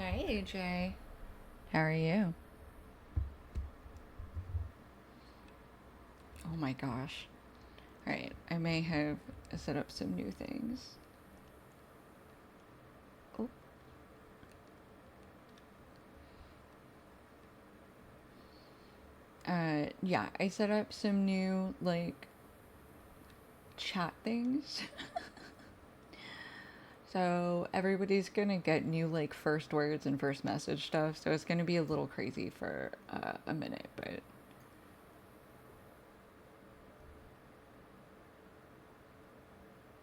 Hey, AJ. How are you? Oh my gosh. Alright, I may have set up some new things. Oh, yeah, I set up some new, chat things. So everybody's gonna get new, first words and first message stuff, so it's gonna be a little crazy for a minute, but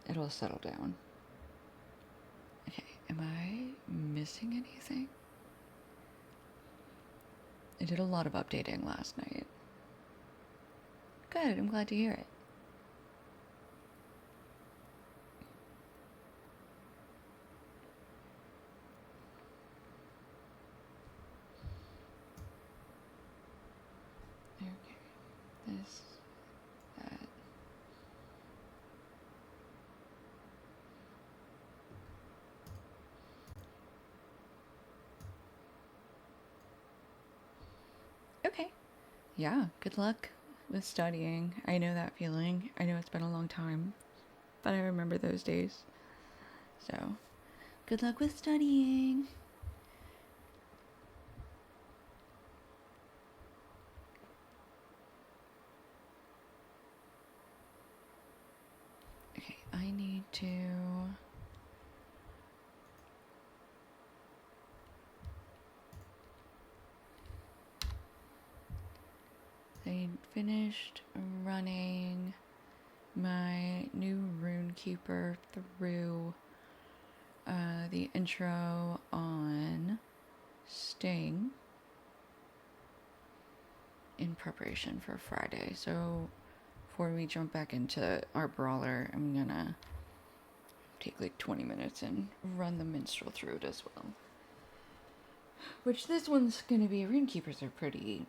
it'll settle down. Okay, am I missing anything? I did a lot of updating last night. Good, I'm glad to hear it. Okay, this, that. Okay. Yeah, good luck with studying. I know that feeling. I know it's been a long time, but I remember those days. So, good luck with studying. Okay, I need to. I finished running my new Runekeeper through the intro on Sting in preparation for Friday. So, before we jump back into our brawler, I'm gonna take like 20 minutes and run the minstrel through it as well. Which this one's gonna be. Runekeepers are pretty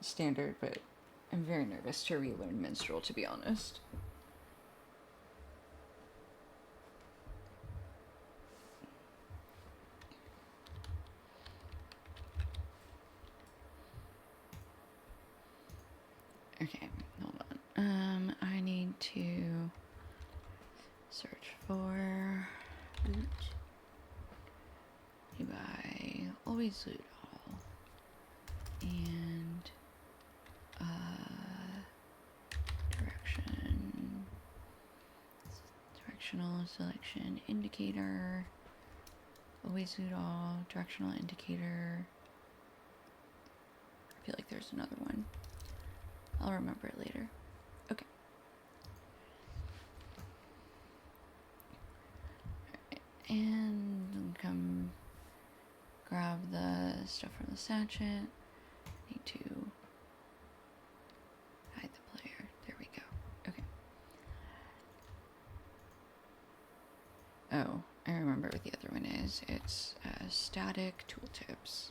standard, but I'm very nervous to relearn minstrel, to be honest. Okay, hold on. I need to search for loot. You buy always loot all. And directional selection indicator. Always loot all, directional indicator. I feel like there's another one. I'll remember it later. Okay. And come grab the stuff from the sachet. Need to hide the player. There we go. Okay. Oh, I remember what the other one is. It's static tooltips.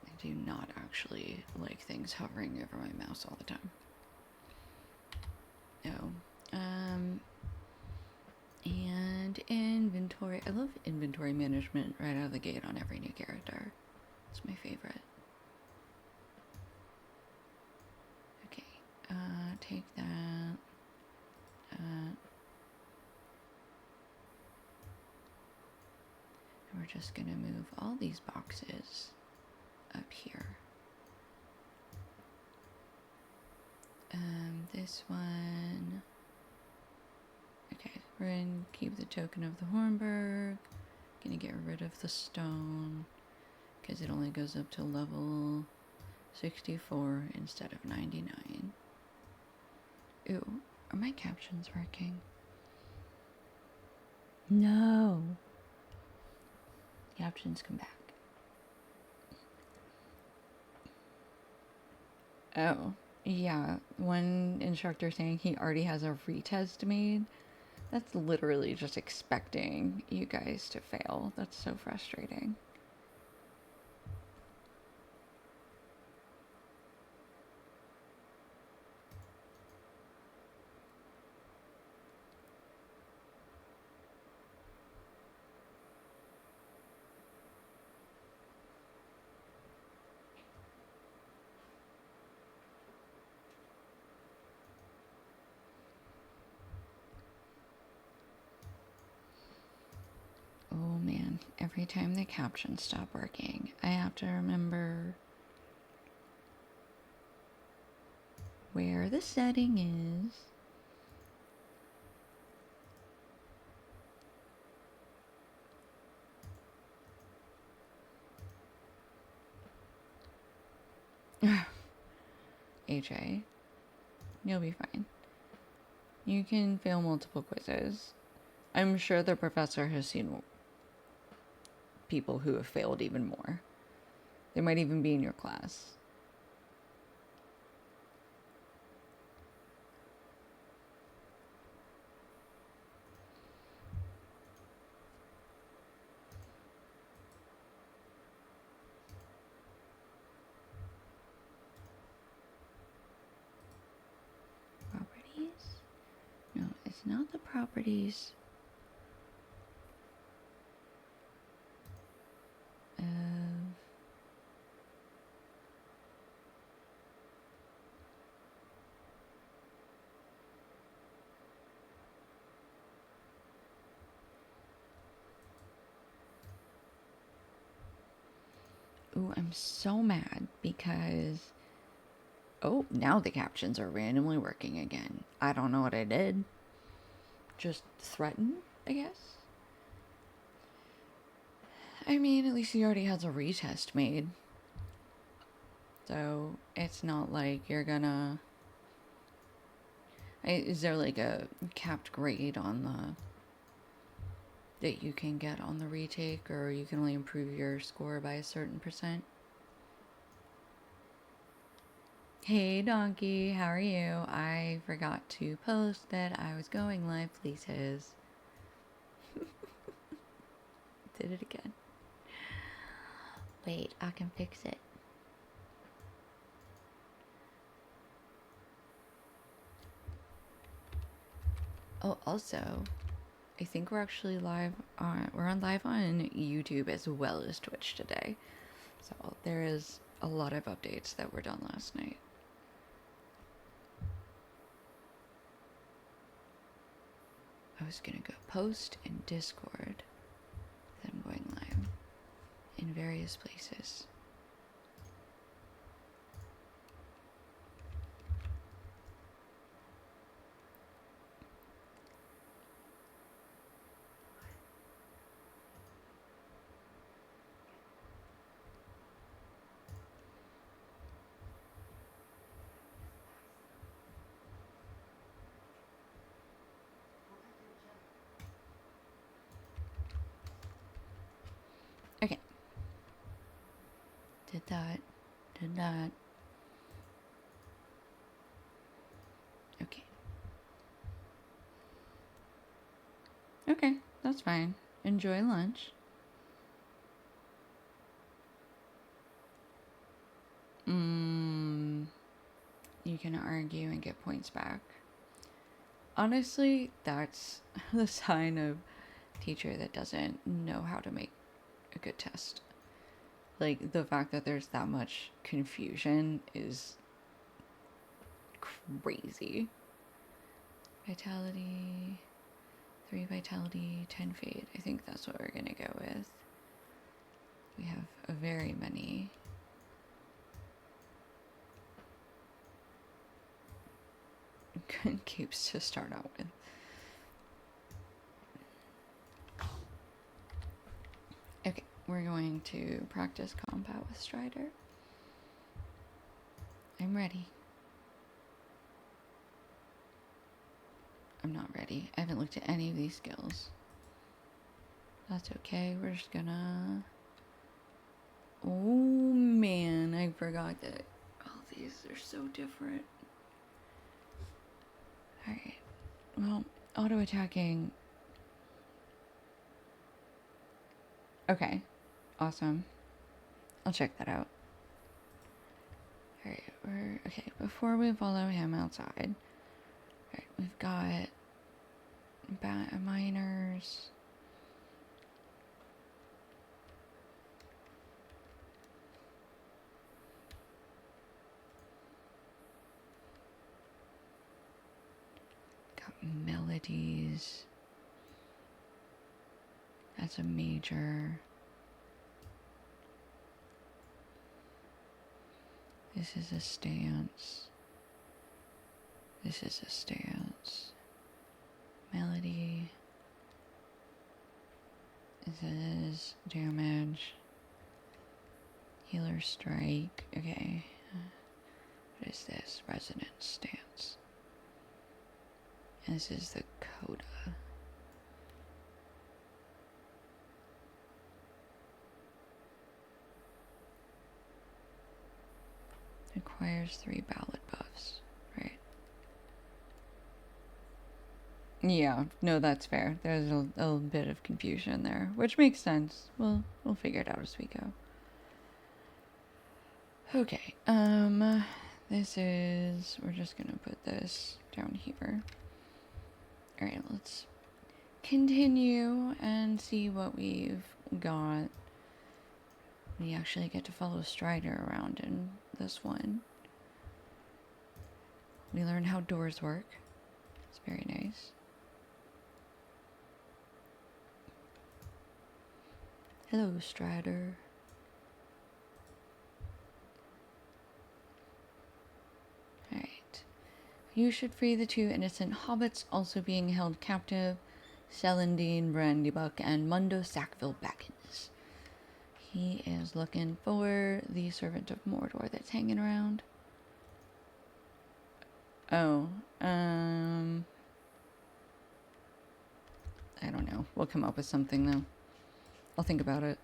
I do not actually like things hovering over my mouse all the time. Oh. And inventory. I love inventory management right out of the gate on every new character. It's my favorite. Okay. Take that. And we're just gonna move all these boxes up here. This one. Okay, we're gonna keep the token of the Hornburg. Gonna get rid of the stone because it only goes up to level 64 instead of 99. Ooh, are my captions working? No. Captions come back. Oh, yeah. One instructor saying he already has a retest made. That's literally just expecting you guys to fail. That's so frustrating. Oh man, every time the captions stop working, I have to remember where the setting is. AJ, you'll be fine. You can fail multiple quizzes. I'm sure the professor has seen people who have failed even more. They might even be in your class. Properties? No, it's not the properties of... Ooh, I'm so mad because... Oh, now the captions are randomly working again. I don't know what I did. Just threaten, I guess? I mean, at least he already has a retest made. So, it's not like you're gonna... Is there like a capped grade on the... that you can get on the retake, or you can only improve your score by a certain %? Hey Donkey, how are you? I forgot to post that I was going live, pleases. Did it again. Wait, I can fix it. Oh, also, I think we're actually live on, we're on live on YouTube as well as Twitch today. So there is a lot of updates that were done last night. I was gonna go post in Discord, then going live in various places. Okay. Did that. Okay. Okay, that's fine. Enjoy lunch. You can argue and get points back. Honestly, that's the sign of teacher that doesn't know how to make a good test. Like, the fact that there's that much confusion is crazy. Vitality, 3 vitality, 10 fade. I think that's what we're gonna go with. We have a very many good capes to start out with. Okay, we're going to practice combat with Strider. I'm ready. I'm not ready. I haven't looked at any of these skills. That's okay. We're just gonna... Oh man, I forgot that all these are so different. Alright. Well, auto attacking. Okay. Awesome. I'll check that out. Alright, okay, before we follow him outside. Alright, we've got miners. Got melodies. That's a major. This is a stance. This is a stance. Melody. This is damage. Healer strike. Okay. What is this? Resonance stance. And this is the coda. Requires 3 ballad buffs, right? Yeah, no, that's fair. There's a bit of confusion there, which makes sense. We'll figure it out as we go. Okay, this is, we're just gonna put this down here. Alright, let's continue and see what we've got. We actually get to follow Strider around in this one. We learn how doors work. It's very nice. Hello, Strider. Alright. You should free the 2 innocent hobbits also being held captive. Celandine, Brandybuck, and Mundo Sackville Baggins. He is looking for the Servant of Mordor that's hanging around. Oh, I don't know. We'll come up with something, though. I'll think about it.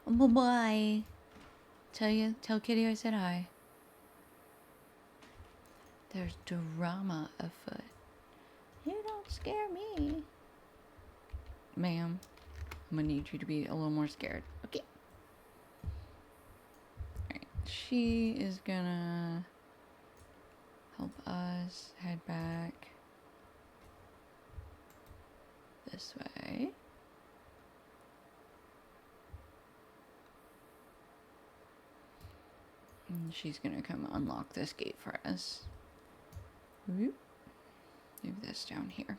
Bye-bye. Tell Kitty I said hi. There's drama afoot. You don't scare me. Ma'am, I'm gonna need you to be a little more scared. Okay. Alright, she is gonna help us head back this way. And she's gonna come unlock this gate for us. Whoop. Move this down here.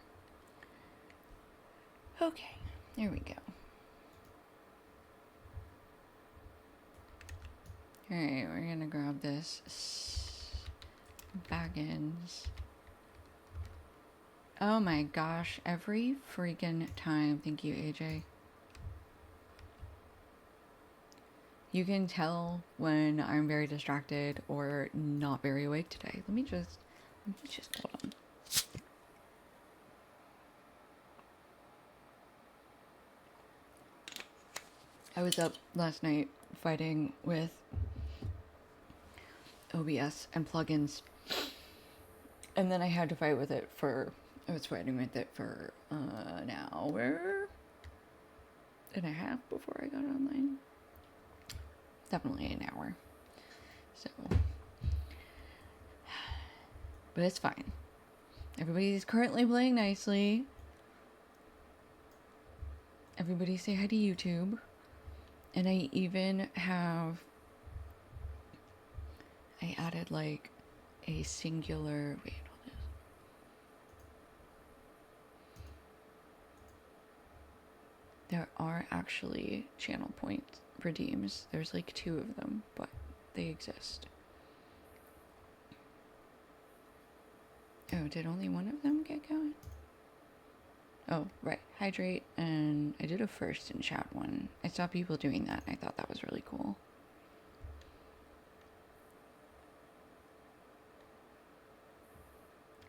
Okay, there we go. Alright, we're gonna grab this Baggins. Oh my gosh, every freaking time. Thank you, AJ. You can tell when I'm very distracted or not very awake today. Let me just hold on. I was up last night fighting with OBS and plugins, and then I had to fight with it for, I was fighting with it for an hour and a half before I got online. Definitely an hour. So, but it's fine. Everybody's currently playing nicely. Everybody say hi to YouTube. And I even have, I added like a singular, wait, hold this. There are actually channel points redeems. There's like 2 of them, but they exist. Oh, did only one of them get going? Oh, right. Hydrate, and I did a first in chat one. I saw people doing that, and I thought that was really cool.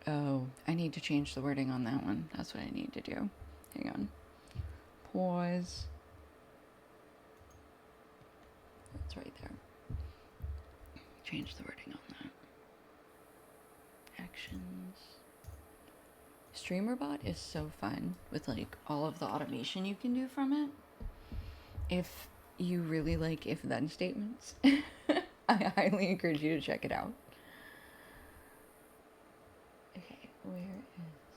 Oh, I need to change the wording on that one. That's what I need to do. Hang on. Pause. That's right there. Change the wording on that. Actions. StreamerBot is so fun with like all of the automation you can do from it. If you really like if-then statements, I highly encourage you to check it out. Okay, where is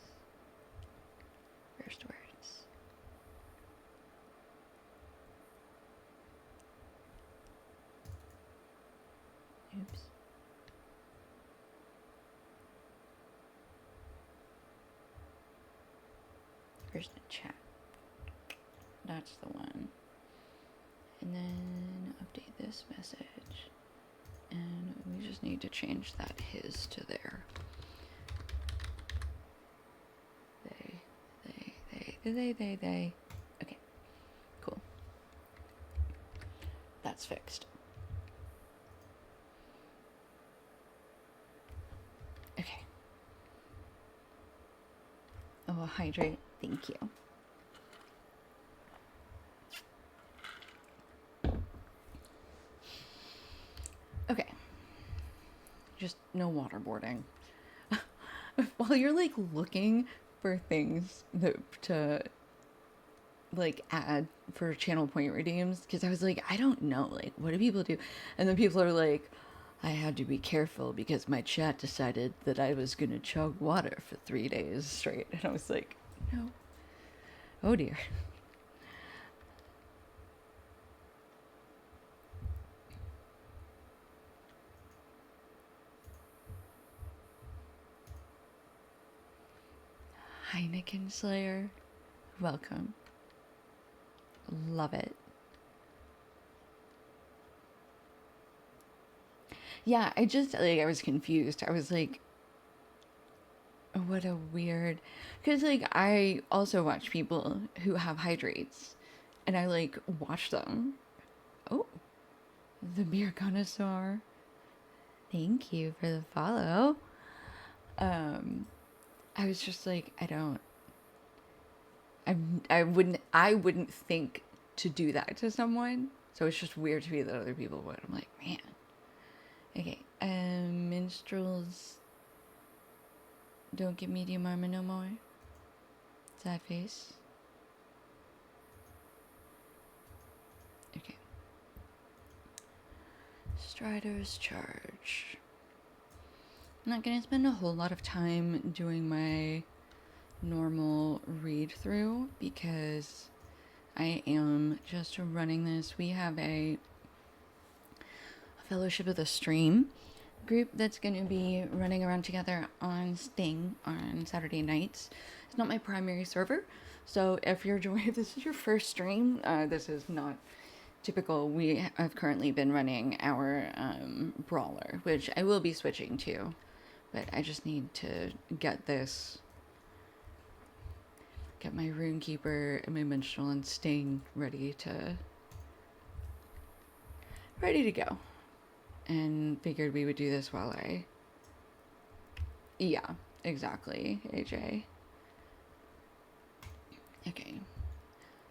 Oops. Here's the chat. That's the one. And then update this message. And we just need to change that his to there. They. Okay, cool. That's fixed. Okay. Oh, hydrate. Thank you. Okay. Just no waterboarding. While you're like looking for things to like add for channel point redeems, because I was like, I don't know, like what do people do? And then people are like, I had to be careful because my chat decided that I was gonna chug water for 3 days straight. And I was like, no. Oh dear. Heineken Slayer, welcome. Love it. Yeah, I was confused. I was like, what a weird. Because, like, I also watch people who have hydrates, and I, like, watch them. Oh, the beer connoisseur. Thank you for the follow. I was just like, I wouldn't think to do that to someone. So it's just weird to me that other people would. I'm like, man. Okay, minstrels don't get medium armor no more. Sad face. Okay. Strider's charge. I'm not gonna spend a whole lot of time doing my normal read through because I am just running this. We have a Fellowship of the Stream group that's going to be running around together on Sting on Saturday nights. It's not my primary server, so if this is your first stream, this is not typical. We have currently been running our brawler, which I will be switching to, but I just need to get my Runekeeper and my Minstrel and Sting ready to go. And figured we would do this while yeah, exactly, AJ. Okay.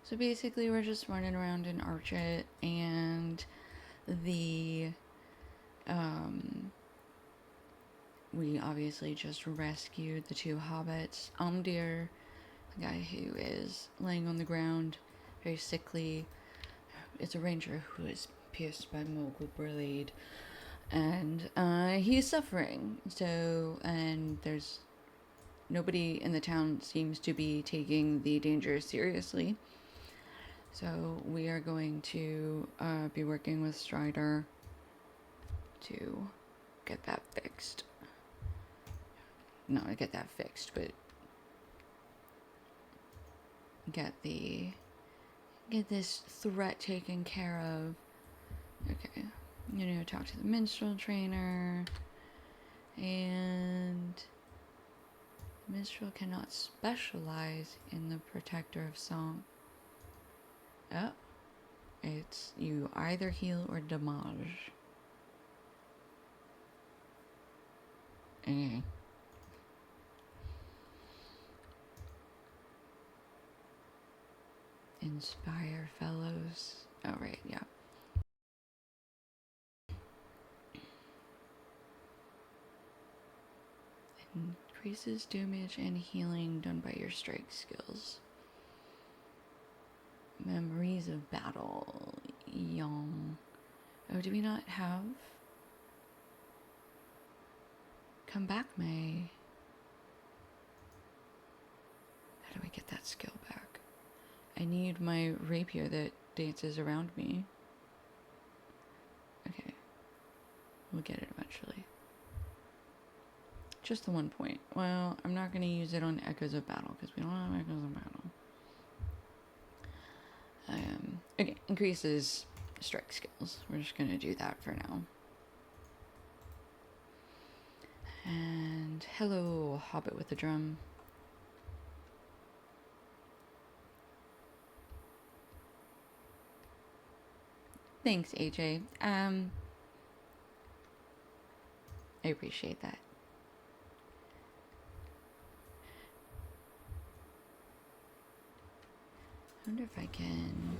So basically we're just running around in Archet, and we obviously just rescued the 2 hobbits. Umdir, the guy who is laying on the ground, very sickly. It's a ranger who is pierced by Mogul Blade, and he's suffering. So, and there's nobody in the town seems to be taking the danger seriously. So we are going to be working with Strider to get that fixed. Not get that fixed, but get this threat taken care of. Okay, I'm gonna talk to the minstrel trainer, and the minstrel cannot specialize in the protector of song. Oh, it's you either heal or damage. Okay. Inspire fellows. Oh, right, yeah. Increases damage and healing done by your strike skills. Memories of battle. Young. Oh, do we not have? Come back, May. How do I get that skill back? I need my rapier that dances around me. Okay. We'll get it eventually. Just the 1 point. Well, I'm not going to use it on Echoes of Battle because we don't have Echoes of Battle. Okay, increases strike skills. We're just going to do that for now. And hello, Hobbit with the drum. Thanks, AJ. I appreciate that. I wonder if I can...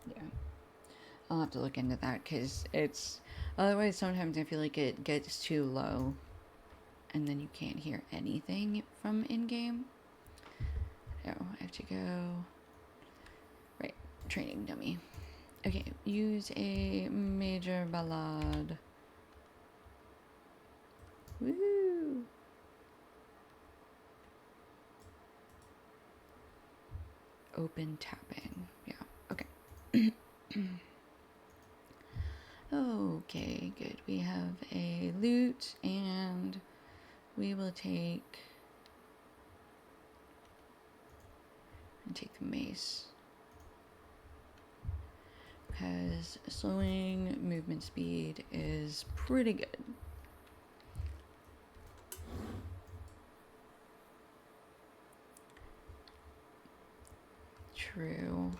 Yeah. I'll have to look into that because it's... Otherwise, sometimes I feel like it gets too low and then you can't hear anything from in-game. Oh, I have to go... Right, training dummy. Okay, use a major ballad. Woo! Open tapping. Yeah, okay. Okay, good. We have a lute and we will take the mace. Because slowing movement speed is pretty good. True.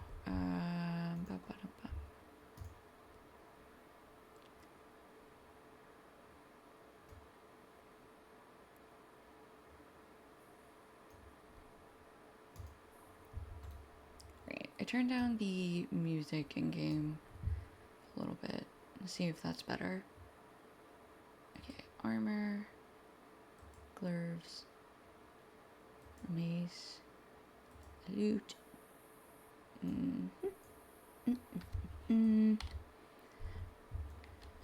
Right. I turned down the music in game a little bit. Let's see if that's better. Okay, armor, gloves, mace, loot.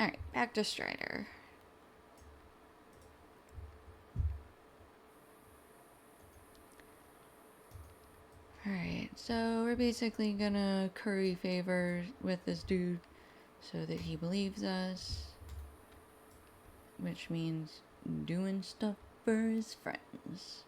Alright, back to Strider. Alright, so we're basically gonna curry favor with this dude so that he believes us. Which means doing stuff for his friends.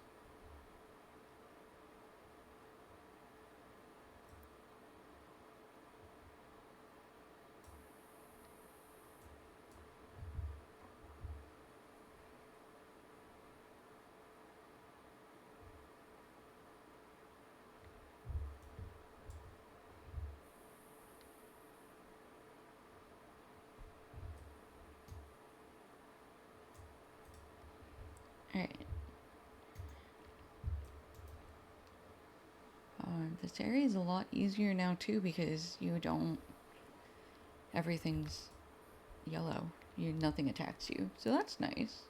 Alright. This area is a lot easier now too because you don't... Everything's yellow. Nothing attacks you. So that's nice.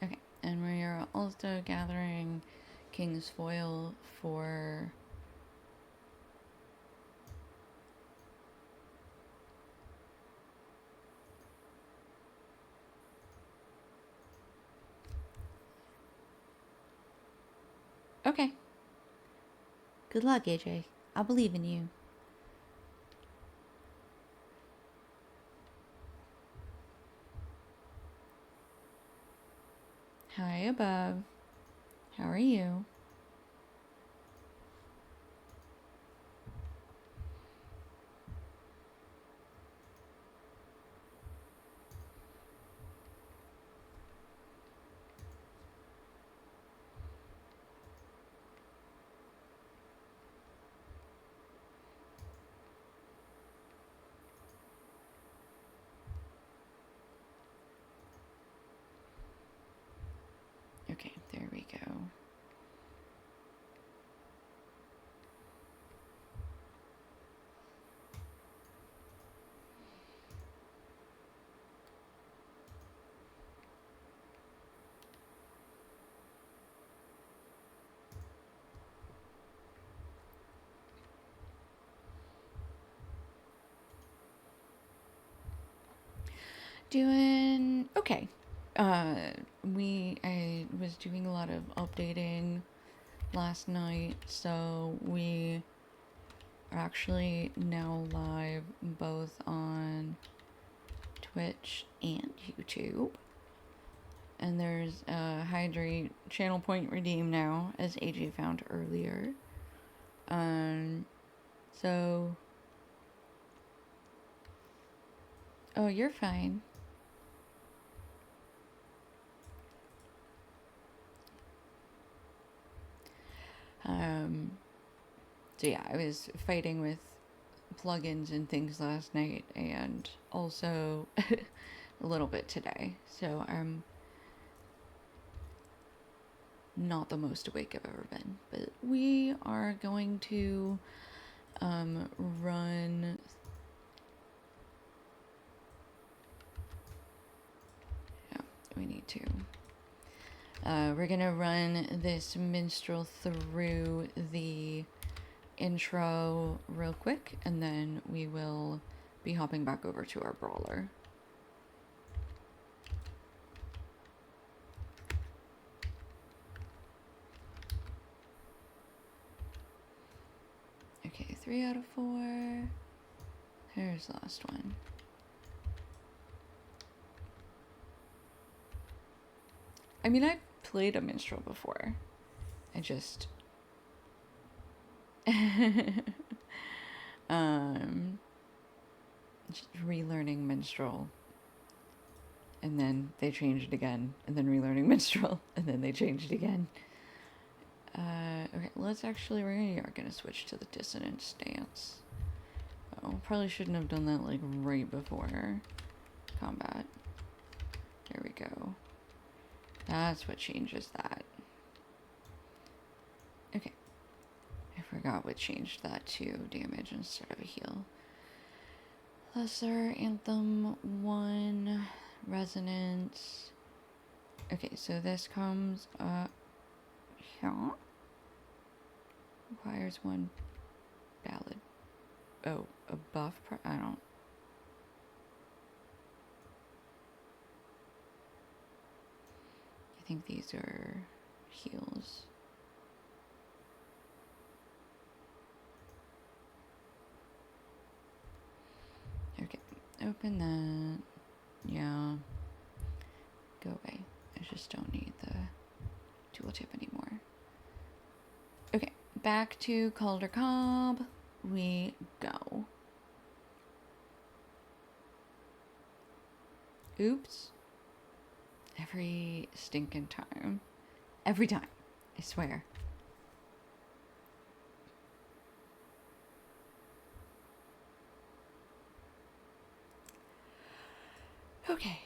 Okay, and we are also gathering King's Foil for... Okay. Good luck, AJ. I believe in you. Hi above. How are you? There we go. Doing okay. I was doing a lot of updating last night, so we are actually now live both on Twitch and YouTube. And there's a Hydrate channel point redeem now, as AJ found earlier. So... Oh, you're fine. So yeah, I was fighting with plugins and things last night, and also a little bit today. So I'm not the most awake I've ever been. But we are going to run... Yeah, we need to. We're gonna run this minstrel through the intro real quick, and then we will be hopping back over to our brawler. Okay, 3 out of 4. Here's the last one. I mean, I've played a minstrel before. I just... just relearning minstrel. And then they changed it again. And then relearning minstrel. And then they changed it again. Okay, we are gonna switch to the dissonant stance. Oh, probably shouldn't have done that, like, right before combat. There we go. That's what changes that. Okay. I forgot what changed that to damage instead of a heal. Lesser Anthem 1, Resonance. Okay, so this comes up here. Requires 1 ballad. Oh, a buff? I don't... I think these are heals. Okay, open that. Yeah. Go away. I just don't need the tooltip anymore. Okay, back to Calder Cobb we go. Oops. Every stinking time. Every time. I swear. Okay.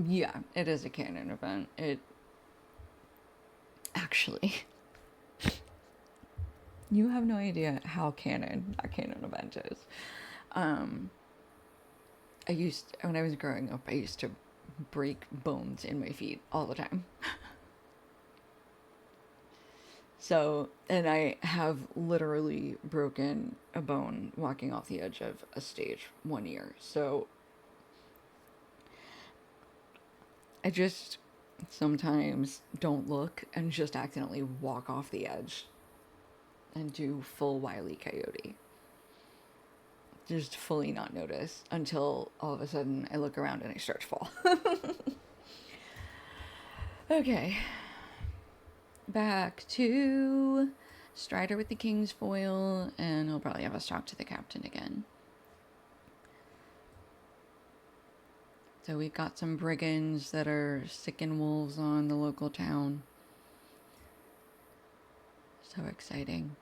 Yeah, it is a canon event. It actually, you have no idea how canon that canon event is. When I was growing up, I used to break bones in my feet all the time. So, and I have literally broken a bone walking off the edge of a stage 1 year. So, I just sometimes don't look and just accidentally walk off the edge and do full Wile E. Coyote. Just fully not notice until all of a sudden I look around and I start to fall. Okay. Back to Strider with the King's Foil, and he'll probably have us talk to the captain again. So we've got some brigands that are sicking wolves on the local town. So exciting.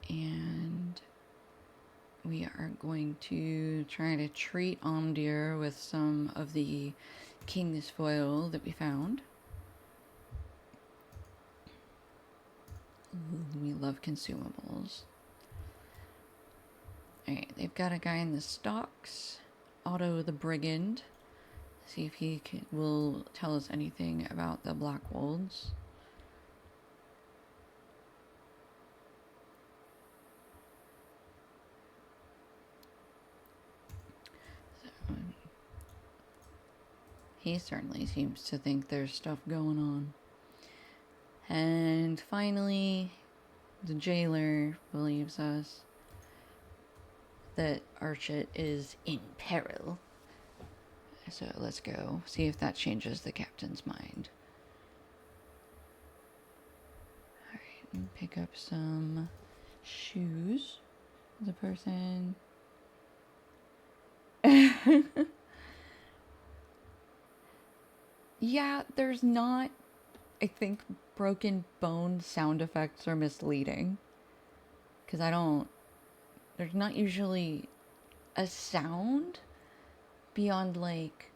And we are going to try to treat Omdir with some of the king's foil that we found. We love consumables. Alright, they've got a guy in the stocks, Otto the Brigand. See if he will tell us anything about the Black Wolves. So, he certainly seems to think there's stuff going on. And finally, the jailer believes us that Archit is in peril. So let's go see if that changes the captain's mind. Alright, and pick up some shoes. The person. Yeah, there's not. I think broken bone sound effects are misleading. Because there's not usually a sound beyond like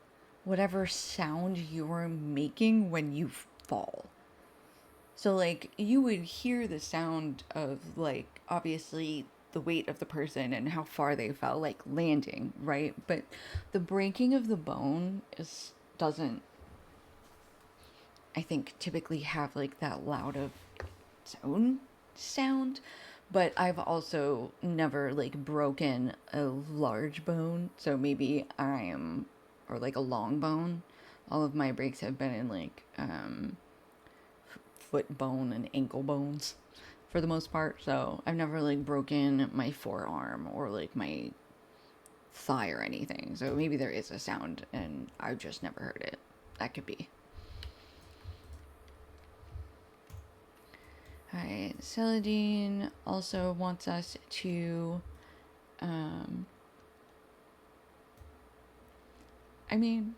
whatever sound you're making when you fall. So like you would hear the sound of like obviously the weight of the person and how far they fell, like landing, right? But the breaking of the bone doesn't, I think, typically have like that loud of its own sound. But I've also never like broken a large bone, so maybe or like a long bone. All of my breaks have been in like foot bone and ankle bones for the most part. So I've never like broken my forearm or like my thigh or anything. So maybe there is a sound and I've just never heard it. That could be. Alright, Celadine also wants us to, I mean,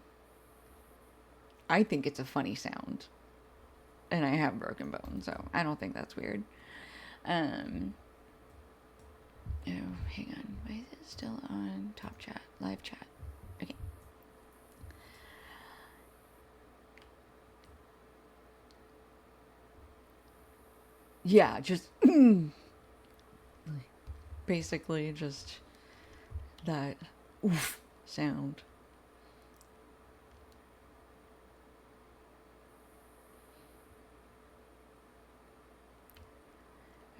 I think it's a funny sound. And I have broken bones, so I don't think that's weird. Oh, hang on. Why is it still on top chat? Live chat. Okay. Yeah, just basically just that oof sound.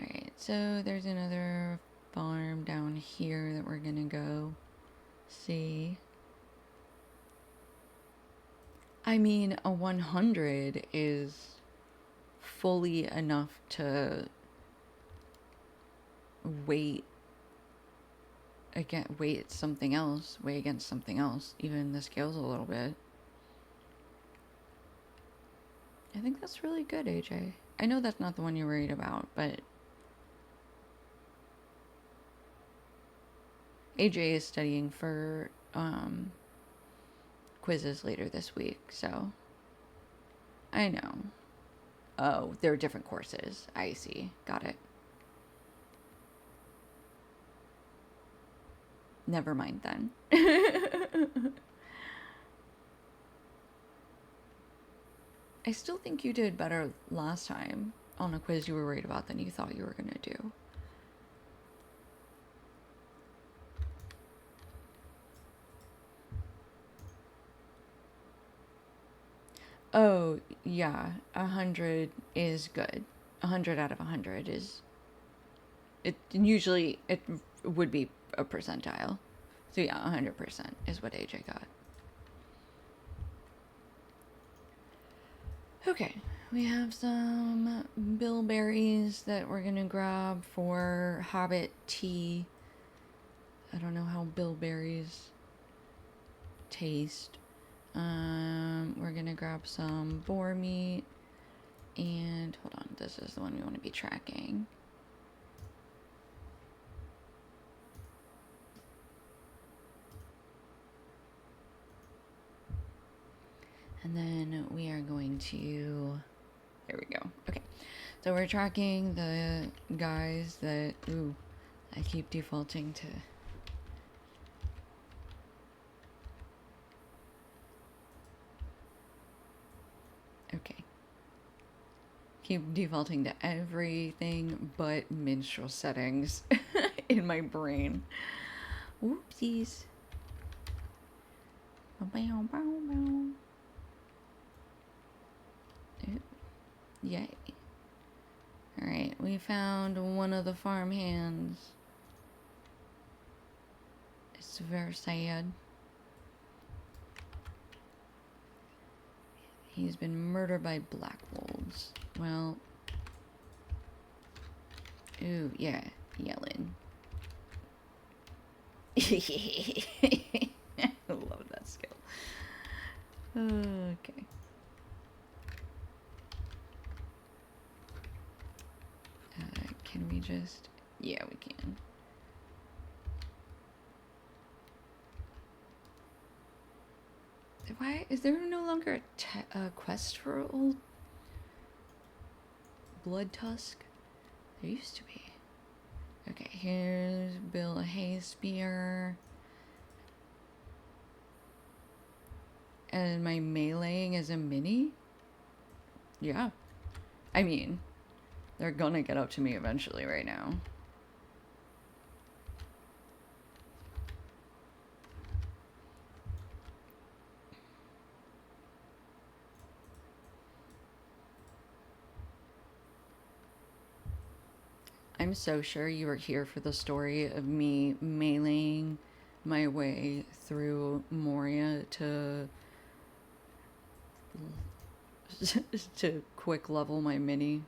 Alright, so there's another farm down here that we're gonna go see. I mean, a 100 is fully enough to weight something else, weigh against something else, even the scales a little bit. I think that's really good, AJ. I know that's not the one you're worried about, but AJ is studying for quizzes later this week, so I know. Oh, there are different courses. I see. Got it. Never mind then. I still think you did better last time on a quiz you were worried about than you thought you were going to do. Oh, yeah. 100 is good. 100 out of 100 is... It would be a percentile. So yeah, 100% is what AJ got. Okay, we have some bilberries that we're gonna grab for Hobbit tea. I don't know how bilberries taste. We're gonna grab some boar meat. And hold on, this is the one we want to be tracking. And then we are going to, there we go. Okay. So we're tracking the guys that, ooh, I keep defaulting to. Okay. Keep defaulting to everything but minstrel settings in my brain. Whoopsies. Bow, bow, bow. Yay. Alright, we found one of the farm hands. It's very sad. He's been murdered by black wolves. Well. Ooh, yeah. Yelling. I love that skill. Okay. Can we just... Yeah, we can. Why is there no longer a quest for old Blood Tusk? There used to be. Okay, here's Bill a hay spear. And my meleeing is a mini? Yeah. I mean, they're gonna get up to me eventually right now. I'm so sure you were here for the story of me meleeing my way through Moria to to quick level my mini.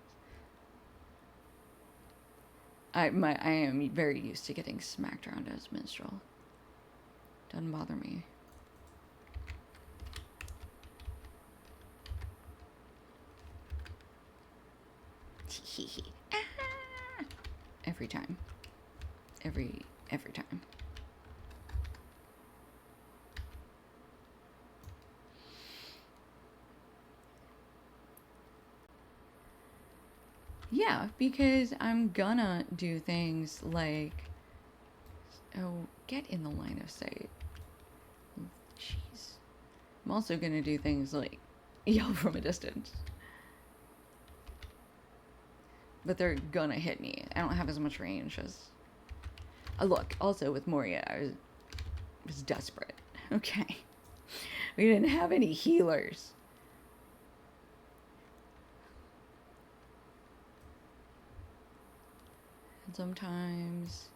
I am very used to getting smacked around as minstrel. Doesn't bother me. Every time. Every time. Yeah, because I'm gonna do things like, oh, get in the line of sight. Jeez. I'm also gonna do things like yell from a distance. But they're gonna hit me. I don't have as much range as... look, also with Moria, I was desperate. Okay. We didn't have any healers. And sometimes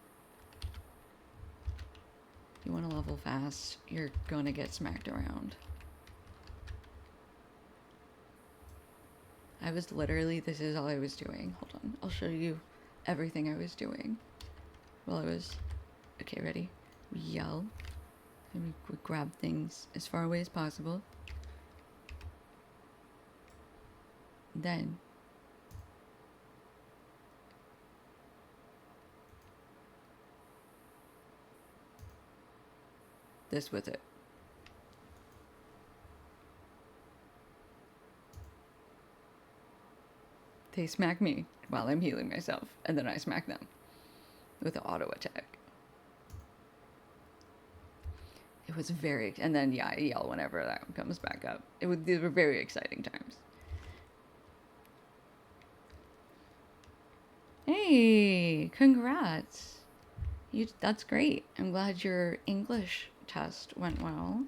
you want to level fast, you're gonna get smacked around. I was literally, this is all I was doing. Hold on, I'll show you everything I was doing while I was... Okay, ready? We yell. And we grab things as far away as possible. Then this with it. They smack me while I'm healing myself, and then I smack them with an auto attack. It was very... And then, yeah, I yell whenever that comes back up. These were very exciting times. Hey, congrats. That's great. I'm glad your English test went well.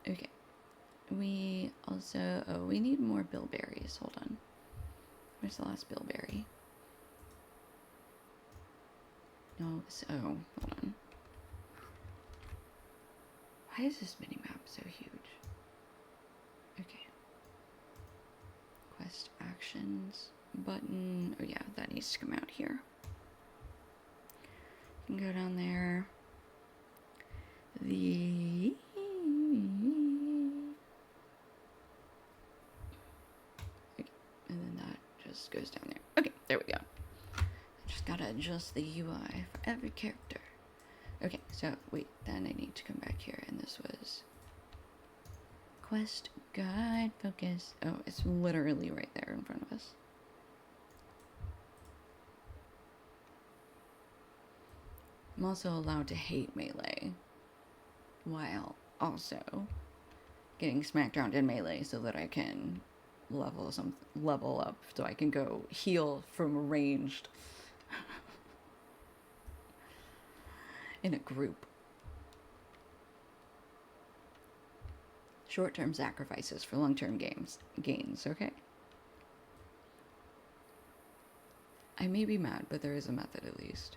Okay. We also... Oh, we need more bilberries. Hold on. Where's the last bilberry? No, oh, hold on. Why is this mini-map so huge? Okay. Quest actions button. Oh yeah, that needs to come out here. You can go down there. And then that just goes down there. Okay, there we go. Just gotta adjust the UI for every character. Okay, so wait, then I need to come back here, and this was Quest guide, focus. Oh, it's literally right there in front of us. I'm also allowed to hate melee while also getting smacked around in melee so that I can level up so I can go heal from ranged in a group. Short-term sacrifices for long-term gains, okay? I may be mad, but there is a method at least.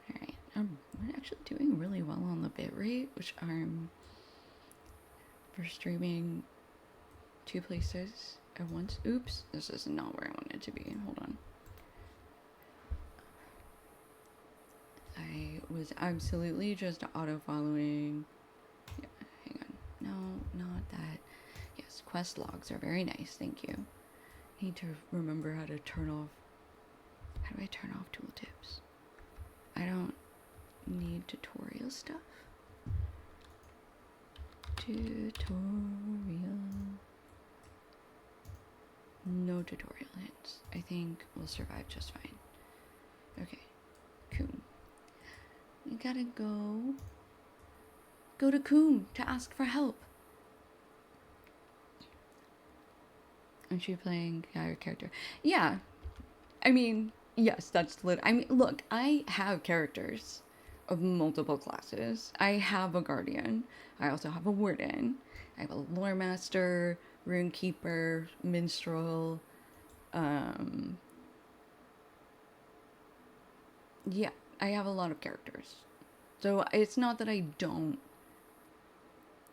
Alright, I'm actually doing really well on the bitrate, which I'm for streaming 2 places at once. Oops, this is not where I wanted to be. Hold on. I was absolutely just auto-following. Yeah, hang on. No, not that. Yes, quest logs are very nice, thank you. Need to remember how to turn off. How do I turn off tooltips? I don't need tutorial stuff. Tutorial. No tutorial hints. I think we'll survive just fine. Okay. Coom. You gotta go to Coom to ask for help. Aren't you playing your character? Yeah. I mean, yes, that's lit. I mean, look, I have characters of multiple classes. I have a guardian. I also have a warden. I have a lore master, rune keeper, minstrel. Yeah, I have a lot of characters. So it's not that I don't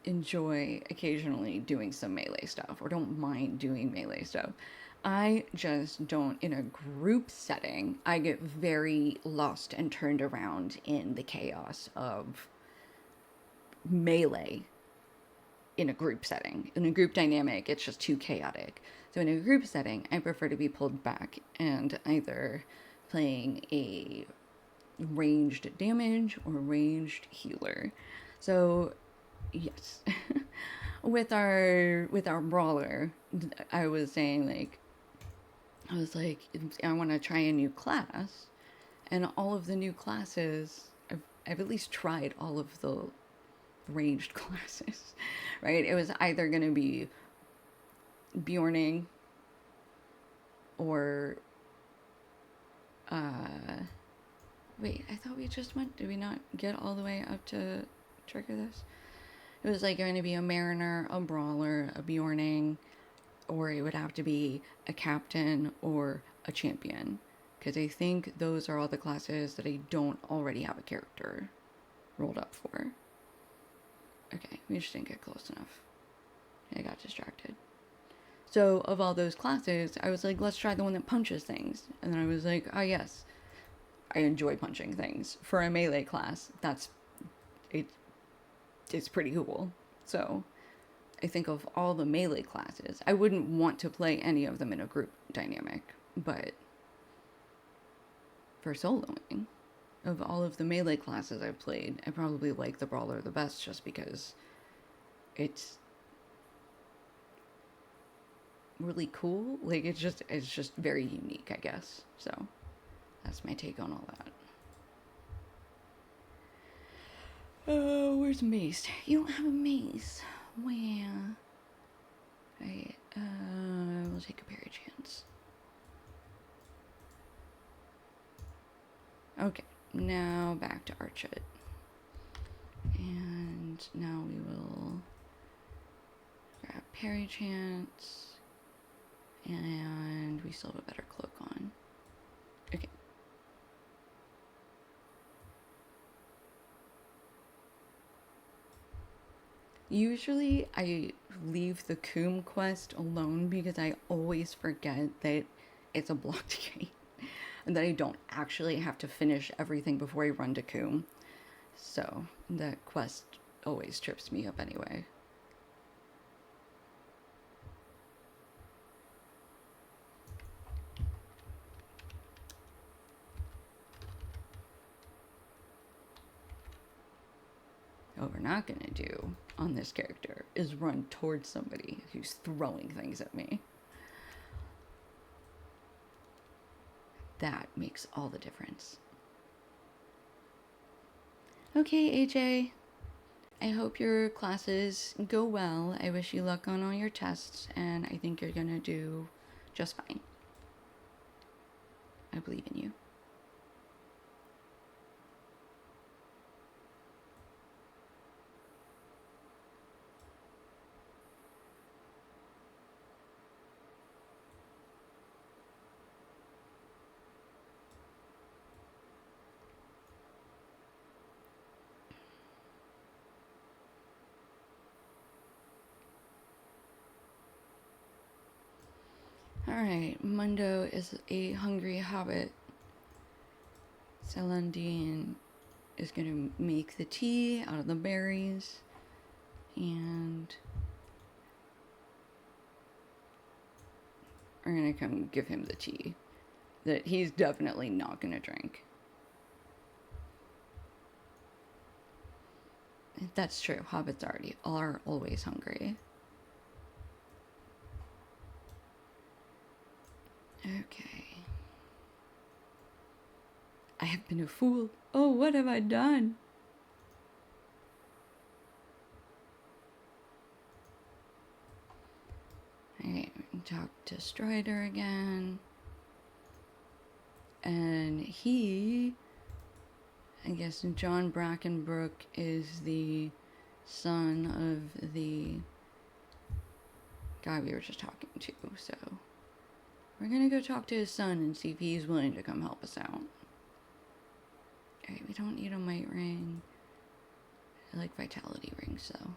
enjoy occasionally doing some melee stuff or don't mind doing melee stuff. I just don't, in a group setting, I get very lost and turned around in the chaos of melee in a group setting. In a group dynamic, it's just too chaotic. So in a group setting, I prefer to be pulled back and either playing a ranged damage or ranged healer. So yes. with our brawler, I was saying I want to try a new class, and all of the new classes I've at least tried all of the ranged classes, right? It was either going to be Bjorning or wait, I thought we just went, did we not get all the way up to trigger this? It was like going to be a Mariner, a Brawler, a Bjorning, or it would have to be a Captain or a Champion. Because I think those are all the classes that I don't already have a character rolled up for. Okay, we just didn't get close enough. I got distracted. So, of all those classes, I was like, let's try the one that punches things. And then I was like, oh yes, I enjoy punching things. For a melee class, it's pretty cool. So, I think of all the melee classes, I wouldn't want to play any of them in a group dynamic, but for soloing, of all of the melee classes I've played, I probably like the Brawler the best just because it's really cool. Like, it's just very unique, I guess. So, that's my take on all that. Oh, where's Mace? You don't have a Mace. Where? Right, we'll take a parry chance. Okay, now back to Archit. And now we will grab parry chance. And we still have a better cloak on. Okay. Usually I leave the Coom quest alone because I always forget that it's a blocked gate. And then I don't actually have to finish everything before I run to Coombe. So that quest always trips me up anyway. What we're not gonna do on this character is run towards somebody who's throwing things at me. That makes all the difference. Okay, AJ. I hope your classes go well. I wish you luck on all your tests, and I think you're gonna do just fine. I believe in you. Alright, Mundo is a hungry hobbit. Celandine is gonna make the tea out of the berries, and we're gonna come give him the tea that he's definitely not gonna drink. That's true. Hobbits are always hungry. Okay. I have been a fool. Oh, what have I done? Alright, talk to Strider again. And I guess John Brackenbrook is the son of the guy we were just talking to, so we're gonna go talk to his son and see if he's willing to come help us out. Alright, we don't need a might ring. I like vitality rings, so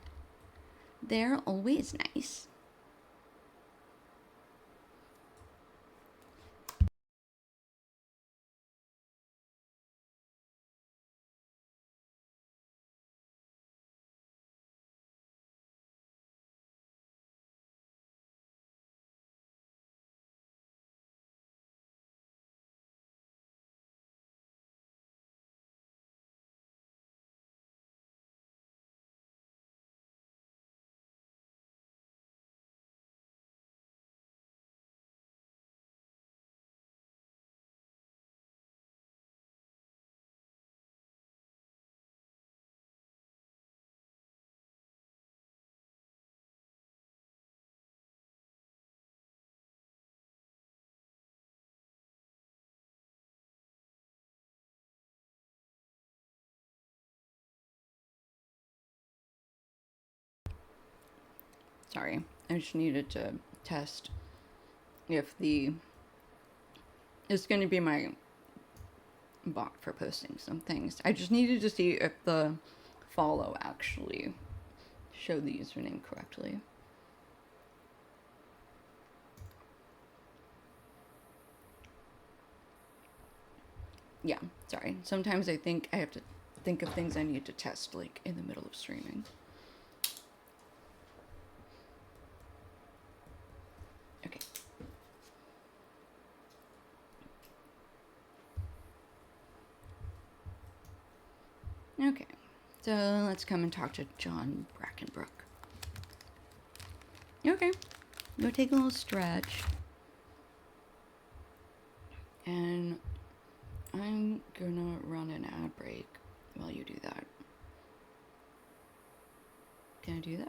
they're always nice. Sorry, I just needed to test if it's going to be my bot for posting some things. I just needed to see if the follow actually showed the username correctly. Yeah, sorry. Sometimes I think I have to think of things I need to test, like, in the middle of streaming. Okay. Okay. So let's come and talk to John Brackenbrook. Okay. Go take a little stretch. And I'm gonna run an ad break while you do that. Can I do that?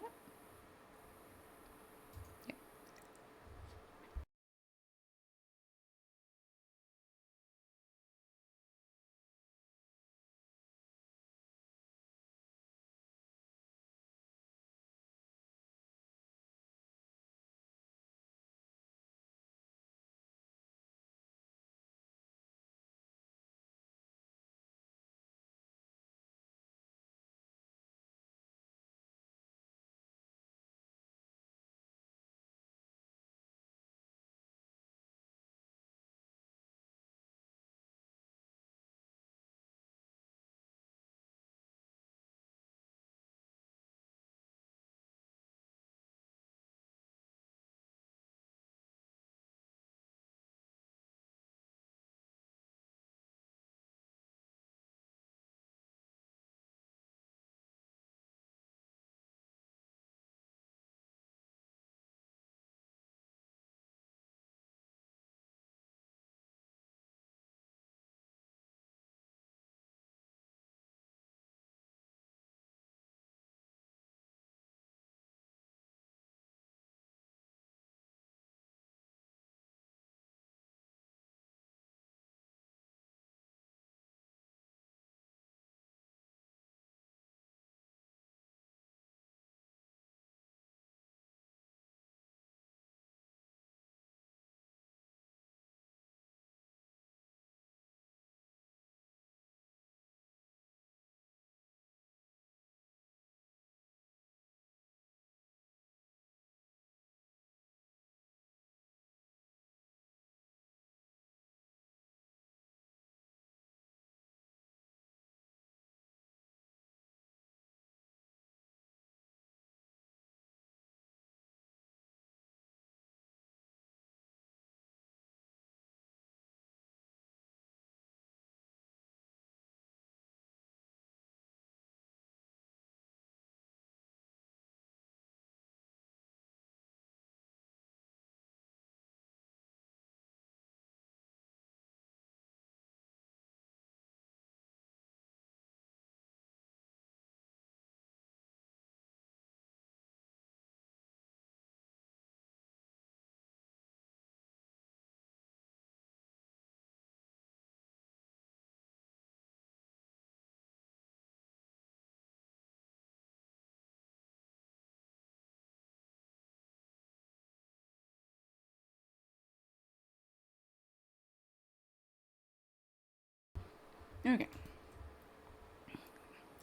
Okay.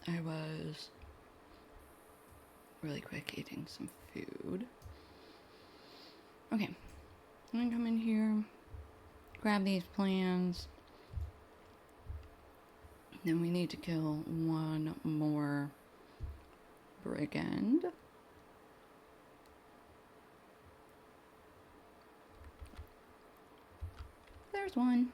I was really quick eating some food. Okay. I'm gonna come in here, grab these plans. Then we need to kill one more brigand. There's one.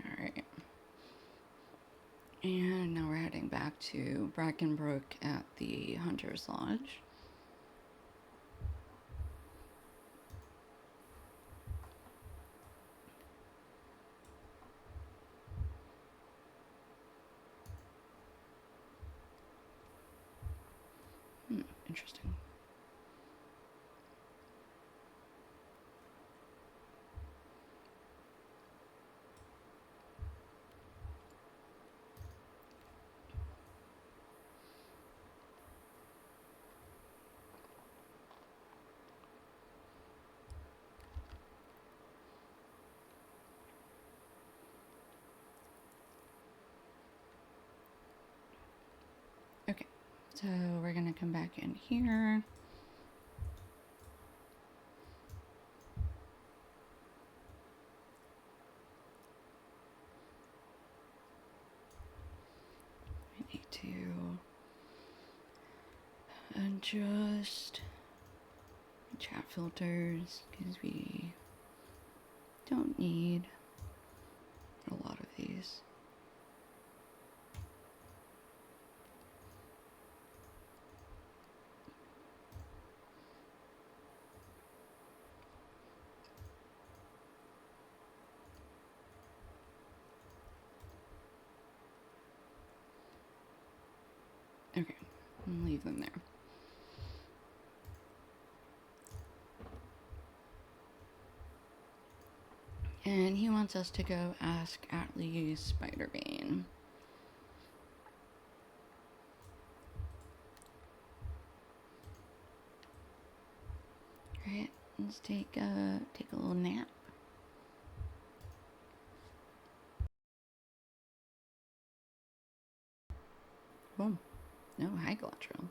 Alright. And now we're heading back to Brackenbrook at the Hunter's Lodge. Interesting. Okay, so we're gonna come back in here. We need to adjust chat filters because we don't need a lot of these. Okay, I'll leave them there. And he wants us to go ask Atlee's Spiderbane. Alright, let's take a little nap. Boom. No, hi LotRO.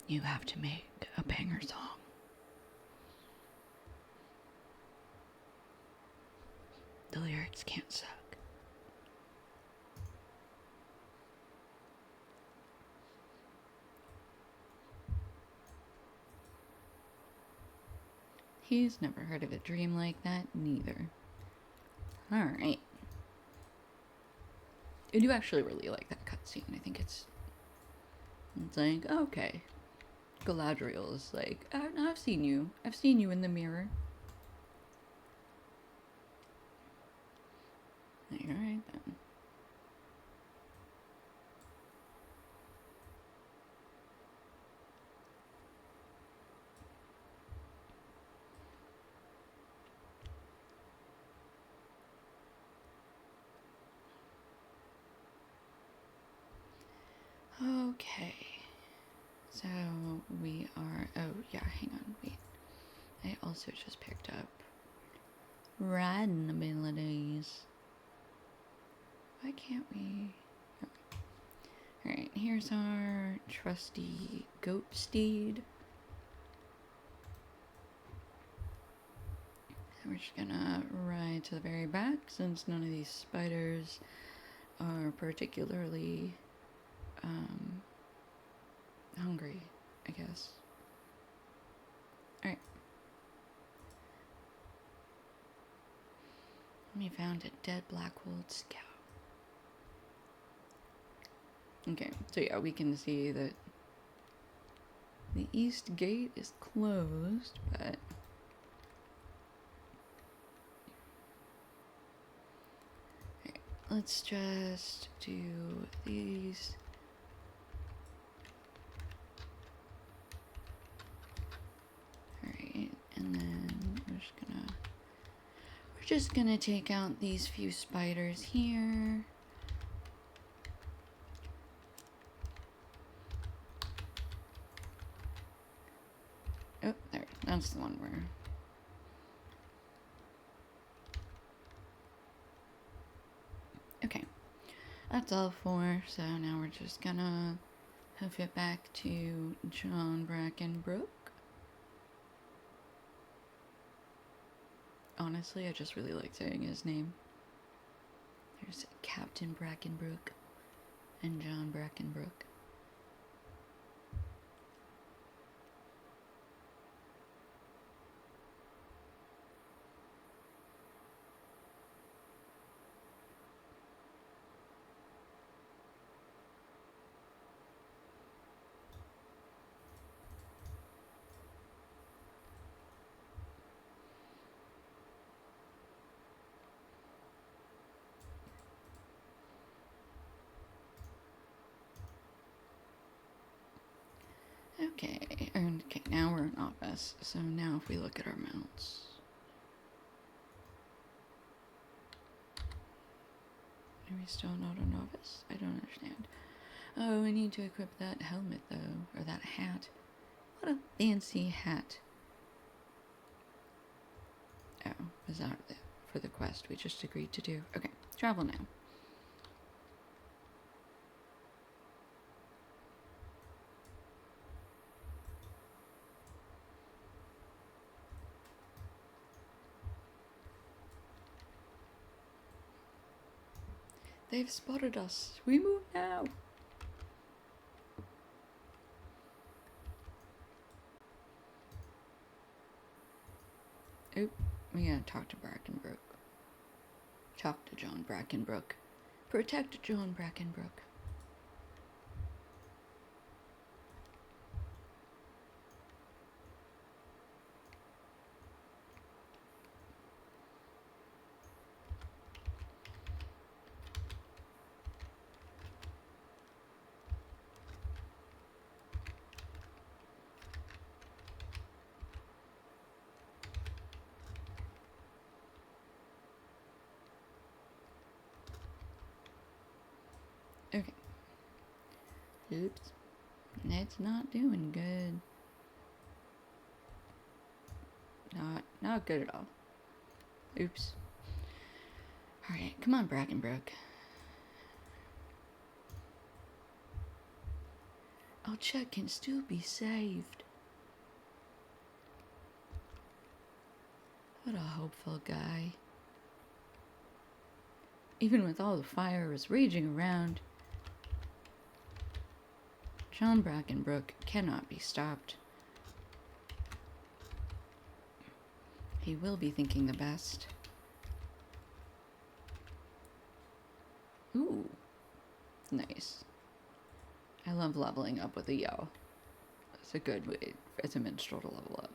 You have to make a banger song. The lyrics can't suck. He's never heard of a dream like that, neither. Alright. I do actually really like that cutscene. I think it's like, okay. Galadriel is like, I've seen you. I've seen you in the mirror. Like, alright then. Okay. So we are. Oh, yeah, hang on. Wait. I also just picked up riding abilities. Why can't we? Oh. Alright, here's our trusty goat steed. And we're just gonna ride to the very back since none of these spiders are particularly hungry, I guess. Alright. We found a dead black-wooled scout. Okay, so yeah, we can see that the east gate is closed, but alright, let's just do these. Alright, and then we're just gonna take out these few spiders here. Oh, there, that's the one where. Okay, that's all four, so now we're just gonna hoof it back to John Brackenbrook. Honestly, I just really like saying his name. There's Captain Brackenbrook and John Brackenbrook. Okay, now we're an office. So now if we look at our mounts. Are we still not a novice? I don't understand. Oh, we need to equip that helmet though, or that hat. What a fancy hat. Oh, was that for the quest we just agreed to do? Okay, travel now. They've spotted us. We move now. Oop, we gotta talk to Brackenbrook. Talk to John Brackenbrook. Protect John Brackenbrook. Okay. Oops. It's not doing good. Not good at all. Oops. Alright, come on, Brackenbrook. Our Chet can still be saved. What a hopeful guy. Even with all the fires raging around, John Brackenbrook cannot be stopped. He will be thinking the best. Ooh. Nice. I love leveling up with a yell. It's a good way as a minstrel to level up.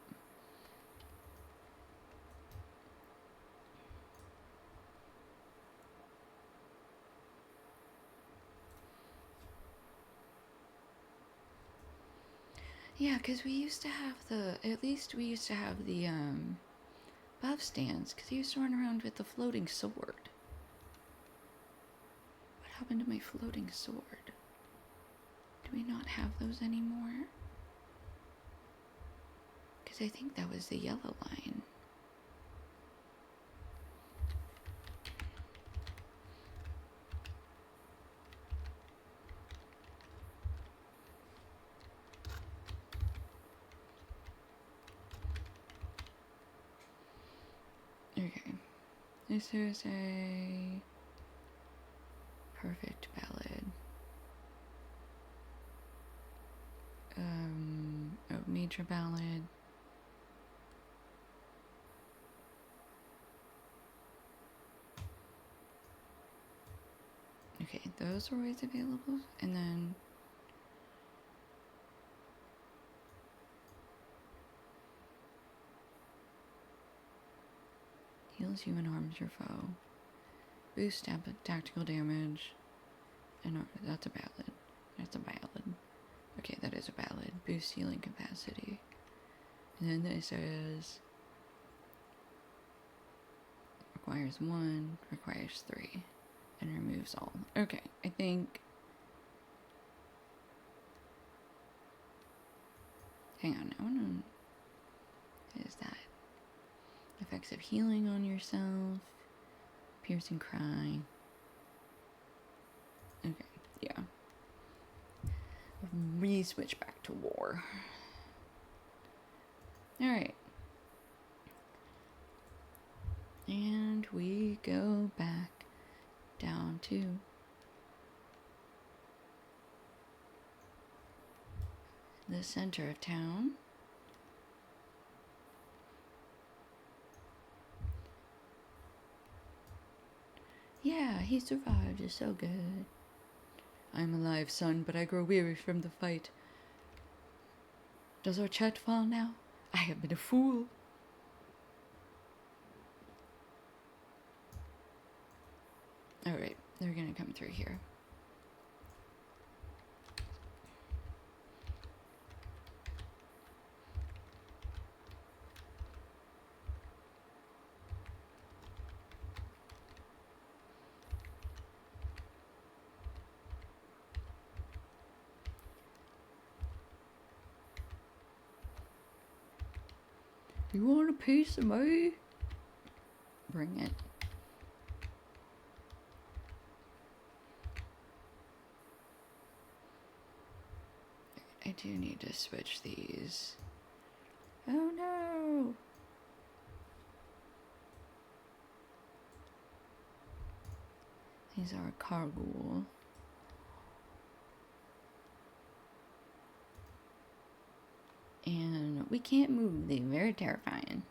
Yeah, because we used to have at least we used to have the, buff stands, because he used to run around with the floating sword. What happened to my floating sword? Do we not have those anymore? Because I think that was the yellow line. Okay. This is a perfect ballad. A major ballad. Okay, those are always available. And then heals you and harms your foe. Boost tactical damage. And that's a ballad. That's a ballad. Okay, that is a ballad. Boost healing capacity. And then this is requires 1, requires 3, and removes all. Okay, I think. Hang on, I wanna. What is that? Effects of healing on yourself. Piercing cry. Okay, yeah. Switch back to war. Alright. And we go back down to the center of town. Yeah, he survived. It's so good. I'm alive, son, but I grow weary from the fight. Does our Chet fall now? I have been a fool. Alright, they're gonna come through here. You want a piece of me? Bring it. I do need to switch these. Oh no! These are cargool. And we can't move. They're very terrifying.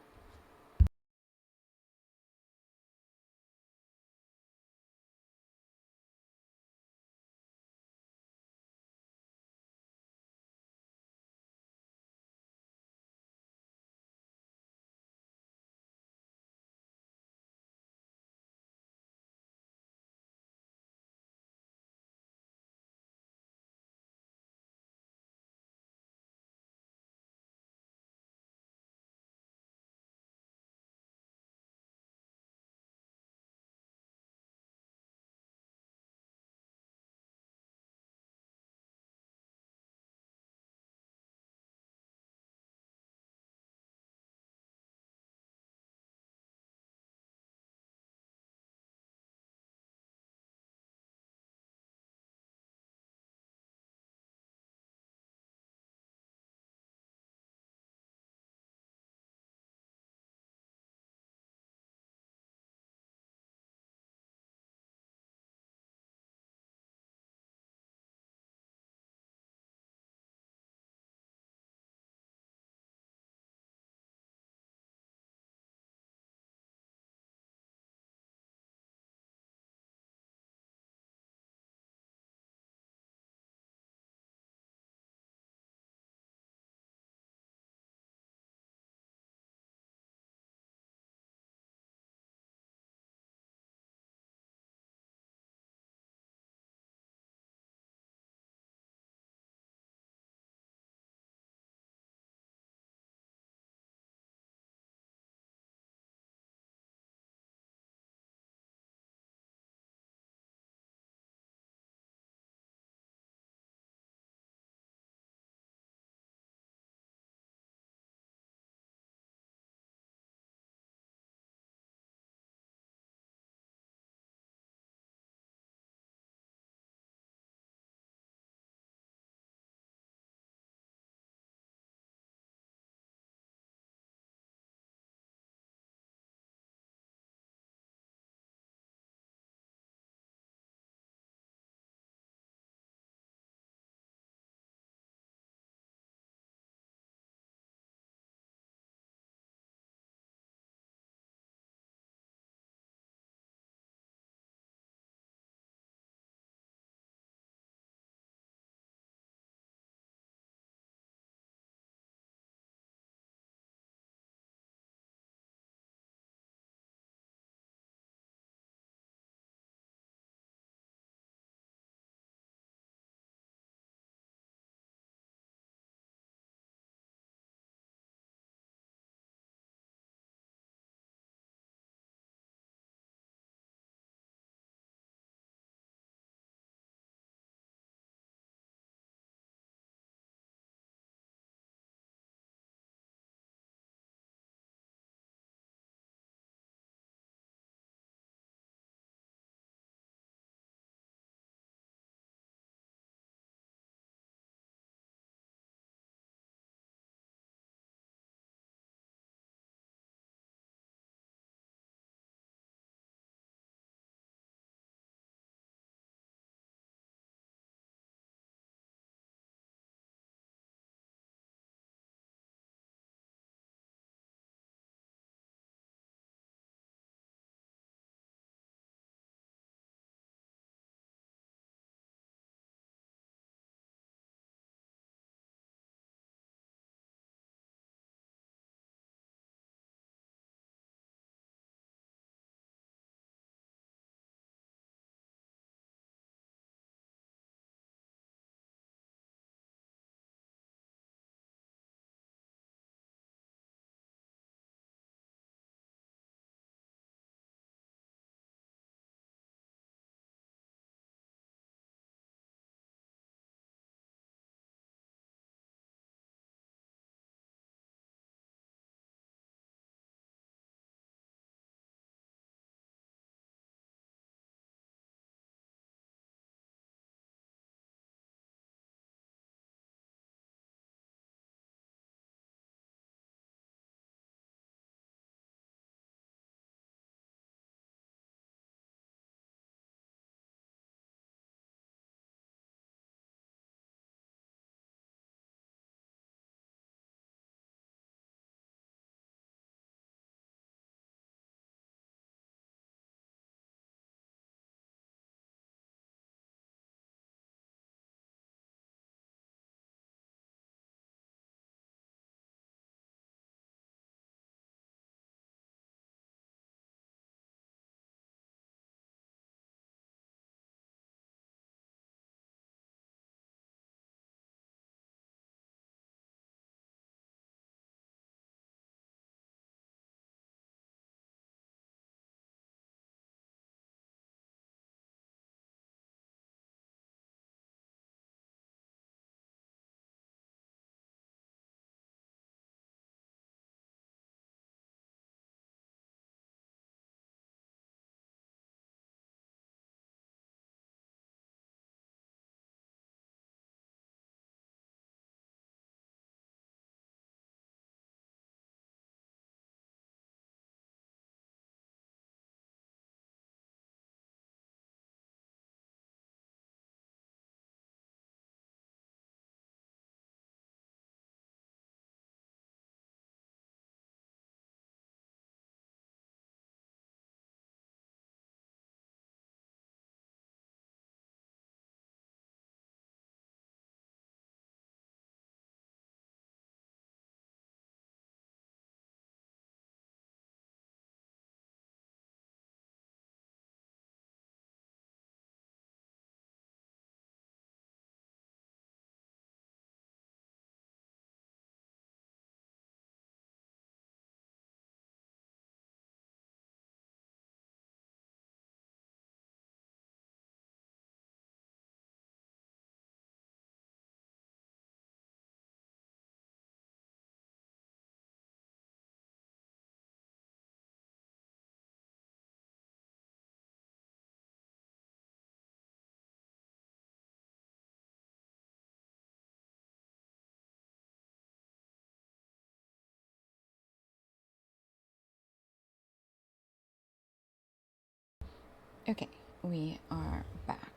Okay, we are back.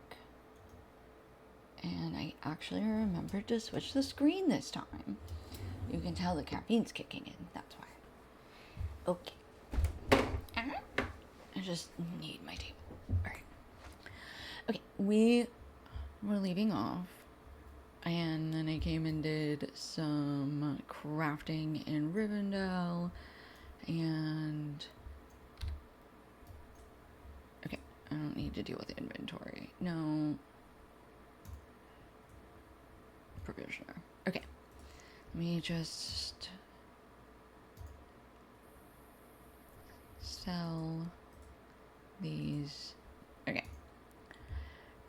And I actually remembered to switch the screen this time. You can tell the caffeine's kicking in, that's why. Okay. I just need my table. Alright. Okay, we were leaving off. And then I came and did some crafting in Rivendell. And... okay, I don't need to deal with inventory. No. Provisioner. Okay. Let me just sell these. Okay.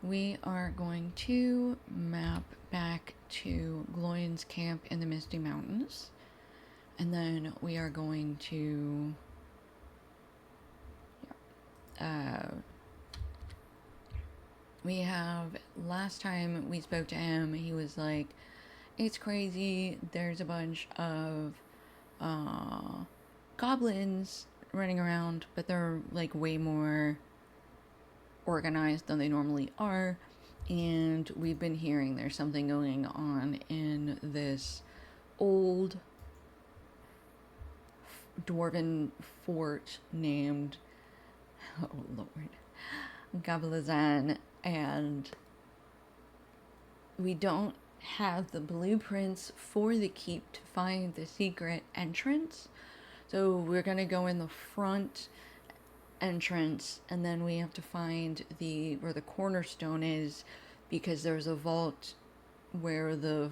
We are going to map back to Gloin's camp in the Misty Mountains. And then we are going to we have, last time we spoke to him, he was like, it's crazy, there's a bunch of goblins running around, but they're like way more organized than they normally are, and we've been hearing there's something going on in this old dwarven fort named, oh lord, Gabalazan, and we don't have the blueprints for the keep to find the secret entrance. So we're gonna go in the front entrance, and then we have to find where the cornerstone is, because there's a vault where the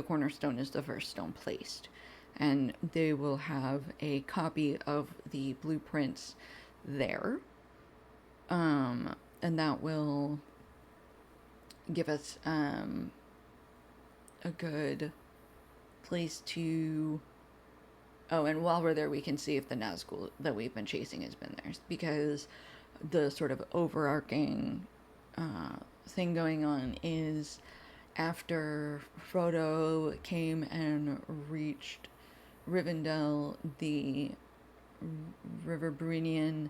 cornerstone is the first stone placed, and they will have a copy of the blueprints there. And that will give us a good place to... oh, and while we're there, we can see if the Nazgul that we've been chasing has been there, because the sort of overarching thing going on is, after Frodo came and reached Rivendell, the River Brynnin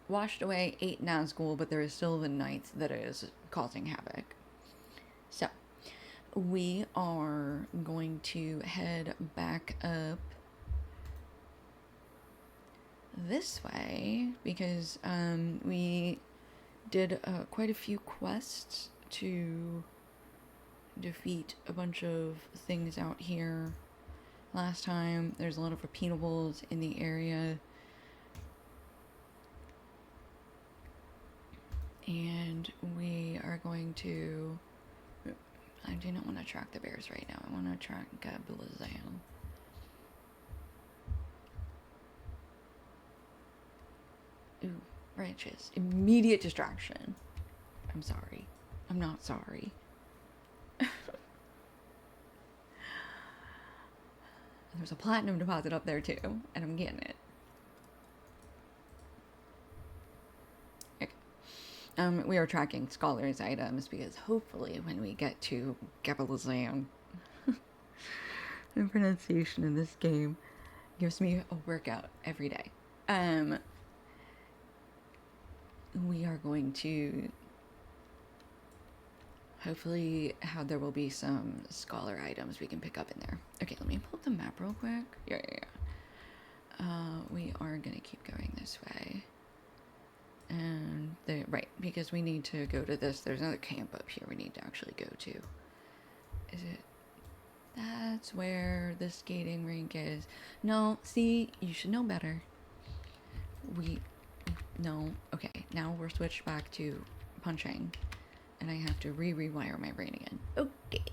washed away 8 Nazgul, but there is still the 9th that is causing havoc. So, we are going to head back up this way, because we did quite a few quests to defeat a bunch of things out here last time. There's a lot of repeatables in the area. And we are going to... I do not want to track the bears right now. I want to track Gabalazan. Ooh, branches. Immediate distraction. I'm sorry. I'm not sorry. There's a platinum deposit up there too, and I'm getting it. We are tracking scholars' items, because hopefully when we get to Gabalazan, the pronunciation in this game gives me a workout every day. We are going to hopefully there will be some scholar items we can pick up in there. Okay, let me pull up the map real quick. Yeah. We are gonna keep going this way. And right, because we need to go to this. There's another camp up here we need to actually go to. Is it? That's where the skating rink is. No, see, you should know better. No, okay, now we're switched back to punching. And I have to rewire my brain again. Okay.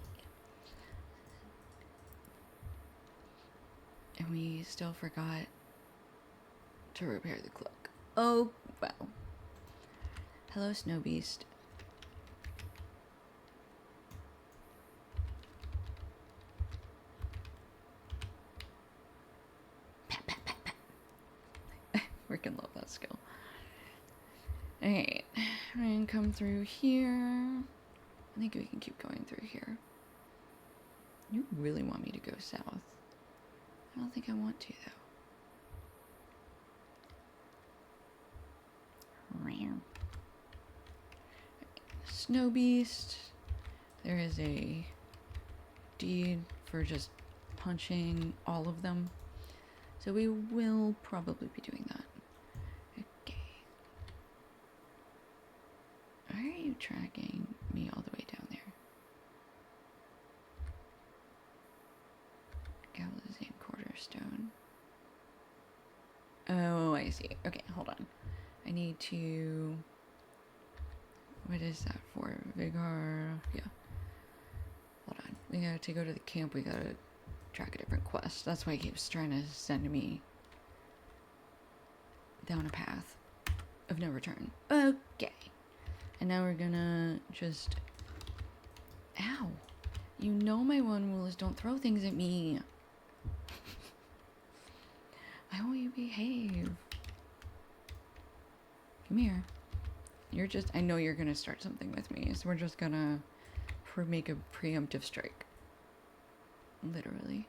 And we still forgot to repair the cloak. Oh, well. Hello, Snow Beast. Pat, pat, pat, pat. Freaking love that skill. Alright, we're gonna come through here. I think we can keep going through here. You really want me to go south? I don't think I want to, though. snow beast. There is a deed for just punching all of them. So we will probably be doing that. Okay. Why are you tracking me all the way down there? Galazine Quarterstone. Oh, I see. Okay, hold on. I need to... What is that for? Vigor... Yeah. Hold on. We got to go to the camp. We gotta track a different quest. That's why he keeps trying to send me down a path of no return. Okay. And now we're gonna just... Ow. You know my one rule is don't throw things at me. Why won't you behave? Come here. You're just... I know you're gonna start something with me, so we're just gonna make a preemptive strike. Literally.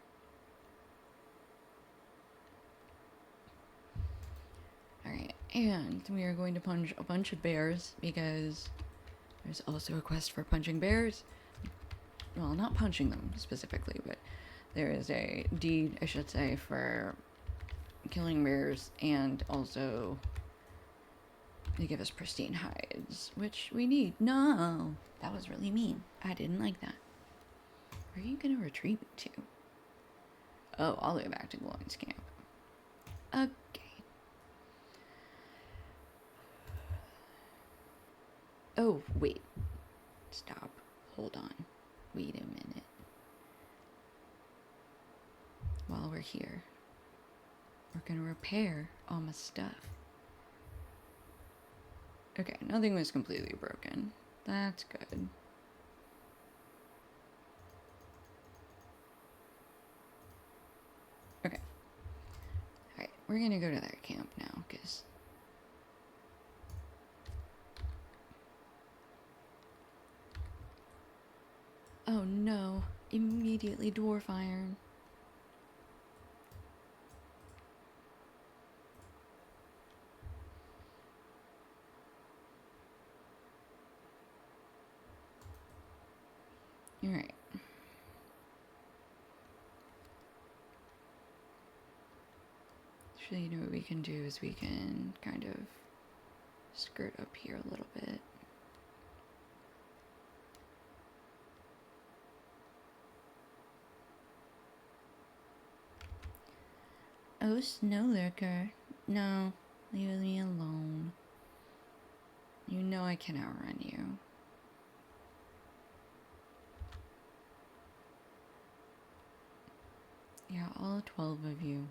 Alright, and we are going to punch a bunch of bears because there's also a quest for punching bears. Well, not punching them specifically, but there is a deed, I should say, for killing bears, and also they give us pristine hides, which we need. No! That was really mean. I didn't like that. Where are you gonna retreat me to? Oh, all the way back to Glowing's camp. Okay. Oh, wait. Stop. Hold on. Wait a minute. While we're here, we're gonna repair all my stuff. Okay, nothing was completely broken. That's good. Okay. Alright, we're gonna go to that camp now, because... Oh no, immediately dwarf iron. Alright. So you know what we can do is we can kind of skirt up here a little bit. Oh, Snow Lurker. No, leave me alone. You know I can outrun you. Yeah, all 12 of you.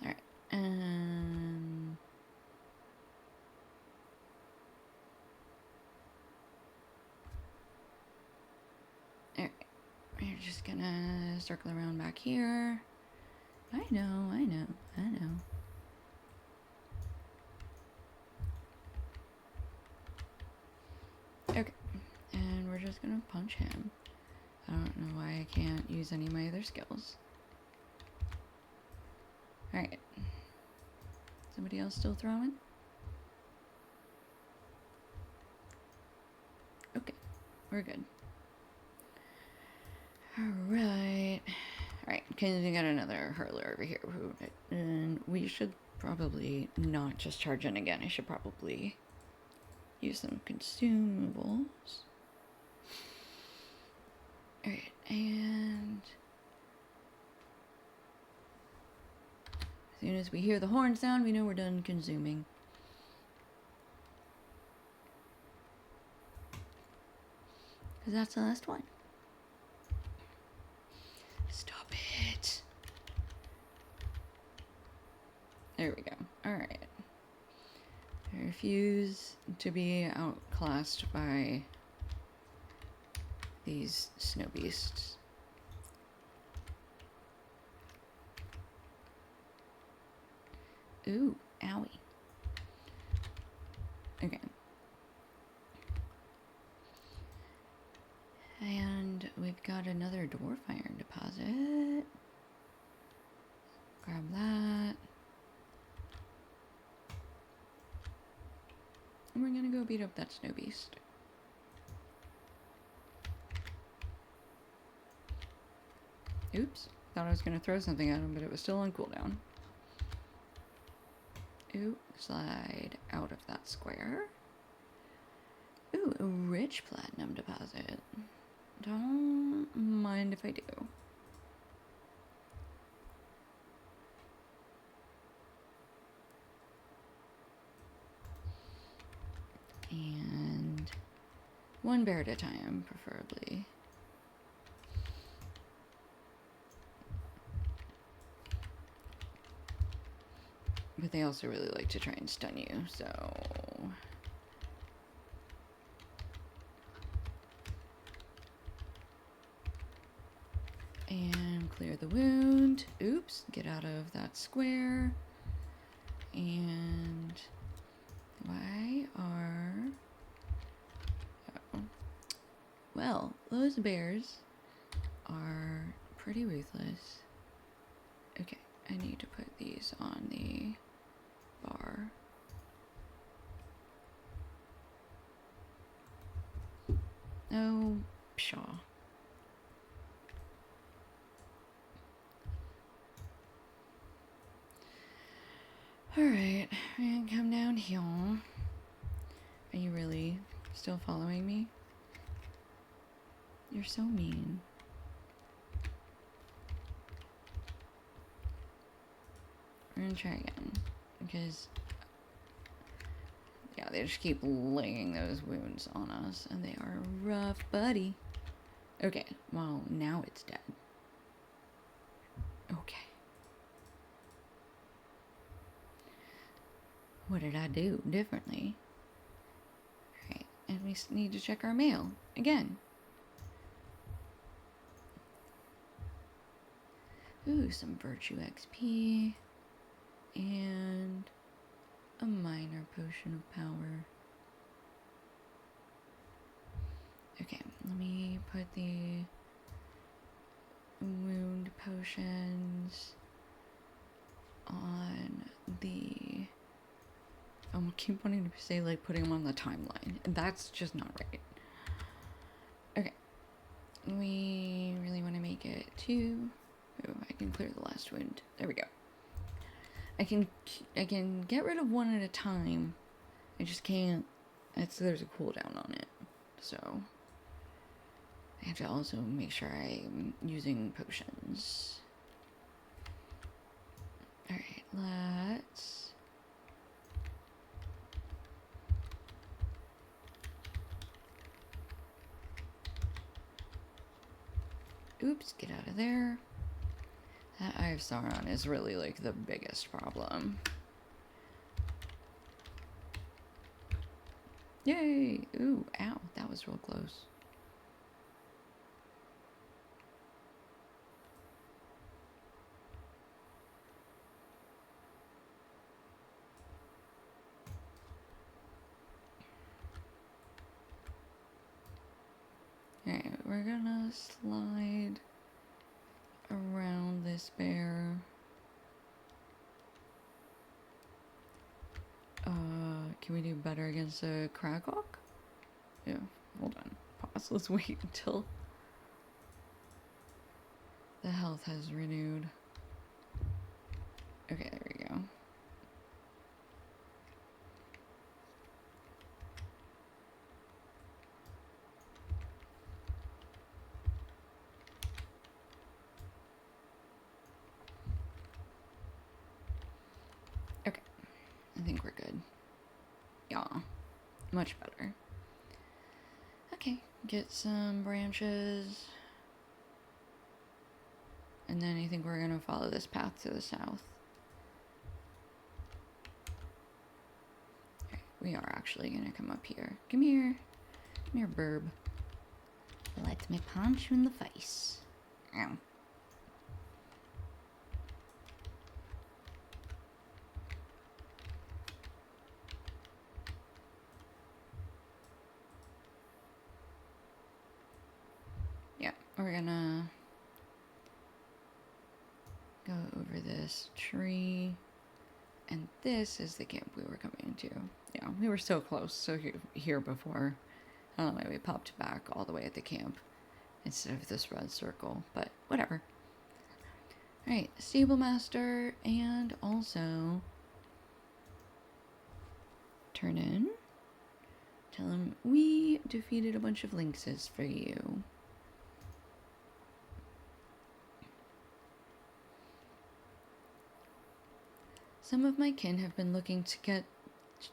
Alright, alright, we're just gonna circle around back here. I know. Okay, and we're just gonna punch him. I don't know why I can't use any of my other skills. Alright. Somebody else still throwing? Okay, we're good. Alright. Alright, because we got another hurler over here. And we should probably not just charge in again. I should probably use some consumables. Alright, and as soon as we hear the horn sound, we know we're done consuming. Because that's the last one. Stop it. There we go. Alright. I refuse to be outclassed by these snow beasts. Ooh, owie. Okay. And we've got another dwarf iron deposit. Grab that. go beat up that snow beast. Oops. Thought I was going to throw something at him, but it was still on cooldown. Ooh, slide out of that square. Ooh, a rich platinum deposit. Don't mind if I do. And one bear at a time, preferably. But they also really like to try and stun you, so... And clear the wound. Oops, get out of that square. And... why are... oh. Well, those bears are pretty ruthless. Okay, I need to put these on the bar. Oh, pshaw. Alright, and come down here. Are you really still following me? You're so mean. We're gonna try again, because yeah, they just keep laying those wounds on us, and they are rough, buddy. Okay, well, now it's dead. Okay. What did I do differently? Alright, and we need to check our mail again. Ooh, some virtue XP. And a minor potion of power. Okay, let me put the wound potions on the... I keep wanting to say, like, putting them on the timeline. And that's just not right. Okay. We really want to make it to... oh, I can clear the last wound. There we go. I can get rid of one at a time. I just can't... there's a cooldown on it. So... I have to also make sure I'm using potions. Alright, let's... oops, get out of there. That Eye of Sauron is really, like, the biggest problem. Yay! Ooh, ow, that was real close. Alright, we're gonna slide around this bear. Can we do better against a Kragok? Yeah, hold on. Pause. Let's wait until the health has renewed. Okay, there we go. Okay, I think we're good. Yeah, much better. Okay, get some branches. And then I think we're gonna follow this path to the south. Okay, we are actually gonna come up here. Come here. Come here, burb. Let me punch you in the face. Ow. Yeah, we're gonna go over this tree. And this is the camp we were coming to. Yeah, we were so close. So here before. I don't know why we popped back all the way at the camp instead of this red circle, but whatever. Alright, Stable Master, and also turn in. Tell him we defeated a bunch of lynxes for you. Some of my kin have been looking to get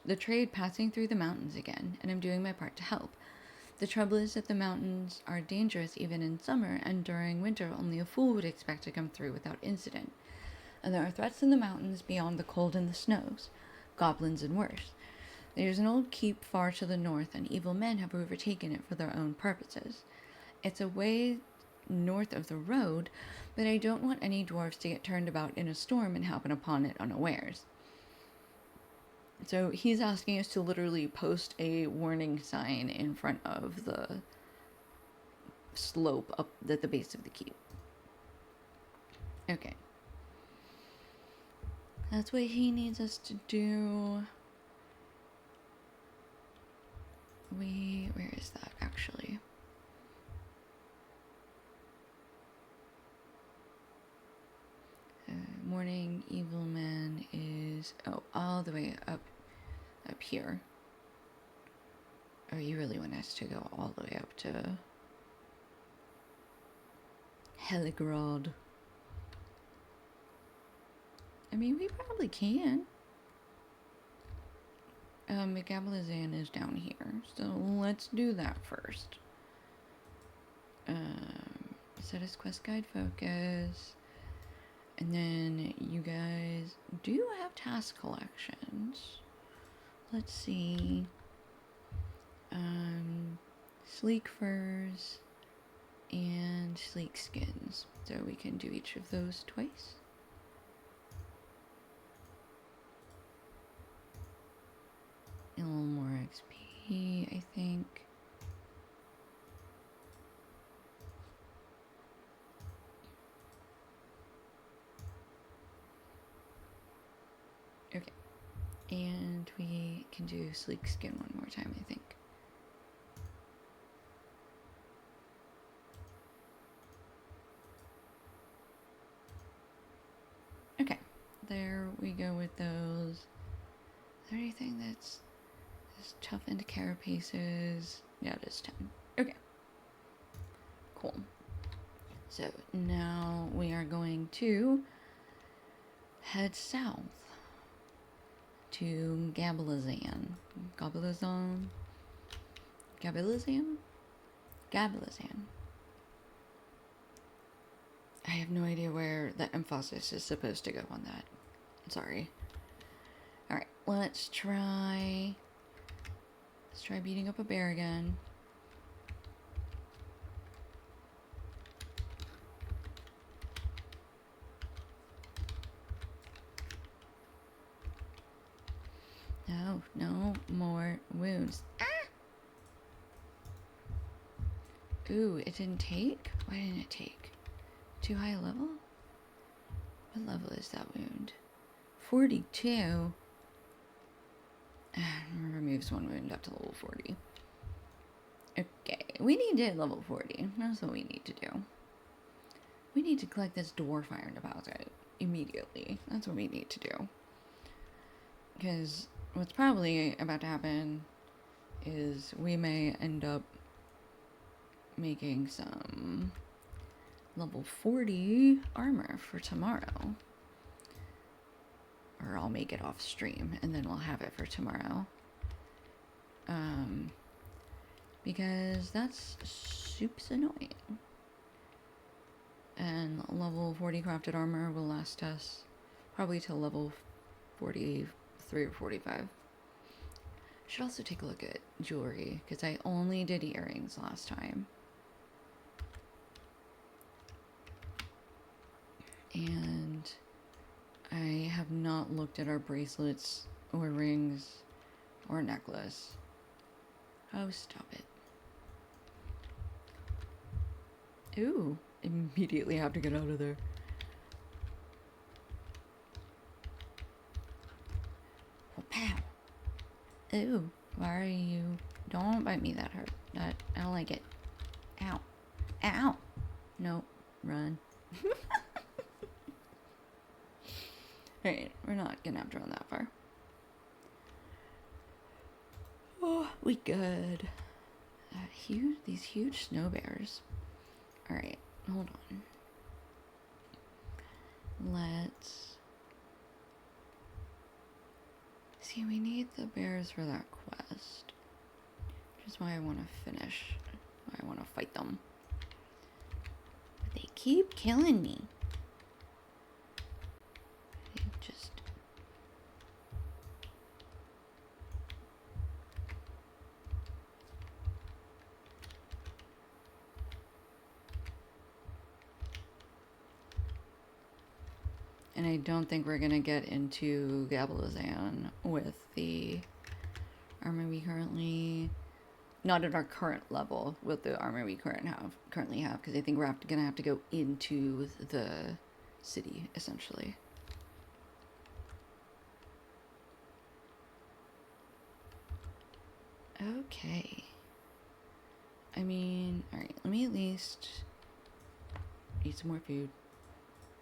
the trade passing through the mountains again, and I'm doing my part to help. The trouble is that the mountains are dangerous even in summer, and during winter only a fool would expect to come through without incident. And there are threats in the mountains beyond the cold and the snows, goblins and worse. There's an old keep far to the north, and evil men have overtaken it for their own purposes. It's a way north of the road, but I don't want any dwarves to get turned about in a storm and happen upon it unawares. So he's asking us to literally post a warning sign in front of the slope up at the base of the keep. Okay. That's what he needs us to do. Where is that actually? Morning evil man is all the way up here. Oh, you really want us to go all the way up to Heligrod? I mean, we probably can. Gablazan is down here, so let's do that first. Set as quest guide focus. And then you guys do have task collections. Let's see. Sleek furs and sleek skins. So we can do each of those twice. A little more XP, I think. Okay. And we can do sleek skin one more time, I think. Okay. There we go with those. Is there anything that's toughened carapaces? Yeah, it is 10. Okay. Cool. So now we are going to head south to Gablazan. Gablazan? I have no idea where the emphasis is supposed to go on that. Sorry. Alright, let's try beating up a bear again. No more wounds. Ah! Ooh, it didn't take? Why didn't it take? Too high a level? What level is that wound? 42? Removes one wound up to level 40. Okay, we need to hit level 40. That's what we need to do. We need to collect this dwarf iron deposit immediately. That's what we need to do. Because what's probably about to happen is we may end up making some level 40 armor for tomorrow. Or I'll make it off stream and then we'll have it for tomorrow. Because that's super annoying. And level 40 crafted armor will last us probably till level 43 or 45. Should also take a look at jewelry, because I only did earrings last time. And I have not looked at our bracelets or rings or necklace. Oh, stop it. Ooh, immediately have to get out of there. Oh, pow. Ew. Why are you... Don't bite me that hurt. I don't like it. Ow. Ow. Nope. Run. Alright, we're not gonna have to run that far. Oh, we good. These huge snow bears. Alright, hold on. Let's... See, we need the bears for that quest. Which is why I want to finish. Why I want to fight them. But they keep killing me. They just... And I don't think we're gonna get into Gablazan with the armor we currently... Not at our current level with the armor we currently have, because I think we're gonna have to go into the city, essentially. Okay. I mean, alright, let me at least eat some more food.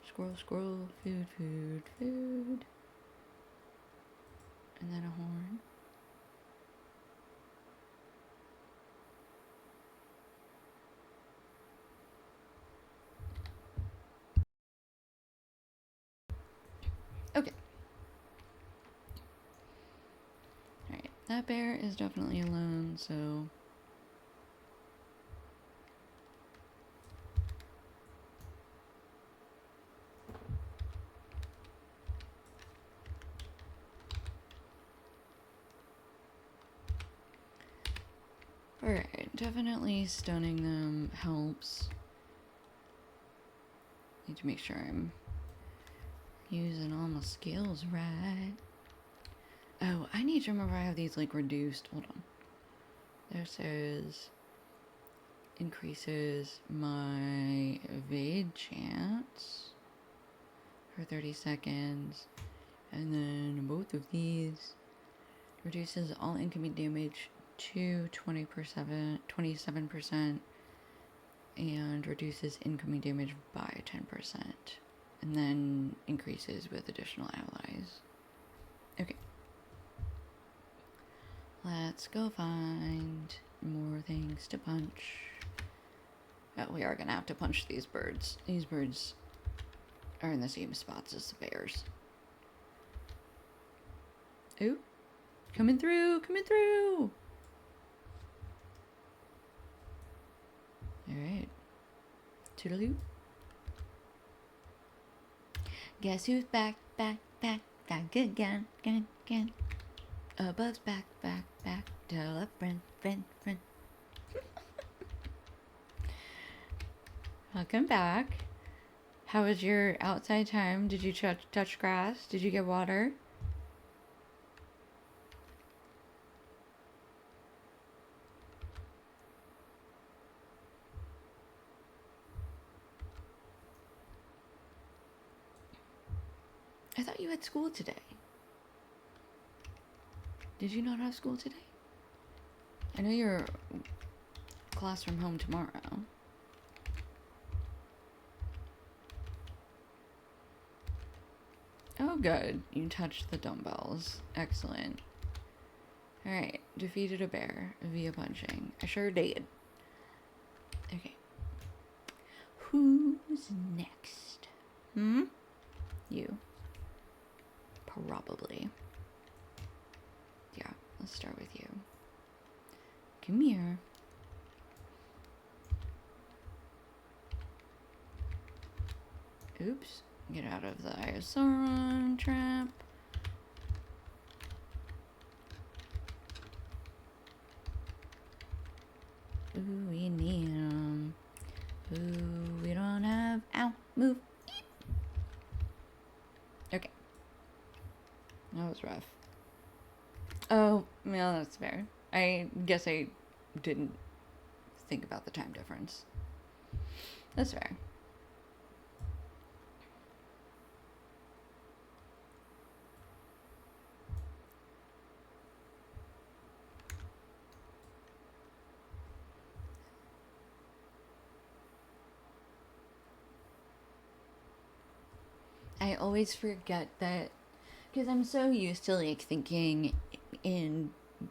Squirrel, squirrel, food, food, food. And then a horn. Okay. Alright, that bear is definitely alone, so... Alright, definitely stunning them helps. Need to make sure I'm using all my skills right. Oh, I need to remember I have these, like, reduced. Hold on. There says... increases my evade chance for 30 seconds. And then both of these reduces all incoming damage to 27%. And reduces incoming damage by 10%. And then increases with additional allies. Okay. Let's go find more things to punch. Oh, we are gonna have to punch these birds. These birds are in the same spots as the bears. Ooh. Coming through! Coming through! Alright. Toodaloo. Guess who's back again. Above's back. Tell a friend. Welcome back. How was your outside time? Did you touch grass? Did you get water? I thought you had school today. Did you not have school today? I know you're class from home tomorrow. Oh, good. You touched the dumbbells. Excellent. Alright. Defeated a bear via punching. I sure did. Okay. Who's next? You. Probably. Yeah, let's start with you. Come here. Oops. Get out of the Iosauron trap. Ooh, we need him. Ooh, we don't have... Ow, move. Okay. That was rough. Oh, well, that's fair. I guess I didn't think about the time difference. That's fair. I always forget that because I'm so used to like thinking in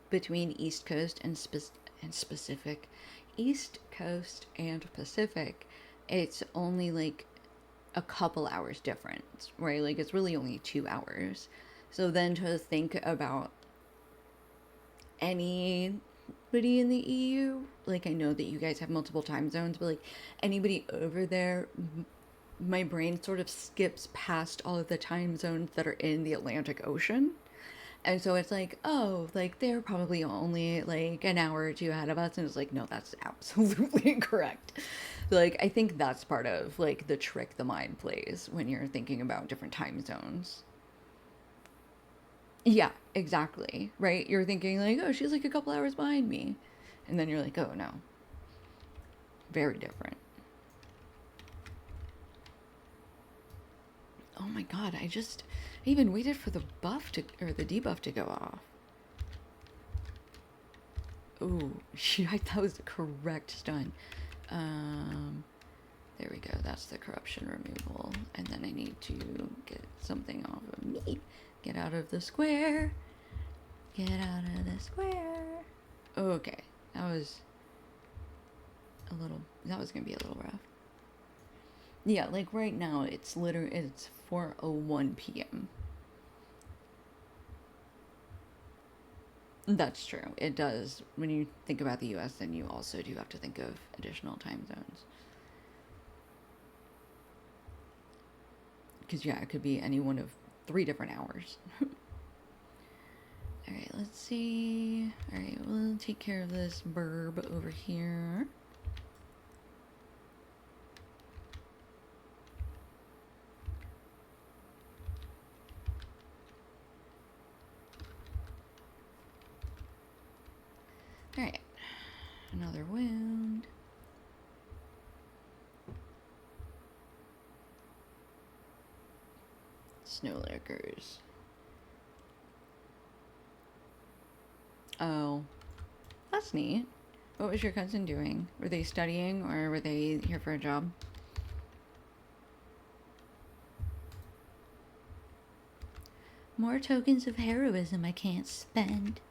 between East Coast and specific East Coast and Pacific, it's only like a couple hours difference, right? Like it's really only 2 hours. So then to think about anybody in the EU, like I know that you guys have multiple time zones, but like anybody over there, my brain sort of skips past all of the time zones that are in the Atlantic Ocean. And so it's like, oh, like they're probably only like an hour or two ahead of us. And it's like, no, that's absolutely incorrect. Like, I think that's part of like the trick the mind plays when you're thinking about different time zones. Yeah, exactly. Right? You're thinking like, oh, she's like a couple hours behind me. And then you're like, oh, no, very different. Oh my god, I even waited for the buff to, or the debuff to go off. Ooh, that was the correct stun. Um, there we go. That's the corruption removal. And then I need to get something off of me. Get out of the square. Get out of the square. Okay, that was gonna be a little rough. Yeah, like right now it's 4:01 p.m. That's true. It does. When you think about the US, then you also do have to think of additional time zones. Because, yeah, it could be any one of 3 different hours. Alright, let's see. Alright, we'll take care of this burb over here. Alright, another wound. Snow lurkers. Oh, that's neat. What was your cousin doing? Were they studying or were they here for a job? More tokens of heroism I can't spend.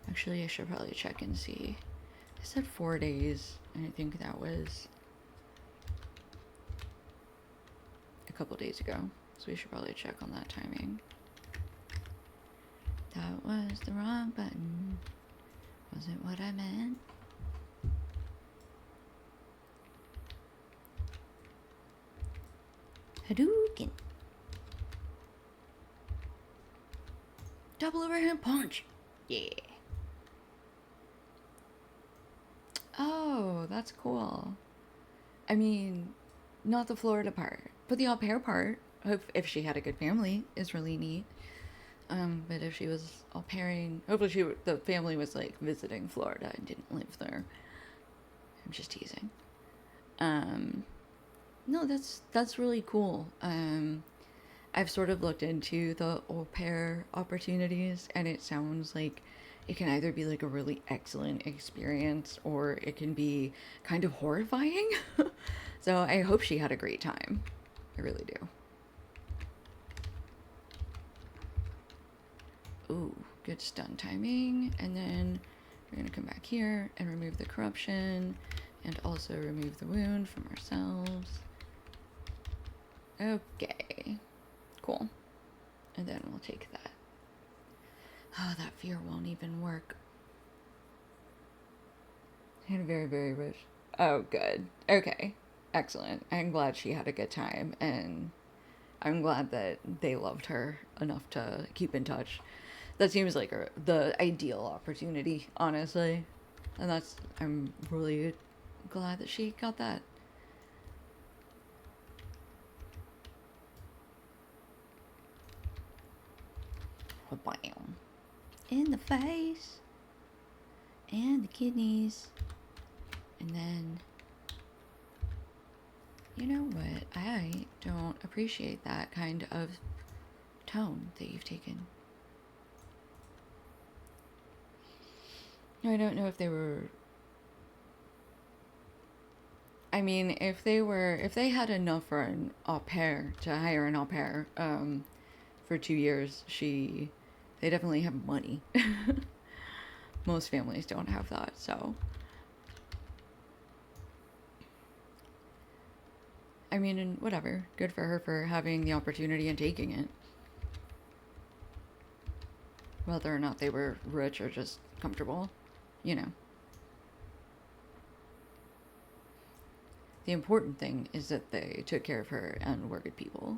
Actually, I should probably check and see. I said 4 days, and I think that was a couple days ago. So we should probably check on that timing. That was the wrong button. Wasn't what I meant. Hadouken. Double overhand punch. Yeah. Oh, that's cool. I mean, not the Florida part, but the au pair part. If she had a good family, is really neat. But if she was au pairing, hopefully the family was like visiting Florida and didn't live there. I'm just teasing. No, that's really cool. I've sort of looked into the au pair opportunities, and it sounds like it can either be like a really excellent experience or it can be kind of horrifying. So I hope she had a great time. I really do. Ooh, good stun timing. And then we're going to come back here and remove the corruption and also remove the wound from ourselves. Okay, cool. And then we'll take that. Oh, that fear won't even work. And very, very rich. Oh, good. Okay, excellent. I'm glad she had a good time, and I'm glad that they loved her enough to keep in touch. That seems like the ideal opportunity, honestly. And I'm really glad that she got that. Bam. In the face. And the kidneys. And then, you know what? I don't appreciate that kind of tone that you've taken. I don't know if they were I mean, if they had enough for an au pair to hire an au pair, for 2 years, they definitely have money. Most families don't have that, so. I mean, and whatever. Good for her for having the opportunity and taking it. Whether or not they were rich or just comfortable, you know. The important thing is that they took care of her and were good people.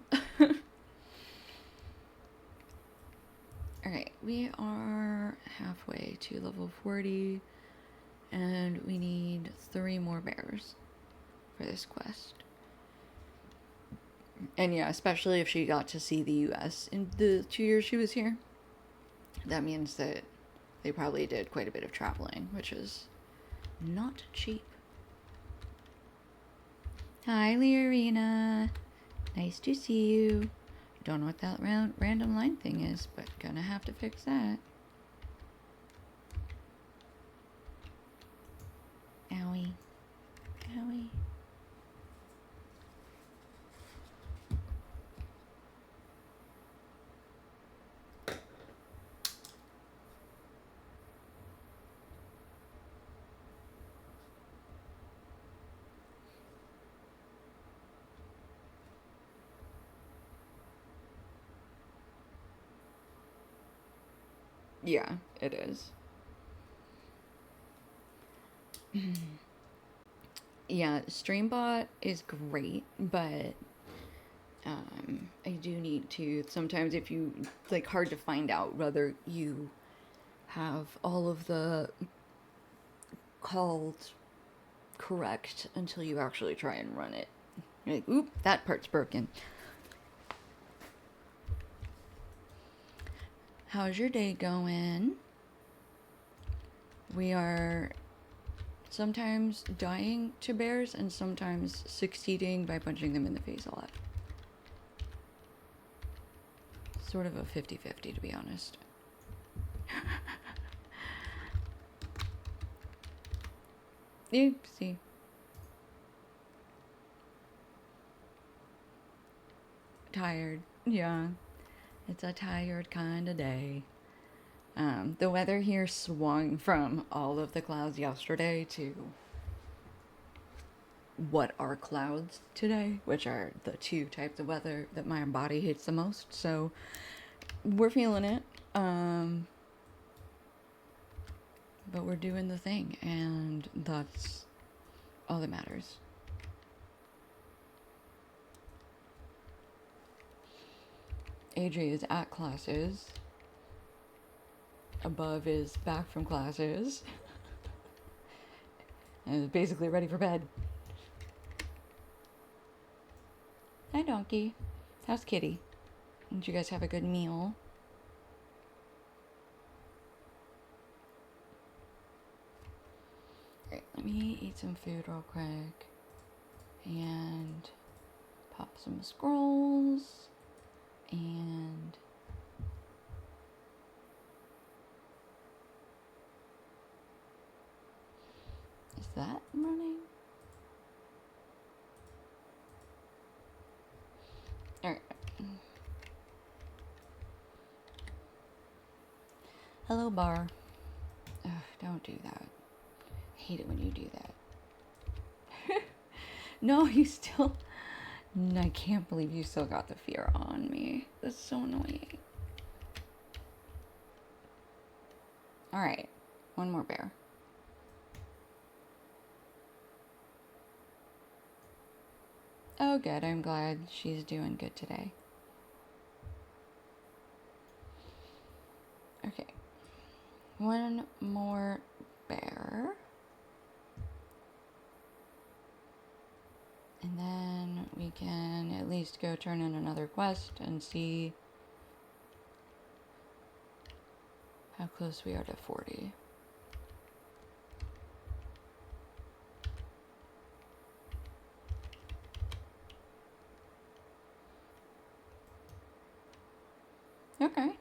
Alright, we are halfway to level 40, and we need 3 more bears for this quest. And yeah, especially if she got to see the US in the 2 years she was here. That means that they probably did quite a bit of traveling, which is not cheap. Hi, Leorina. Nice to see you. Don't know what that random line thing is, but gonna have to fix that. Owie. Owie. Yeah, it is. Yeah, Streambot is great, but I do need to sometimes, if you like, hard to find out whether you have all of the calls correct until you actually try and run it. You're like, oop, that part's broken. How's your day going? We are sometimes dying to bears and sometimes succeeding by punching them in the face a lot. Sort of a 50-50, to be honest. Oopsie. Tired. Yeah. It's a tired kind of day. The weather here swung from all of the clouds yesterday to what are clouds today, which are the 2 types of weather that my body hates the most. So we're feeling it. But we're doing the thing, and that's all that matters. AJ is at classes. Above is back from classes. And is basically ready for bed. Hi, Donkey. How's Kitty? Did you guys have a good meal? Alright, let me eat some food real quick. And pop some scrolls. And is that running? Alright. Hello, bar. Ugh, don't do that. I hate it when you do that. No, you still... I can't believe you still got the fear on me. That's so annoying. Alright. One more bear. Oh, good. I'm glad she's doing good today. Okay. One more bear. And then we can at least go turn in another quest and see how close we are to 40. Okay.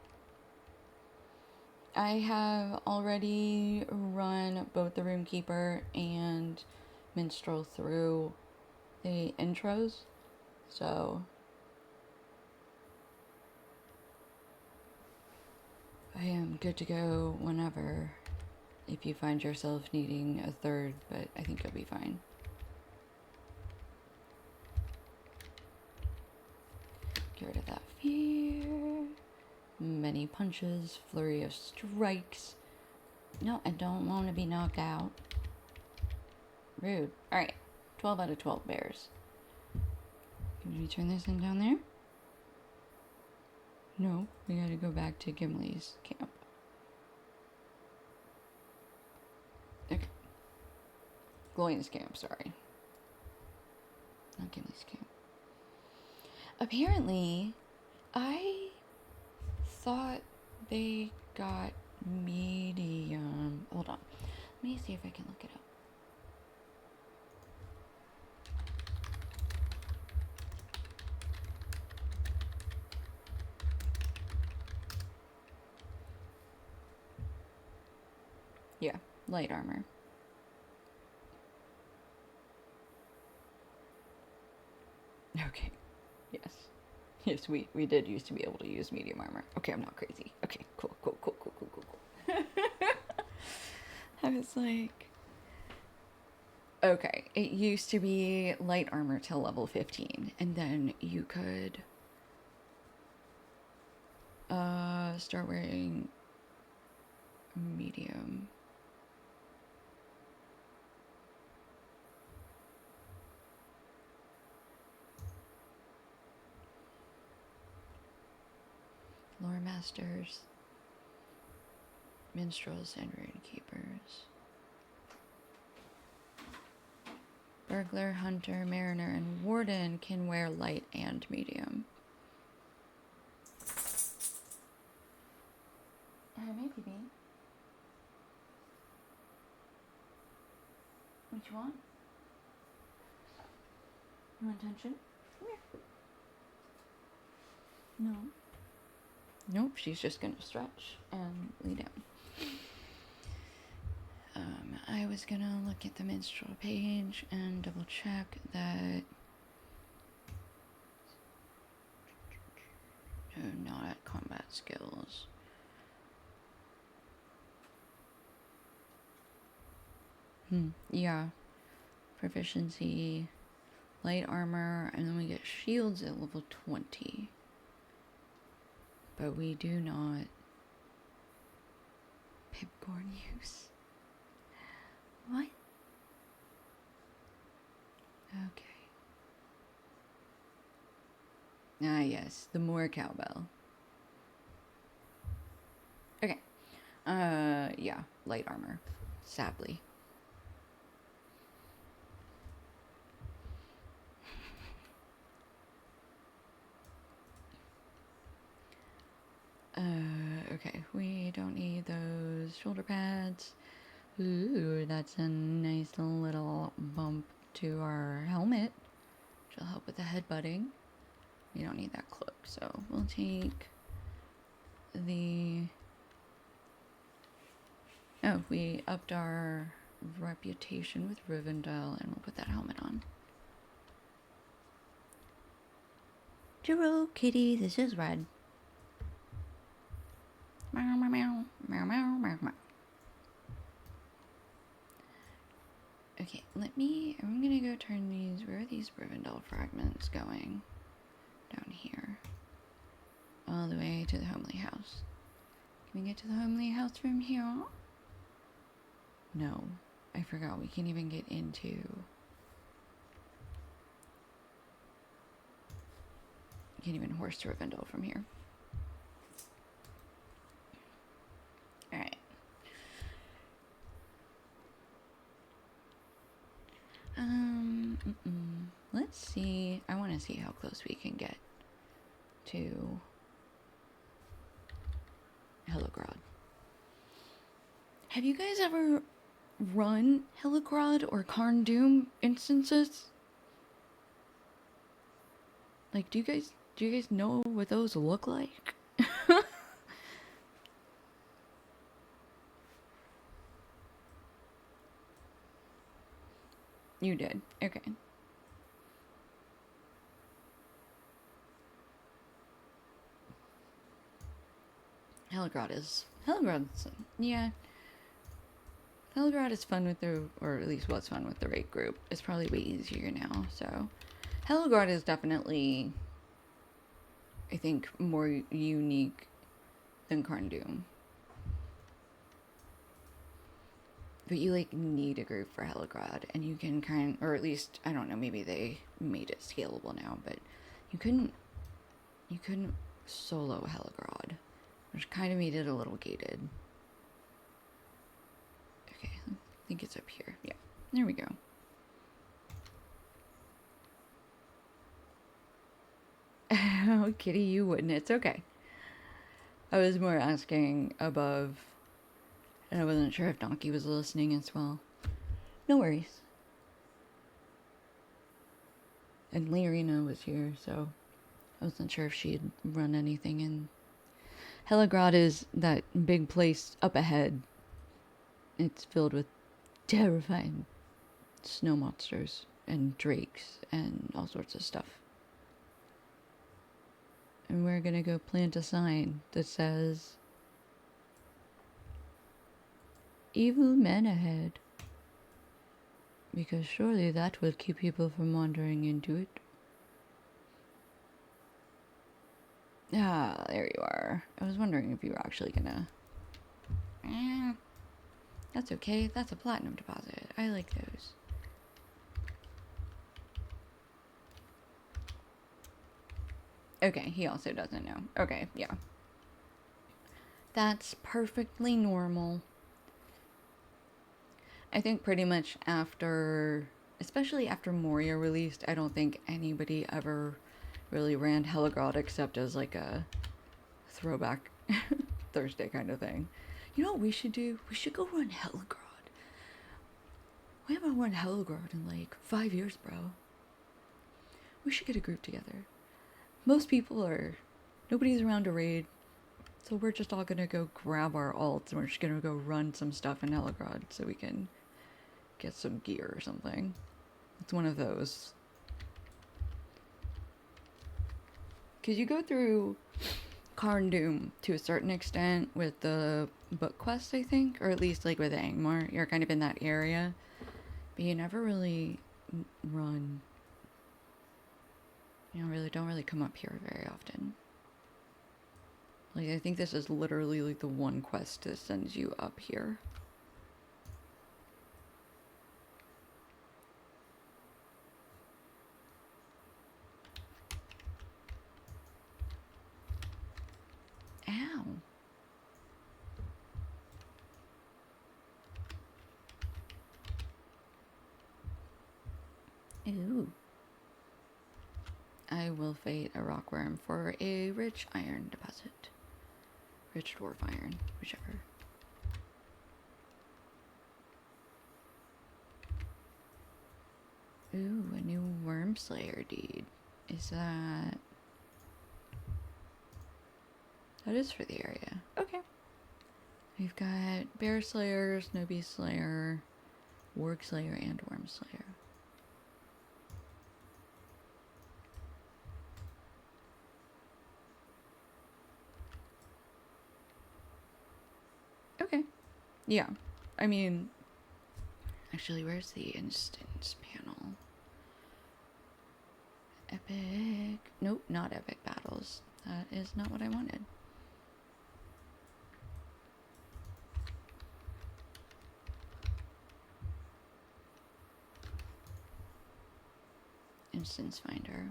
I have already run both the Roomkeeper and Minstrel through the intros. So I am good to go whenever, if you find yourself needing a third, but I think you'll be fine. Get rid of that fear. Many punches, flurry of strikes. No, I don't want to be knocked out. Rude. Alright, 12 out of 12 bears. Can we turn this in down there? No, we gotta go back to Gimli's camp. Okay. Glowing's camp, sorry. Not Gimli's camp. Apparently, I thought they got medium. Hold on. Let me see if I can look it up. Yeah, light armor. Okay. Yes. Yes, we did used to be able to use medium armor. Okay, I'm not crazy. Okay, cool. I was like... Okay, it used to be light armor till level 15, and then you could start wearing medium. Lore masters, minstrels, and rune keepers. Burglar, hunter, mariner, and warden can wear light and medium. Maybe. What you want? You want attention? Come here. No. Nope, she's just gonna stretch and lay down. I was gonna look at the minstrel page and double check that... No, not at combat skills. Yeah. Proficiency, light armor, and then we get shields at level 20. But we do not pipcorn use. What? Okay. Ah, yes, the more cowbell. Okay. Yeah, light armor. Sadly. Okay, we don't need those shoulder pads. Ooh, that's a nice little bump to our helmet, which will help with the headbutting. We don't need that cloak, so we'll take the... Oh, we upped our reputation with Rivendell, and we'll put that helmet on. Hello, kitty, this is Red. Meow, meow, meow, meow, meow, meow, meow. Okay, I'm gonna go turn these, where are these Rivendell fragments going? Down here. All the way to the homely house. Can we get to the homely house from here? No, I forgot we can't even get into... Can't even horse to Rivendell from here. Alright. Let's see. I want to see how close we can get to Heligrod. Have you guys ever run Heligrod or Karn Doom instances? Like, do you guys know what those look like? You did. Okay. Helgrod's, yeah. Helgrod is fun with the, or at least was fun with the raid group. It's probably way easier now, so. Helgrod is definitely, I think, more unique than Carndoom. But you, like, need a group for Helgrod, and you can or at least, I don't know, maybe they made it scalable now, but you couldn't solo Helgrod, which kind of made it a little gated. Okay, I think it's up here. Yeah, there we go. Oh, Kitty, you wouldn't. It's okay. I was more asking above, and I wasn't sure if Donkey was listening as well. No worries. And Lyrina was here, so I wasn't sure if she'd run anything in. Helagrad is that big place up ahead. It's filled with terrifying snow monsters and drakes and all sorts of stuff. And we're gonna go plant a sign that says, "Evil men ahead." Because surely that will keep people from wandering into it. Ah, there you are. I was wondering if you were actually gonna... That's okay. That's a platinum deposit. I like those. Okay, he also doesn't know. Okay, yeah. That's perfectly normal. I think pretty much after, especially after Moria released, I don't think anybody ever really ran Helagrod except as like a throwback Thursday kind of thing. You know what we should do? We should go run Helagrod. We haven't run Helagrod in like 5 years, bro. We should get a group together. Most people are... Nobody's around to raid. So we're just all gonna go grab our alts and we're just gonna go run some stuff in Helagrod so we can get some gear or something. It's one of those. Because you go through Carndoom to a certain extent with the book quest, I think, or at least like with Angmar, you're kind of in that area, but you never really run. You know, don't really come up here very often. Like, I think this is literally like the one quest that sends you up here. Ow. Ooh. I will fate a rockworm for a rich iron deposit. Rich dwarf iron, whichever. Ooh, a new worm slayer deed. Is that... That is for the area. Okay. We've got bear slayer, snow beast slayer, warg slayer, and worm slayer. Okay. Yeah. I mean, actually, where's the instance panel? Epic. Nope, not epic battles. That is not what I wanted. Instance finder.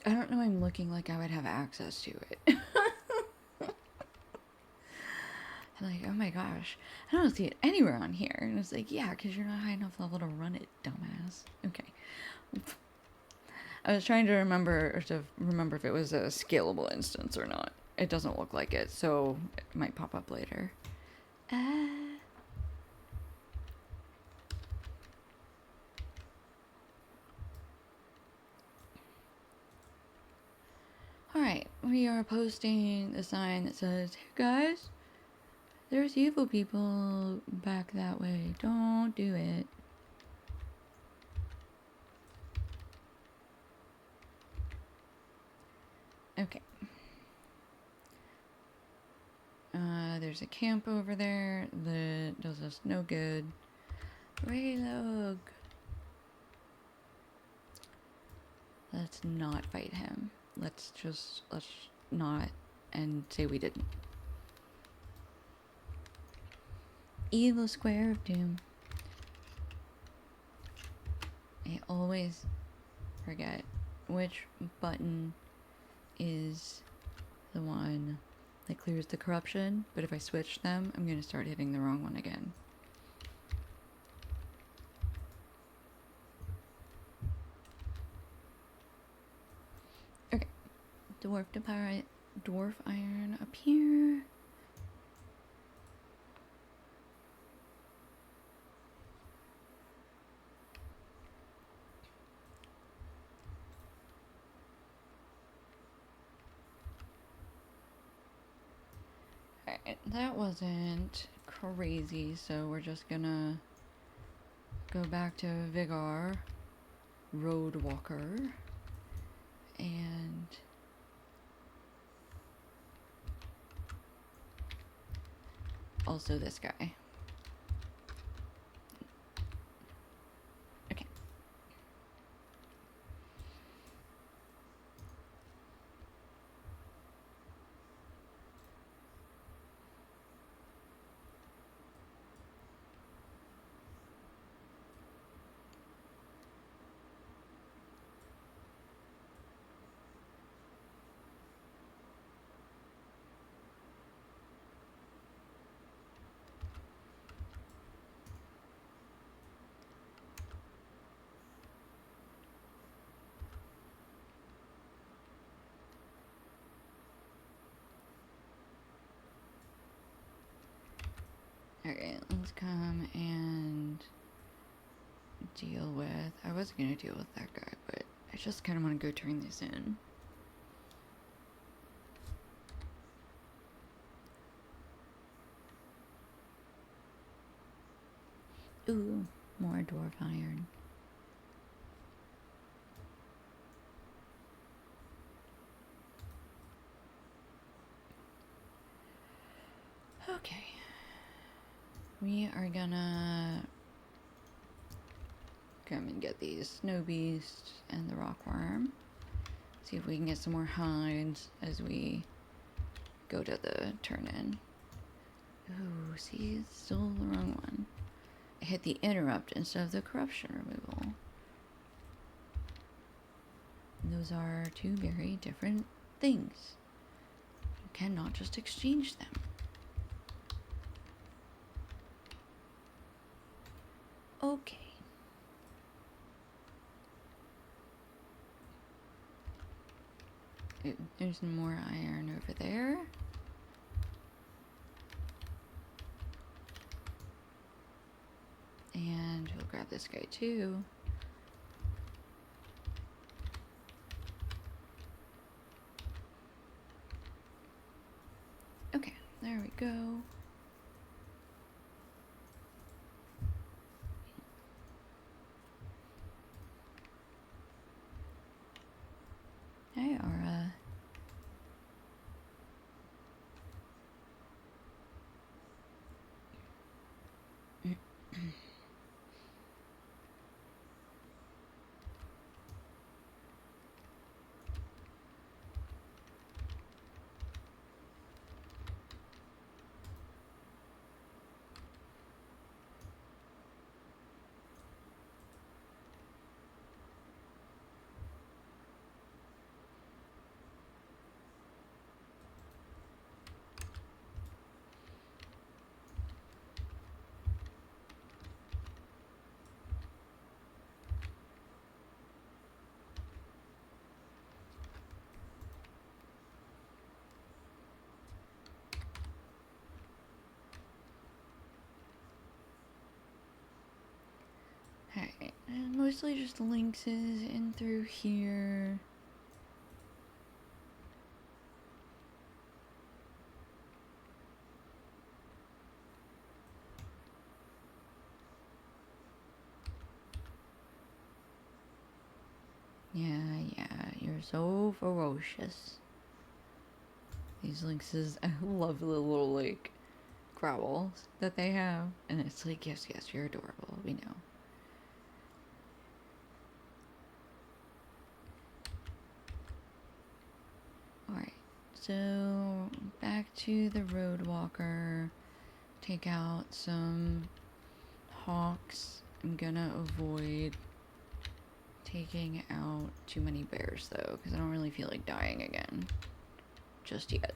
I don't know, I'm looking like I would have access to it. I'm like, oh my gosh, I don't see it anywhere on here. And it's like, yeah, because you're not high enough level to run it, dumbass. Okay. I was trying to remember if it was a scalable instance or not. It doesn't look like it, so it might pop up later. Alright, we are posting the sign that says, "Hey guys, there's evil people back that way. Don't do it." Okay. There's a camp over there that does us no good. Raylog. Let's not fight him. Let's not and say we didn't. Evil Square of Doom. I always forget which button is the one that clears the corruption, but if I switch them, I'm going to start hitting the wrong one again. Okay, dwarf iron up here. Alright, that wasn't crazy, so we're just gonna go back to Vigar, Roadwalker, and also this guy. Okay. Alright, let's come and deal with... I was gonna deal with that guy, but I just kind of want to go turn this in. Ooh, more dwarf iron. Okay. We are gonna come and get these snow beasts and the rockworm. See if we can get some more hides as we go to the turn-in. Ooh, see, it's still the wrong one. I hit the interrupt instead of the corruption removal. Those are two very different things. You cannot just exchange them. Okay. There's more iron over there. And we'll grab this guy too. Okay, there we go. Hey, Aura. Alright, and mostly just lynxes in through here. They're so ferocious. These lynxes, I love the little, like, growls that they have. And it's like, yes, yes, you're adorable. We know. Alright, so back to the road walker. Take out some hawks. I'm gonna avoid taking out too many bears though, because I don't really feel like dying again just yet.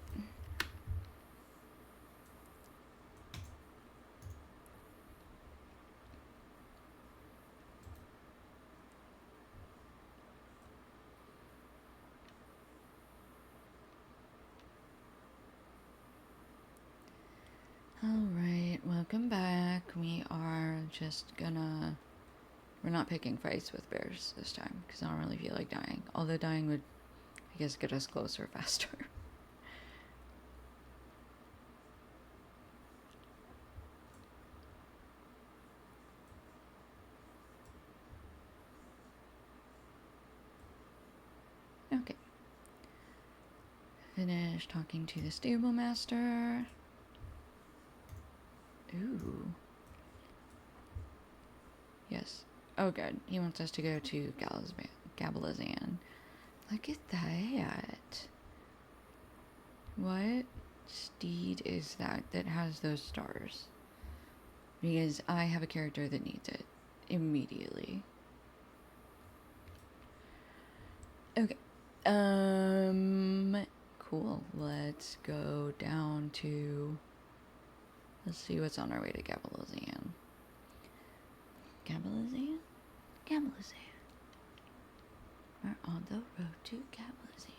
Alright, welcome back. We are just gonna... We're not picking fights with bears this time, because I don't really feel like dying. Although dying would, I guess, get us closer faster. Okay. Finish talking to the stable master. Ooh. Yes. Oh, good. He wants us to go to Gabalazan. Look at that. What steed is that has those stars? Because I have a character that needs it immediately. Okay. Cool. Let's go down to... Let's see what's on our way to Gabalazan. Gabalazan? Gabalazan. We're on the road to Gabalazan.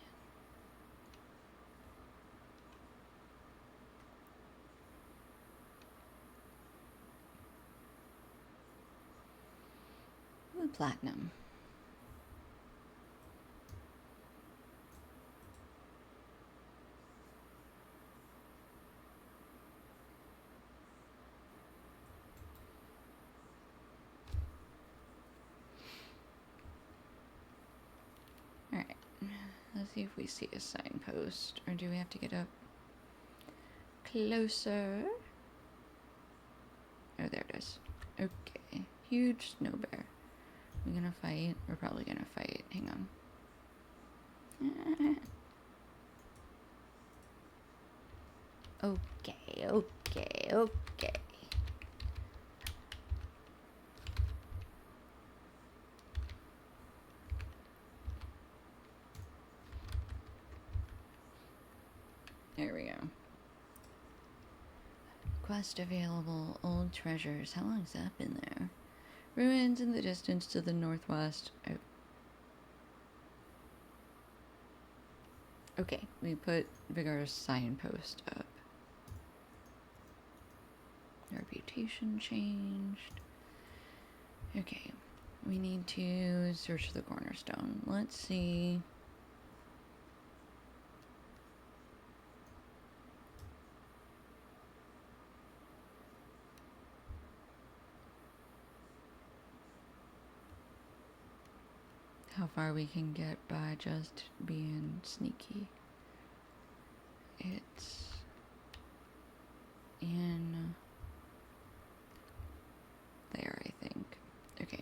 Ooh, platinum. Alright. Let's see if we see a signpost. Or do we have to get up closer? Oh, there it is. Okay. Huge snow bear. We're gonna fight. We're probably gonna fight. Hang on. Okay, okay, okay. There we go. Quest available. Old treasures. How long's that been there? Ruins in the distance to the northwest. Oh. Okay, we put Vigor's signpost up. Reputation changed. Okay, we need to search the cornerstone. Let's see. How far we can get by just being sneaky. It's in there, I think. Okay.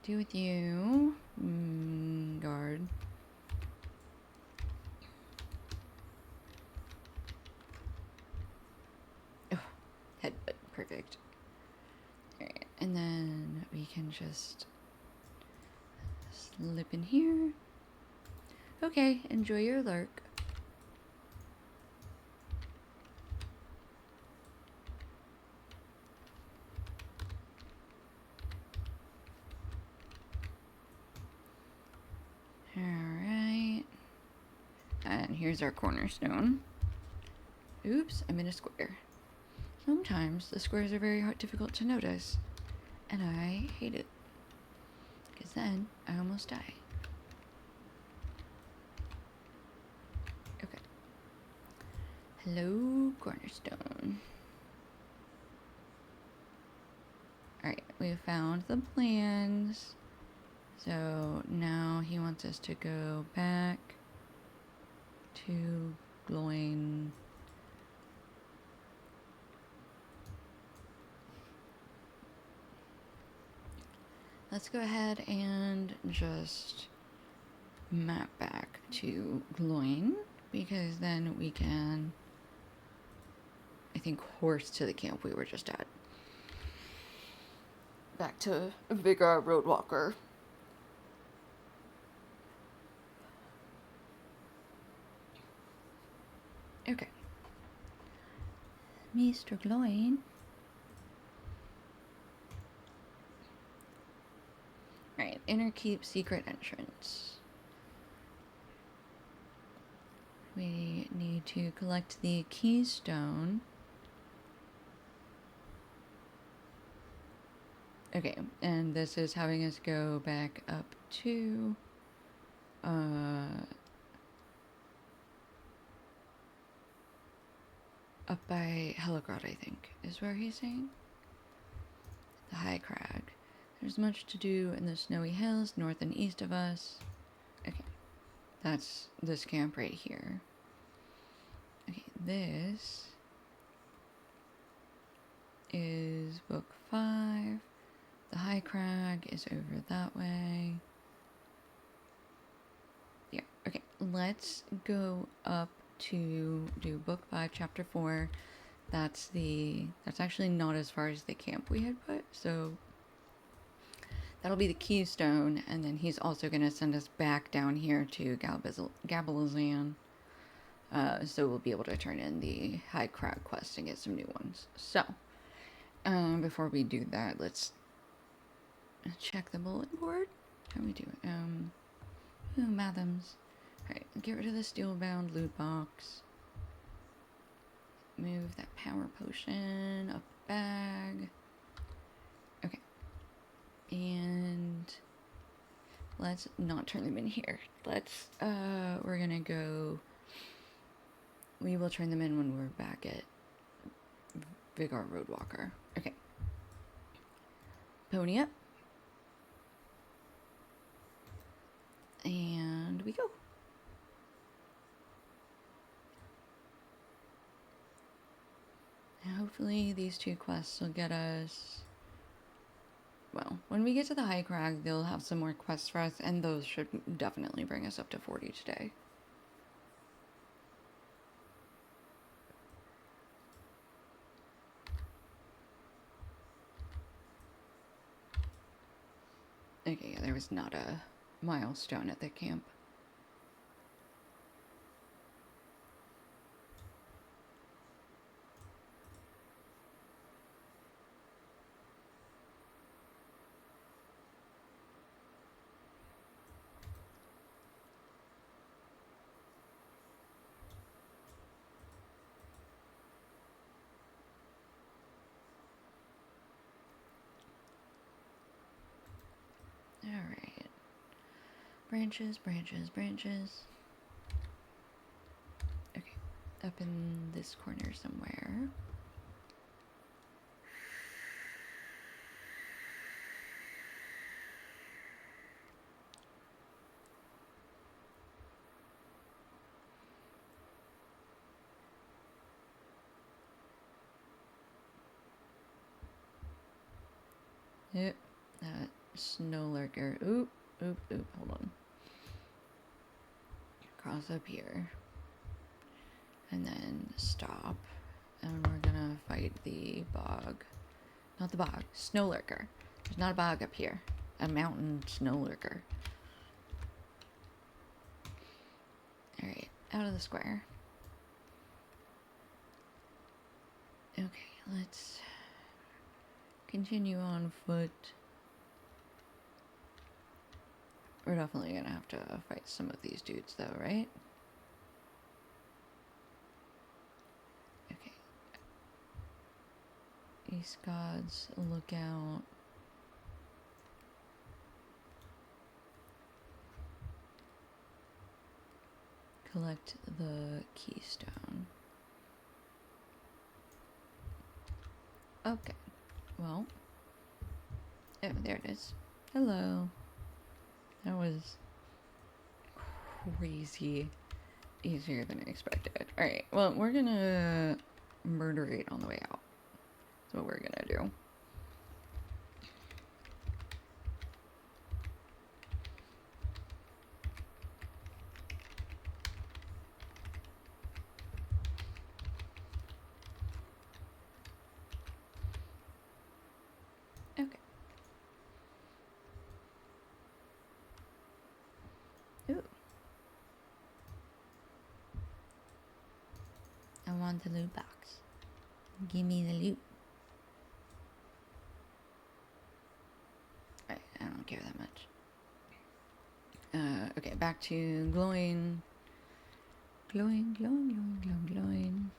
Do with you. Guard. Oh, headbutt. Perfect. Alright, and then we can just slip in here. Okay, enjoy your lurk. Alright. And here's our cornerstone. Oops, I'm in a square. Sometimes the squares are very difficult to notice. And I hate it. Because then I almost die. Okay. Hello, cornerstone. Alright, we found the plans. So now he wants us to go back to glowing. Let's go ahead and just map back to glowing, because then we can, I think, horse to the camp we were just at. Back to Vigor Roadwalker. Okay. Mr. Glowing. Alright, inner keep secret entrance. We need to collect the keystone. Okay, and this is having us go back up to up by Heligrod, I think, is where he's saying. The high crag. There's much to do in the snowy hills north and east of us. Okay, that's this camp right here. Okay, this is book 5. The high crag is over that way. Yeah, okay, let's go up to do book 5, chapter 4. That's actually not as far as the camp we had put, so that'll be the keystone, and then he's also going to send us back down here to Gabalazan. So we'll be able to turn in the high crag quest and get some new ones. So, before we do that, let's check the bulletin board. How we do it? Mathams. Alright, get rid of the steel-bound loot box. Move that power potion up the bag. Okay. And let's not turn them in here. We're gonna go... We will turn them in when we're back at Vigor Roadwalker. Okay. Pony up. And we go. Hopefully these 2 quests will get us... Well, when we get to the high crag, they'll have some more quests for us, and those should definitely bring us up to 40 today. Okay, yeah, there was not a milestone at the camp. Alright. Branches, branches, branches. Okay, up in this corner somewhere. Yep, that snow lurker. Oop, hold on. Cross up here. And then stop. And we're gonna fight the bog. Not the bog, snow lurker. There's not a bog up here. A mountain snow lurker. Alright, out of the square. Okay, let's continue on foot. We're definitely gonna have to fight some of these dudes though, right? Okay. East Gods, lookout. Collect the keystone. Okay. Well. Oh, there it is. Hello. That was crazy easier than I expected. Alright, well, we're gonna murderate on the way out. That's what we're gonna do. Okay. Ooh. I want the loot box. Give me the loot. Alright, I don't care that much. Okay, back to glowing. Glowing, glowing, glowing, glowing, glowing.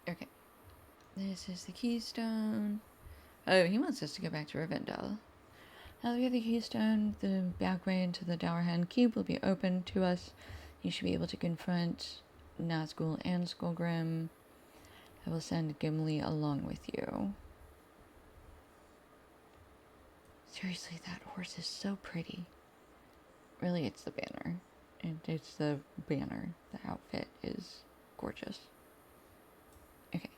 Okay. This is the keystone. Oh, he wants us to go back to Rivendell. Now that we have the keystone, the back way into the Dowerhand Cube will be open to us. You should be able to confront Nazgul and Skullgrim. I will send Gimli along with you. Seriously, that horse is so pretty. Really, it's the banner. It's the banner. The outfit is gorgeous. Okay.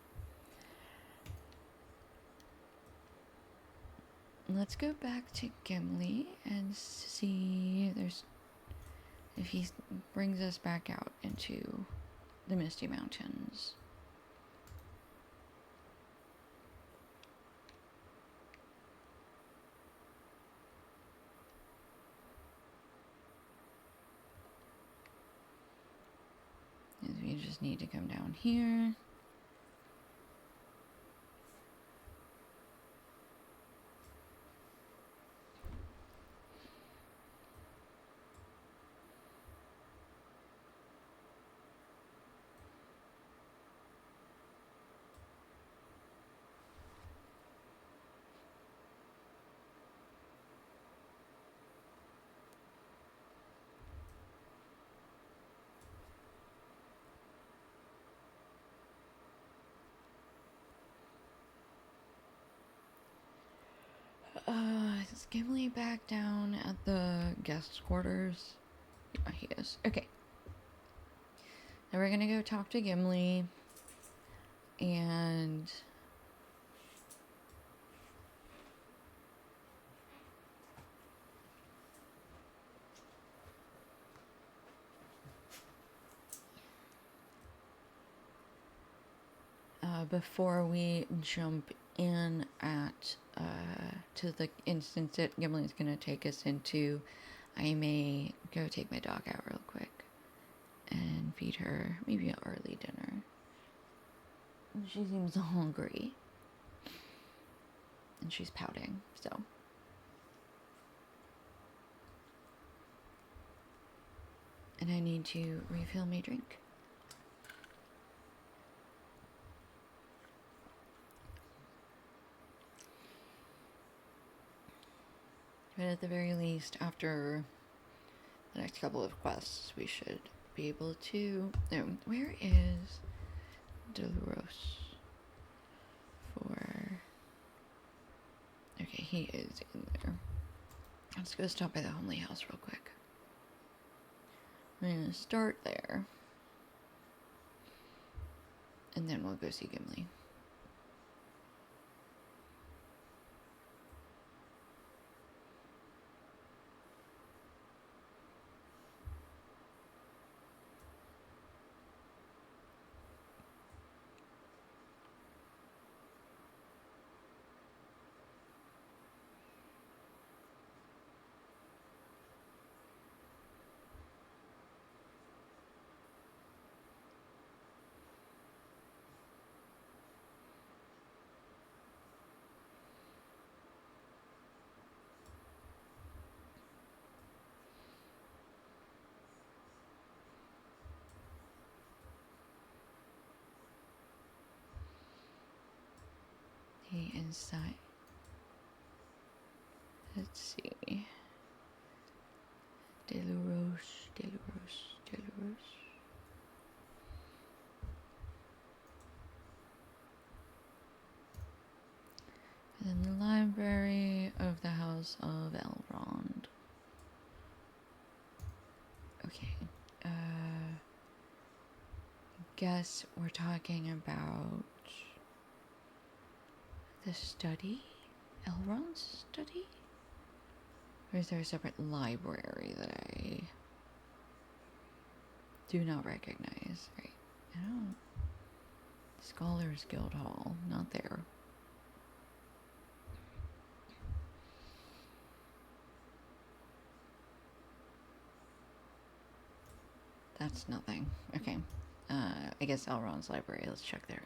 Let's go back to Gimli and see if he brings us back out into the Misty Mountains. We just need to come down here. Is Gimli back down at the guest quarters? Yeah, he is. Okay. Now we're gonna go talk to Gimli. And before we jump in at to the instance that Gimli is going to take us into, I may go take my dog out real quick and feed her maybe an early dinner. She seems hungry and she's pouting, so and I need to refill my drink. But at the very least, after the next couple of quests, we should be able to... No, where is Dolores? Okay, he is in there. Let's go stop by the homely house real quick. I'm gonna start there. And then we'll go see Gimli. Okay, inside. Let's see. Deluros. And then the library of the House of Elrond. Okay. Guess we're talking about the study? Elrond's study? Or is there a separate library that I do not recognize? Right. I don't. Scholars Guild Hall. Not there. That's nothing. Okay. I guess Elrond's library. Let's check there.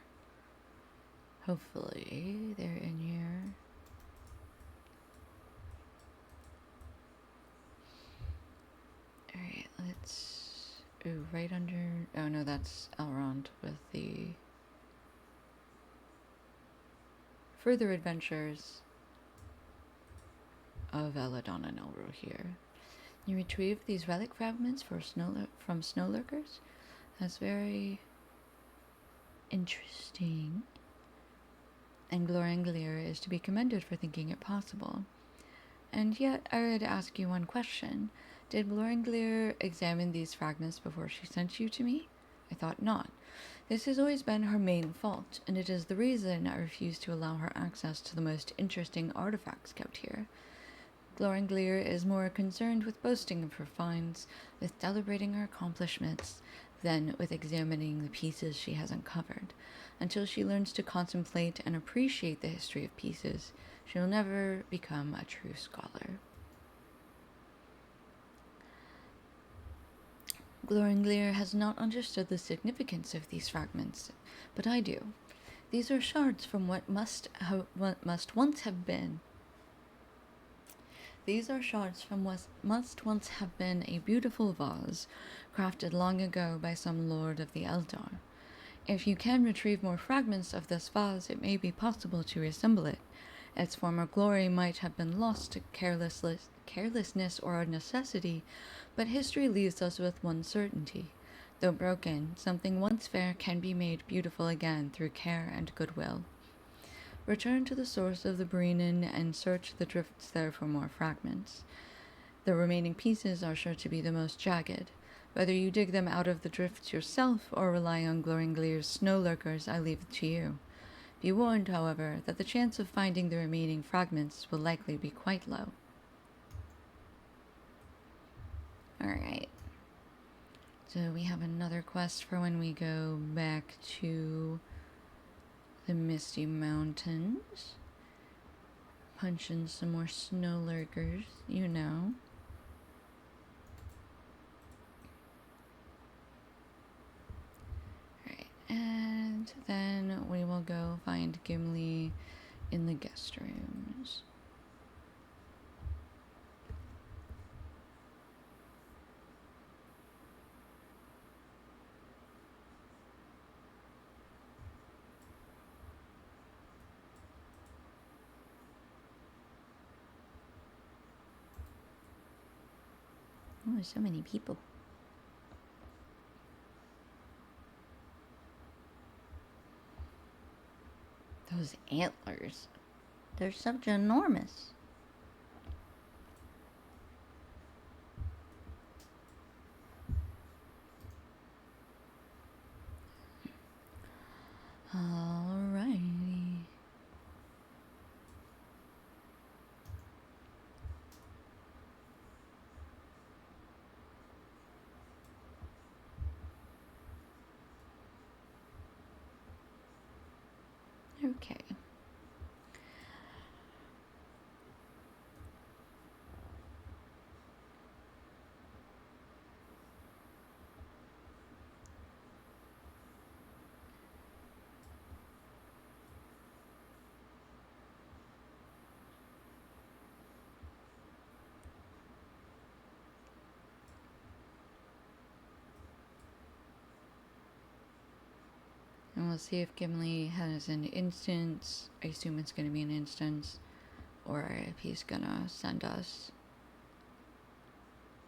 Hopefully they're in here. Alright, let's... Ooh, right under... Oh no, that's Elrond with the... Further Adventures of Eladon and Elro here. You retrieve these relic fragments from snow lurkers? That's very interesting. And Gloranglir is to be commended for thinking it possible. And yet, I would ask you one question. Did Gloranglir examine these fragments before she sent you to me? I thought not. This has always been her main fault, and it is the reason I refuse to allow her access to the most interesting artifacts kept here. Gloranglir is more concerned with boasting of her finds, with celebrating her accomplishments, than with examining the pieces she has uncovered. Until she learns to contemplate and appreciate the history of pieces, she will never become a true scholar. Gloranglir has not understood the significance of these fragments, but I do. These are shards from what must once have been. These are shards from what must once have been a beautiful vase, crafted long ago by some lord of the Eldar. If you can retrieve more fragments of this vase, it may be possible to reassemble it. Its former glory might have been lost to carelessness or necessity, but history leaves us with one certainty. Though broken, something once fair can be made beautiful again through care and goodwill. Return to the source of the Breenan and search the drifts there for more fragments. The remaining pieces are sure to be the most jagged. Whether you dig them out of the drifts yourself or rely on Gloringlir's snow lurkers, I leave it to you. Be warned, however, that the chance of finding the remaining fragments will likely be quite low. Alright. So we have another quest for when we go back to the Misty Mountains. Punch in some more snow lurkers, you know. Alright, and then we will go find Gimli in the guest rooms. Oh, so many people. Those antlers. They're so ginormous. Alrighty. Okay. And we'll see if Gimli has an instance. I assume it's going to be an instance. Or if he's going to send us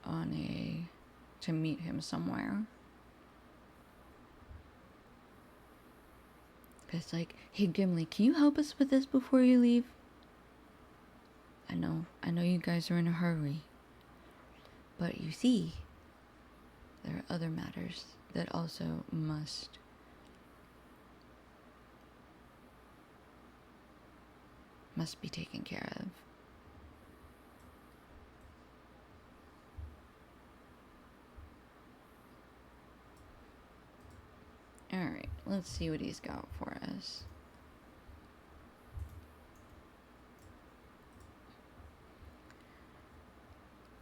on to meet him somewhere. It's like, hey Gimli, can you help us with this before you leave? I know you guys are in a hurry. But you see, there are other matters that also must be taken care of. Alright, let's see what he's got for us.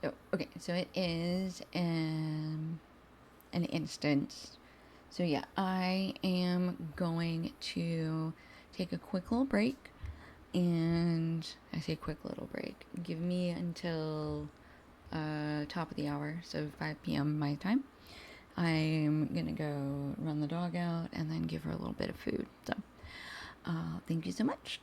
Oh, okay, so it is an instance. So yeah, I am going to take a quick little break. And I say quick little break. Give me until top of the hour, so 5 p.m. my time. I'm gonna go run the dog out and then give her a little bit of food. So, thank you so much.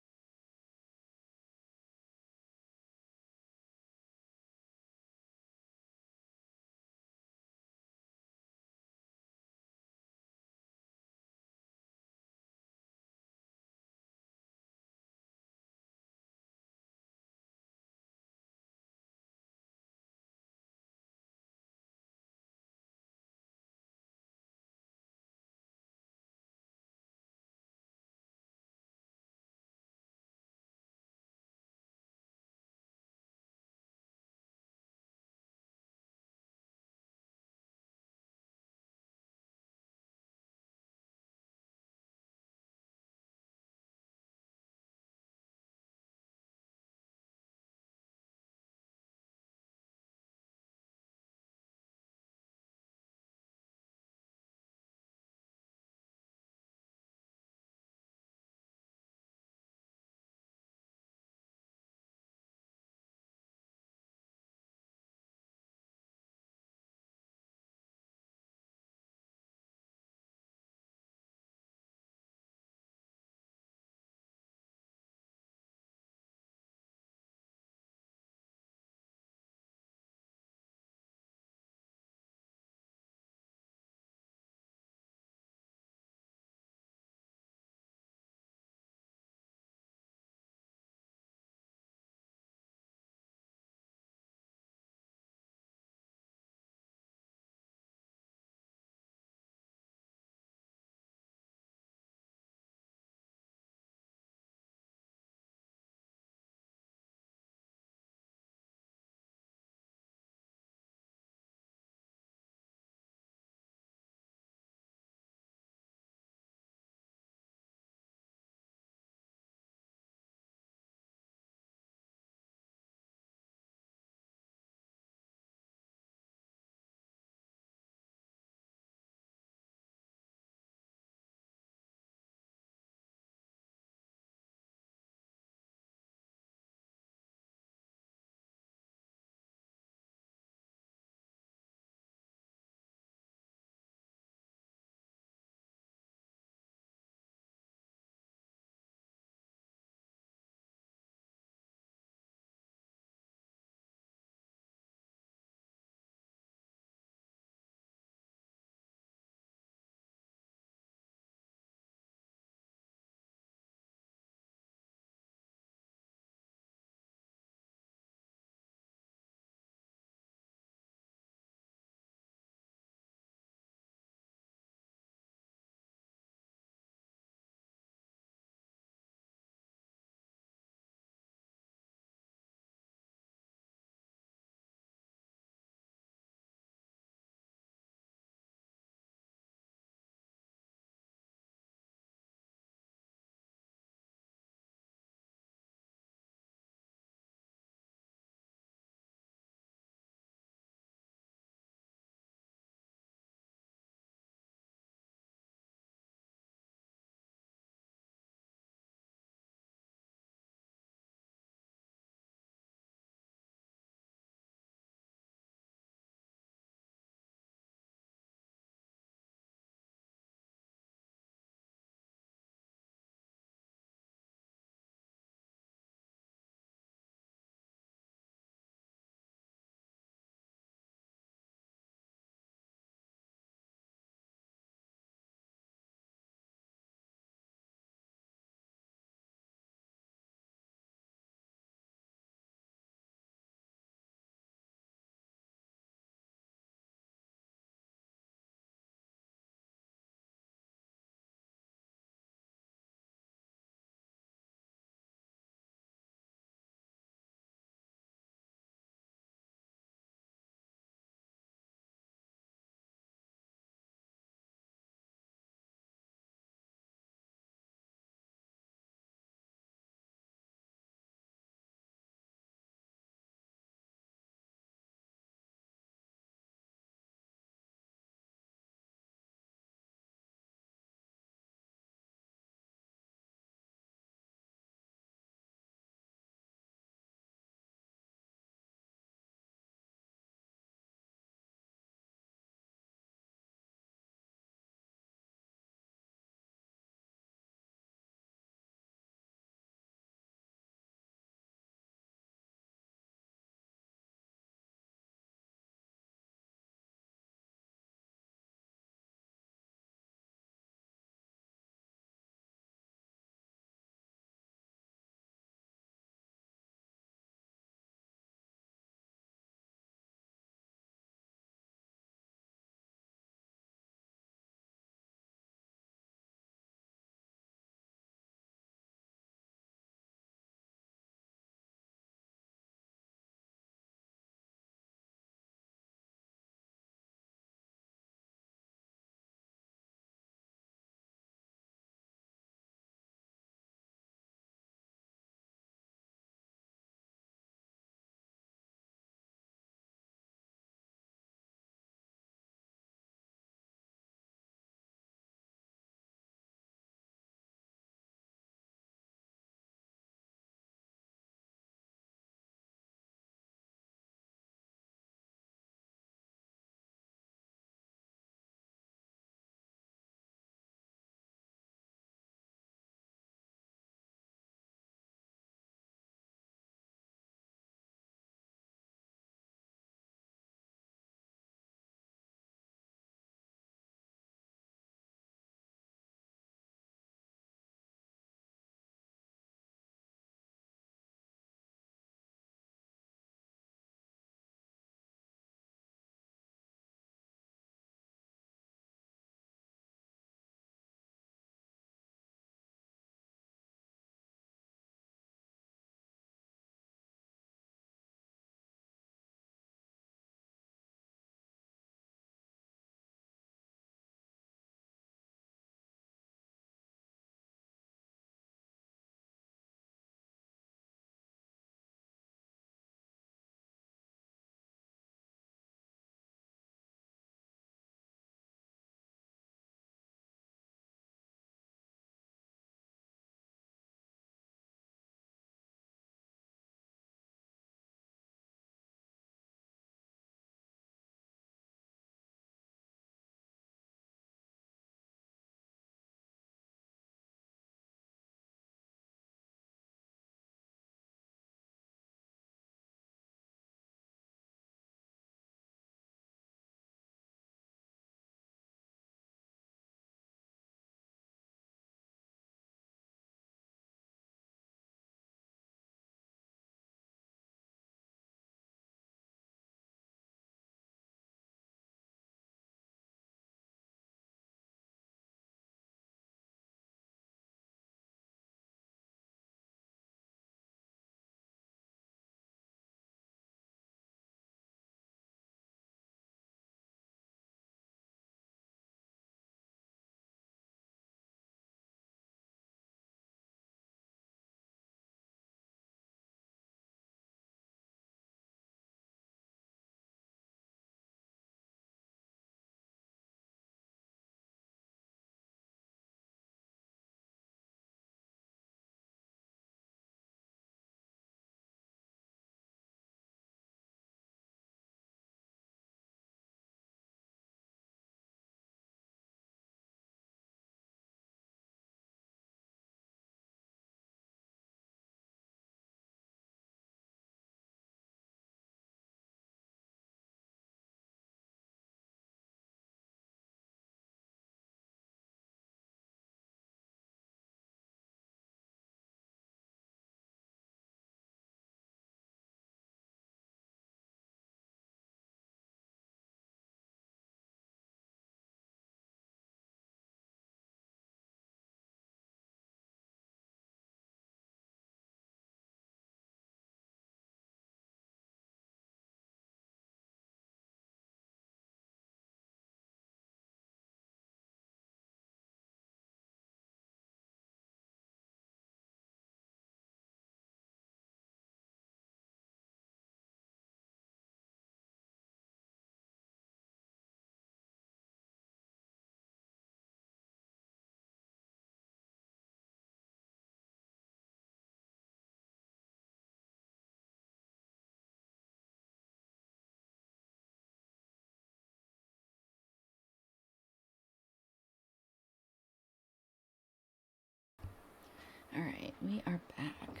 Alright, we are back.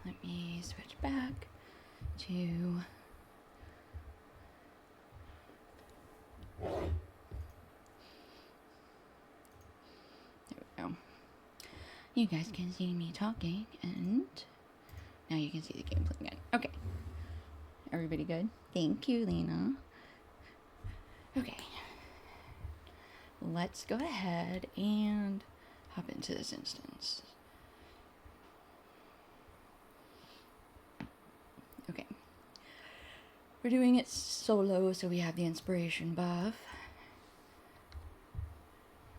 Let me switch back to... There we go. You guys can see me talking, and now you can see the gameplay again. Okay. Everybody good? Thank you, Lena. Okay. Let's go ahead and hop into this instance. Okay. We're doing it solo, so we have the inspiration buff.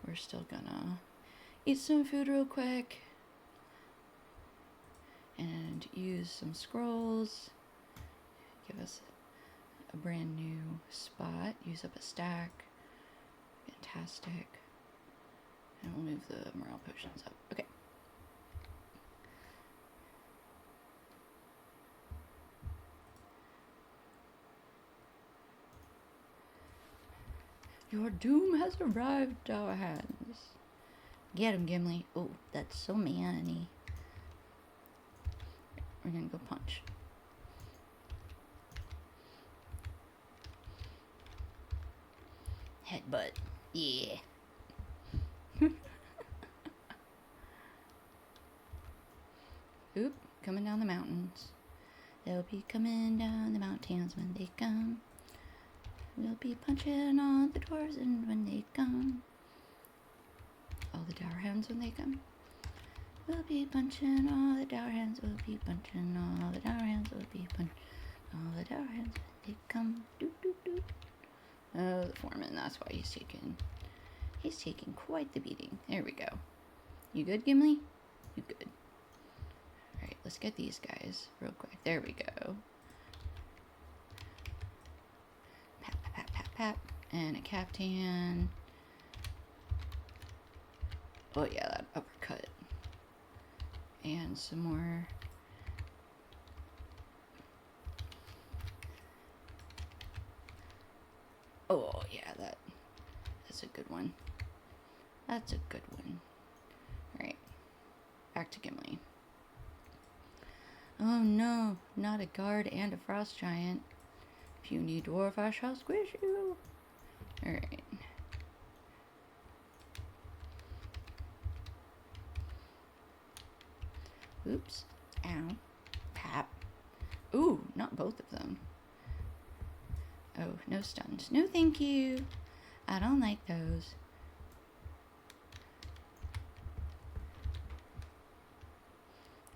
We're still gonna eat some food real quick and use some scrolls. Give us a brand new spot. Use up a stack. Fantastic. And we'll move the morale potions up. Okay. Your doom has arrived at our hands. Get him, Gimli. Oh, that's so manny. We're gonna go punch. Headbutt. Yeah. Oop, coming down the mountains. They'll be coming down the mountains when they come. We'll be punching all the doors and when they come. All the dour hands when they come. We'll be punching all the dour hands. We'll be punching all the dour hands. We'll be punching all the dour hands when they come. Doot, doot, doot. Oh, the foreman, that's why he's taking quite the beating. There we go. You good, Gimli? You good. Alright, let's get these guys real quick. There we go. Pat, pat, pat, pat, pat. And a caftan. Oh yeah, that uppercut. And some more. Oh yeah, that's a good one. That's a good one. Alright. Back to Gimli. Oh no, not a guard and a frost giant. If you need dwarf, I shall squish you. Alright. Oops. Ow. Pap. Ooh, not both of them. Oh, no stuns. No thank you. I don't like those.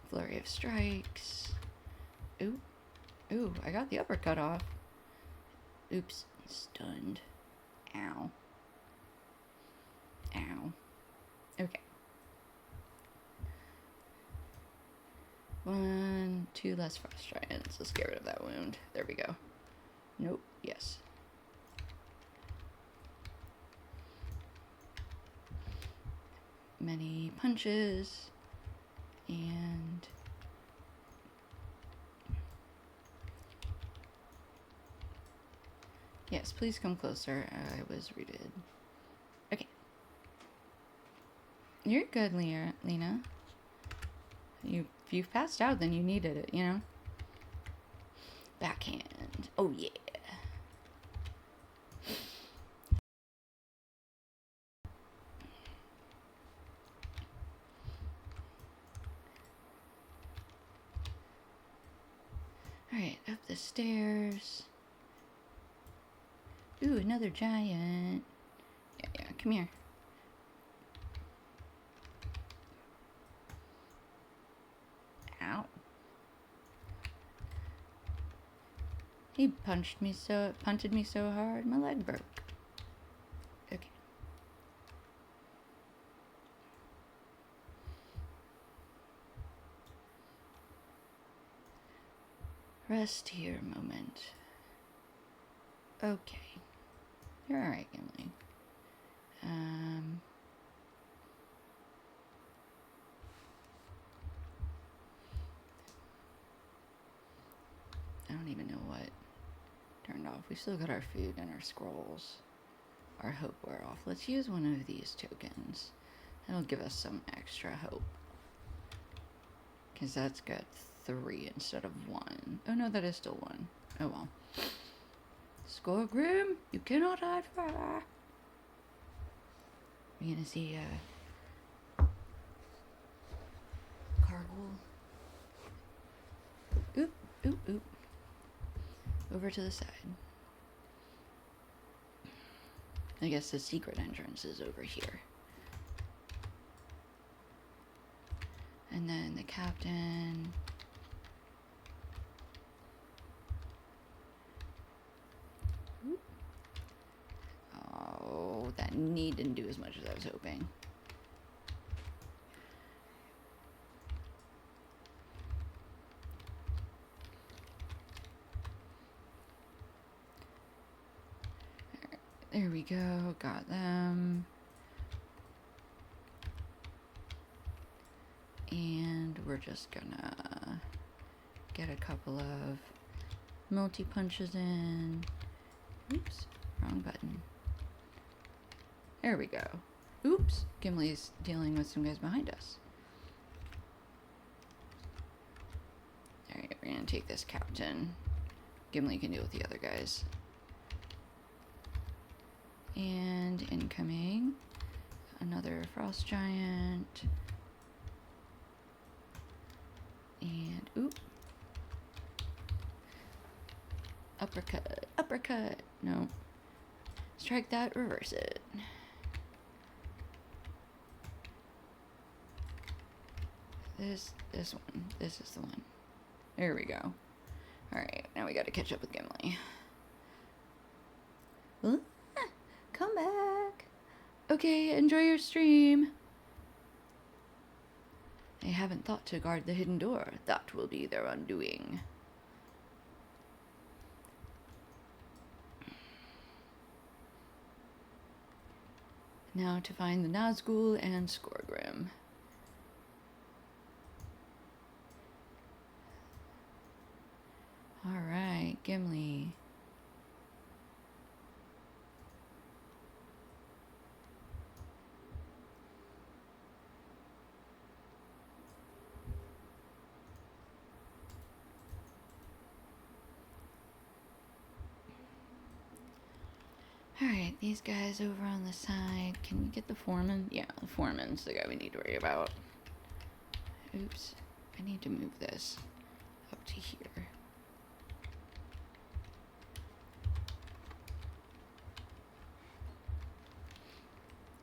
Flurry of strikes. Ooh. Ooh, I got the uppercut off. Oops. Stunned. Ow. Ow. Okay. 1, 2 less frost giants. Let's get rid of that wound. There we go. Nope. Yes. Many punches. And yes, please come closer. I was rooted. Okay. You're good, Lena. If you've passed out, then you needed it, you know? Backhand. Oh, yeah. Alright, up the stairs. Ooh, another giant. Yeah, come here. Ow. He punted me so hard, my leg broke. Okay. Rest here a moment. Okay. You're alright, Gimli. I don't even know what turned off. We still got our food and our scrolls. Our hope wore off. Let's use one of these tokens. That'll give us some extra hope. Because that's got 3 instead of 1. Oh no, that is still 1. Oh well. Score Grim, you cannot hide forever. We're gonna see Cargill. Oop, oop, oop. Over to the side. I guess the secret entrance is over here. And then the captain. Oop. Oh, that knee didn't do as much as I was hoping. There we go, got them. And we're just gonna get a couple of multi-punches in. Oops, wrong button. There we go. Oops, Gimli's dealing with some guys behind us. Alright, we're gonna take this captain. Gimli can deal with the other guys. And incoming, another frost giant. And oop. Uppercut, uppercut. No. Strike that, reverse it. This one. This is the one. There we go. Alright, now we gotta catch up with Gimli. Huh? Come back. Okay, enjoy your stream. They haven't thought to guard the hidden door. That will be their undoing. Now to find the Nazgul and Skorgrim. Alright, Gimli. Alright, these guys over on the side. Can we get the foreman? Yeah, the foreman's the guy we need to worry about. Oops. I need to move this up to here.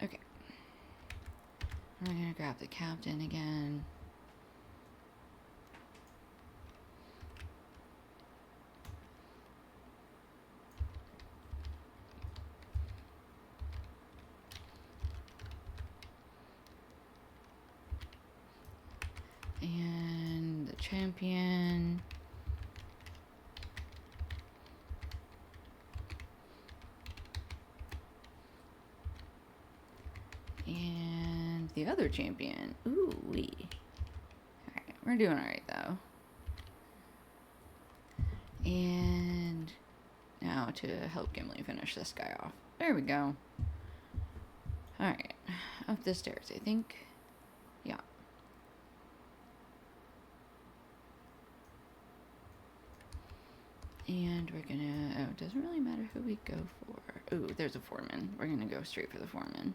Okay. We're gonna grab the captain again. And the champion. And the other champion. Ooh-wee. Alright, we're doing alright though. And now to help Gimli finish this guy off. There we go. Alright, up the stairs, I think. Yeah. And we're gonna, oh, it doesn't really matter who we go for. Ooh, there's a foreman. We're gonna go straight for the foreman.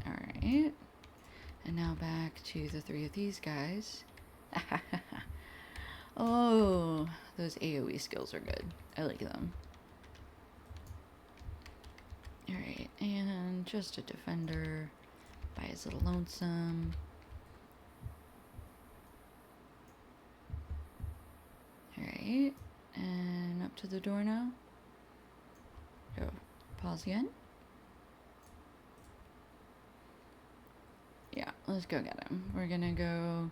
Alright. And now back to the 3 of these guys. Oh, those AoE skills are good. I like them. Alright, and just a defender by his little lonesome. Alright, and up to the door now. Go. Pause again. Yeah, let's go get him. We're gonna go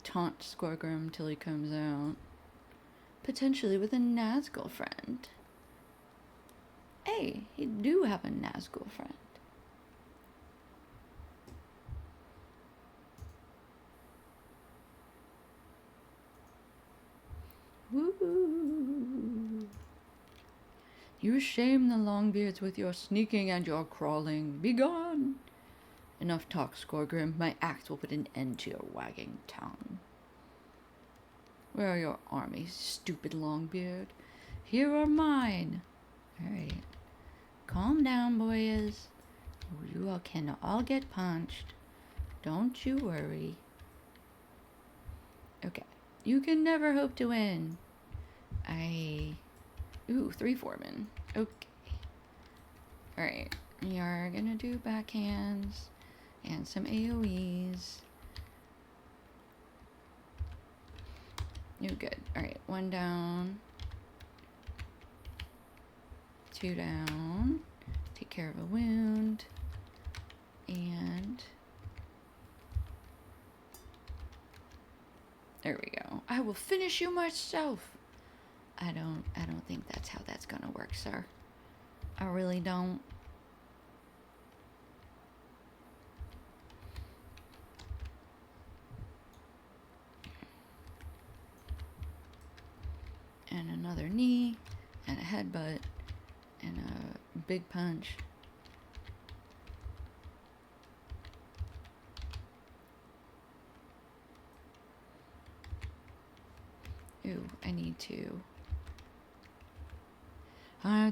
taunt Skorgrim till he comes out. Potentially with a Nazgul friend. Hey, he do have a Nazgul friend. You shame the Longbeards with your sneaking and your crawling. Begone! Enough talk, Skorgrim. My axe will put an end to your wagging tongue. Where are your armies, stupid Longbeard? Here are mine. Alright. Calm down, boys. You all can all get punched. Don't you worry. Okay. You can never hope to win. Ooh, 3 foremen. Okay. Alright. We are gonna do backhands and some AoEs. You're good. Alright, 1 down. 2 down. Take care of a wound. And there we go. I will finish you myself. I don't think that's how that's gonna work, sir. I really don't. And another knee, and a headbutt, and a big punch. Ooh, I need to.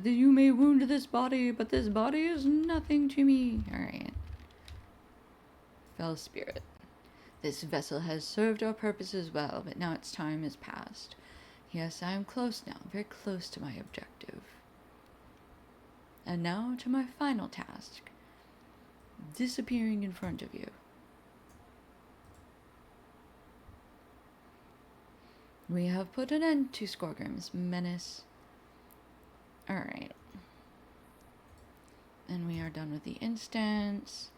You may wound this body, but this body is nothing to me. Alright. Fell spirit. This vessel has served our purposes well, but now its time is past. Yes, I am close now, very close to my objective. And now to my final task. Disappearing in front of you. We have put an end to Skorgrim's menace. Alright. And we are done with the instance.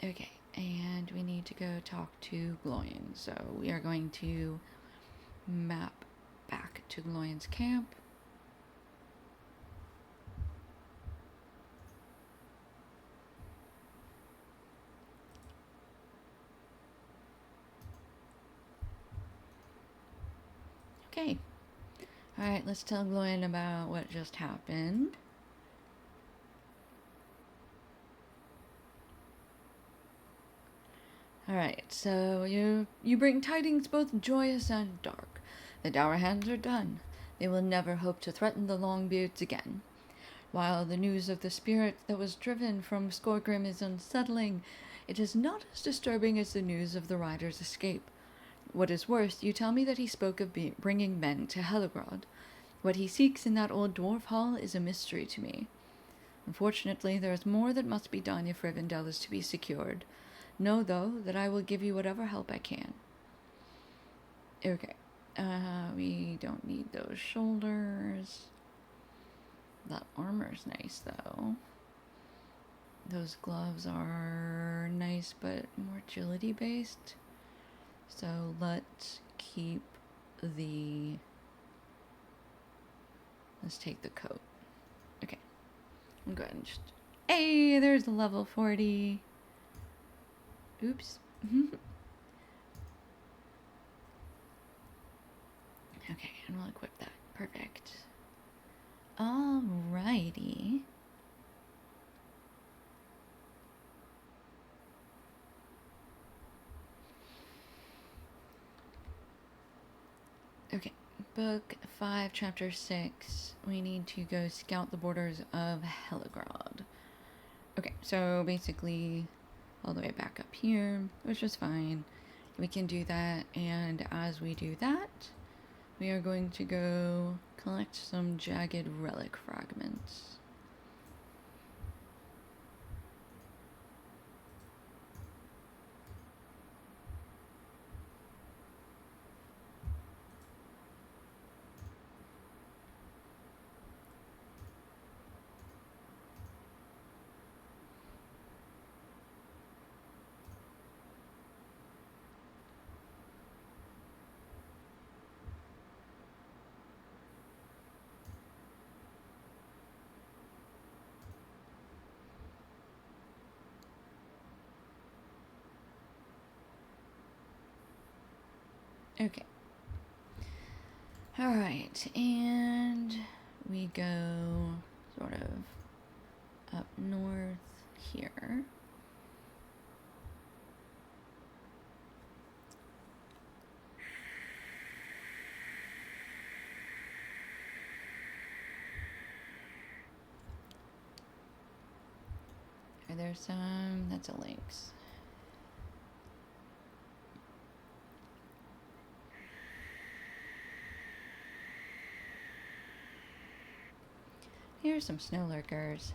Okay, and we need to go talk to Gloin. So we are going to map back to Gloin's camp. Okay. Alright, let's tell Gloin about what just happened. Alright, so you bring tidings both joyous and dark. The Dour Hands are done. They will never hope to threaten the Longbeards again. While the news of the spirit that was driven from Skorgrim is unsettling, it is not as disturbing as the news of the rider's escape. What is worse, you tell me that he spoke of bringing men to Heligrod. What he seeks in that old dwarf hall is a mystery to me. Unfortunately, there is more that must be done if Rivendell is to be secured. Know, though, that I will give you whatever help I can. Okay. We don't need those shoulders. That armor's nice, though. Those gloves are nice, but more agility-based. So let's keep the... Let's take the coat. Okay. I'm going to just... Hey, there's the level 40. Oops. Okay, and we'll equip that. Perfect. Alrighty. Okay, book 5, chapter 6. We need to go scout the borders of Heligrod. Okay, so basically all the way back up here, which is fine. We can do that, and as we do that, we are going to go collect some jagged relic fragments. Okay. Alright, and we go sort of up north here. Are there some? That's a lynx. Here's some snow lurkers.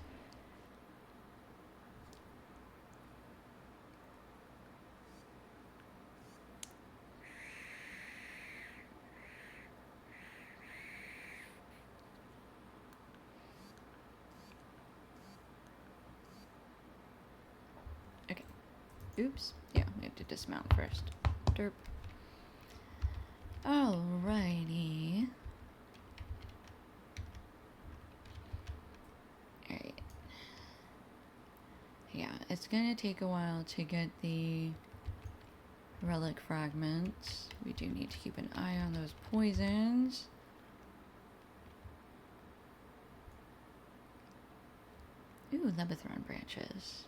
Okay. Oops. Yeah, we have to dismount first. Derp. Alrighty. Alright. Yeah, it's gonna take a while to get the relic fragments. We do need to keep an eye on those poisons. Ooh, Lebethron branches.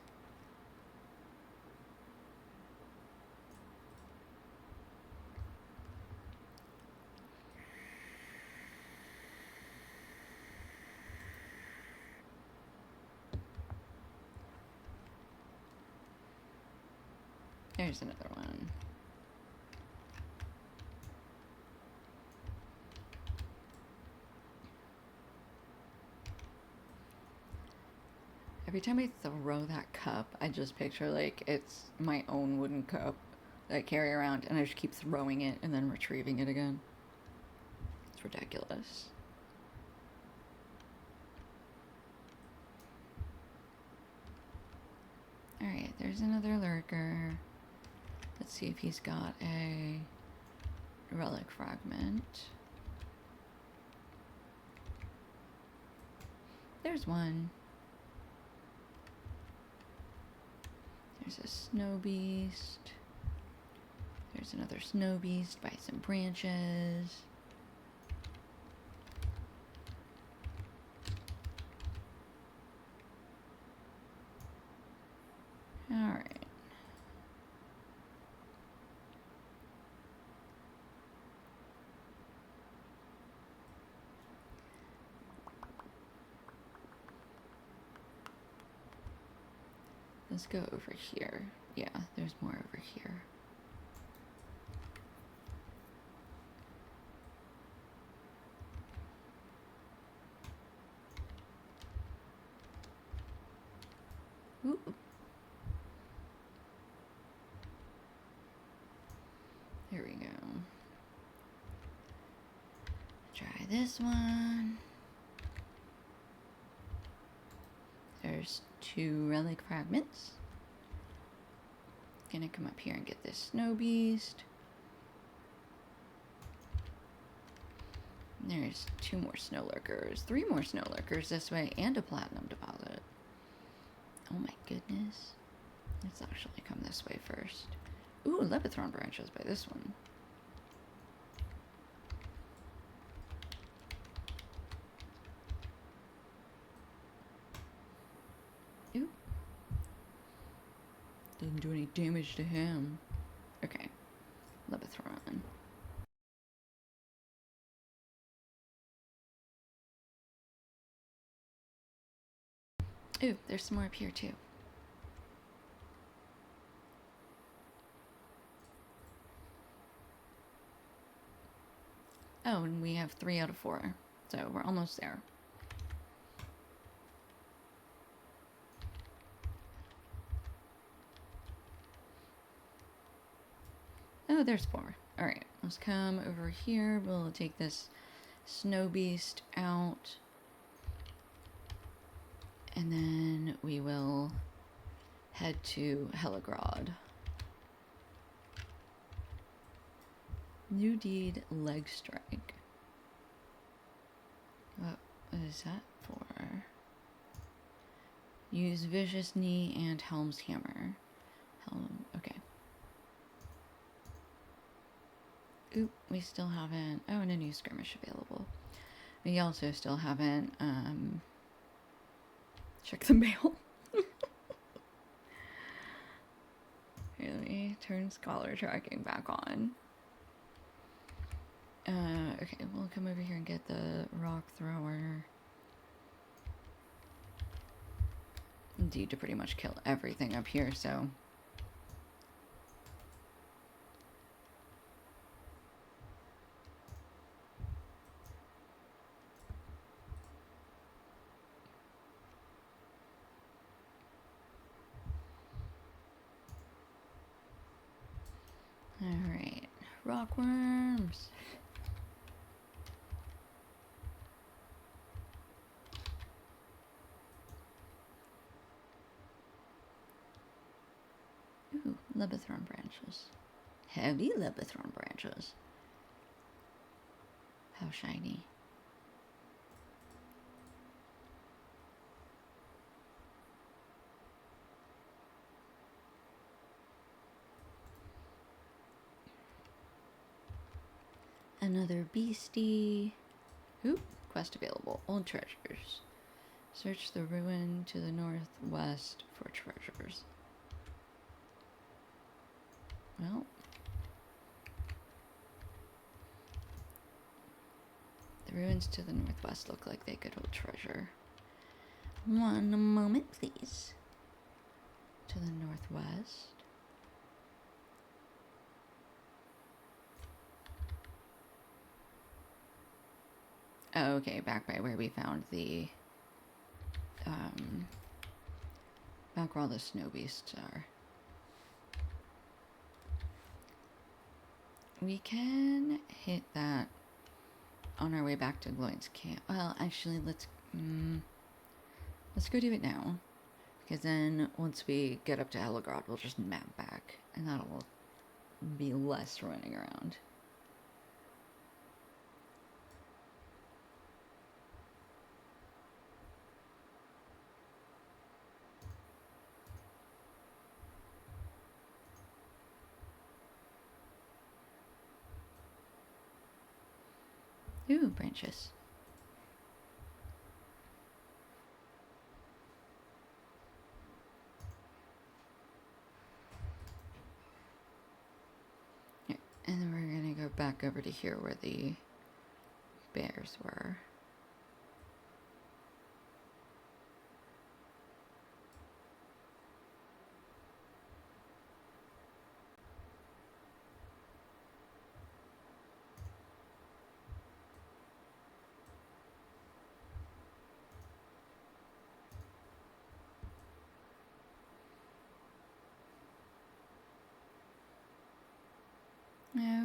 There's another one. Every time I throw that cup, I just picture like it's my own wooden cup that I carry around, and I just keep throwing it and then retrieving it again. It's ridiculous. Alright, there's another lurker. Let's see if he's got a relic fragment. There's one. There's a snow beast. There's another snow beast by some branches. Alright. Let's go over here. Yeah, there's more over here. Ooh. Here we go. Try this one. There's 2 relic fragments. Gonna come up here and get this snow beast. There's 2 more snow lurkers, 3 more snow lurkers this way, and a platinum deposit. Oh my goodness. Let's actually come this way first. Ooh, Lebethron branches by this one. Ooh. Didn't do any damage to him. Okay. Lebethron. Ooh, there's some more up here too. Oh, and we have 3 out of 4. So we're almost there. Oh, there's 4. Alright, let's come over here. We'll take this snow beast out. And then we will head to Helagrod. New deed, leg strike. What is that for? Use vicious knee and Helm's hammer. Helm, okay. Oop, we still haven't... Oh, and a new skirmish available. We also still haven't, checked the mail. Here, let me turn scholar tracking back on. Okay, we'll come over here and get the rock thrower. Indeed, to pretty much kill everything up here, so... Alright, rockworms. Ooh, Lebathron branches. Heavy Lebathron branches. How shiny. Another beastie. Oop, quest available. Old treasures. Search the ruin to the northwest for treasures. Well. The ruins to the northwest look like they could hold treasure. One moment, please. To the northwest. Oh, okay, back by where we found the, back where all the snow beasts are. We can hit that on our way back to Gloin's camp. Well, actually, let's go do it now. Because then, once we get up to Heligrod, we'll just map back. And that'll be less running around. Ooh, branches. Yeah, and then we're gonna go back over to here where the bears were.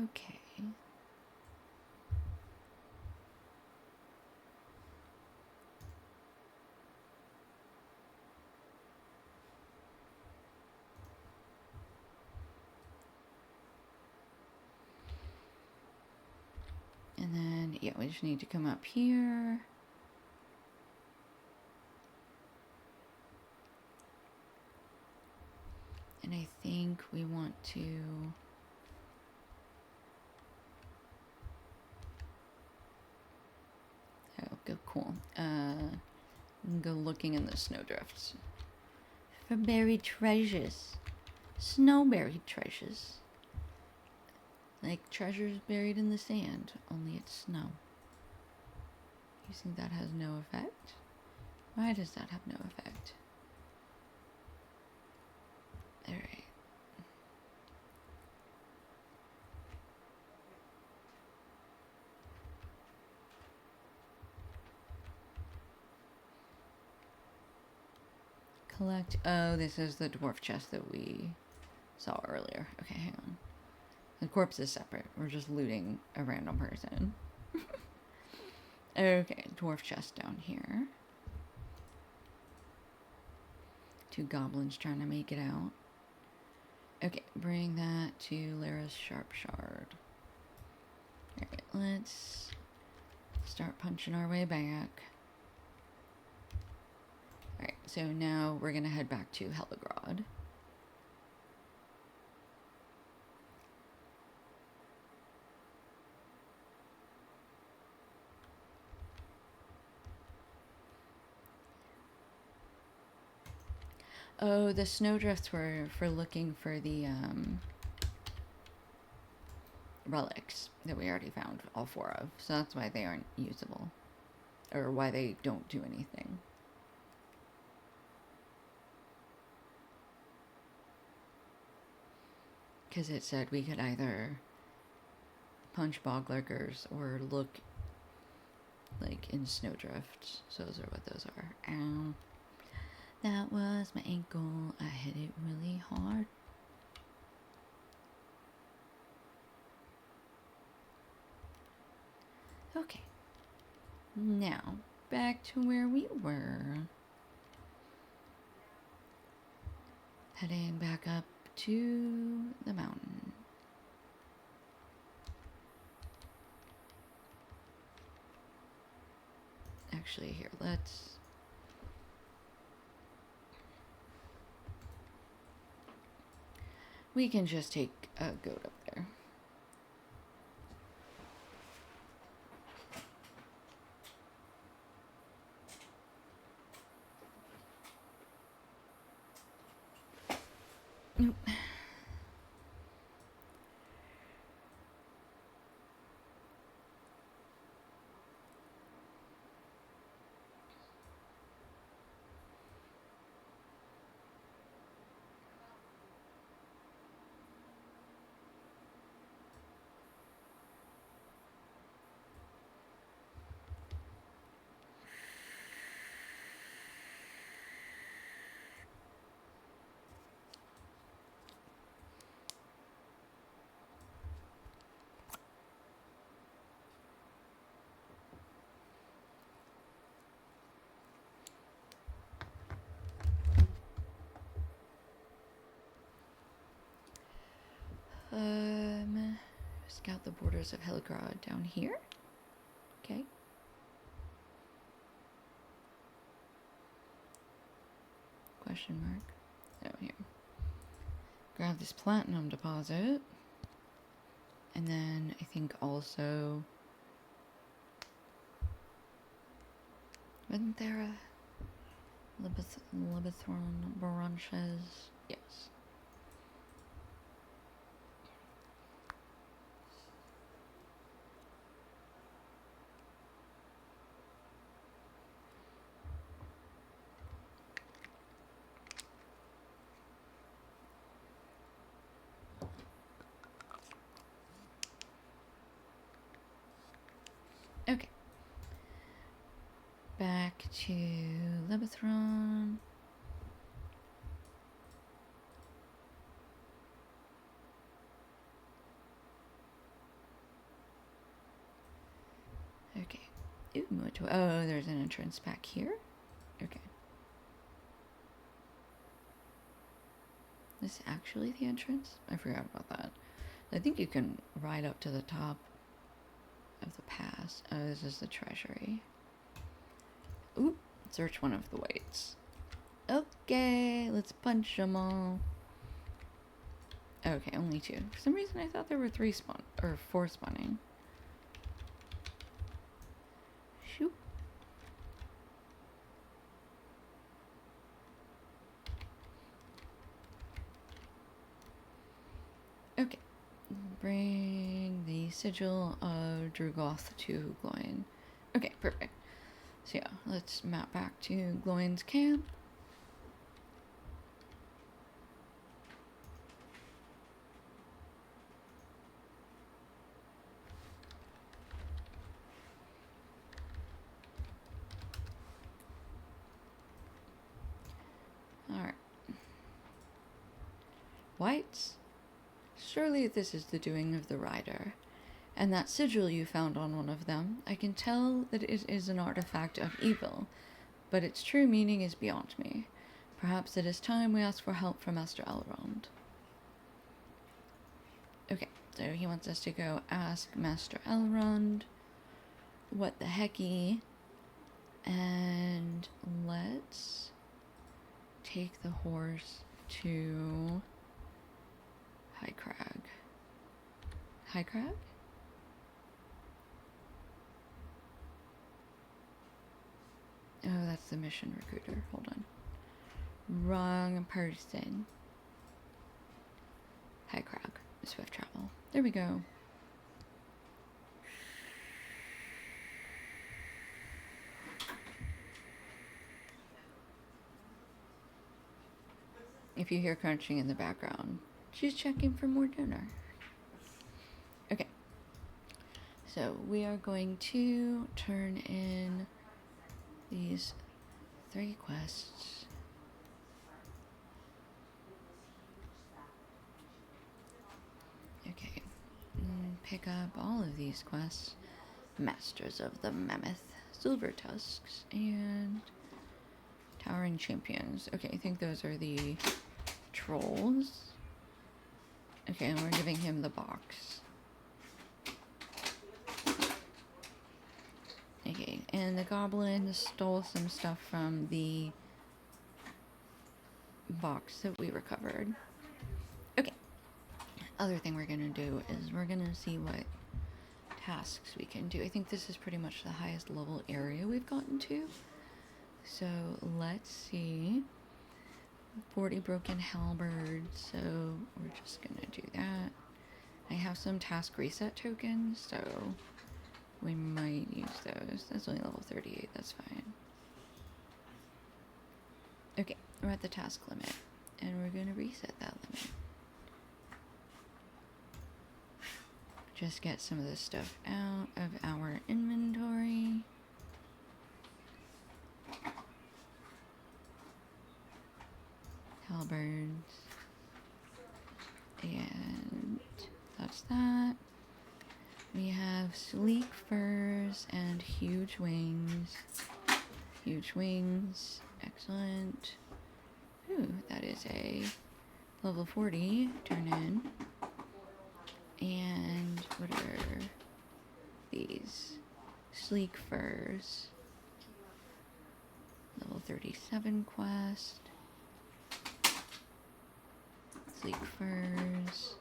Okay. And then, yeah, we just need to come up here. And I think we want to... Oh, go cool. Go looking in the snowdrifts for buried treasures. Snow buried treasures. Like treasures buried in the sand, only it's snow. You think that has no effect? Why does that have no effect? Alright. Collect. Oh, this is the dwarf chest that we saw earlier. Okay, hang on. The corpse is separate. We're just looting a random person. Okay, dwarf chest down here. 2 goblins trying to make it out. Okay, bring that to Lara's sharp shard. Alright, let's start punching our way back. Alright, so now we're gonna head back to Heligrod. Oh, the snowdrifts were for looking for the relics that we already found all 4 of. So that's why they aren't usable. Or why they don't do anything. Because it said we could either punch bog lurkers or look like in snowdrifts. So those are what those are. Ow. That was my ankle. I hit it really hard. Okay. Now, back to where we were. Heading back up to the mountain. Actually, here, let's... We can just take a goat up there. Nope. Scout the borders of Helgrod down here. Okay. Question mark. Oh, here. Grab this platinum deposit. And then I think also... Wasn't there a Libethron branches? Yes. Okay. Back to Libethron. Okay. Ooh, oh, there's an entrance back here? Okay. Is this actually the entrance? I forgot about that. I think you can ride up to the top of the pass. Oh, this is the treasury. Ooh, search one of the weights. Okay, let's punch them all. Okay, only 2. For some reason I thought there were 3 spawn, or 4 spawning. Shoot. Okay. Bring the sigil of Drugoth to Gloin. Okay, perfect. So yeah, let's map back to Gloin's camp. Alright. Whites? Surely this is the doing of the rider. And that sigil you found on one of them, I can tell that it is an artifact of evil, but its true meaning is beyond me. Perhaps it is time we ask for help from Master Elrond. Okay, so he wants us to go ask Master Elrond what the hecky, and let's take the horse to High Crag. High Crag? Oh, that's the mission recruiter. Hold on. wrong person. High crag. Swift travel. There we go. If you hear crunching in the background, she's checking for more dinner. Okay. So we are going to turn in these 3 quests. Okay. Pick up all of these quests. Masters of the Mammoth, Silver Tusks, and Towering Champions. Okay, I think those are the trolls. Okay, and we're giving him the box. Okay, and the goblin stole some stuff from the box that we recovered. Okay, other thing we're gonna do is we're gonna see what tasks we can do. I think this is pretty much the highest level area we've gotten to. So let's see. 40 broken halberds, so we're just gonna do that. I have some task reset tokens, so we might use those. That's only level 38, that's fine. Okay, we're at the task limit, and we're gonna reset that limit. Just get some of this stuff out of our inventory. Halberds. And that's that. We have sleek furs and huge wings. Huge wings. Excellent. Ooh, that is a level 40 turn in. And what are these? Sleek furs. Level 37 quest. Sleek furs.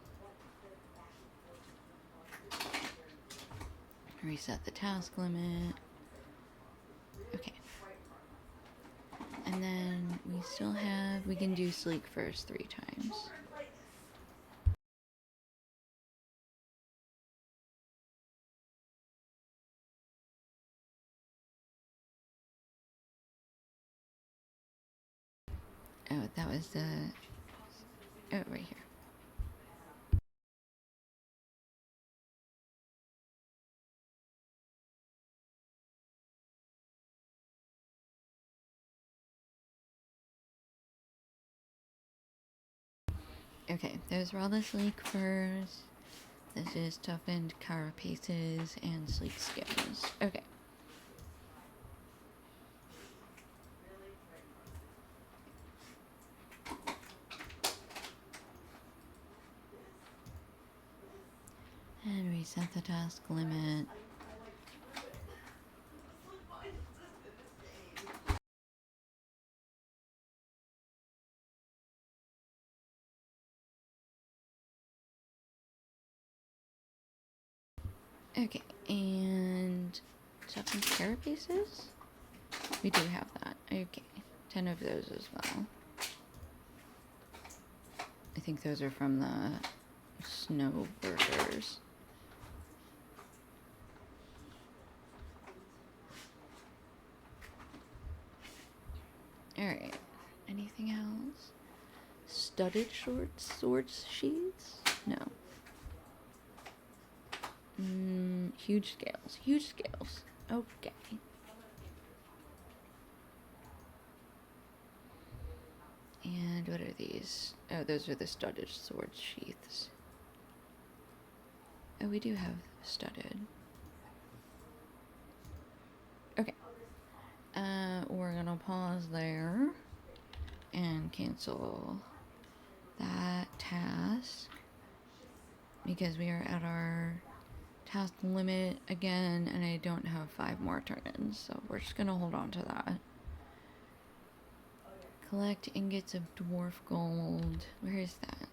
Reset the task limit. Okay. And then we still have, we can do sleek furs 3 times. Oh, that was the, oh, right here. Okay, those were all the sleek furs. This is toughened carapaces and sleek skins. Okay. And reset the task limit. Okay, and toughened carapaces? We do have that. Okay, 10 of those as well. I think those are from the snow burgers. Alright, anything else? Studded shorts, swords, sheaths? No. Huge scales, huge scales. Okay. And what are these? Oh, those are the studded sword sheaths. Oh, we do have studded. Okay. We're gonna pause there and cancel that task because we are at our task limit again and I don't have 5 more turn-ins, so we're just gonna hold on to that. Collect ingots of dwarf gold. Where is that?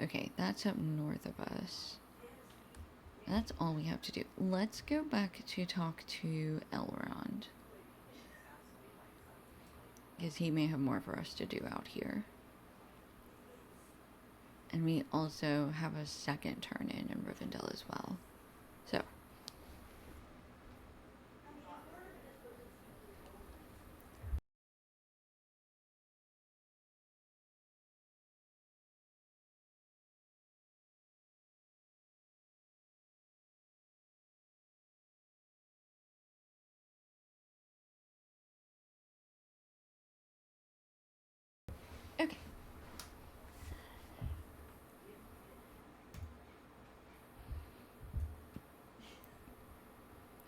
Okay, that's up north of us. That's all we have to do. Let's go back to talk to Elrond, because he may have more for us to do out here. And we also have a second turn in Rivendell as well. So, okay.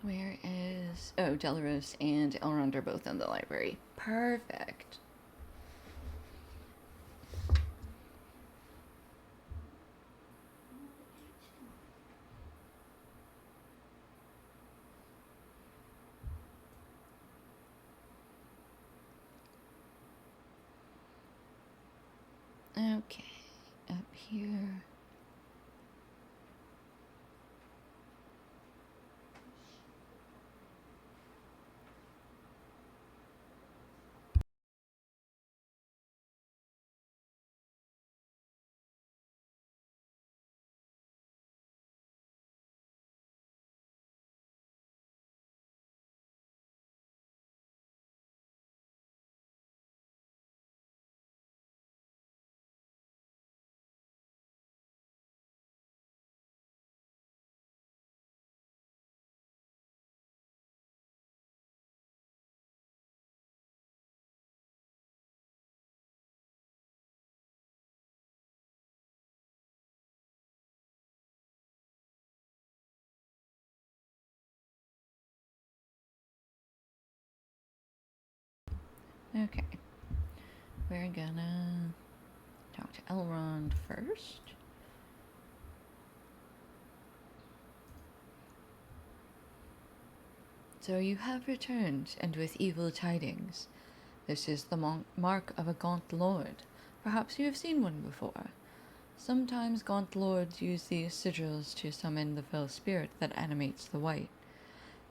Where is... Oh, Delaros and Elrond are both in the library. Perfect. Okay, up here. Okay. We're gonna talk to Elrond first. So you have returned, and with evil tidings. This is the mark of a gaunt lord. Perhaps you have seen one before. Sometimes gaunt lords use these sigils to summon the fell spirit that animates the white.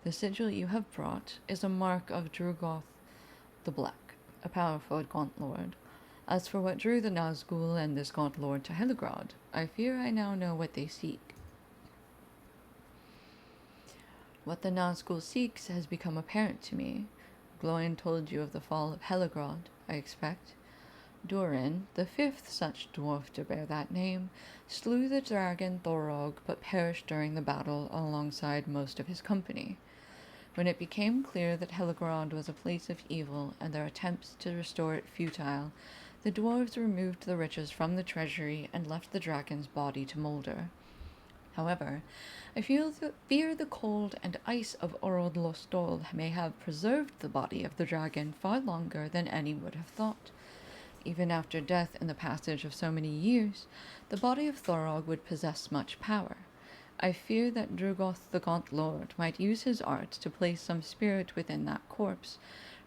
The sigil you have brought is a mark of Drugoth the Black, a powerful gaunt lord. As for what drew the Nazgul and this gaunt lord to Heligrod, I fear I now know what they seek. What the Nazgul seeks has become apparent to me. Gloin told you of the fall of Heligrod, I expect. Durin, the fifth such dwarf to bear that name, slew the dragon Thorog, but perished during the battle alongside most of his company. When it became clear that Heligrod was a place of evil and their attempts to restore it futile, the dwarves removed the riches from the treasury and left the dragon's body to molder. However, I fear the cold and ice of Orod Lostol may have preserved the body of the dragon far longer than any would have thought. Even after death and the passage of so many years, the body of Thorog would possess much power. I fear that Drugoth the Gaunt Lord might use his art to place some spirit within that corpse,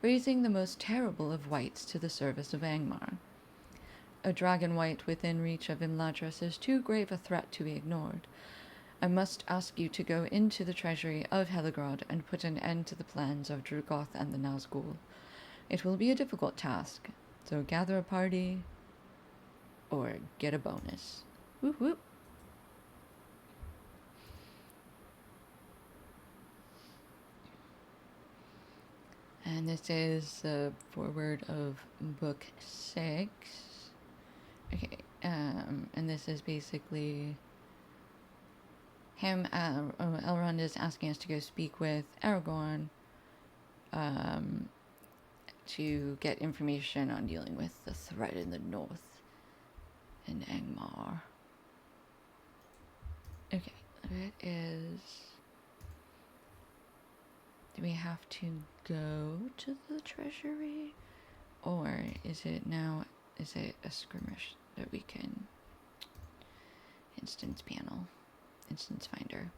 raising the most terrible of wights to the service of Angmar. A dragon wight within reach of Imladris is too grave a threat to be ignored. I must ask you to go into the treasury of Heligrod and put an end to the plans of Drugoth and the Nazgul. It will be a difficult task, so gather a party or get a bonus. Whoop whoop. And this is the foreword of book 6. Okay, and this is basically him. Elrond is asking us to go speak with Aragorn to get information on dealing with the threat in the north in Angmar. Okay, it is. Do we have to go to the treasury? Or is it a skirmish that we can instance panel, instance finder,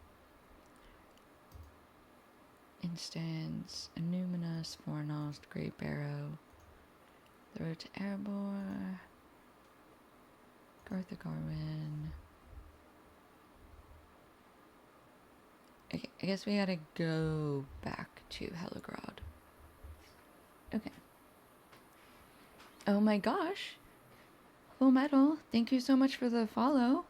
instance Numinous, Fornost, Great Barrow, the road to Erebor, Gartha Garwin, I guess we gotta go back to Heligrod. Okay. Oh my gosh. Full Metal, thank you so much for the follow.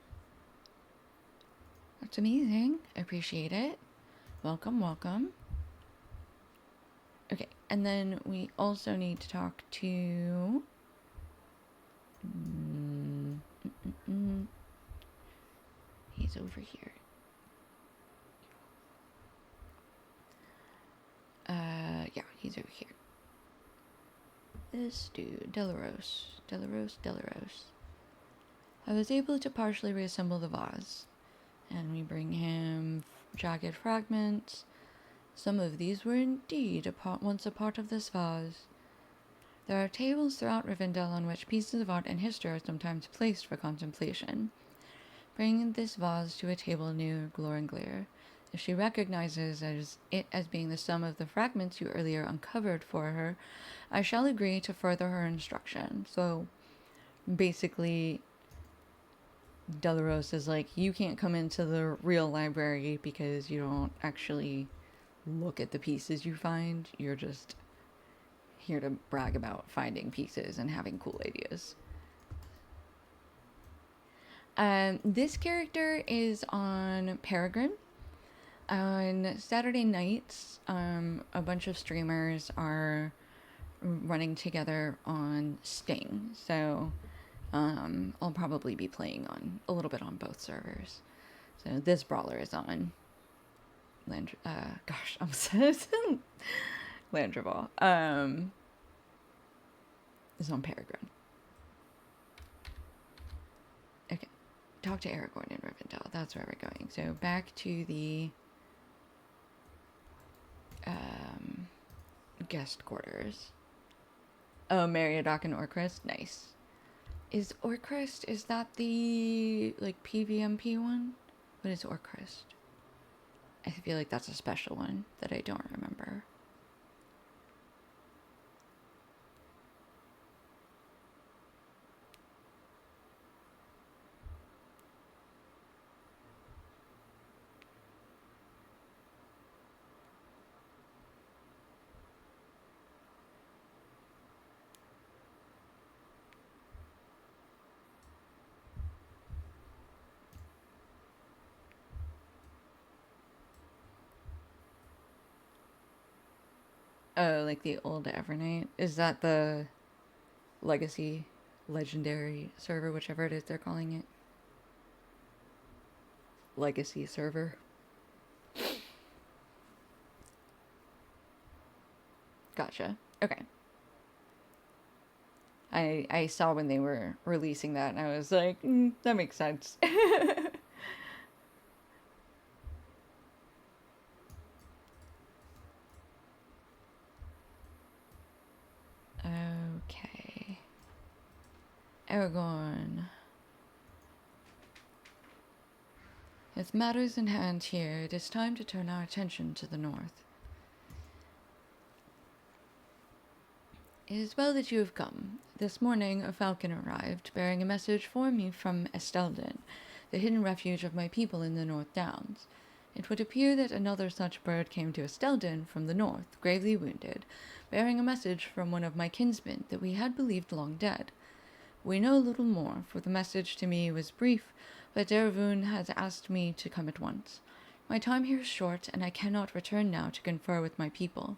That's amazing. I appreciate it. Welcome, welcome. Okay, and then we also need to talk to... He's over here. Yeah, he's over here. This dude, Delaros. I was able to partially reassemble the vase. And we bring him jagged fragments. Some of these were indeed once a part of this vase. There are tables throughout Rivendell on which pieces of art and history are sometimes placed for contemplation. Bring this vase to a table near Glorenglir. If she recognizes it as being the sum of the fragments you earlier uncovered for her, I shall agree to further her instruction. So, basically, Delaros is like, you can't come into the real library because you don't actually look at the pieces you find. You're just here to brag about finding pieces and having cool ideas. This character is on Peregrine. On Saturday nights, a bunch of streamers are running together on Sting. So I'll probably be playing on a little bit on both servers. So this brawler is on Landreval. Is on Peregrine. Okay. Talk to Aragorn in Rivendell. That's where we're going. So back to the guest quarters. Oh, Meriadoc and Orcrist. Nice. Is that the, like, PVMP one? What is Orcrist? I feel like that's a special one that I don't remember. Oh, like the old Evernight? Is that the legacy, legendary server, whichever it is they're calling it? Legacy server. Gotcha. Okay. I saw when they were releasing that and I was like, that makes sense. Okay. Aragorn. With matters in hand here, it is time to turn our attention to the north. It is well that you have come. This morning a falcon arrived, bearing a message for me from Estelden, the hidden refuge of my people in the North Downs. It would appear that another such bird came to Estelden from the north, gravely wounded, bearing a message from one of my kinsmen that we had believed long dead. We know little more, for the message to me was brief, but Dervoon has asked me to come at once. My time here is short, and I cannot return now to confer with my people.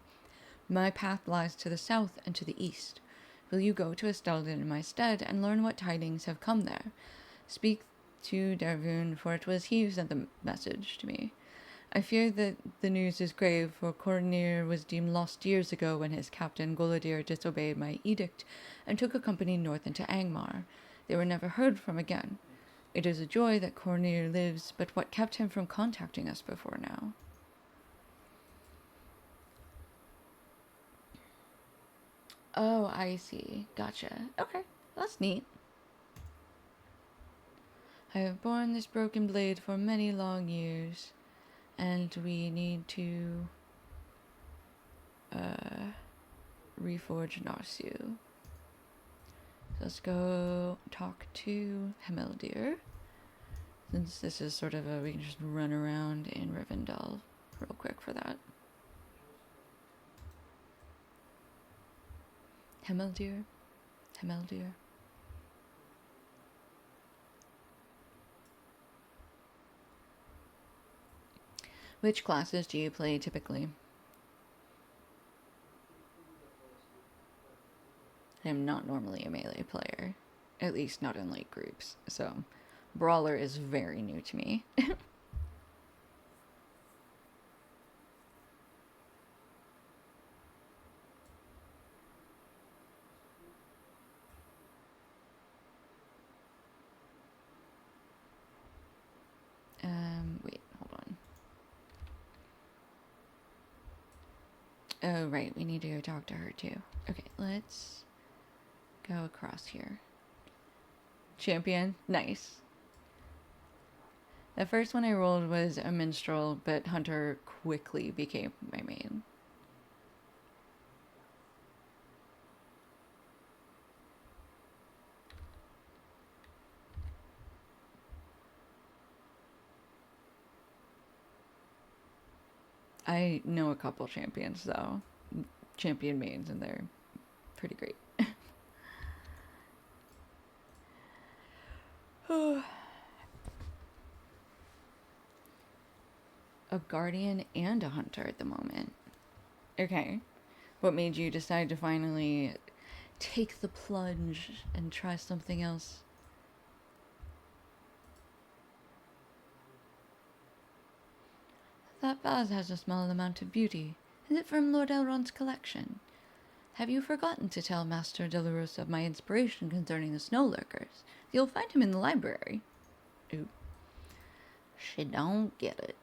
My path lies to the south and to the east. Will you go to Estelden in my stead and learn what tidings have come there? Speak to Dervoon, for it was he who sent the message to me. I fear that the news is grave, for Cornir was deemed lost years ago when his captain Golodir disobeyed my edict and took a company north into Angmar. They were never heard from again. It is a joy that Cornir lives, but what kept him from contacting us before now? Oh, I see. Gotcha. Okay, that's neat. I have borne this broken blade for many long years, and we need to reforge Narsu. So let's go talk to Hemeldir. Since this is sort of we can just run around in Rivendell real quick for that. Hemeldir. Hemeldir. Which classes do you play typically? I'm not normally a melee player, at least not in like groups, so Brawler is very new to me. Wait, hold on. Oh, right, we need to go talk to her too. Okay, let's go across here. Champion, nice. The first one I rolled was a minstrel, but Hunter quickly became my main. I know a couple champions though, champion mains, and they're pretty great. A guardian and a hunter at the moment. Okay. What made you decide to finally take the plunge and try something else? That vase has a small amount of beauty. Is it from Lord Elrond's collection? Have you forgotten to tell Master Dolores of my inspiration concerning the snow lurkers? You'll find him in the library. Ooh. She don't get it.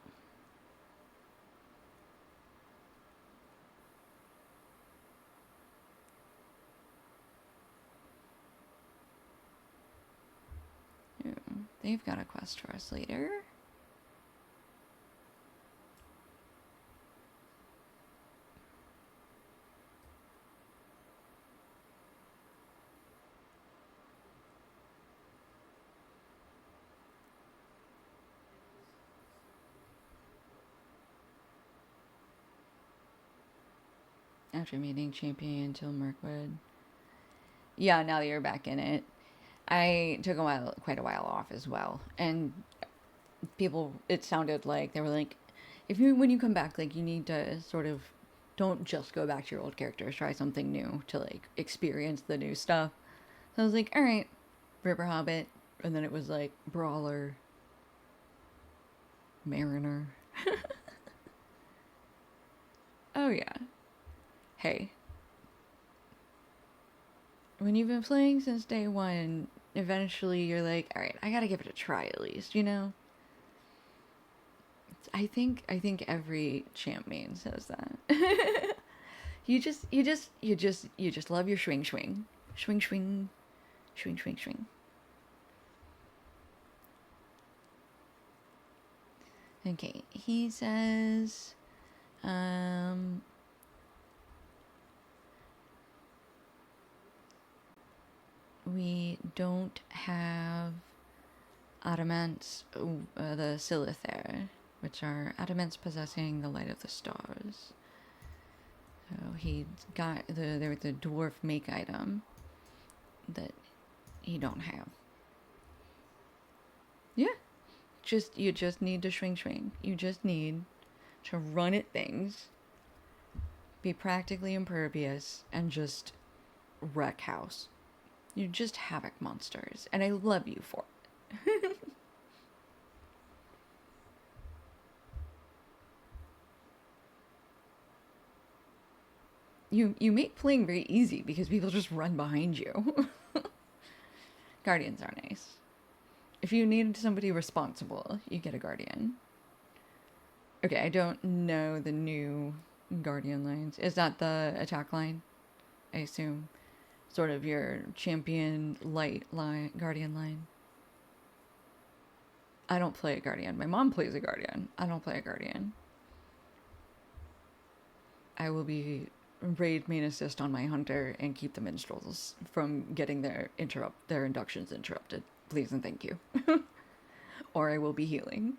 Ooh. They've got a quest for us later. After meeting champion until Mirkwood. Yeah, now that you're back in it. I took quite a while off as well. And people, it sounded like they were like, when you come back, like, you need to sort of, don't just go back to your old characters, try something new to, like, experience the new stuff. So I was like, alright, River Hobbit. And then it was like, Brawler, Mariner. Oh, yeah. Hey. When you've been playing since day one, eventually you're like, alright, I gotta give it a try at least, you know? I think every champ main says that. you just love your swing swing. Swing swing. Swing swing swing. Okay, he says we don't have adamants, the Silithair, which are adamants possessing the light of the stars. So he got the dwarf make item that you don't have. Yeah. You just need to swing. You just need to run at things, be practically impervious, and just wreck house. You're just havoc monsters, and I love you for it. You make playing very easy because people just run behind you. Guardians are nice. If you need somebody responsible, you get a guardian. Okay, I don't know the new guardian lines. Is that the attack line? I assume. Sort of your champion light line, guardian line. I don't play a guardian. My mom plays a guardian. I don't play a guardian. I will be raid main assist on my hunter and keep the minstrels from getting their inductions interrupted. Please and thank you. Or I will be healing.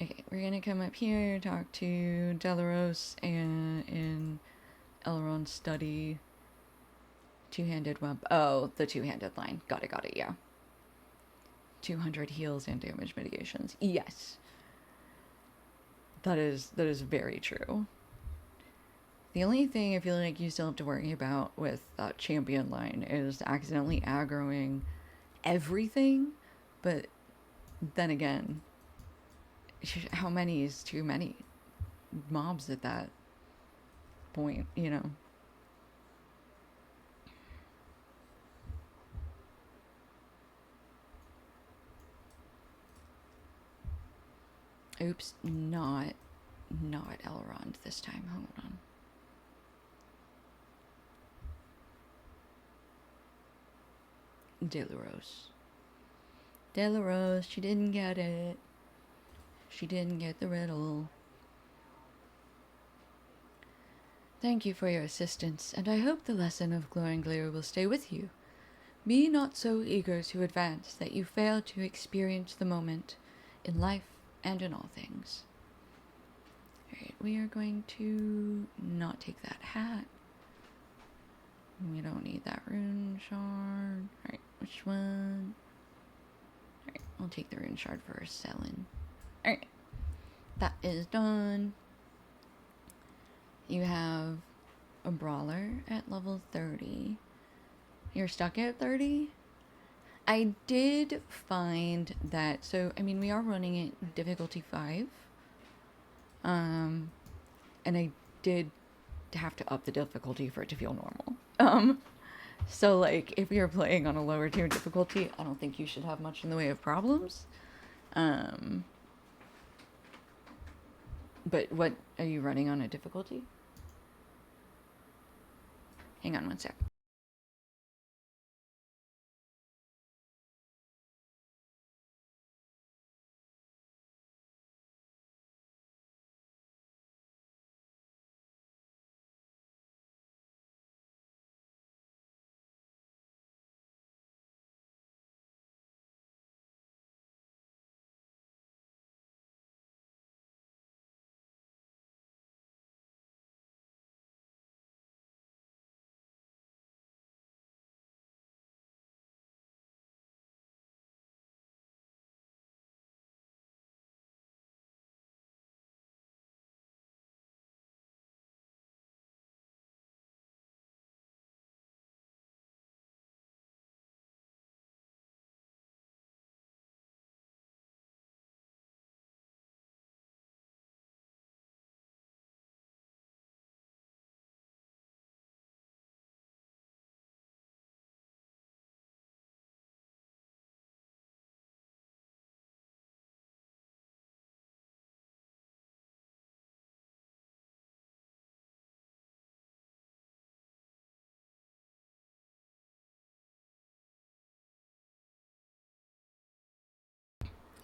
Okay, we're gonna come up here, talk to Delaros, and in Elrond's study. Two-handed weapon. Oh, the two-handed line. Got it, yeah. 200 heals and damage mitigations. Yes. That is very true. The only thing I feel like you still have to worry about with that champion line is accidentally aggroing everything, but then again, how many is too many mobs at that point, you know? Oops, not Elrond this time. Hold on. Delaros. Delaros, she didn't get it. She didn't get the riddle. Thank you for your assistance, and I hope the lesson of Gloranglir will stay with you. Be not so eager to advance that you fail to experience the moment in life and in all things. Alright, we are going to not take that hat. We don't need that rune shard. Alright, which one? Alright, we'll take the rune shard for selling. Alright, that is done. You have a brawler at level 30. You're stuck at 30? I did find that, so, I mean, we are running it difficulty 5. And I did have to up the difficulty for it to feel normal. So, like, if you're playing on a lower tier difficulty, I don't think you should have much in the way of problems. But what are you running on a difficulty? Hang on one sec.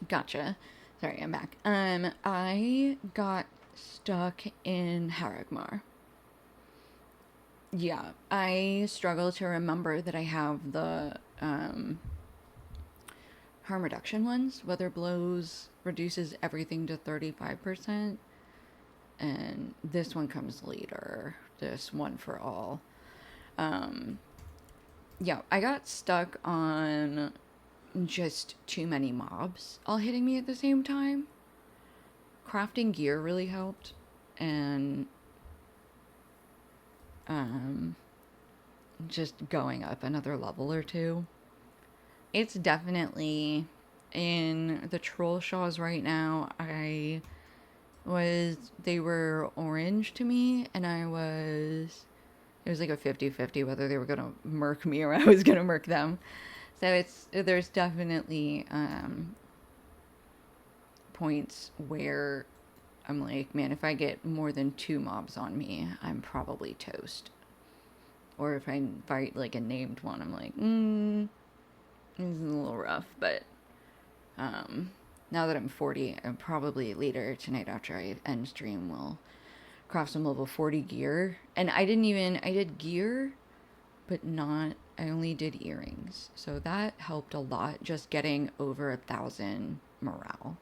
Gotcha. Sorry, I'm back. I got stuck in Harrogmar. Yeah, I struggle to remember that I have the harm reduction ones. Weather blows reduces everything to 35%, and this one comes later. This one for all. Yeah, I got stuck on just too many mobs all hitting me at the same time. Crafting gear really helped, and just going up another level or two. It's definitely in the troll shaws right now. They were orange to me, and it was like a 50-50 whether they were gonna murk me or I was gonna murk them. So there's definitely points where I'm like, man, if I get more than 2 mobs on me, I'm probably toast. Or if I fight like a named one, I'm like, this is a little rough. But now that I'm 40, I'm probably later tonight after I end stream will craft some level 40 gear. And I did gear, but I only did earrings. So that helped a lot, just getting over 1,000 morale.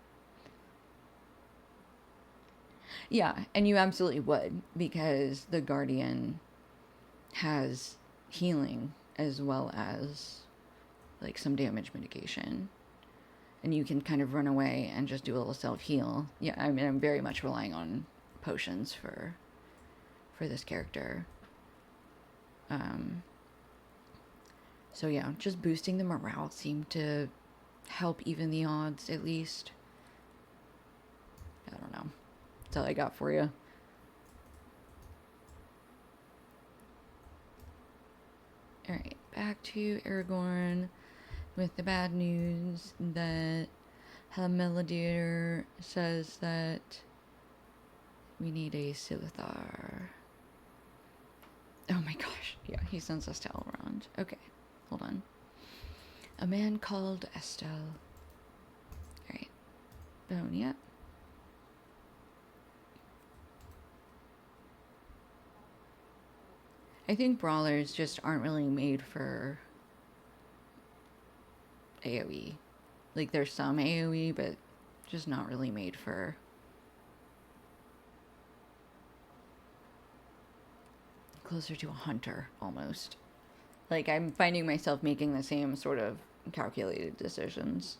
Yeah, and you absolutely would, because the Guardian has healing as well as like some damage mitigation. And you can kind of run away and just do a little self heal. Yeah, I mean, I'm very much relying on potions for this character. Um, so yeah, just boosting the morale seemed to help even the odds at least. I don't know. That's all I got for you. All right, back to Aragorn with the bad news that Helmelidir says that we need a Silithar. Oh my gosh. Yeah, he sends us to Elrond. Okay, hold on. A man called Estelle. Alright. Oh, yeah. I think brawlers just aren't really made for AoE. Like, there's some AoE, but just not really made for... Closer to a hunter, almost. Like, I'm finding myself making the same sort of calculated decisions.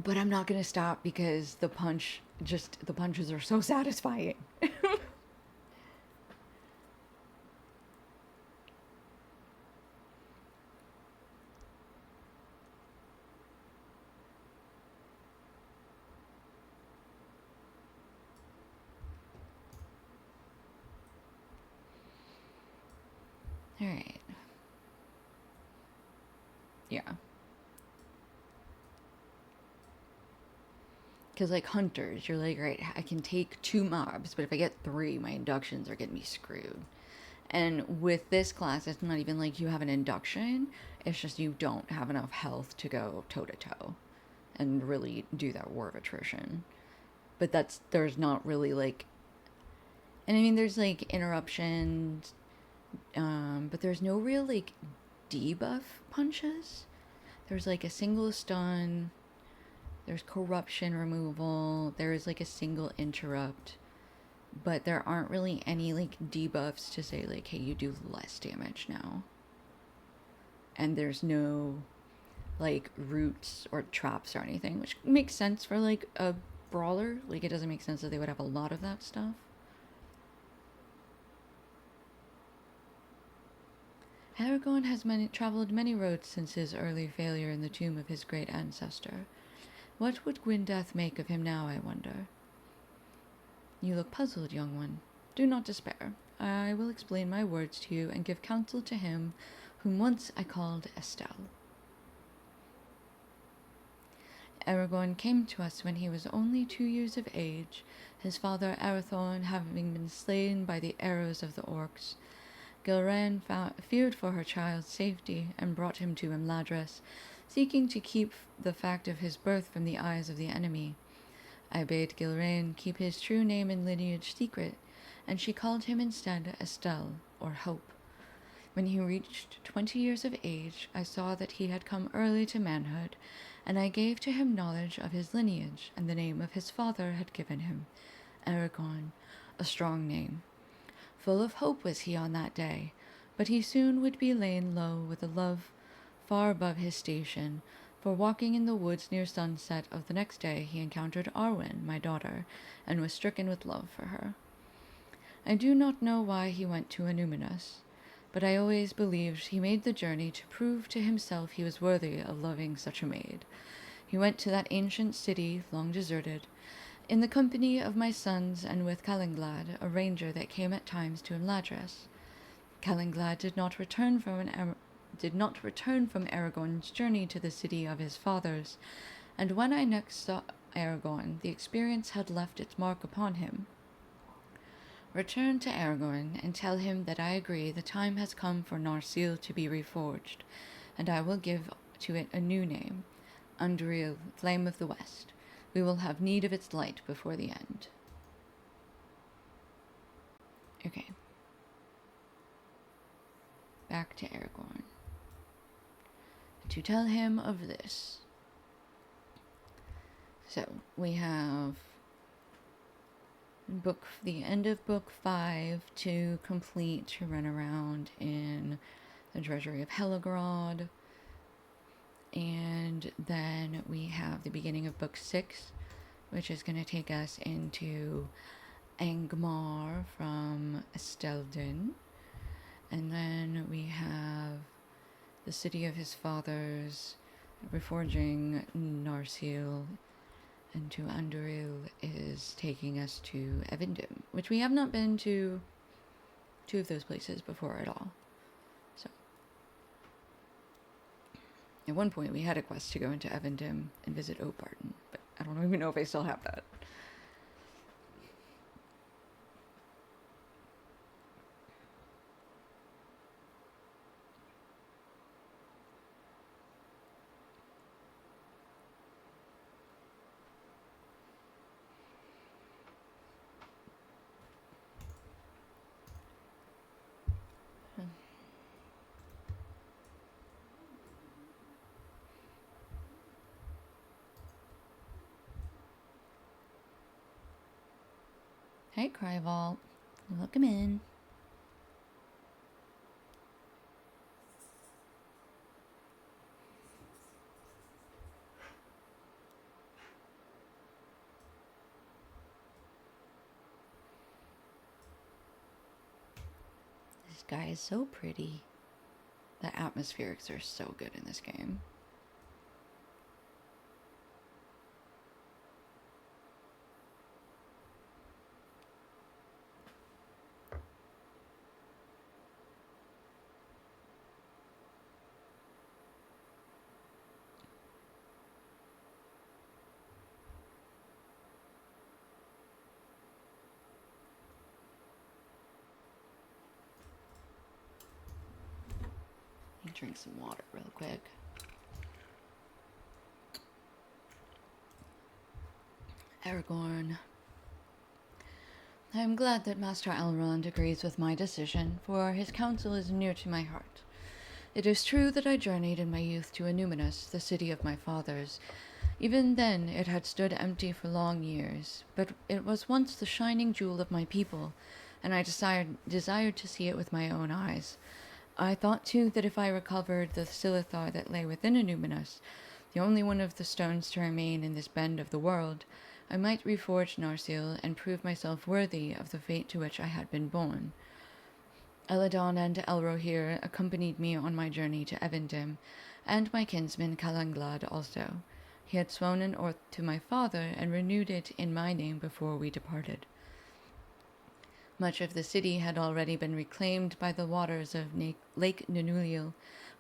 But I'm not gonna stop because the punches are so satisfying. Alright. Yeah. Because, like, hunters, you're like, right, I can take 2 mobs, but if I get 3, my inductions are getting me screwed. And with this class, it's not even like you have an induction, it's just you don't have enough health to go toe to toe and really do that war of attrition. But there's not really like, and I mean, there's like interruptions, but there's no real like debuff punches. There's like a single stun, there's corruption removal, there's like a single interrupt, but there aren't really any like debuffs to say like, hey, you do less damage now. And there's no like roots or traps or anything, which makes sense for like a brawler. Like, it doesn't make sense that they would have a lot of that stuff. Aragorn has traveled many roads since his early failure in the tomb of his great ancestor. What would Gwyndeth make of him now, I wonder? You look puzzled, young one. Do not despair. I will explain my words to you and give counsel to him whom once I called Estelle. Aragorn came to us when he was only 2 years of age, his father Arathorn having been slain by the arrows of the orcs. Gilran feared for her child's safety and brought him to Imladris, seeking to keep the fact of his birth from the eyes of the enemy. I bade Gilrain keep his true name and lineage secret, and she called him instead Estelle, or Hope. When he reached 20 years of age, I saw that he had come early to manhood, and I gave to him knowledge of his lineage and the name of his father had given him, Aragorn, a strong name. Full of hope was he on that day, but he soon would be laid low with a love far above his station, for walking in the woods near sunset of the next day he encountered Arwen, my daughter, and was stricken with love for her. I do not know why he went to Annúminas, but I always believed he made the journey to prove to himself he was worthy of loving such a maid. He went to that ancient city, long deserted, in the company of my sons and with Calenglad, a ranger that came at times to Imladris. Calenglad did not return from Aragorn's journey to the city of his fathers, and when I next saw Aragorn, the experience had left its mark upon him. Return to Aragorn and tell him that I agree the time has come for Narsil to be reforged, and I will give to it a new name, Undril, Flame of the West. We will have need of its light before the end. Okay. Back to Aragorn. To tell him of this. So we have the end of book 5 to complete to run around in the treasury of Helagrod. And then we have the beginning of book 6, which is going to take us into Angmar from Estelden. And then we have the city of his fathers, reforging Narsil, and to Anduril is taking us to Evendim, which we have not been to 2 of those places before at all. So, at one point we had a quest to go into Evendim and visit Obarton, but I don't even know if I still have that. Hey, Cryvault. Welcome in. This guy is so pretty. The atmospherics are so good in this game. Let me drink some water real quick. Aragorn. I am glad that Master Elrond agrees with my decision, for his counsel is near to my heart. It is true that I journeyed in my youth to Enuminus, the city of my fathers. Even then it had stood empty for long years, but it was once the shining jewel of my people, and I desired to see it with my own eyes. I thought too that if I recovered the Silithar that lay within Enuminus, the only one of the stones to remain in this bend of the world, I might reforge Narsil and prove myself worthy of the fate to which I had been born. Eladon and Elrohir accompanied me on my journey to Evendim, and my kinsman Calanglad also. He had sworn an oath to my father and renewed it in my name before we departed. Much of the city had already been reclaimed by the waters of Lake Nunuliel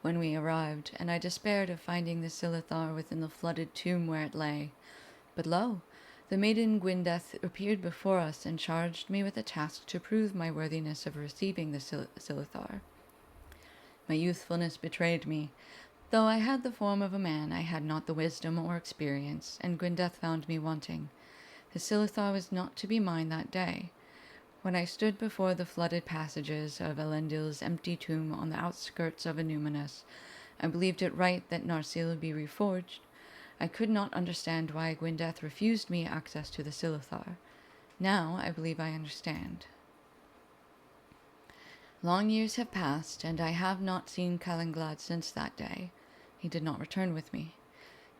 when we arrived, and I despaired of finding the Silithar within the flooded tomb where it lay. But lo! The maiden Gwyneth appeared before us and charged me with a task to prove my worthiness of receiving the Silithar. My youthfulness betrayed me. Though I had the form of a man, I had not the wisdom or experience, and Gwyneth found me wanting. The Silithar was not to be mine that day. When I stood before the flooded passages of Elendil's empty tomb on the outskirts of Enuminus, I believed it right that Narsil be reforged. I could not understand why Gwyneth refused me access to the Silithar. Now I believe I understand. Long years have passed, and I have not seen Calanglad since that day. He did not return with me.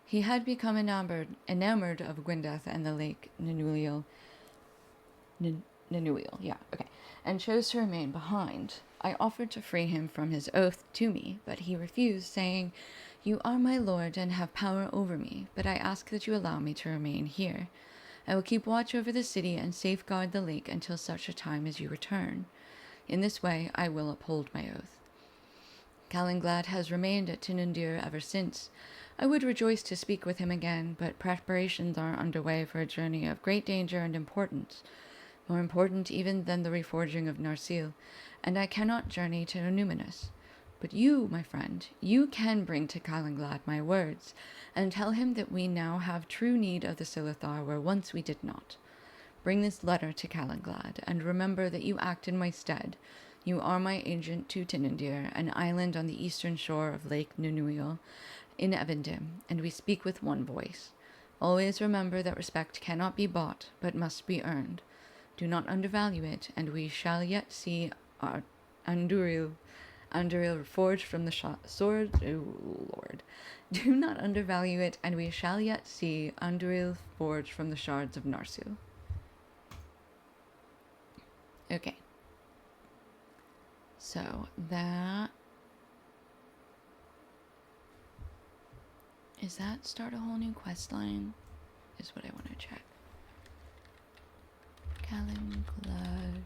He had become enamored of Gwyneth and the lake Nunuliel. And chose to remain behind. I offered to free him from his oath to me, but he refused, saying, "You are my lord and have power over me, but I ask that you allow me to remain here. I will keep watch over the city and safeguard the lake until such a time as you return. In this way I will uphold my oath." Calanglad has remained at Tinundir ever since. I would rejoice to speak with him again, but preparations are underway for a journey of great danger and importance, more important even than the reforging of Narsil, and I cannot journey to Enuminus. But you, my friend, you can bring to Calanglad my words, and tell him that we now have true need of the Silithar where once we did not. Bring this letter to Calanglad, and remember that you act in my stead. You are my agent to Tinundir, an island on the eastern shore of Lake Nunuiel, in Evendim, and we speak with one voice. Always remember that respect cannot be bought, but must be earned. Do not undervalue it, and we shall yet see Anduril forged from the sword. Oh, Lord. Do not undervalue it, and we shall yet see Anduril forged from the shards of Narsu. Okay. So that... Is that start a whole new quest line? Is what I want to check. Calenglad.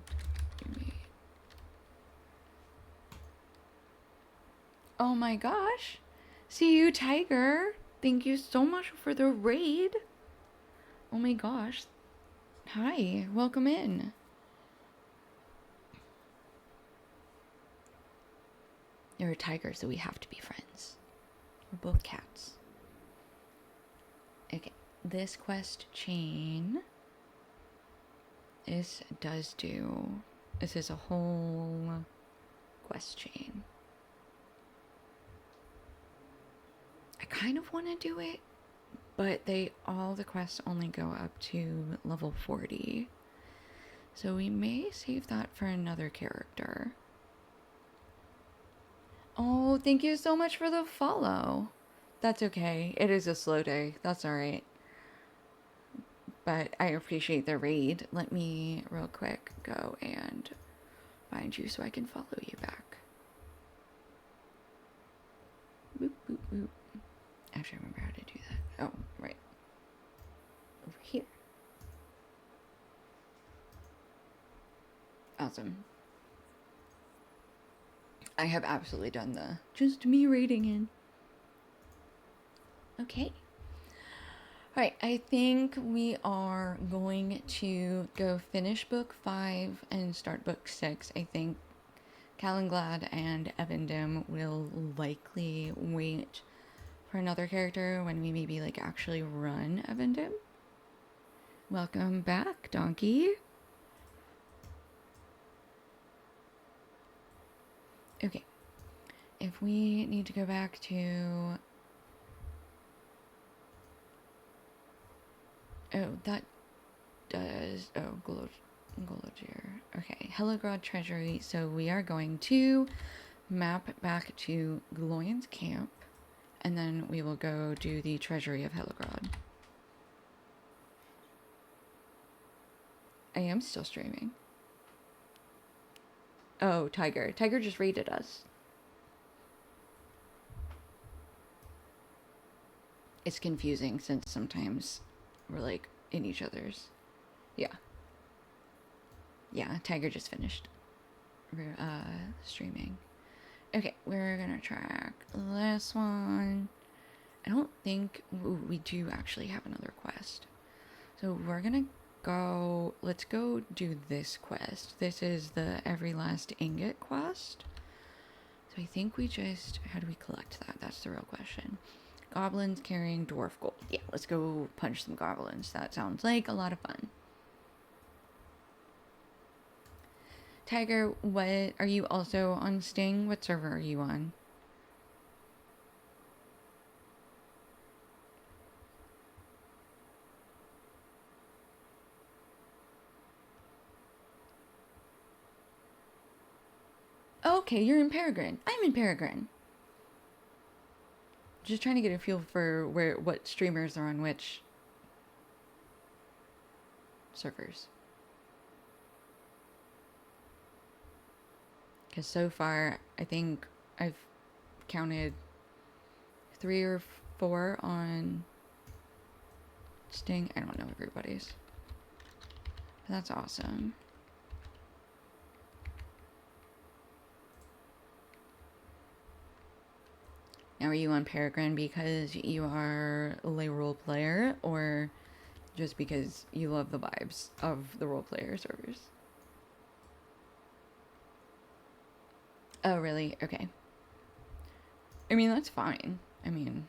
Oh my gosh. See you, Tiger. Thank you so much for the raid. Oh my gosh. Hi. Welcome in. You're a tiger, so we have to be friends. We're both cats. Okay. This quest chain. This is a whole quest chain. I kind of want to do it, but all the quests only go up to level 40. So we may save that for another character. Oh, thank you so much for the follow. That's okay. It is a slow day. That's alright. But I appreciate the raid. Let me real quick go and find you so I can follow you back. Boop, boop, boop. I have to remember how to do that. Oh, right. Over here. Awesome. I have absolutely done the just me raiding in. Okay. Alright, I think we are going to go finish book 5 and start book 6. I think Calenglad and Evandim will likely wait for another character when we maybe like actually run Evandim. Welcome back, Donkey. Okay. If we need to go back to... Oh, that does... Oh, Gologir. Okay, Heligrod Treasury. So we are going to map back to Gloyan's camp, and then we will go do the Treasury of Heligrod. I am still streaming. Oh, Tiger. Tiger just raided us. It's confusing since sometimes we're like in each other's. Yeah. Yeah, Tiger just finished streaming. Okay, we're gonna track this one. I don't think... Ooh, we do actually have another quest. So we're gonna go... Let's go do this quest. This is the Every Last Ingot quest. So I think we just... How do we collect that? That's the real question. Goblins carrying dwarf gold. Yeah, let's go punch some goblins. That sounds like a lot of fun. Tiger, what... Are you also on Sting? What server are you on? Okay, you're in Peregrine. I'm in Peregrine. Just trying to get a feel for what streamers are on which servers. Because so far, I think I've counted 3 or 4 on Sting. I don't know everybody's. That's awesome. Now, are you on Peregrine because you are a role player, or just because you love the vibes of the role player servers? Oh, really? Okay. I mean, that's fine. I mean,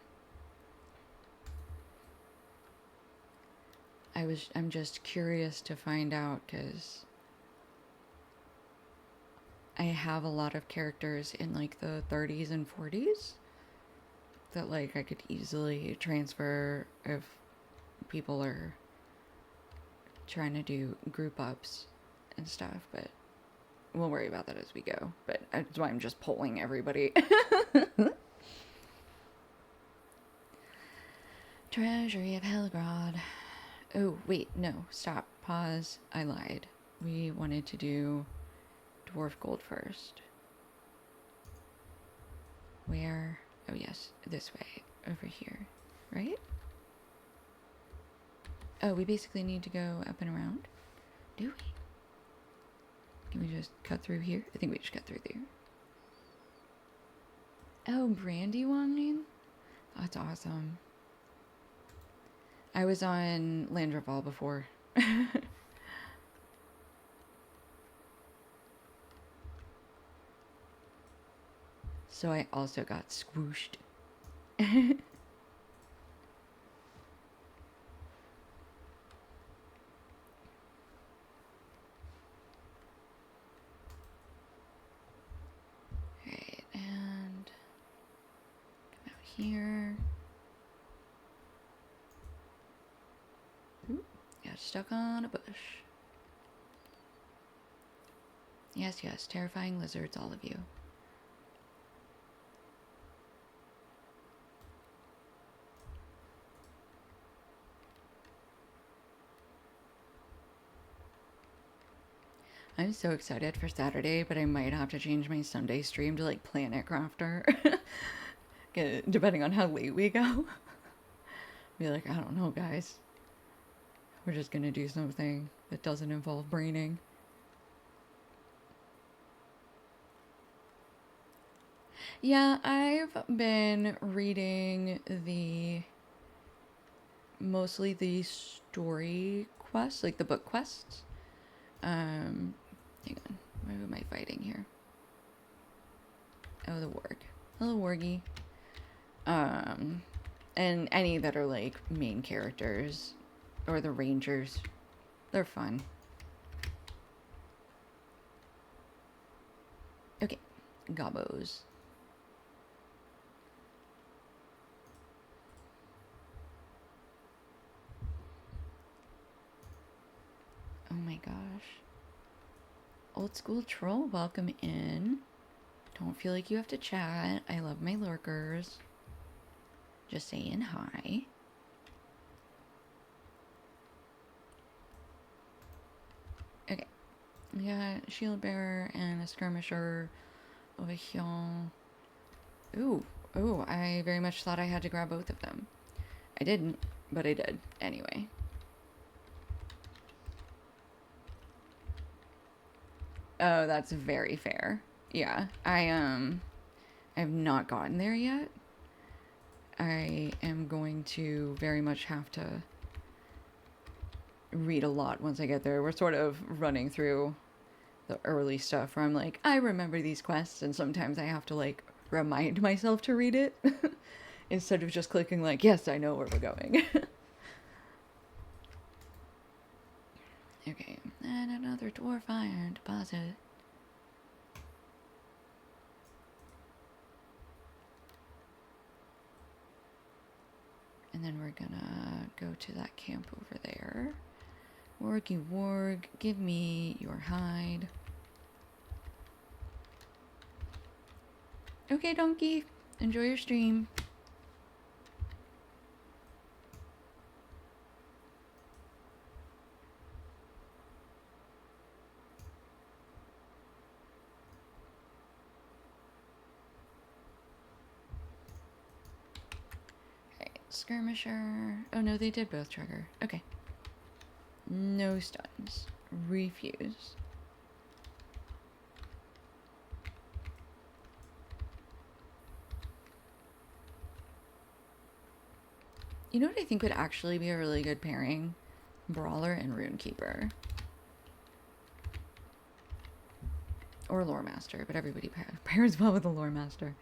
I'm just curious to find out, because I have a lot of characters in like the 30s and 40s that like I could easily transfer if people are trying to do group ups and stuff, but we'll worry about that as we go. But that's why I'm just polling everybody. Treasury of Helgrod. Oh, wait, no, stop, pause, I lied. We wanted to do Dwarf Gold first. Where? Oh, yes, this way, over here, right? Oh, we basically need to go up and around? Do we? Can we just cut through here? I think we just cut through there. Oh, Brandywine? That's awesome. I was on Landreval before. So I also got squooshed. Alright, and come out here. Ooh, got stuck on a bush. Yes, yes, terrifying lizards, all of you. I'm so excited for Saturday, but I might have to change my Sunday stream to like Planet Crafter. Depending on how late we go. Be like, I don't know, guys. We're just gonna do something that doesn't involve braining. Yeah, I've been reading mostly the story quests, like the book quests. Hang on, who am I fighting here? Oh, the warg. Hello, wargie. And any that are like main characters or the rangers, they're fun. Okay, gobos. Oh my gosh. Old school troll, welcome in. Don't feel like you have to chat. I love my lurkers. Just saying hi. Okay. We got shield bearer and a skirmisher over here. Ooh. Ooh, I very much thought I had to grab both of them. I didn't, but I did. Anyway. Oh, that's very fair. Yeah. I've not gotten there yet. I am going to very much have to read a lot once I get there. We're sort of running through the early stuff where I'm like, I remember these quests, and sometimes I have to like remind myself to read it instead of just clicking like, yes, I know where we're going. Okay, and another dwarf iron deposit. And then we're gonna go to that camp over there. Wargy warg, give me your hide. Okay, donkey, enjoy your stream. Okay, skirmisher. Oh no, they did both trigger. Okay. No stuns. Refuse. You know what I think would actually be a really good pairing? Brawler and Runekeeper. Or Lore Master, but everybody pairs well with the Lore Master.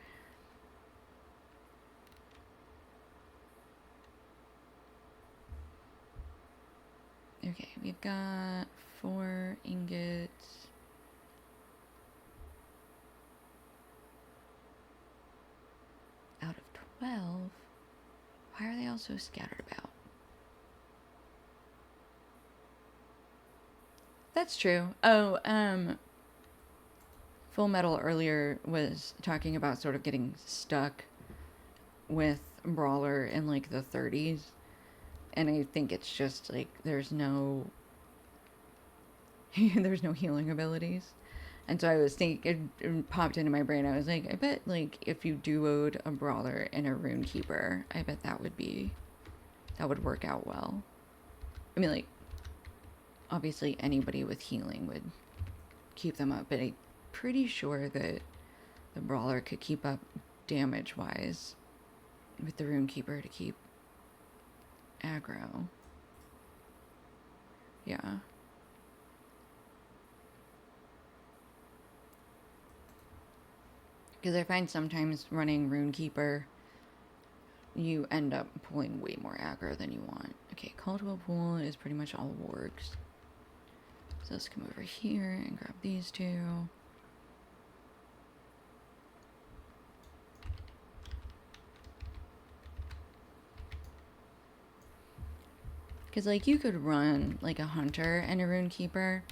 Okay, we've got 4 ingots. Out of 12? Why are they all so scattered about? That's true. Oh, Full Metal earlier was talking about sort of getting stuck with Brawler in like the 30s. And I think it's just like there's no there's no healing abilities. And so I was thinking, it popped into my brain. I was like, I bet like if you duoed a Brawler and a Rune Keeper, I bet that would work out well. I mean, like, obviously anybody with healing would keep them up, but I'm pretty sure that the Brawler could keep up damage wise with the Rune Keeper to keep aggro. Yeah. Because I find sometimes running Rune Keeper, you end up pulling way more aggro than you want. Okay, Caldwell Pool is pretty much all wargs. So let's come over here and grab these two. Because, like, you could run, like, a Hunter and a Rune Keeper,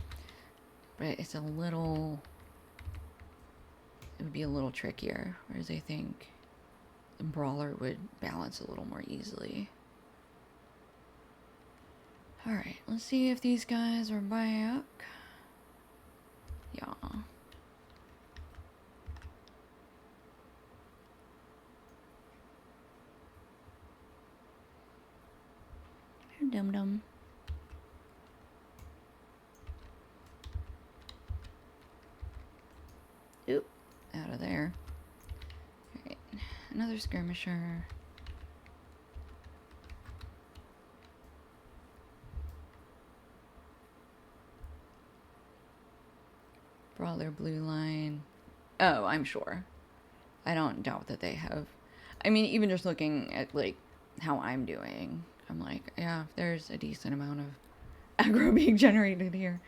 but it's a little... It would be a little trickier, whereas I think the Brawler would balance a little more easily. Alright, let's see if these guys are back. Yeah. Dum-dum. Oop. Out of there. Alright. Another skirmisher. Brawler blue line. Oh, I'm sure. I don't doubt that they have. I mean, even just looking at, like, how I'm doing, I'm like, yeah, there's a decent amount of aggro being generated here.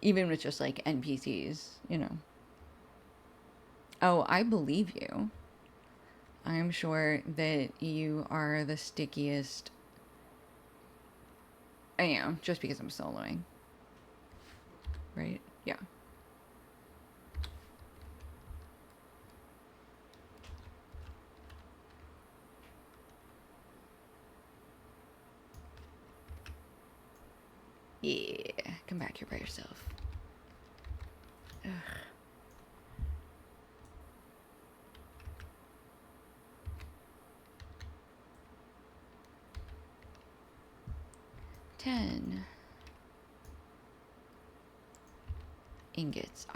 Even with just, like, NPCs, you know. Oh, I believe you. I'm sure that you are the stickiest. I am, just because I'm soloing. Right? Yeah. Yeah. Come back here by yourself. Ugh. $10 ingots.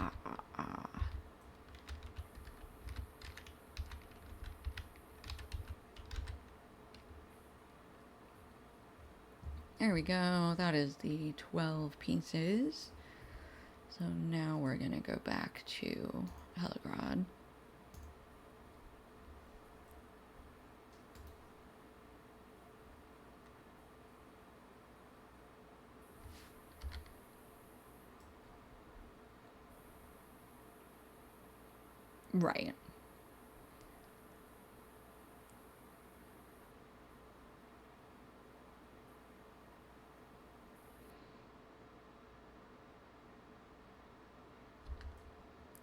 There we go. That is the 12 pieces. So now we're gonna go back to Heligrod. Right.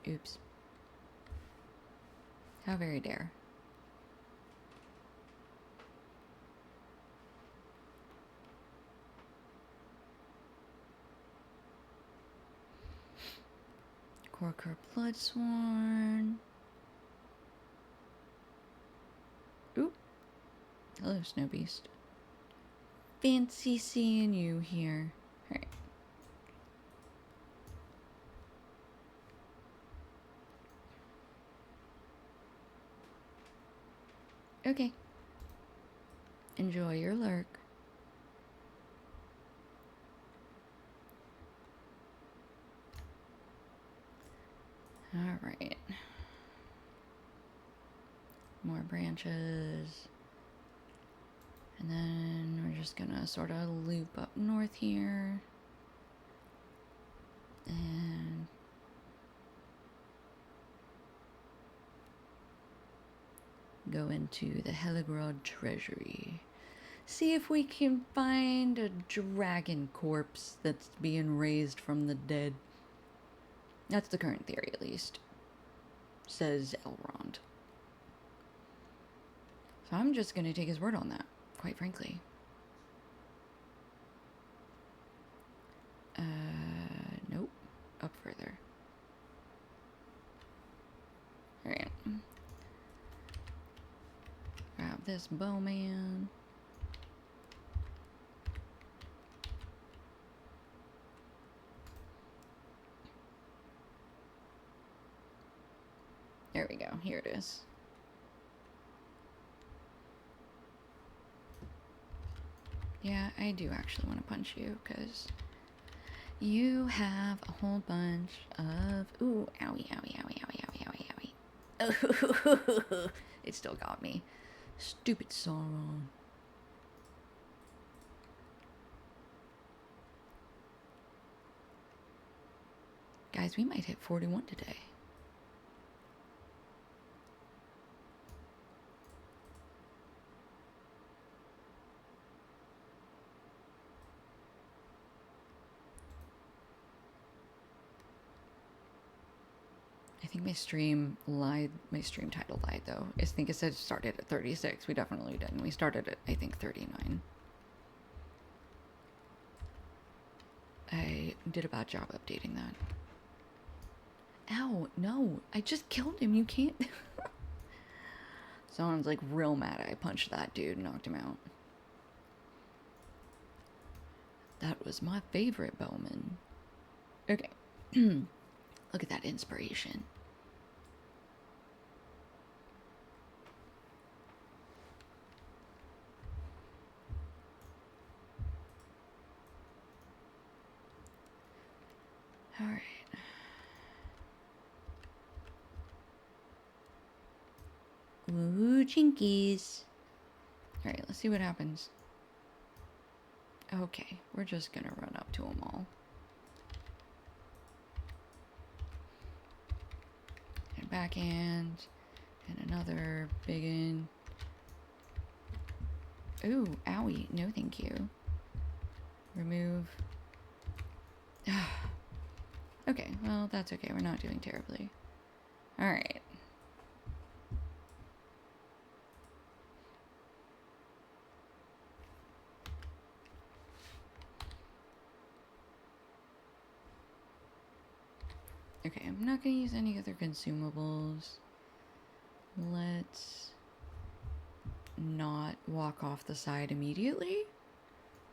Oops. How very dare. Corker Bloodsworn. Oop. Hello, Snow Beast. Fancy seeing you here. Alright. Okay. Enjoy your lurk. Alright. More branches. And then we're just gonna sort of loop up north here. And go into the Heligrod Treasury. See if we can find a dragon corpse that's being raised from the dead. That's the current theory, at least, says Elrond. So I'm just gonna take his word on that, quite frankly. Nope. Up further. Alright. Grab this bowman. There we go. Here it is. Yeah, I do actually want to punch you, because you have a whole bunch of... Ooh, owie, owie, owie, owie, owie, owie, owie. It still got me. Stupid Sauron. Guys, we might hit 41 today. I think my stream lied. My stream title lied, though. I think it said started at 36. We definitely didn't. We started at, I think, 39. I did a bad job updating that. Ow, no. I just killed him. You can't... Someone's like real mad I punched that dude and knocked him out. That was my favorite bowman. Okay. Look at that inspiration. All right. Ooh, jinkies. All right, let's see what happens. Okay, we're just gonna run up to them all. And backhand. And another big one. Ooh, owie. No, thank you. Remove. Okay, well, that's okay. We're not doing terribly. Alright. Okay, I'm not going to use any other consumables. Let's not walk off the side immediately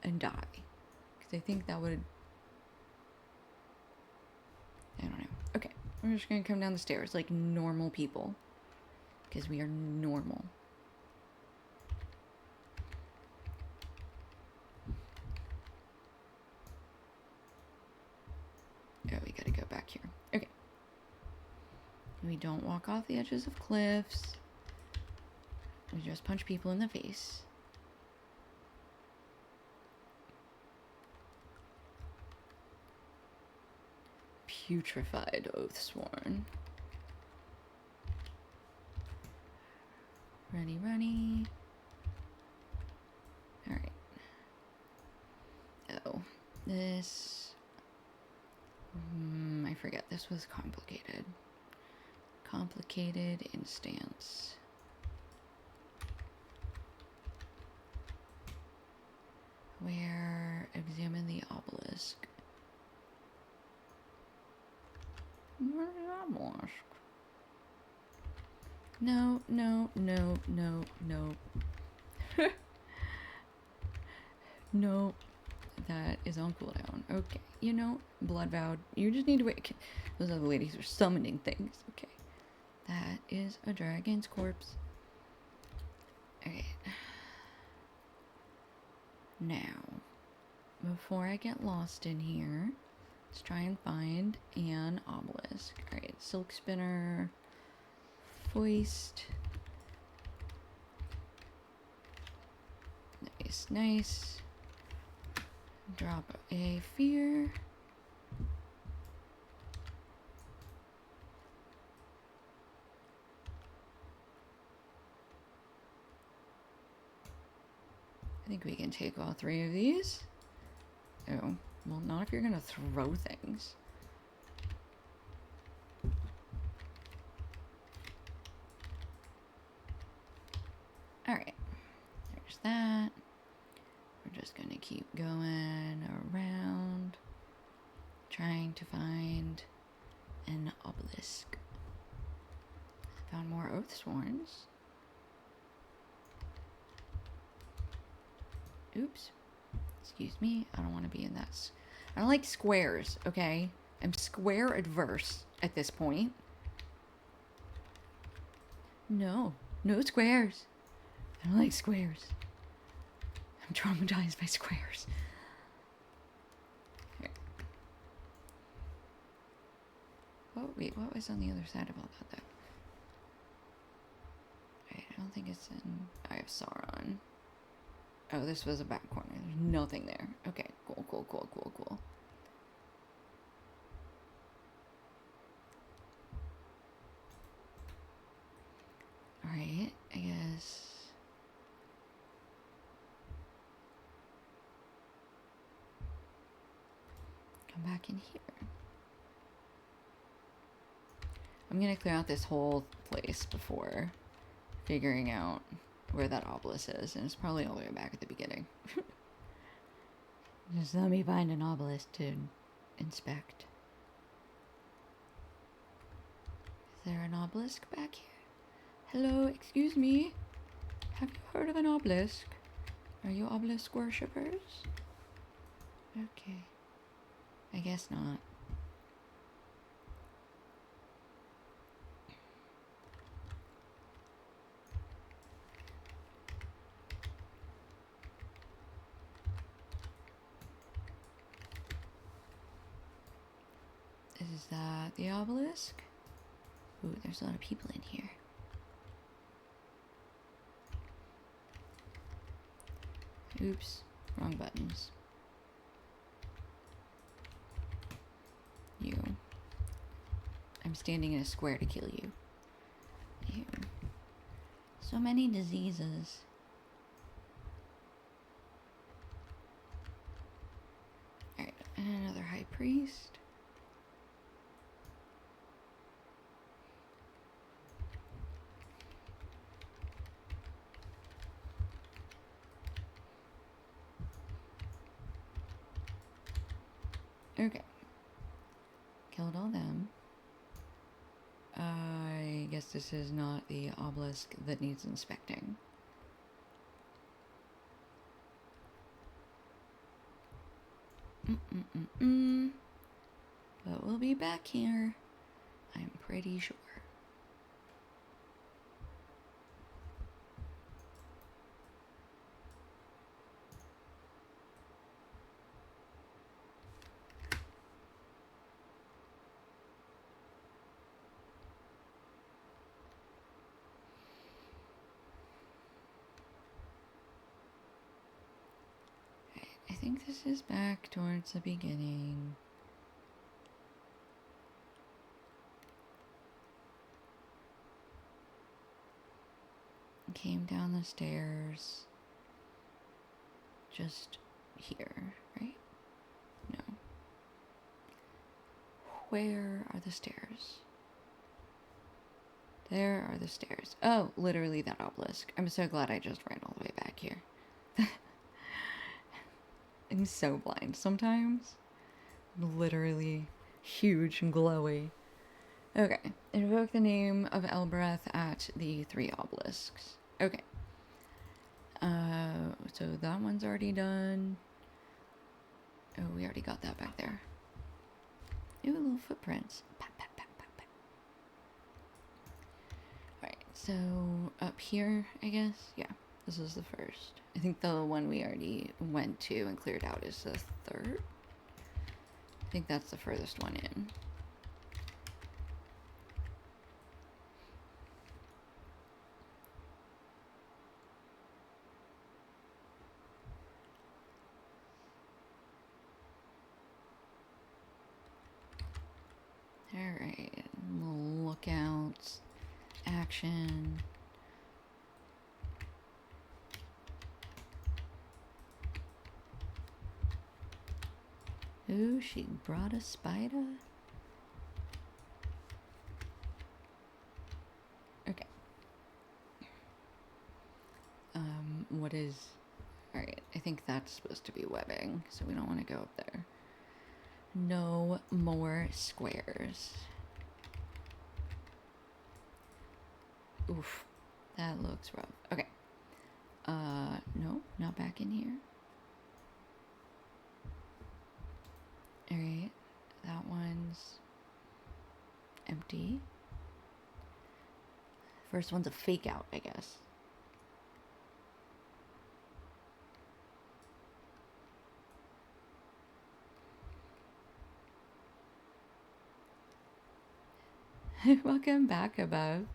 and die. Because I think that would... I don't know. Okay, we're just going to come down the stairs like normal people. Because we are normal. Oh, we gotta go back here. Okay. We don't walk off the edges of cliffs. We just punch people in the face. Putrefied Oathsworn. Runny, runny. Alright. Oh, this... I forget, this was complicated. Complicated instance. Where examine the obelisk. Where's the obelisk? No, no, no, no, no. No. That is on cooldown. Okay. You know, Blood Vowed. You just need to wait. Those other ladies are summoning things. Okay. That is a dragon's corpse. Alright. Now, before I get lost in here, let's try and find an obelisk. Alright, silk spinner, foist. Nice, nice. Drop a fear. I think we can take all 3 of these. Oh, well, not if you're gonna throw things. Alright, there's that. We're just gonna keep going around, trying to find an obelisk. Found more Oathsworns. Oops. Excuse me, I don't want to be in that. I don't like squares, okay? I'm square adverse at this point. No, no squares. I don't like squares. I'm traumatized by squares. Here. Oh, wait, what was on the other side of all that, though? Wait, I don't think it's in... I have Sauron. Oh, this was a back corner. There's nothing there. Okay, cool, cool, cool, cool, cool. Alright, I guess... come back in here. I'm gonna clear out this whole place before figuring out where that obelisk is, and it's probably all the way back at the beginning. Just let me find an obelisk to inspect. Is there an obelisk back here? Hello, excuse me. Have you heard of an obelisk? Are you obelisk worshippers? Okay. I guess not. Is that the obelisk? Ooh, there's a lot of people in here. Oops, wrong buttons. You. I'm standing in a square to kill you. You. So many diseases. Alright, and another high priest. Okay. Killed all them. I guess this is not the obelisk that needs inspecting. But we'll be back here, I'm pretty sure. I think this is back towards the beginning. Came down the stairs. Just here, right? No. Where are the stairs? There are the stairs. Oh, literally that obelisk. I'm so glad I just ran all the way back here. I'm so blind sometimes. Literally huge and glowy. Okay. Invoke the name of Elbereth at the 3 obelisks. Okay. So that one's already done. Oh, we already got that back there. Ooh, little footprints. Pat, pat, pat, pat, pat. Alright, so up here, I guess? Yeah, this is the first. I think the one we already went to and cleared out is the 3rd. I think that's the furthest one in. Alright, lookouts, action. Ooh, she brought a spider. Okay. What is... Alright, I think that's supposed to be webbing, so we don't want to go up there. No more squares. Oof. That looks rough. Okay. No, not back in here. Alright. That one's empty. First one's a fake out, I guess. Welcome back, Above.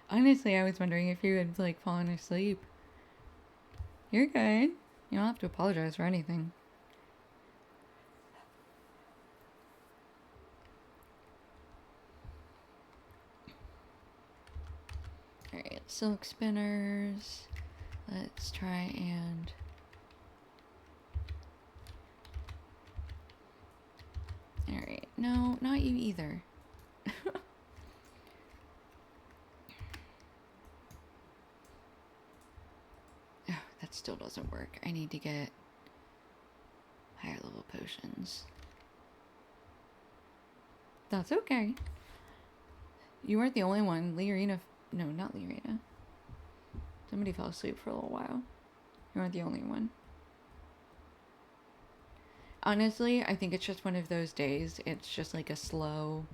Honestly, I was wondering if you had, like, fallen asleep. You're good. You don't have to apologize for anything. Alright, silk spinners. Let's try and... Alright, no, not you either. Oh, that still doesn't work. I need to get higher level potions. That's okay. You weren't the only one. Liorina... No, not Liorina. Somebody fell asleep for a little while. You weren't the only one. Honestly, I think it's just one of those days. It's just like a slow...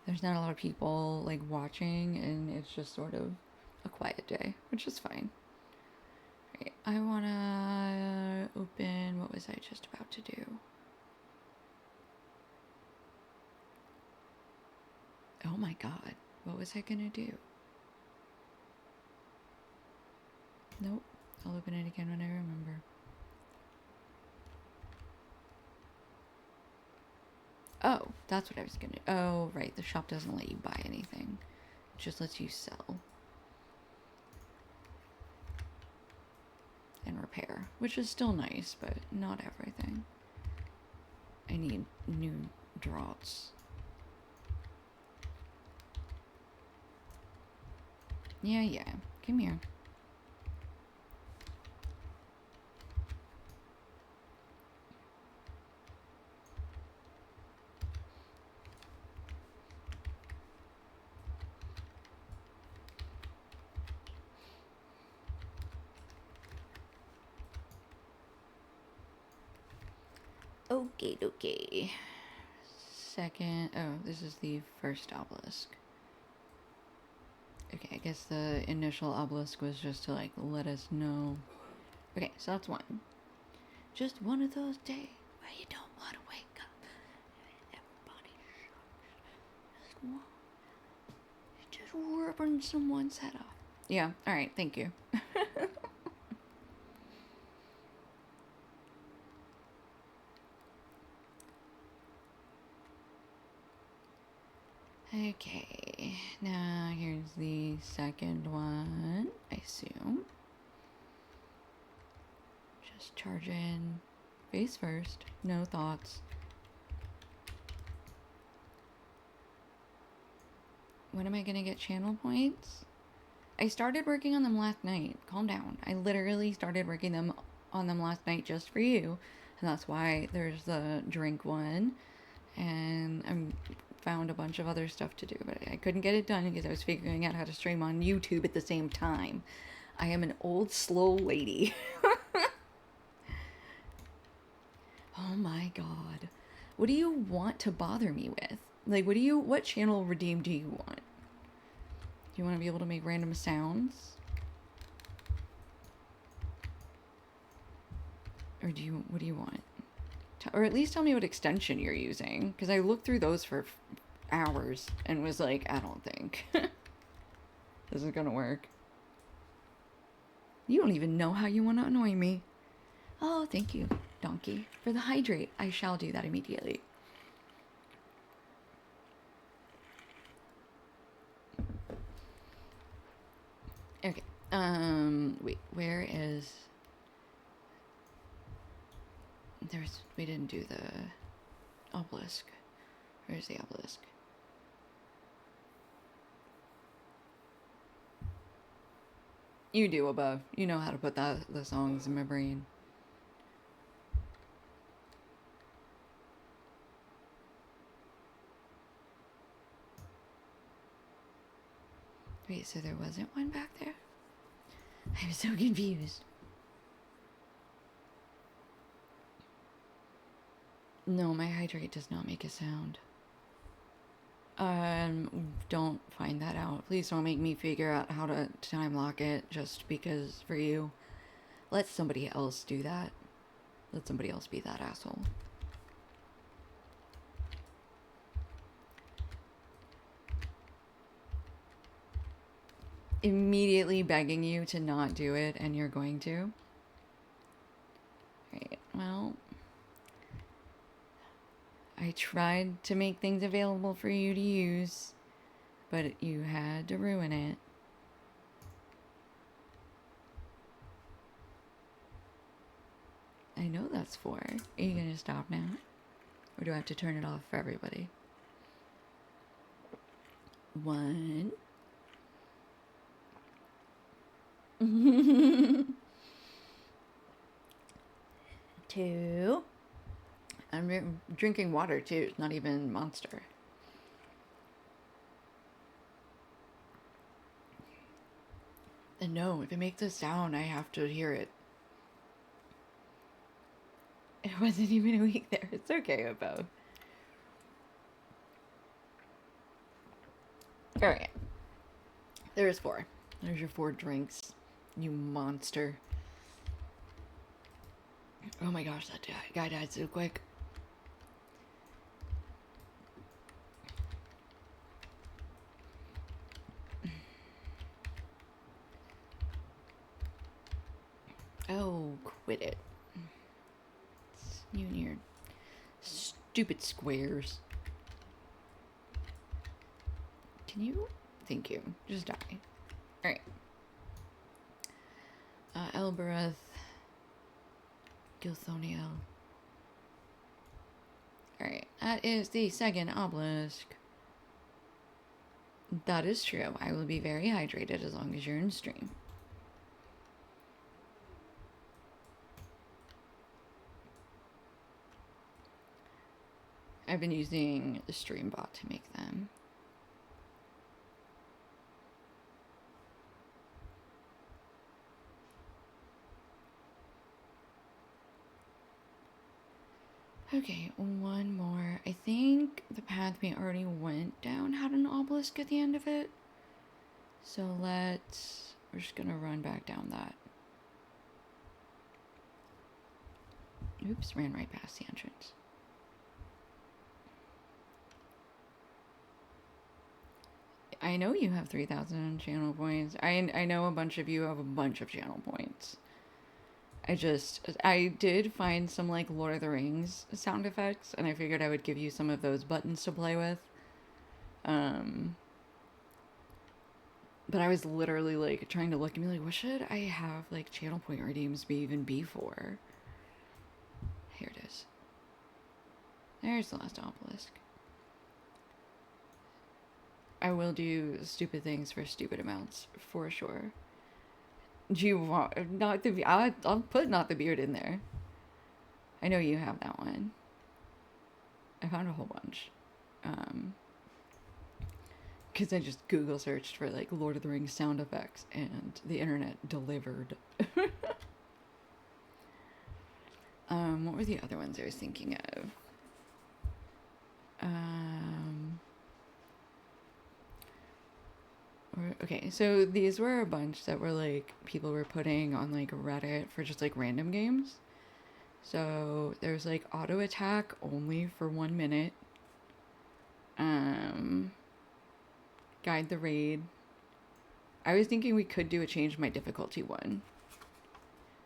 There's not a lot of people, like, watching, and it's just sort of a quiet day, which is fine. Right, I wanna open... What was I just about to do? Oh my god. What was I gonna do? Nope. I'll open it again when I remember. Oh, that's what I was gonna do. Oh, right. The shop doesn't let you buy anything. It just lets you sell. And repair. Which is still nice, but not everything. I need new draughts. Yeah. Come here. Okay. Second... Oh, this is the first obelisk. Okay, I guess the initial obelisk was just to, like, let us know. Okay, so that's one. Just one of those days where you don't want to wake up. Everybody shucks. Just ripping someone's head off. Yeah, alright, thank you. Okay, now here's the second one, I assume. Just charge in face first, no thoughts. When am I gonna get channel points? I started working on them last night. Calm down. I literally started working on them last night just for you. And that's why there's the drink one. And I found a bunch of other stuff to do, but I couldn't get it done because I was figuring out how to stream on YouTube at the same time. I am an old, slow lady. Oh my god. What do you want to bother me with? Like, what channel redeem do you want? Do you want to be able to make random sounds? Or what do you want? Or at least tell me what extension you're using, because I looked through those for hours and was like, I don't think this is gonna work. You don't even know how you want to annoy me. Oh, thank you, donkey, for the hydrate. I shall do that immediately. Okay. Wait, where is... we didn't do the Obelisk. Where's the obelisk? You do, above. You know how to put the songs in my brain. Wait, so there wasn't one back there? I'm so confused. No, my hydrate does not make a sound. Don't find that out. Please don't make me figure out how to time lock it just because for you. Let somebody else do that. Let somebody else be that asshole. Immediately begging you to not do it, and you're going to. Right, well, I tried to make things available for you to use, but you had to ruin it. I know that's 4. Are you gonna stop now? Or do I have to turn it off for everybody? 1. 2. I'm drinking water too. It's not even Monster. And no, if it makes a sound, I have to hear it. It wasn't even a week there. It's okay, Oppo. Alright. There's 4. There's your 4 drinks. You monster. Oh my gosh, that guy died so quick. Oh, quit it. You and your stupid squares. Can you? Thank you. Just die. Alright. Elbereth. Gilthoniel. Alright, that is the 2nd obelisk. That is true. I will be very hydrated as long as you're in stream. I've been using the stream bot to make them. Okay, one more. I think the path we already went down had an obelisk at the end of it. So we're just gonna run back down that. Oops, ran right past the entrance. I know you have 3,000 channel points. I know a bunch of you have a bunch of channel points. I did find some like Lord of the Rings sound effects, and I figured I would give you some of those buttons to play with. But I was literally like trying to look and be like, what should I have like channel point redeems be for? Here it is. There's the last obelisk. I will do stupid things for stupid amounts, for sure. Do you want not the? I'll put not the beard in there. I know you have that one. I found a whole bunch. Because I just Google searched for like Lord of the Rings sound effects, and the internet delivered. What were the other ones I was thinking of? Okay, so these were a bunch that were like people were putting on like Reddit for just like random games. So there's like auto attack only for 1 minute. Guide the raid. I was thinking we could do a change my difficulty one.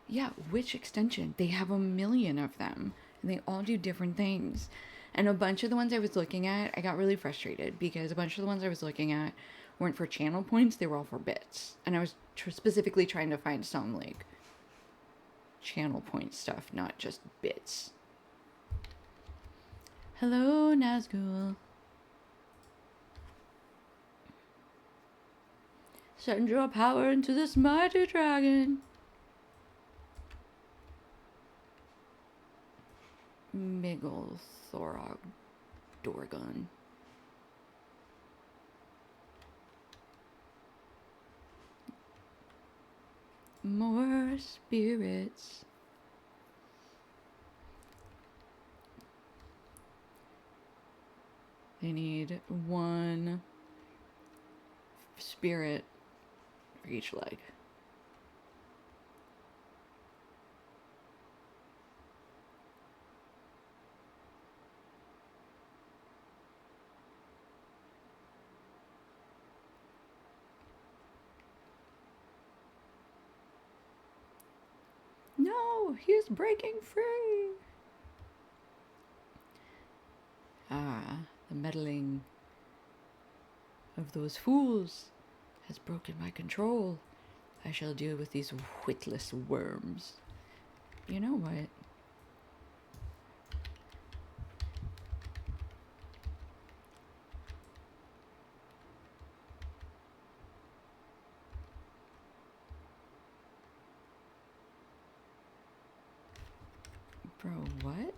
Yeah, which extension? They have a million of them, and they all do different things. And a bunch of the ones I was looking at, I got really frustrated because a bunch of the ones I was looking at weren't for channel points, they were all for bits. And I was specifically trying to find some like channel point stuff, not just bits. Hello, Nazgul. Send your power into this mighty dragon. Big ol' Thorog Dorgun. More spirits. They need one spirit for each leg. No, he's breaking free. Ah, the meddling of those fools has broken my control. I shall deal with these witless worms. You know what? Bro, what?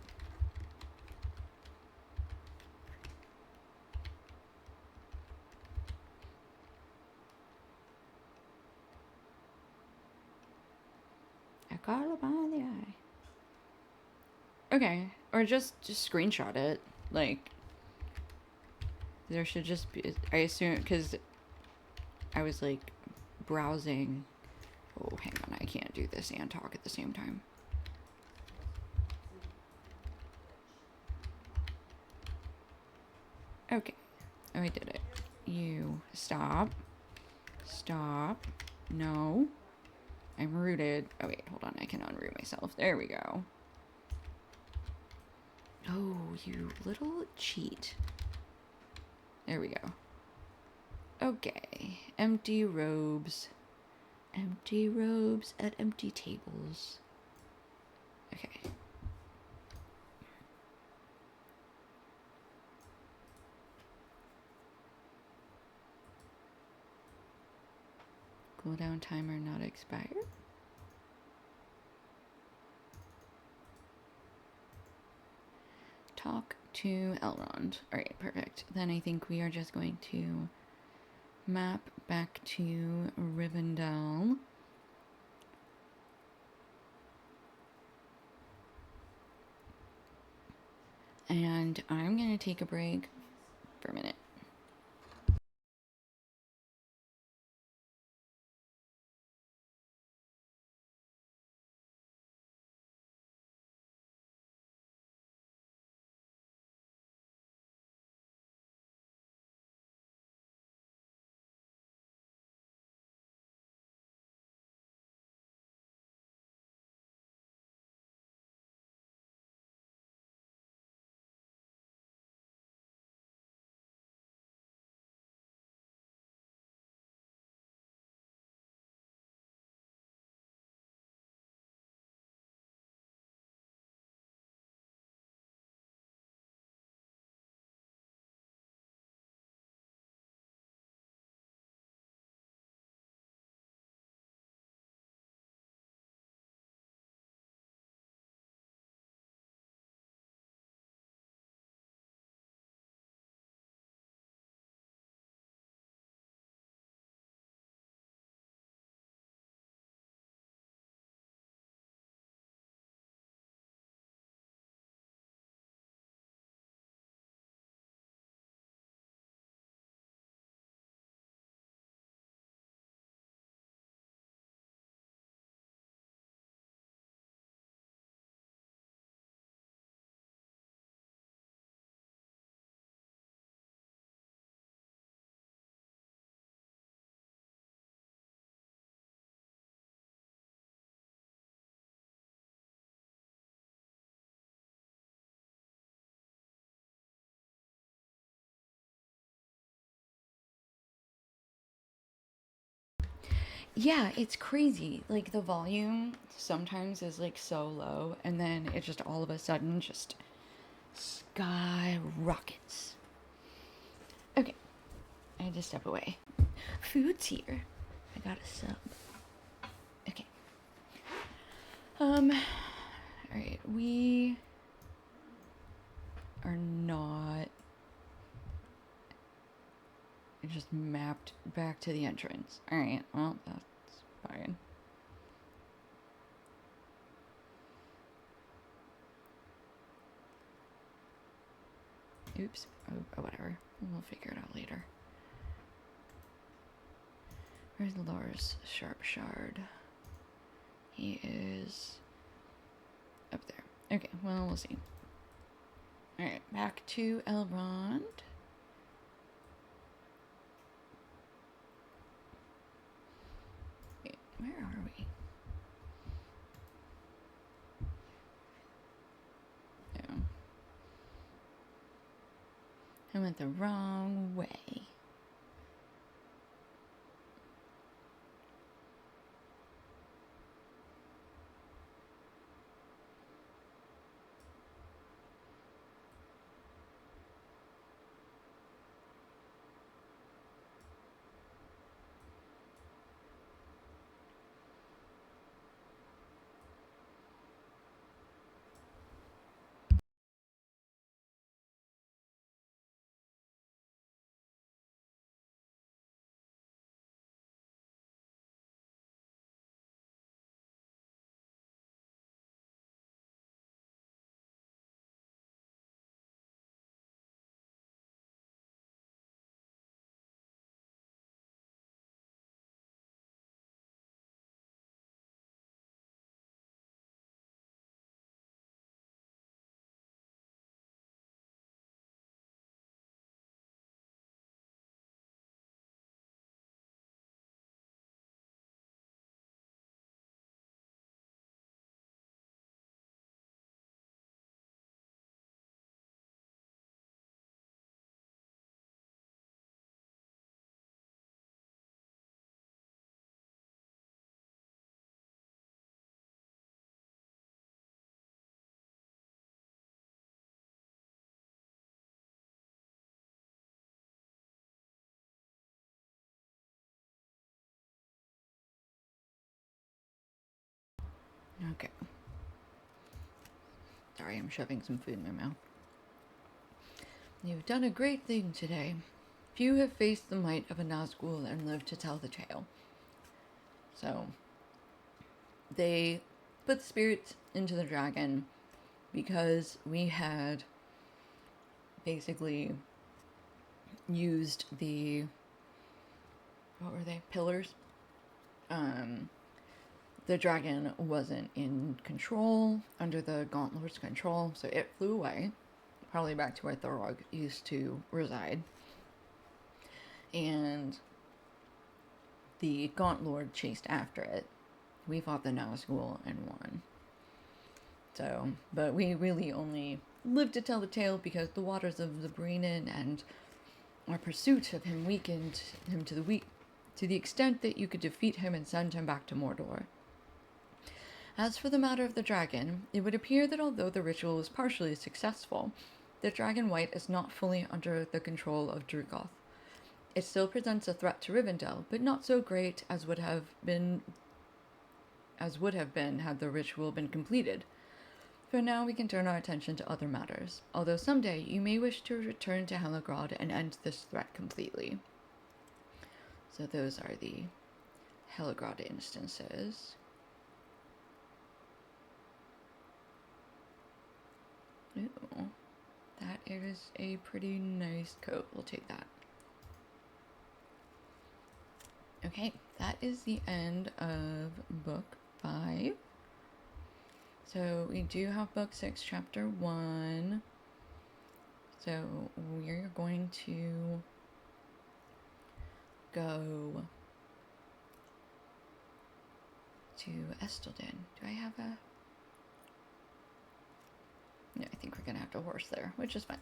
I caught him on the eye. Okay, or just screenshot it. Like, there should just be. I assume because I was like browsing. Oh, hang on, I can't do this and talk at the same time. Okay, oh, I did it. You stop. Stop. No. I'm rooted. Oh wait, hold on. I can unroot myself. There we go. Oh, you little cheat. There we go. Okay. Empty robes. Empty robes at empty tables. Okay. Cooldown timer not expired. Talk to Elrond. Alright, perfect. Then I think we are just going to map back to Rivendell. And I'm gonna take a break for a minute. Yeah, it's crazy. Like the volume sometimes is like so low and then it just all of a sudden just skyrockets. Okay, I had to step away. Food's here. I got a sub. Okay. Alright, we are not just mapped back to the entrance. Alright, well, that's fine. Oops. Oh, whatever. We'll figure it out later. Where's Lars Sharpshard? He is up there. Okay, well, we'll see. Alright, back to Elrond. Wait, where are we? Oh. I went the wrong way. Okay. Sorry, I'm shoving some food in my mouth. You've done a great thing today. Few have faced the might of a Nazgul and lived to tell the tale. So, they put spirits into the dragon because we had basically used the, what were they, pillars? The dragon wasn't in control, under the Gauntlord's control, so it flew away, probably back to where Thorog used to reside. And the Gauntlord chased after it. We fought the Nazgul and won. So, but we really only lived to tell the tale because the waters of the Breenan and our pursuit of him weakened him to the extent that you could defeat him and send him back to Mordor. As for the matter of the dragon, it would appear that although the ritual was partially successful, the Dragon White is not fully under the control of Drugoth. It still presents a threat to Rivendell, but not so great as would have been had the ritual been completed. For now, we can turn our attention to other matters, although someday you may wish to return to Helagrod and end this threat completely. So those are the Helagrod instances. Ooh, that is a pretty nice coat. We'll take that. Okay, that is the end of book 5. So we do have book 6, chapter 1. So we're going to go to Estelden. Do I have a... No, I think we're going to have to horse there, which is fine.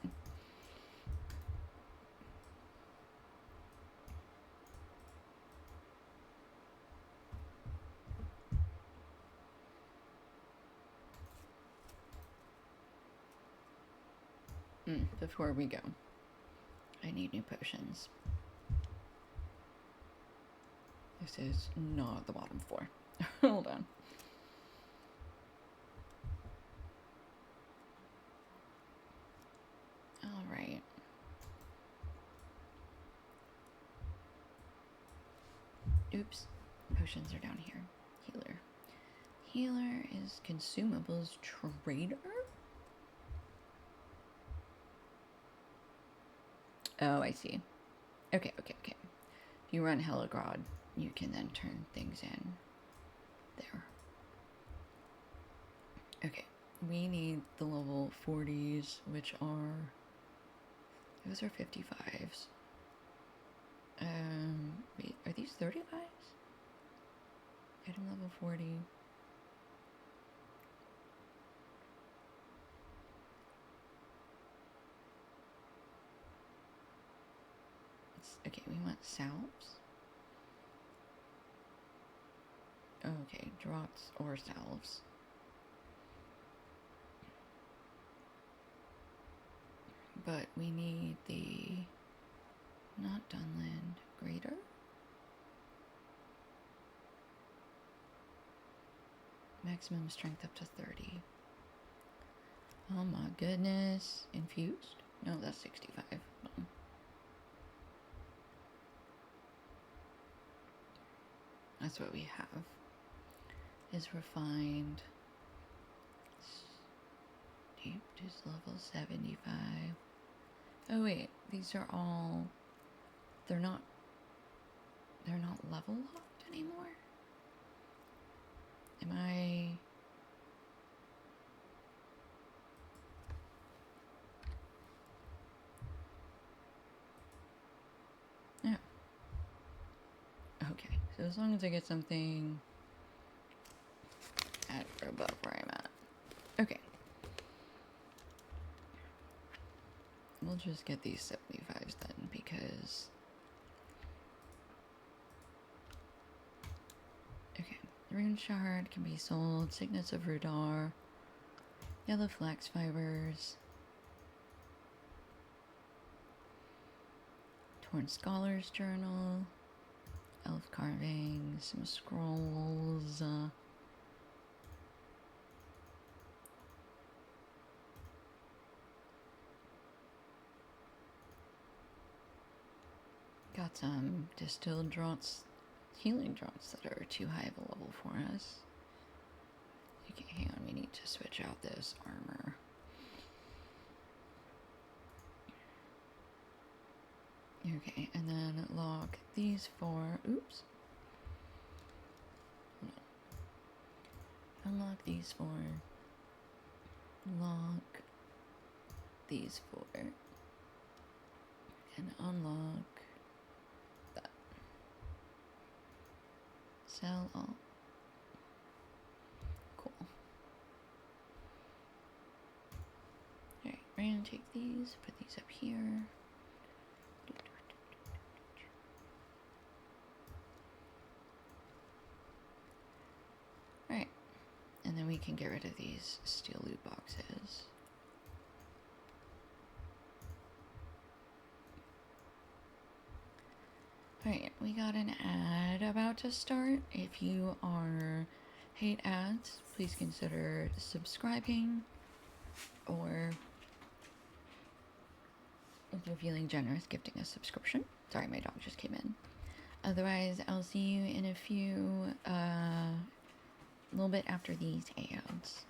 Before we go, I need new potions. This is not the bottom floor. Hold on. Alright. Oops. Potions are down here. Healer. Healer is consumables trader? Oh, I see. Okay. If you run Heligrod, you can then turn things in there. Okay. We need the level 40s, which are... Those are 55s. Wait, are these 35s? Item level 40. Okay, we want salves. Okay, draughts or salves. But we need the... Not Dunland. Greater? Maximum strength up to 30. Oh my goodness. Infused? No, that's 65. That's what we have. Is refined. Steeped is level 75. Oh wait, these are all... They're not level locked anymore? Am I... No. Okay, so as long as I get something at or above where I'm at. Okay. We'll just get these 75s then, because... Okay. Rune shard can be sold. Signets of Rudar. Yellow flax fibers. Torn Scholar's Journal. Elf carvings. Some scrolls. Got some distilled draughts, healing draughts that are too high of a level for us. Okay, hang on, we need to switch out this armor. Okay, and then lock these four. Oops. No. Unlock these four. Lock these four. And unlock that. Sell all. Cool. Alright, we're gonna take these, put these up here. Alright, and then we can get rid of these steel loot boxes. Alright, we got an ad about to start. If you hate ads, please consider subscribing, or if you're feeling generous, gifting a subscription. Sorry, my dog just came in. Otherwise, I'll see you in a few, a little bit after these ads.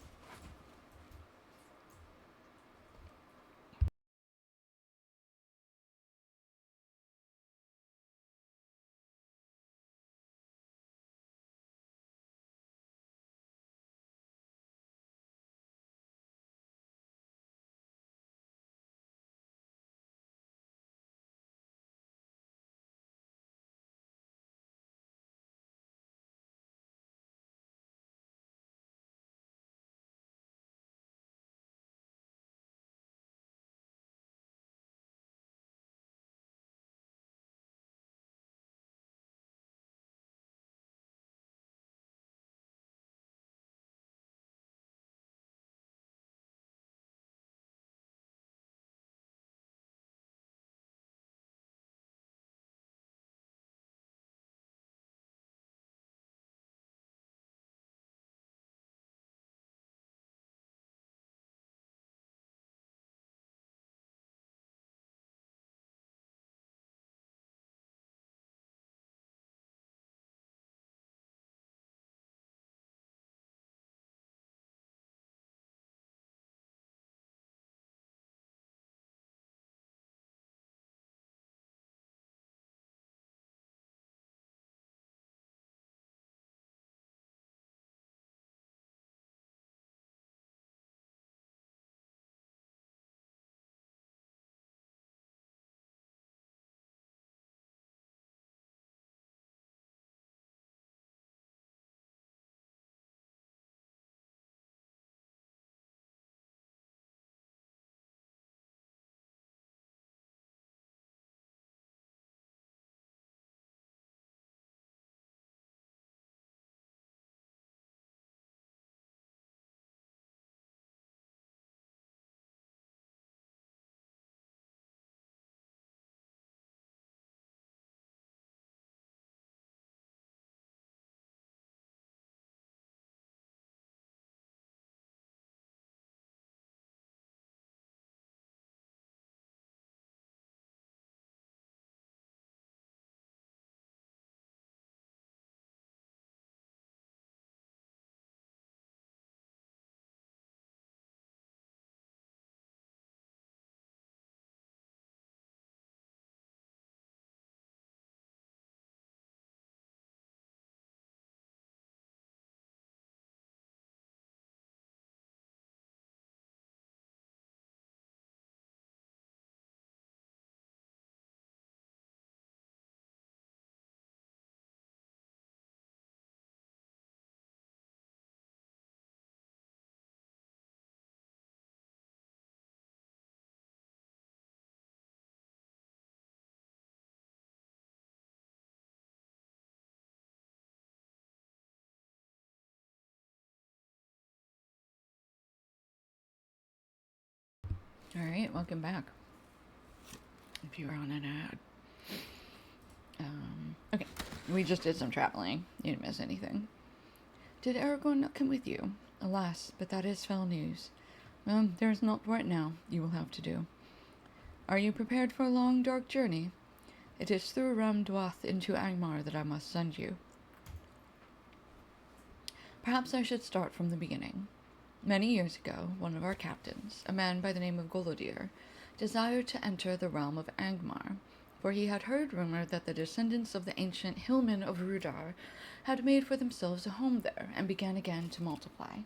Alright, welcome back. If you were on an ad. Okay, we just did some traveling. You didn't miss anything. Did Aragorn not come with you? Alas, but that is fell news. Well, there is naught for it now. You will have to do. Are you prepared for a long, dark journey? It is through Ram-Dwath into Angmar that I must send you. Perhaps I should start from the beginning. Many years ago, one of our captains, a man by the name of Golodir, desired to enter the realm of Angmar, for he had heard rumor that the descendants of the ancient hillmen of Rudar had made for themselves a home there and began again to multiply.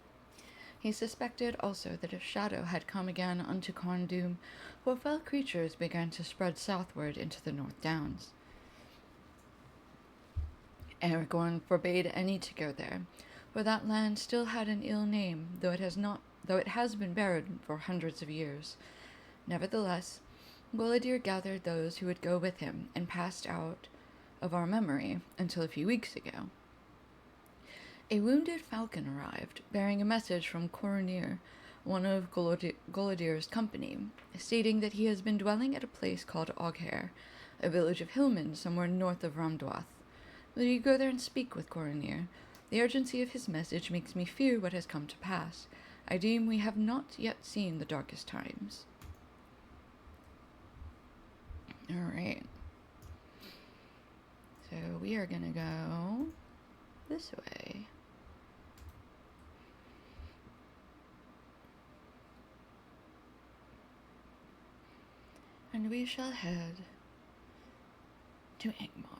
He suspected also that a shadow had come again unto Carndum, for fell creatures began to spread southward into the North Downs. Aragorn forbade any to go there, for that land still had an ill name, though it has been buried for hundreds of years. Nevertheless, Golodir gathered those who would go with him and passed out of our memory until a few weeks ago. A wounded falcon arrived, bearing a message from Coronir, one of Golodir's company, stating that he has been dwelling at a place called Oghair, a village of hillmen somewhere north of Ram-Dwath. Will you go there and speak with Coronir? The urgency of his message makes me fear what has come to pass. I deem we have not yet seen the darkest times. Alright. So we are gonna go this way. And we shall head to Angmar.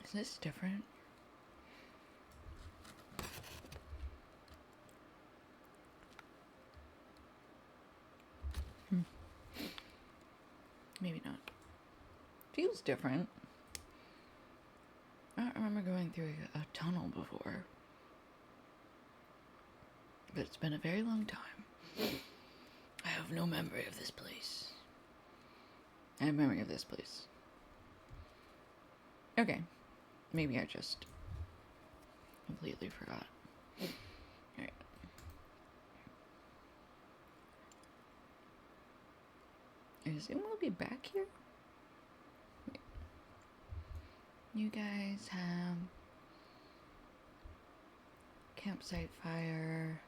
Is this different? Maybe not. Feels different. I don't remember going through a tunnel before. But it's been a very long time. I have no memory of this place. I have memory of this place. Okay. Maybe I just completely forgot. Alright. I assume we'll be back here? Wait. You guys have campsite fire.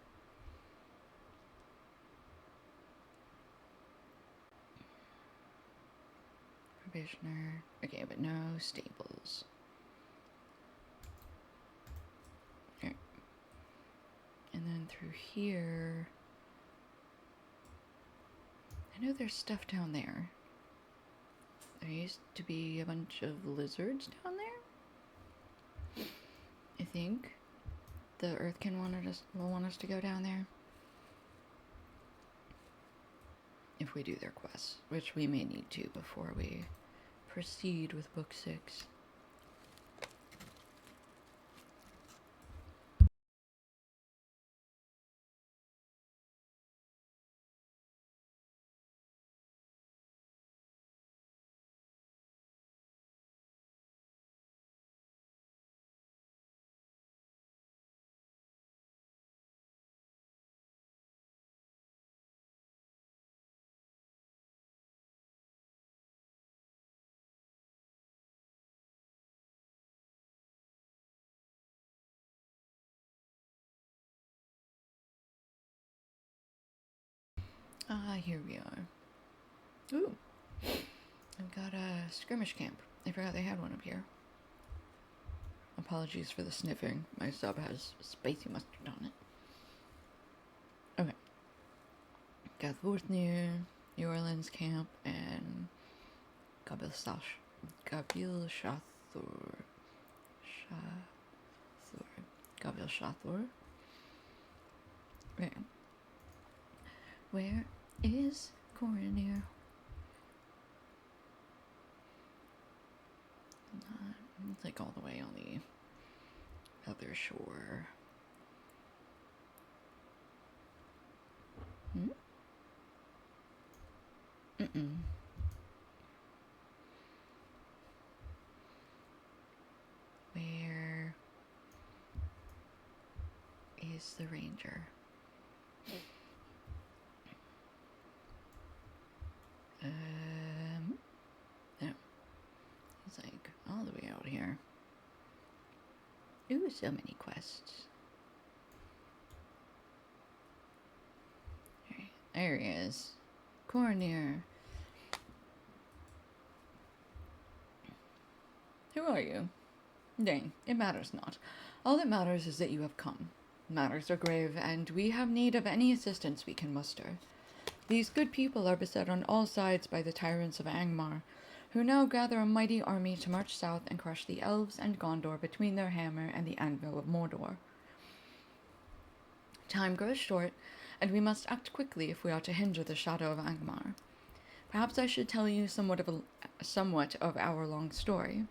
Probationer. Okay, but no stables. Okay. And then through here, I know there's stuff down there. There used to be a bunch of lizards down there. I think the Earthkin will want us to go down there. If we do their quests, which we may need to before we proceed with Book 6. Here we are. Ooh, I've got a skirmish camp. I forgot they had one up here. Apologies for the sniffing. My sub has spicy mustard on it. Okay. Got Vorthnir, New Orleans camp, and Gabil Shathor. Gabil Shathor. Right. Where is Coronir? It's like all the way on the other shore. Where is the ranger? No. He's like all the way out here. Ooh, so many quests. Alright, there he is. Coronir. Who are you? Nay, it matters not. All that matters is that you have come. Matters are grave, and we have need of any assistance we can muster. These good people are beset on all sides by the tyrants of Angmar, who now gather a mighty army to march south and crush the elves and Gondor between their hammer and the anvil of Mordor. Time grows short, and we must act quickly if we are to hinder the shadow of Angmar. Perhaps I should tell you somewhat of our long story.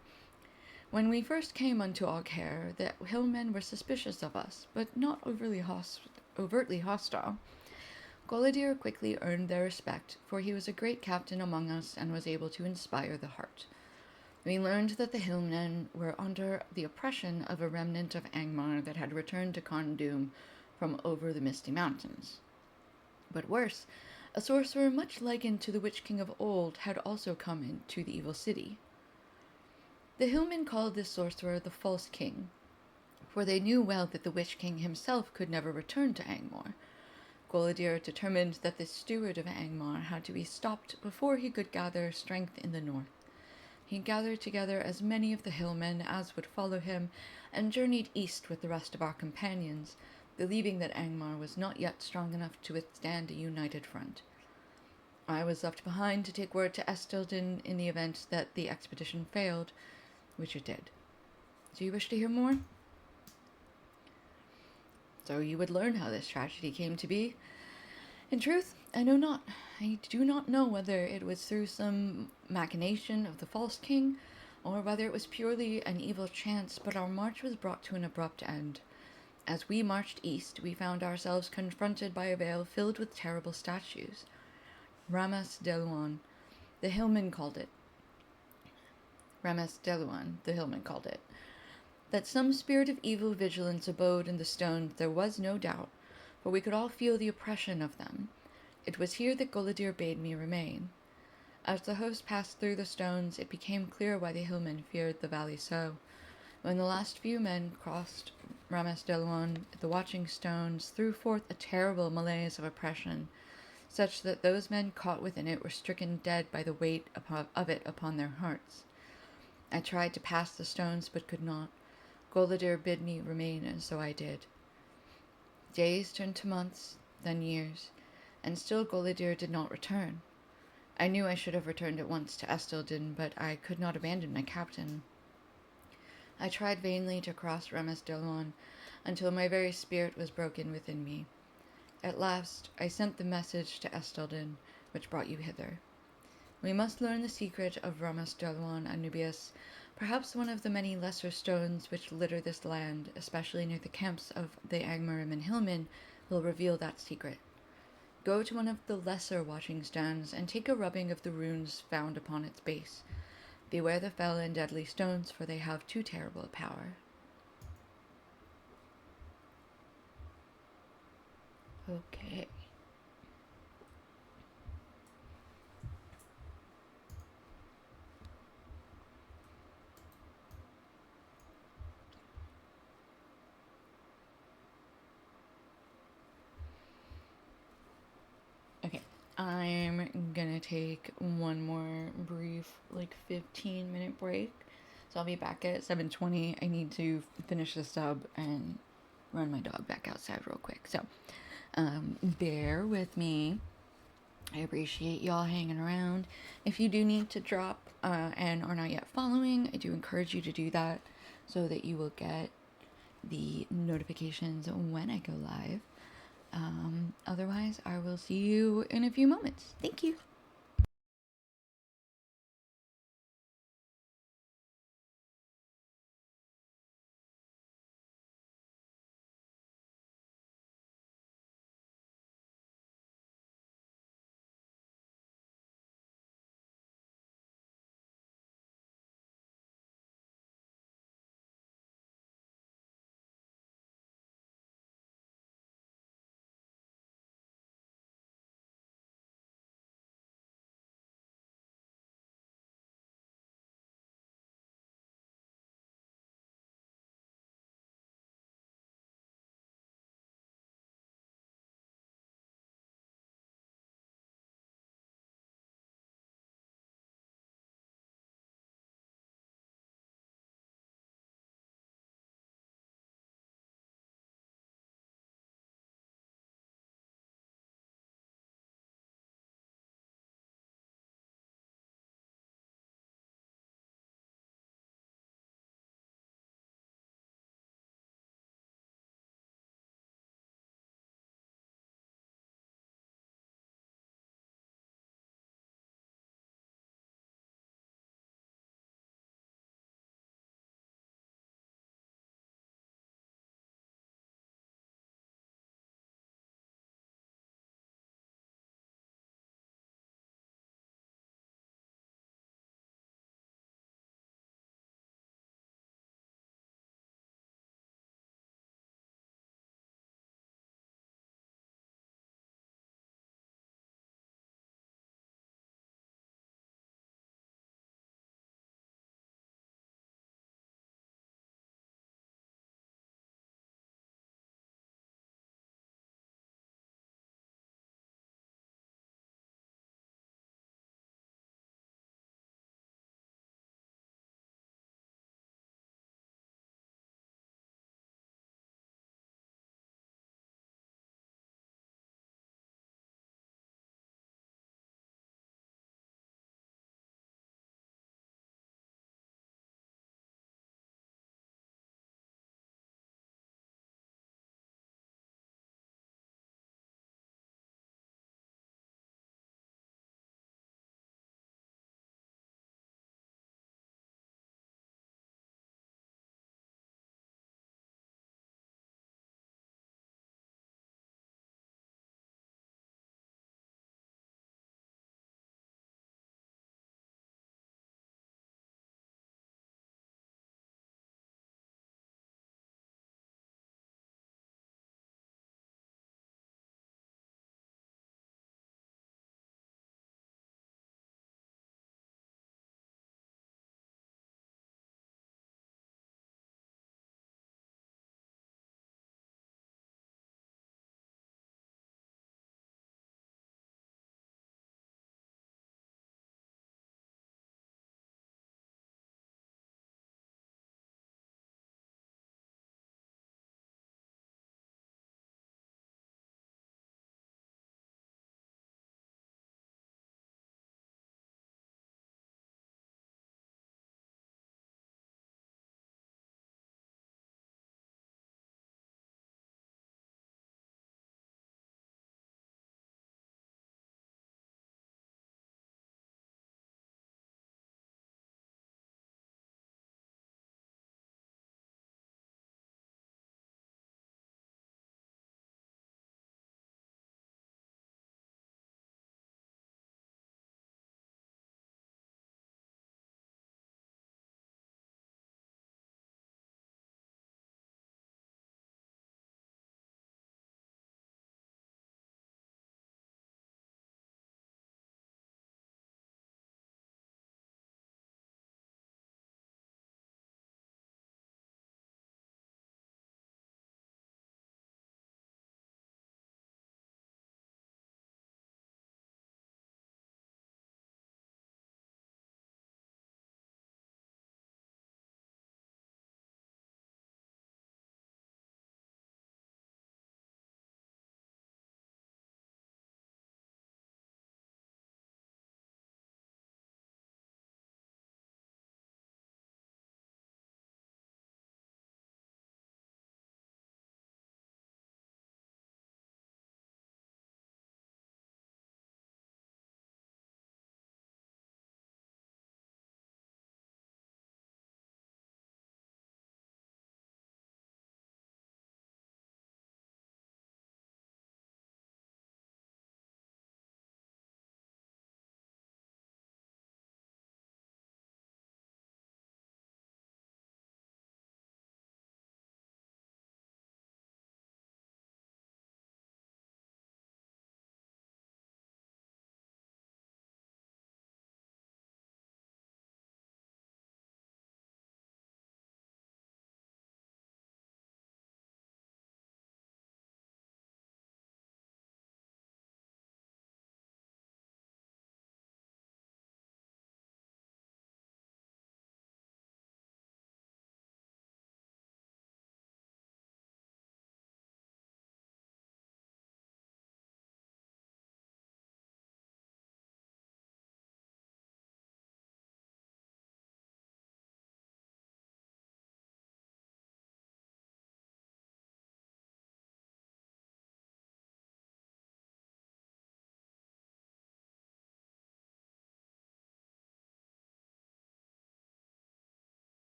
When we first came unto Oghair, the hillmen were suspicious of us, but not overtly hostile. Golidir quickly earned their respect, for he was a great captain among us and was able to inspire the heart. We learned that the hillmen were under the oppression of a remnant of Angmar that had returned to Khondum from over the Misty Mountains. But worse, a sorcerer much likened to the Witch King of old had also come into the evil city. The hillmen called this sorcerer the False King, for they knew well that the Witch King himself could never return to Angmar. Golidir determined that the steward of Angmar had to be stopped before he could gather strength in the north. He gathered together as many of the hillmen as would follow him, and journeyed east with the rest of our companions, believing that Angmar was not yet strong enough to withstand a united front. I was left behind to take word to Estelden in the event that the expedition failed, which it did. Do you wish to hear more? So you would learn how this tragedy came to be. In truth, I know not. I do not know whether it was through some machination of the false king, or whether it was purely an evil chance, but our march was brought to an abrupt end. As we marched east, we found ourselves confronted by a vale filled with terrible statues. Ramas Deluan, the hillman called it. That some spirit of evil vigilance abode in the stones there was no doubt, for we could all feel the oppression of them. It was here that Golidir bade me remain. As the host passed through the stones, it became clear why the hillmen feared the valley so. When the last few men crossed Rames Delwan, the watching stones threw forth a terrible malaise of oppression, such that those men caught within it were stricken dead by the weight of it upon their hearts. I tried to pass the stones, but could not. Goladir bid me remain, and so I did. Days turned to months, then years, and still Goladir did not return. I knew I should have returned at once to Estildon, but I could not abandon my captain. I tried vainly to cross Rames Delon until my very spirit was broken within me. At last I sent the message to Estildon, which brought you hither. We must learn the secret of Rames Delon, Anubius. Perhaps one of the many lesser stones which litter this land, especially near the camps of the Angmarim and Hillmen, will reveal that secret. Go to one of the lesser watching stones and take a rubbing of the runes found upon its base. Beware the fell and deadly stones, for they have too terrible a power. Okay. Okay. I'm gonna take one more brief, 15-minute break. So I'll be back at 7:20. I need to finish the sub and run my dog back outside real quick. So, bear with me. I appreciate y'all hanging around. If you do need to drop and are not yet following, I do encourage you to do that so that you will get the notifications when I go live. Otherwise, I will see you in a few moments. Thank you.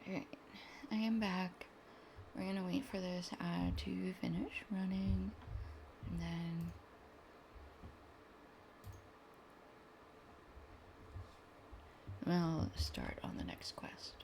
Alright, I am back. We're gonna wait for this ad to finish running, and then we'll start on the next quest.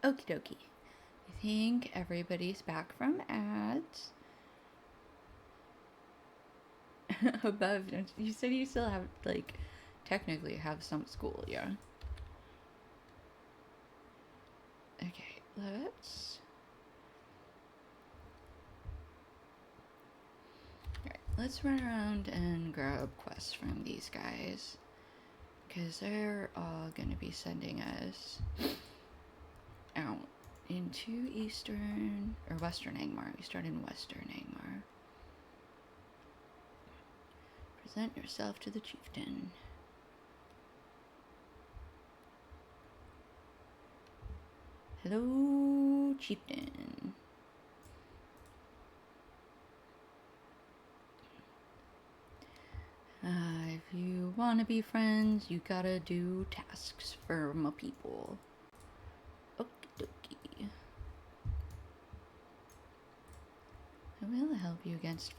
Okie dokie. I think everybody's back from ads. Above, you said you still have, like, technically have some school, yeah? Okay, let's run around and grab quests from these guys, because they're all gonna be sending us out into Eastern, or Western Angmar. We start in Western Angmar. Present yourself to the chieftain. Hello, chieftain. If you want to be friends, you gotta do tasks for my people. Okie dokie. I will help you against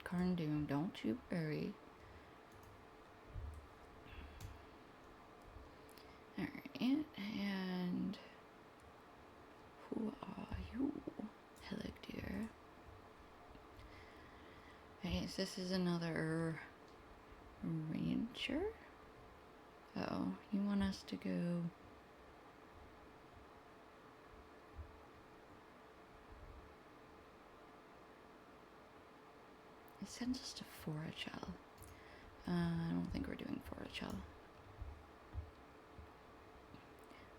Carn-Doom, don't you worry. Alright, and who are you? Hello, dear. Okay, so this is another ranger? Oh, you want us to go... It sends us to Forachel. I don't think we're doing Forachel.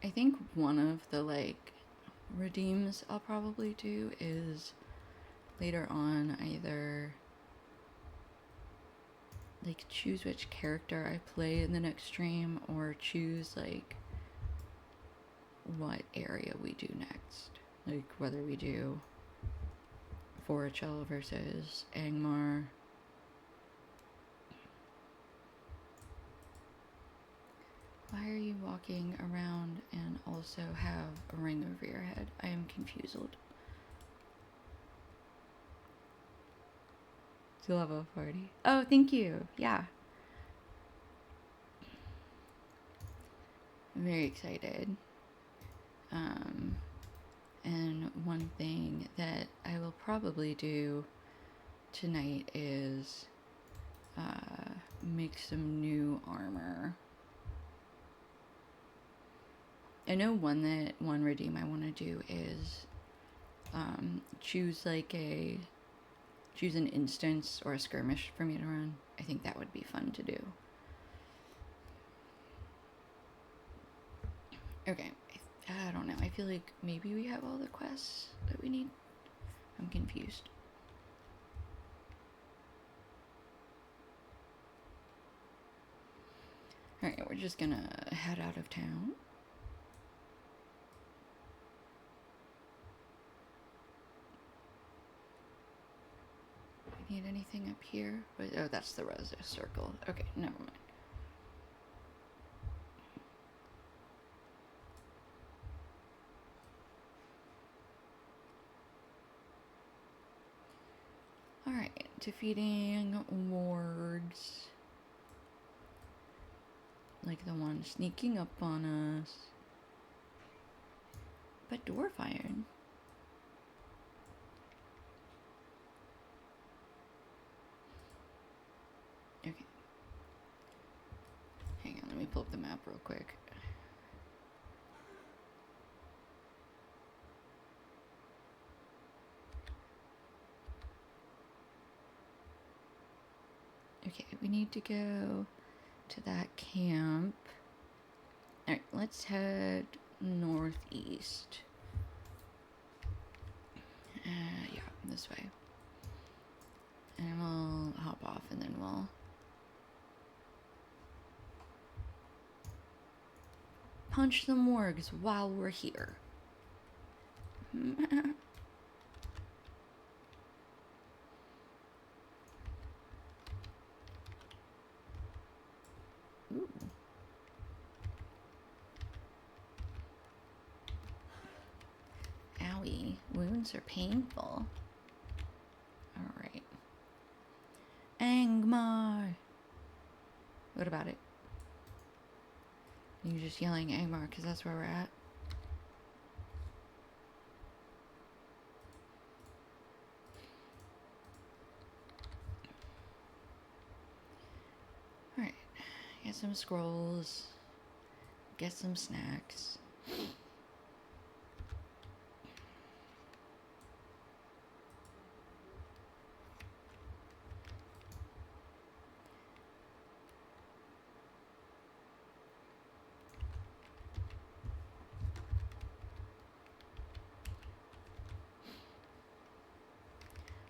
I think one of the, like, redeems I'll probably do is later on either, like, choose which character I play in the next stream, or choose, like, what area we do next. Like, whether we do Forachel versus Angmar. Why are you walking around and also have a ring over your head? I am confused. To level 40. Oh, thank you. Yeah. I'm very excited. And one thing that I will probably do tonight is make some new armor. I know one redeem I want to do is choose an instance or a skirmish for me to run. I think that would be fun to do. Okay, I don't know. I feel like maybe we have all the quests that we need. I'm confused. Alright, we're just gonna head out of town. Need anything up here? Oh, that's the rose circle. Okay, never mind. Alright, defeating wards. Like the one sneaking up on us. But dwarf iron. Okay. Hang on, let me pull up the map real quick. Okay, we need to go to that camp. Alright, let's head northeast. Yeah, this way. And we'll hop off and then we'll punch the morgues while we're here. Ooh. Owie, wounds are painful. Alright. Angmar! What about it? You're just yelling Angmar because that's where we're at? Alright. Get some scrolls. Get some snacks.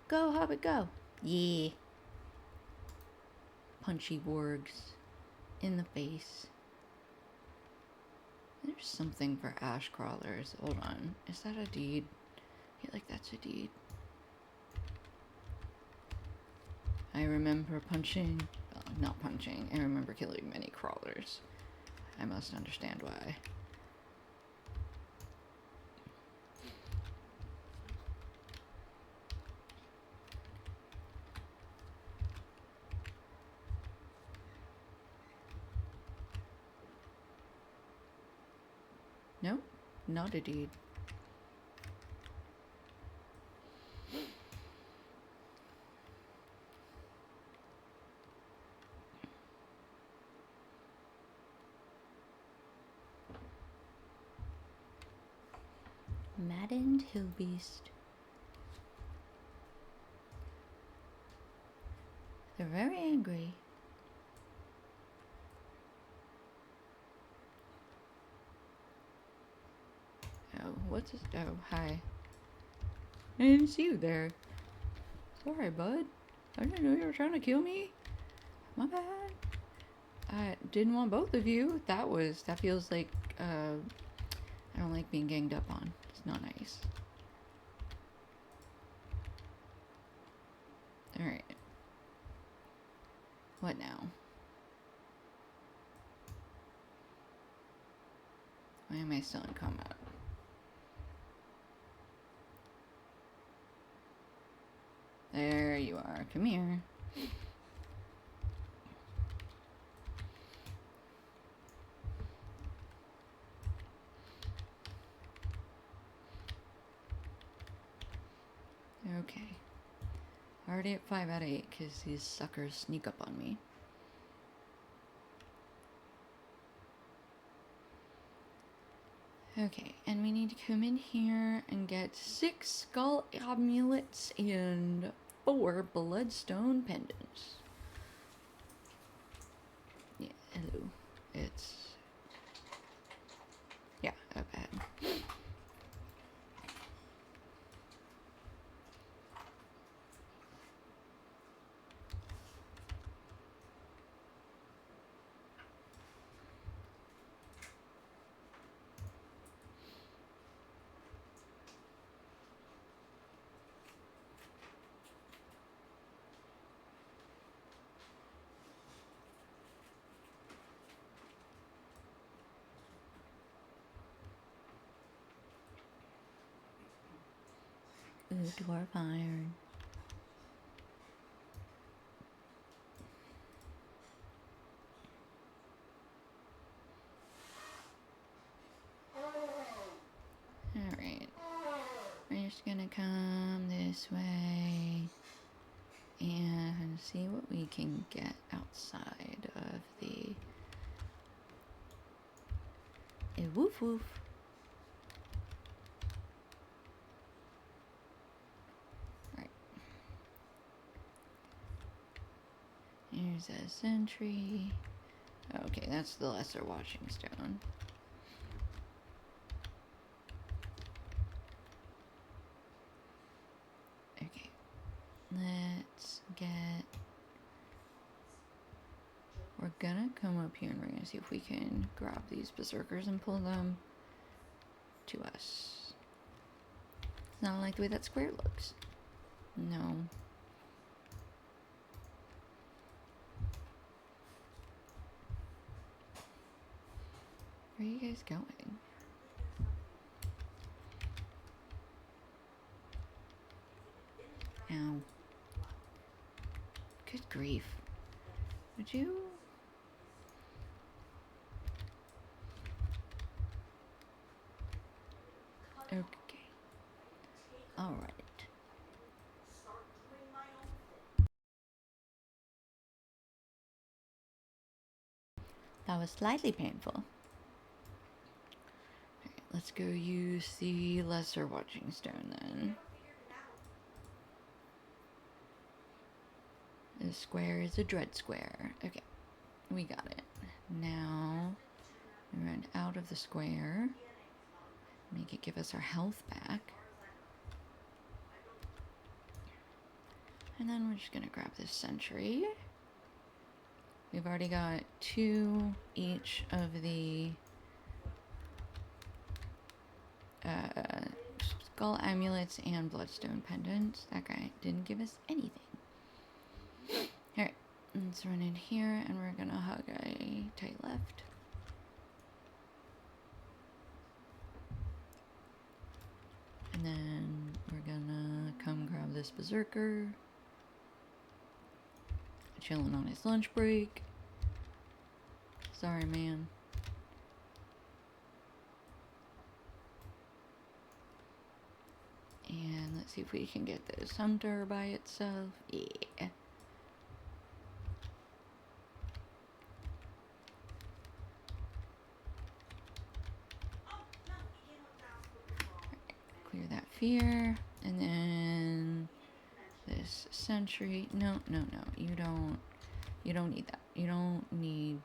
Go, Hobbit, go! Yeah. Punchy wargs in the face. There's something for ash crawlers. Hold on. Is that a deed? I feel like that's a deed. I remember punching... not punching. I remember killing many crawlers. I must understand why. No, not a deed. Maddened Hillbeast. They're very angry. Oh, what's this? Oh, hi. I didn't see you there. Sorry, bud. I didn't know you were trying to kill me. My bad. I didn't want both of you. That feels like, I don't like being ganged up on. It's not nice. Alright. What now? Why am I still in combat? There you are. Come here. Okay. Already at 5 out of 8 because these suckers sneak up on me. Okay, and we need to come in here and get 6 skull amulets and 4 bloodstone pendants. Yeah, hello. It's... yeah, up ahead. Ooh, dwarf iron. Alright. We're just gonna come this way and see what we can get outside of the woof woof. Right. Here's a sentry. Okay, that's the lesser watching stone. Okay. Let's get... We're gonna come up here and we're gonna see if we can grab these berserkers and pull them to us. It's not like the way that square looks. No. Where are you guys going? Ow. Good grief. Would you... Okay. Alright. That was slightly painful. Alright, let's go use the lesser watching stone then. The square is a dread square. Okay, we got it. Now, we run out of the square. Make it give us our health back. And then we're just gonna grab this sentry. We've already got 2 each of the skull amulets and bloodstone pendants. That guy didn't give us anything. Alright, let's run in here and we're gonna hug a tight left. And then we're gonna come grab this berserker. Chilling on his lunch break. Sorry, man. And let's see if we can get this hunter by itself. Yeah. Clear that fear. And then this sentry. No. You don't need that. You don't need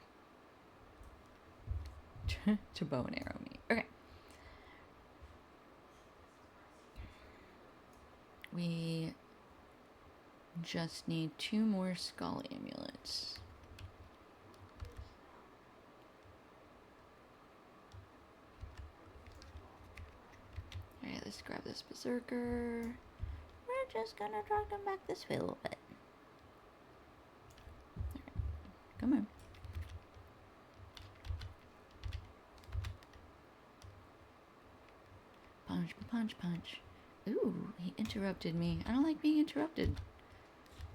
to bow and arrow me. Okay. We just need 2 more skull amulets. Alright, let's grab this berserker. We're just gonna drag him back this way a little bit. Alright, come on. Punch, punch, punch. Ooh, he interrupted me. I don't like being interrupted.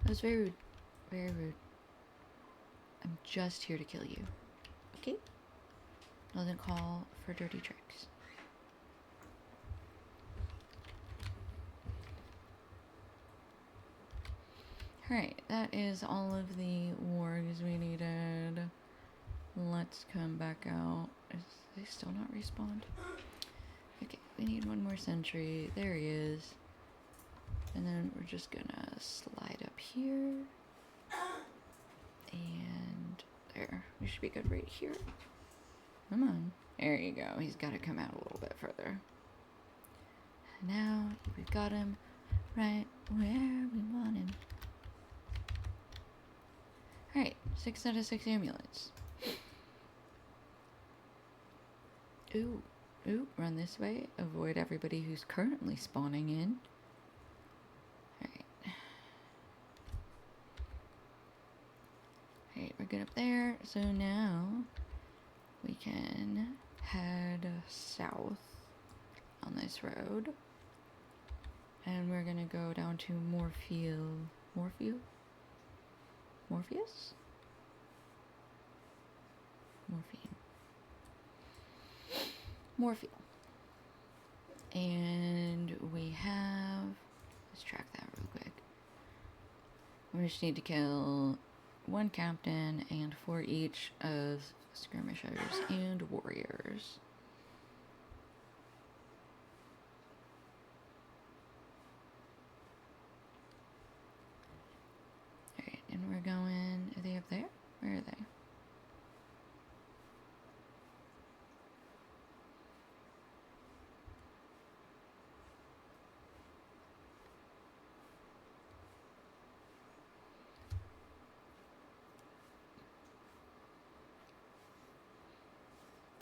That was very rude. Very rude. I'm just here to kill you. Okay? Doesn't call for dirty tricks. Alright, that is all of the wargs we needed. Let's come back out. Is they still not respawned? Okay, we need 1 more sentry. There he is. And then we're just gonna slide up here. And there. We should be good right here. Come on. There you go. He's got to come out a little bit further. Now we've got him right where we want him. Alright, 6 out of 6 amulets. Ooh, run this way. Avoid everybody who's currently spawning in. Alright. Alright, we're good up there. So now we can head south on this road. And we're gonna go down to Morpheus? Morpheus. And we have, let's track that real quick. We just need to kill 1 captain and 4 each of skirmishers and warriors. Alright, and we're going, are they up there? Where are they?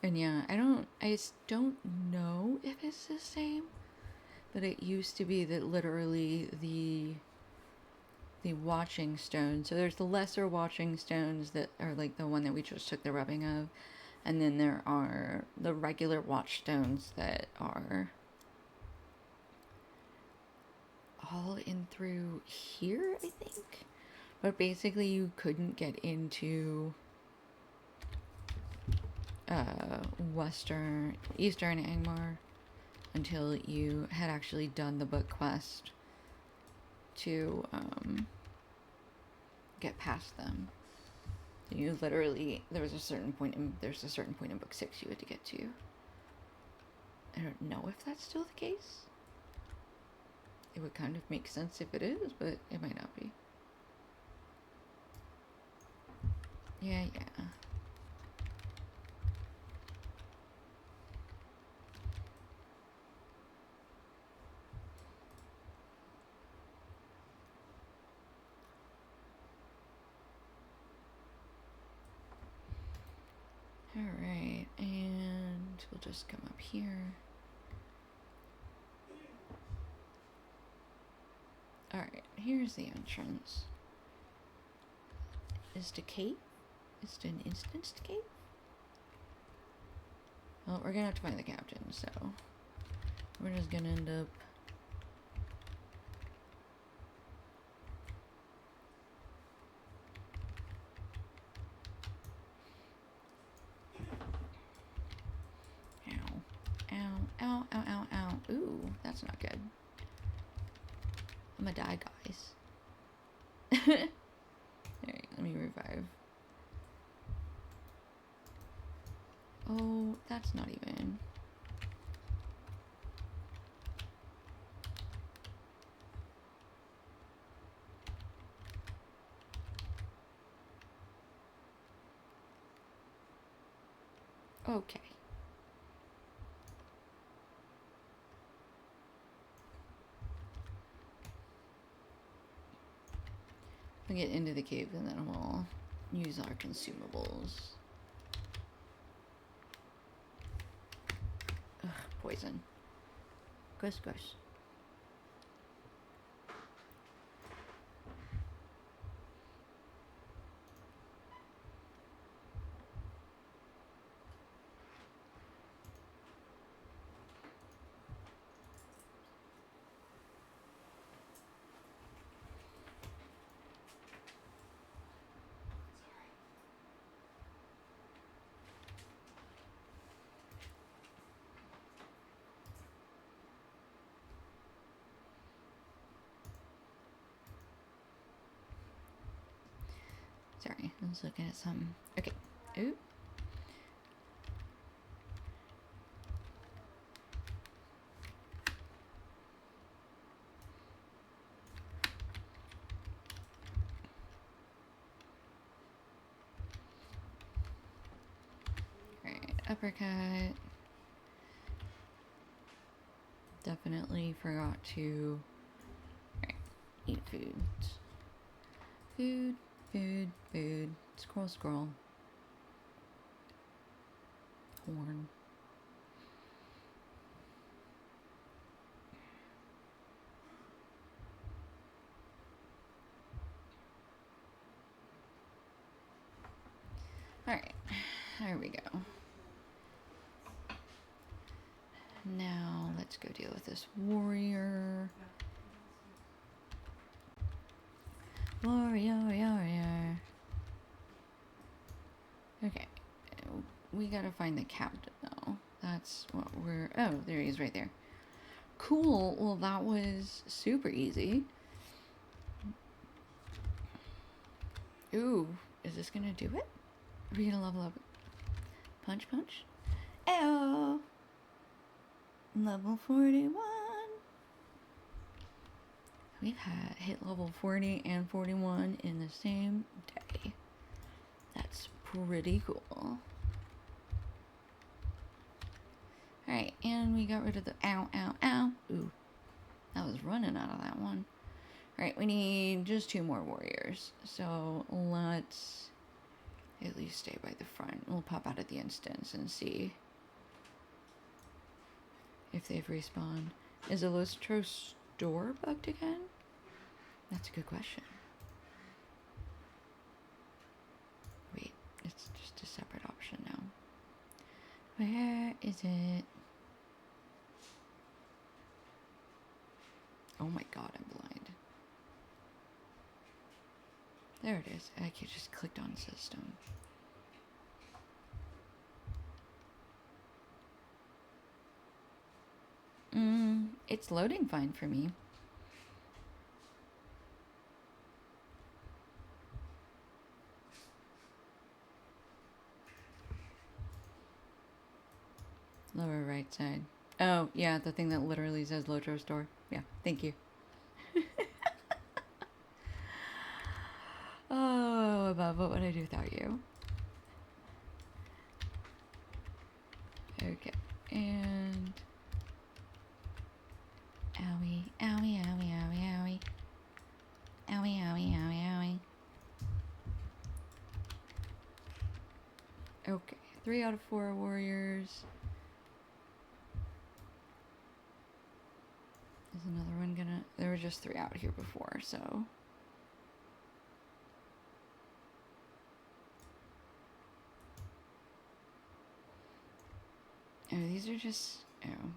And yeah, I just don't know if it's the same, but it used to be that literally the watching stones, so there's the lesser watching stones that are like the one that we just took the rubbing of, and then there are the regular watch stones that are all in through here, I think. But basically you couldn't get into Eastern Angmar until you had actually done the book quest to get past them. You literally, there's a certain point in book 6 you had to get to. I don't know if that's still the case. It would kind of make sense if it is, but it might not be. Yeah. Alright, and we'll just come up here. Alright, here's the entrance. Is it a cave? Is it an instanced cave? Well, we're gonna have to find the captain, so we're just gonna end up Ow. Ooh, that's not good. I'm gonna die, guys. Alright, let me revive. Oh, that's not even. Okay. We'll get into the cave and then we'll use our consumables. Ugh, poison. Gross. Sorry, I was looking at some. Okay. Ooh. Alright, uppercut. Definitely forgot to eat food. Food. Scroll. Horn. Alright, there we go. Now let's go deal with this warrior. warrior. Okay. We gotta find the captain, though. That's what we're... Oh, there he is right there. Cool. Well, that was super easy. Ooh, is this gonna do it? Are we gonna level up? Punch, punch. Ew. Level 41. We've hit level 40 and 41 in the same day. That's pretty cool. Alright, and we got rid of the ow, ow, ow. Ooh, I was running out of that one. Alright, we need just 2 more warriors. So let's at least stay by the front. We'll pop out of the instance and see if they've respawned. Is the LotRO store bugged again? That's a good question. Wait, it's just a separate option now. Where is it? Oh my god, I'm blind. There it is. I just clicked on system. It's loading fine for me. Lower right side. Oh, yeah, the thing that literally says LotRO store. Yeah, thank you. Oh, Above, what would I do without you? Okay, and... Owie, owie, owie, owie, owie. Owie, owie, owie, owie. Okay, 3 out of 4 warriors. Is another one gonna... There were just 3 out here before, so... Oh, these are just... Oh.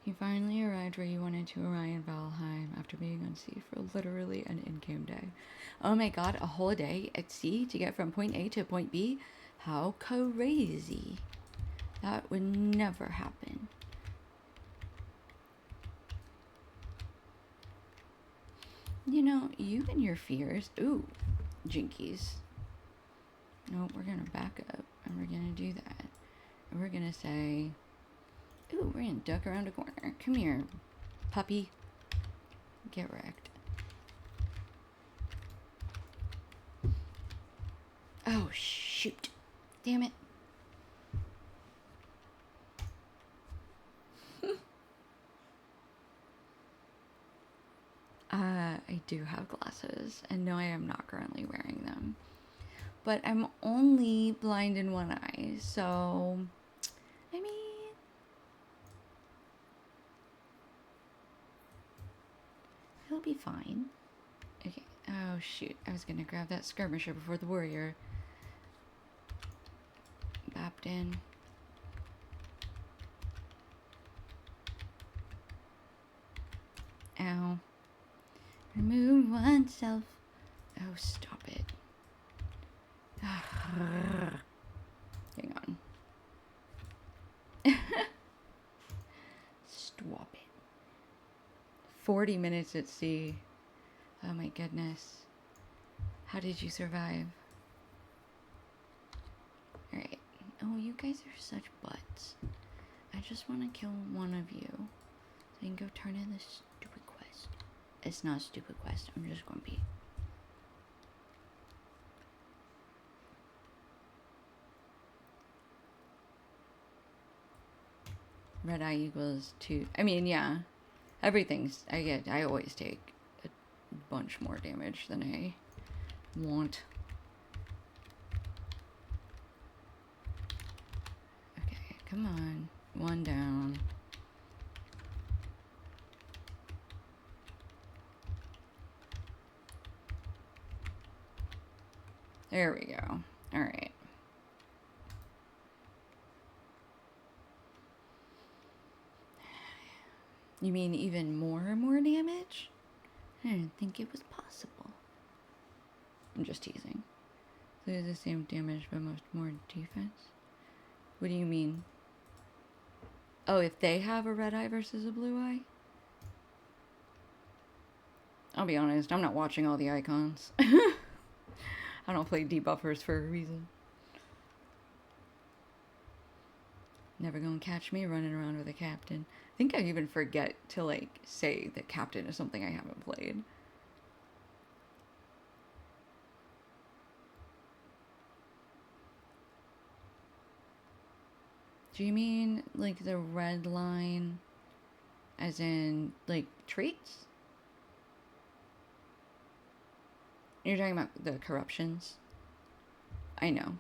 You finally arrived where you wanted to arrive in Valheim after being on sea for literally an in-game day. Oh my god, a whole day at sea to get from point A to point B? How crazy. That would never happen. You know, you and your fears... Ooh, jinkies. No, we're gonna back up, and we're gonna do that. And we're gonna say... Ooh, we're gonna duck around a corner. Come here, puppy. Get wrecked. Oh, shoot. Damn it. I do have glasses, and no, I am not currently wearing them. But I'm only blind in one eye, so... I mean... He'll be fine. Okay. Oh, shoot. I was gonna grab that skirmisher before the warrior. Bapped in. Ow. Remove oneself. Oh, stop it. Hang on. Stop it. 40 minutes at sea. Oh my goodness. How did you survive? Alright. Oh, you guys are such butts. I just want to kill one of you. So I can go turn in this stupid quest. It's not a stupid quest. I'm just grumpy. Red eye equals 2. I mean, yeah. Everything's... I always take a bunch more damage than I want. Okay, come on. 1 down. There we go. Alright. You mean even more damage? I didn't think it was possible. I'm just teasing. They're the same damage, but much more defense. What do you mean? Oh, if they have a red eye versus a blue eye? I'll be honest, I'm not watching all the icons. I don't play debuffers for a reason. Never gonna catch me running around with a captain. I think I even forget to, like, say that captain is something I haven't played. Do you mean, like, the red line as in, like, traits? You're talking about the corruptions? I know.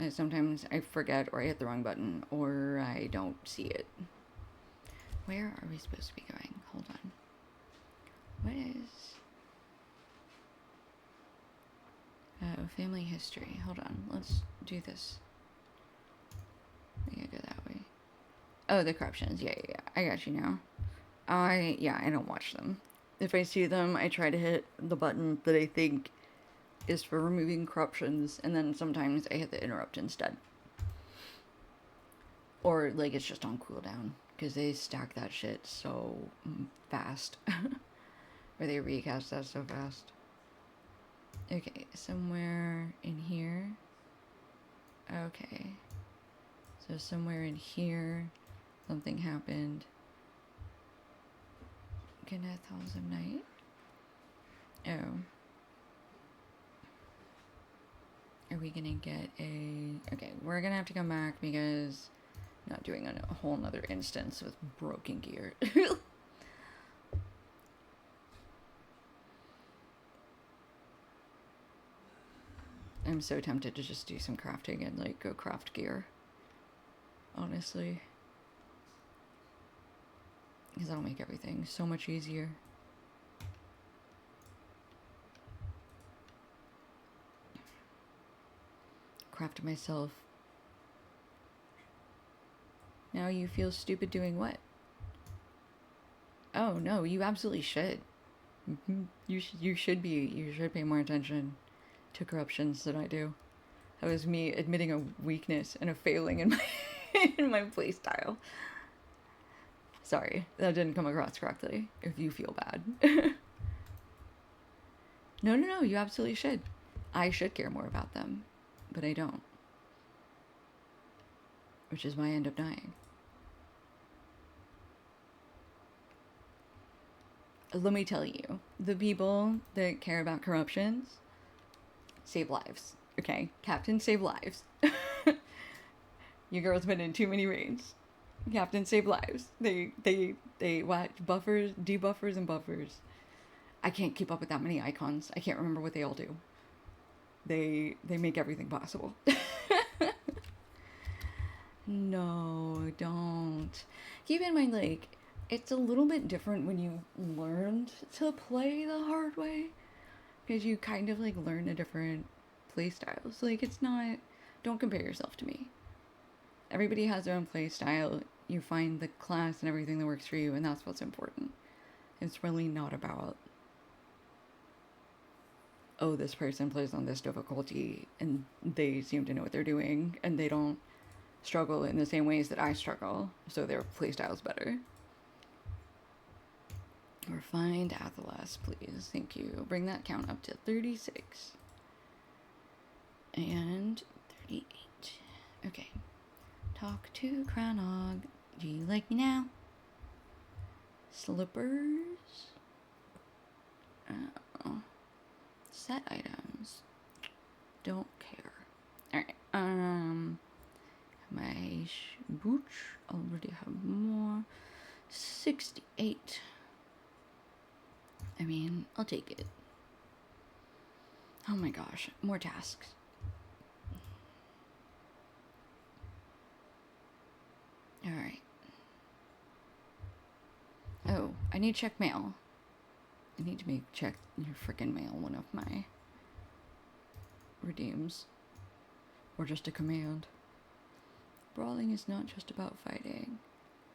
Sometimes I forget, or I hit the wrong button, or I don't see it. Where are we supposed to be going? Hold on. What is... Oh, family history. Hold on. Let's do this. We gotta go that way. Oh, the corruptions. Yeah. I got you now. I don't watch them. If I see them, I try to hit the button that I think is for removing corruptions, and then sometimes I hit the interrupt instead. Or, like, it's just on cooldown, because they stack that shit so fast. Or they recast that so fast. Okay, somewhere in here. Okay. So somewhere in here, something happened. Kenneth Halls of Night. Oh. Are we gonna get a... Okay, we're gonna have to come back because I'm not doing a whole nother instance with broken gear. I'm so tempted to just do some crafting and, like, go craft gear. Honestly. Because that'll make everything so much easier. Craft myself. Now you feel stupid doing what? Oh no, you absolutely should. You should pay more attention to corruptions than I do. That was me admitting a weakness and a failing in my in my playstyle. Sorry, that didn't come across correctly. If you feel bad. No, you absolutely should. I should care more about them, but I don't. Which is why I end up dying. Let me tell you, the people that care about corruptions save lives. Okay, captains save lives. You girls been in too many raids. Captains save lives. They watch buffers, debuffers, and buffers. I can't keep up with that many icons. I can't remember what they all do. They make everything possible. No, don't. Keep in mind, like, it's a little bit different when you learned to play the hard way. Because you kind of, like, learn a different play styles. Like, it's not... Don't compare yourself to me. Everybody has their own play style. You find the class and everything that works for you, and that's what's important. It's really not about... Oh, this person plays on this difficulty, and they seem to know what they're doing, and they don't struggle in the same ways that I struggle, so their playstyle's better. Refined Athelas, please. Thank you. Bring that count up to 36. And 38. Okay. Talk to Cronog. Do you like me now? Slippers? Oh. Set items. Don't care. Alright. My boots already have more. 68. I mean, I'll take it. Oh my gosh, more tasks. Alright. Oh, I need to check mail. I need to check your frickin' mail, one of my redeems. Or just a command. Brawling is not just about fighting.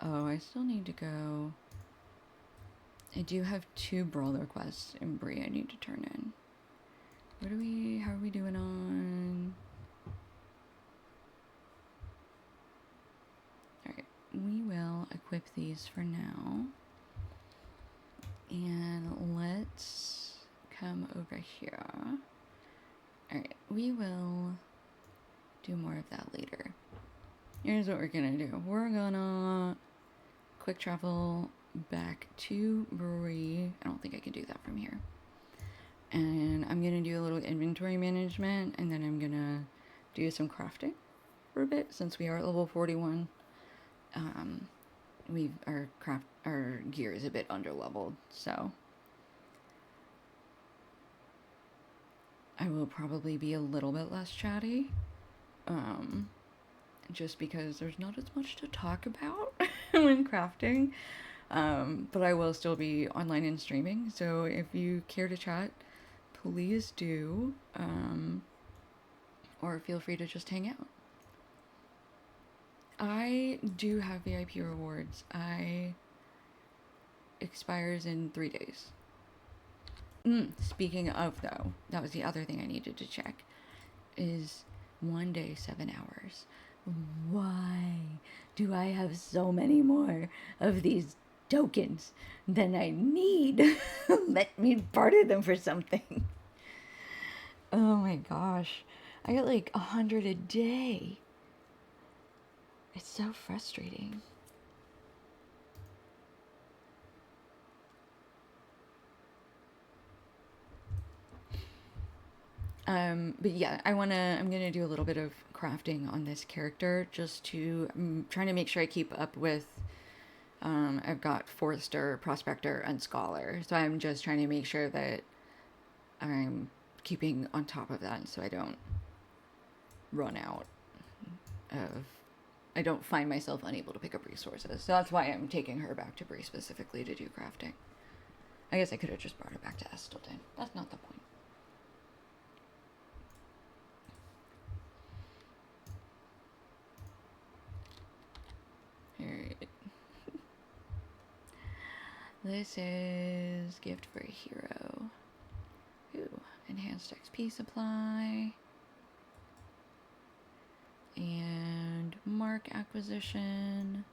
Oh, I still need to go I do have 2 brawler quests in Bree I need to turn in. How are we doing on? Alright, we will equip these for now. And let's come over here. Alright, we will do more of that later. Here's what we're gonna do. We're gonna quick travel back to Bree. I don't think I can do that from here. And I'm gonna do a little inventory management, and then I'm gonna do some crafting for a bit since we are at level 41. Our gear is a bit under leveled, so I will probably be a little bit less chatty. Just because there's not as much to talk about when crafting. But I will still be online and streaming, so if you care to chat, please do. Or feel free to just hang out. I do have VIP rewards. Expires in 3 days. Speaking of, though, that was the other thing I needed to check, is 1 day, 7 hours. Why do I have so many more of these tokens than I need? Let me barter them for something. Oh my gosh. I get like 100 a day. It's so frustrating. But yeah, I'm gonna do a little bit of crafting on this character just to, I'm trying to make sure I keep up with, I've got Forester, Prospector, and Scholar, so I'm just trying to make sure that I'm keeping on top of that so I don't run out of, I don't find myself unable to pick up resources. So that's why I'm taking her back to Bree specifically to do crafting. I guess I could have just brought her back to Estelton. That's not the point. Alright. This is gift for a hero. Ooh, enhanced XP supply. And mark acquisition.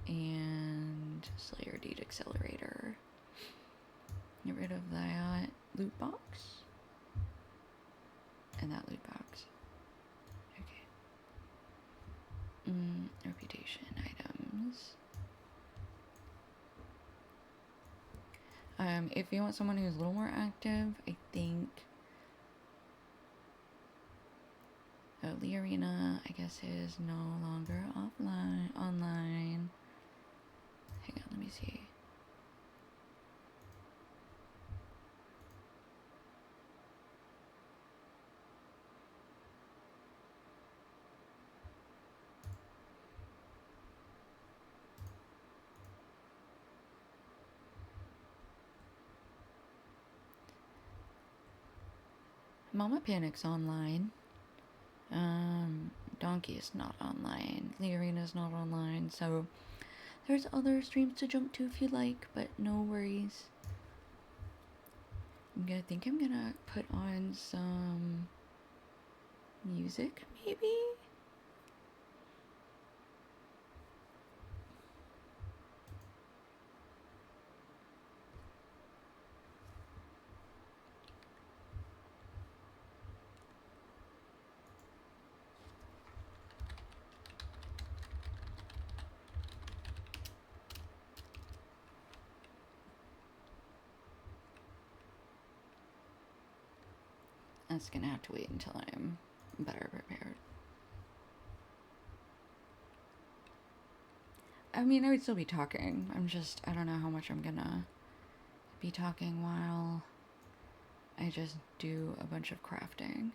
And Slayer Deed Accelerator. Get rid of that loot box. And that loot box. Okay. Reputation items. If you want someone who's a little more active, I think Learina, I guess, is no longer online. Hang on, let me see. Mama Panic's online. Donkey is not online. Learina's not online, so there's other streams to jump to if you like, but no worries. I think I'm gonna put on some music, maybe? That's gonna have to wait until I'm better prepared. I mean, I would still be talking. I don't know how much I'm gonna be talking while I just do a bunch of crafting.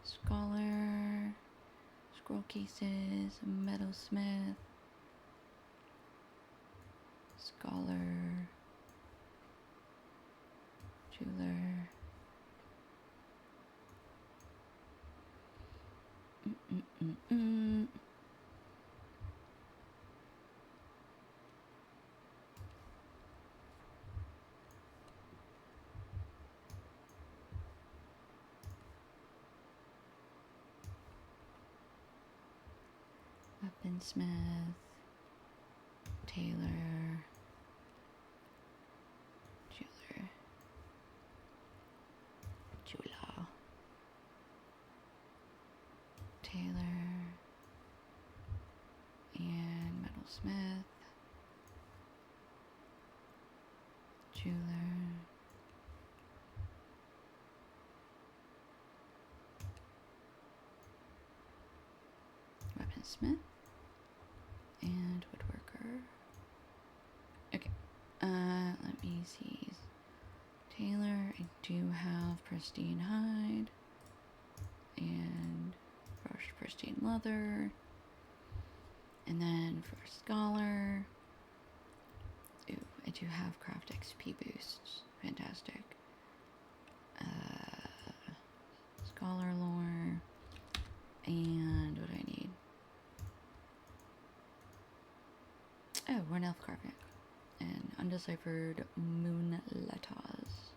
Scholar, scroll cases, metalsmith, scholar, jeweler. Weaponsmith, Tailor, Jeweler, Jeweler, Tailor, and Metalsmith, Jeweler, Weaponsmith, and Woodworker. Okay, let me see. Tailor, I do have Pristine Hide, and Brushed Pristine Leather, and then for Scholar, ooh, I do have Craft XP boosts, fantastic. Scholar Lore, and what do I need? Oh, one elf carpet and undeciphered moon letters.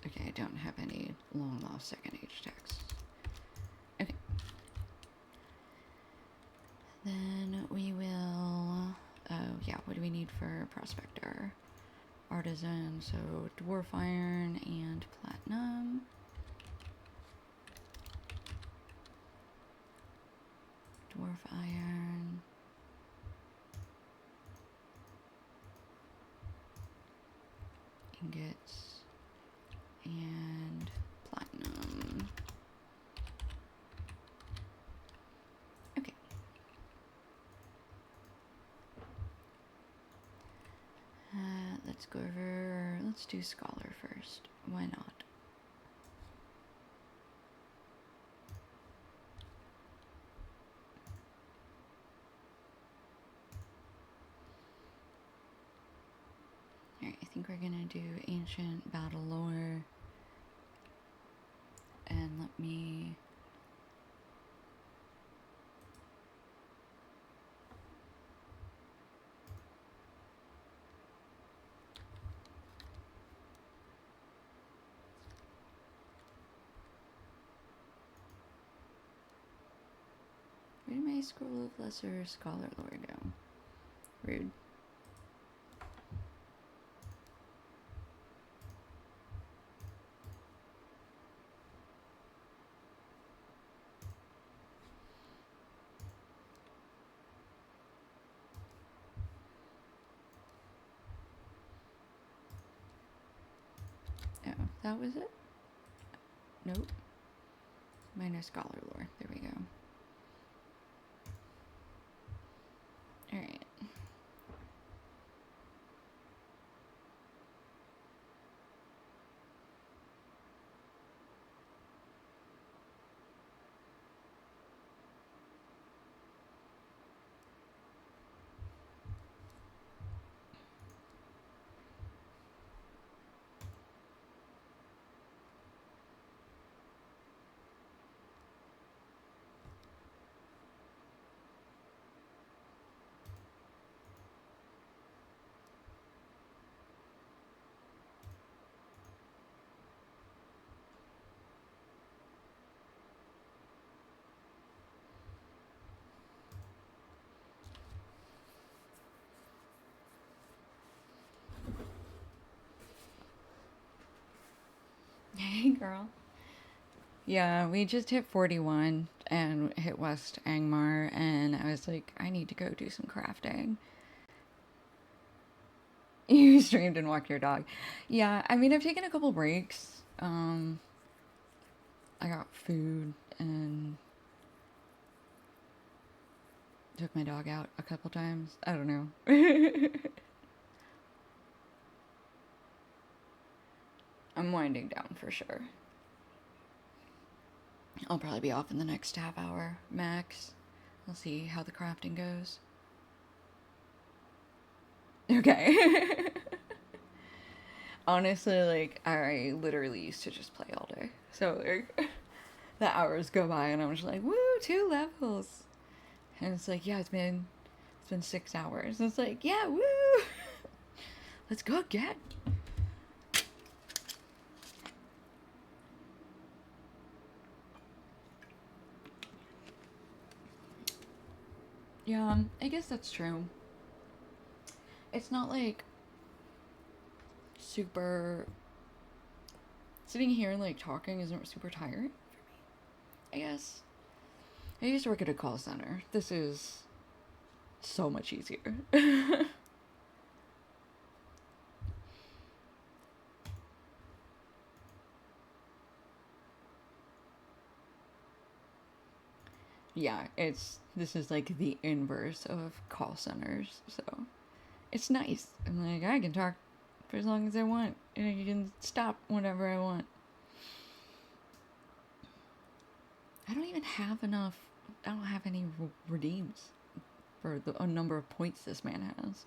Okay, I don't have any long lost second age texts. Okay. Then we will, oh yeah, what do we need for Prospector? Artisan, so Dwarf Iron and Platinum. Dwarf Iron. Ingots. And Platinum. Okay. Let's go over, let's do Scholar first. Why not? Alright, I think we're gonna do Ancient Battle Lore. And let me... Where did my Scroll of Lesser Scholar Lore go? Rude. Oh, that was it? Nope. Minor Scholar Lore. There we go. Alright. Hey, girl. Yeah, we just hit 41 and hit West Angmar, and I was like, I need to go do some crafting. You streamed and walked your dog. Yeah, I mean, I've taken a couple breaks. I got food and took my dog out a couple times. I don't know. I'm winding down for sure. I'll probably be off in the next half hour, max. We'll see how the crafting goes. Okay. Honestly, like, I literally used to just play all day. So, like, the hours go by and I'm just like, woo, 2 levels. And it's like, yeah, it's been 6 hours. And it's like, yeah, woo! Let's go again. Yeah, I guess that's true. It's not like super. Sitting here and like talking isn't super tiring for me, I guess. I used to work at a call center. This is so much easier. Yeah, this is like the inverse of call centers, so it's nice. I'm like, I can talk for as long as I want, and I can stop whenever I want. I don't even have enough. I don't have any redeems for a number of points this man has.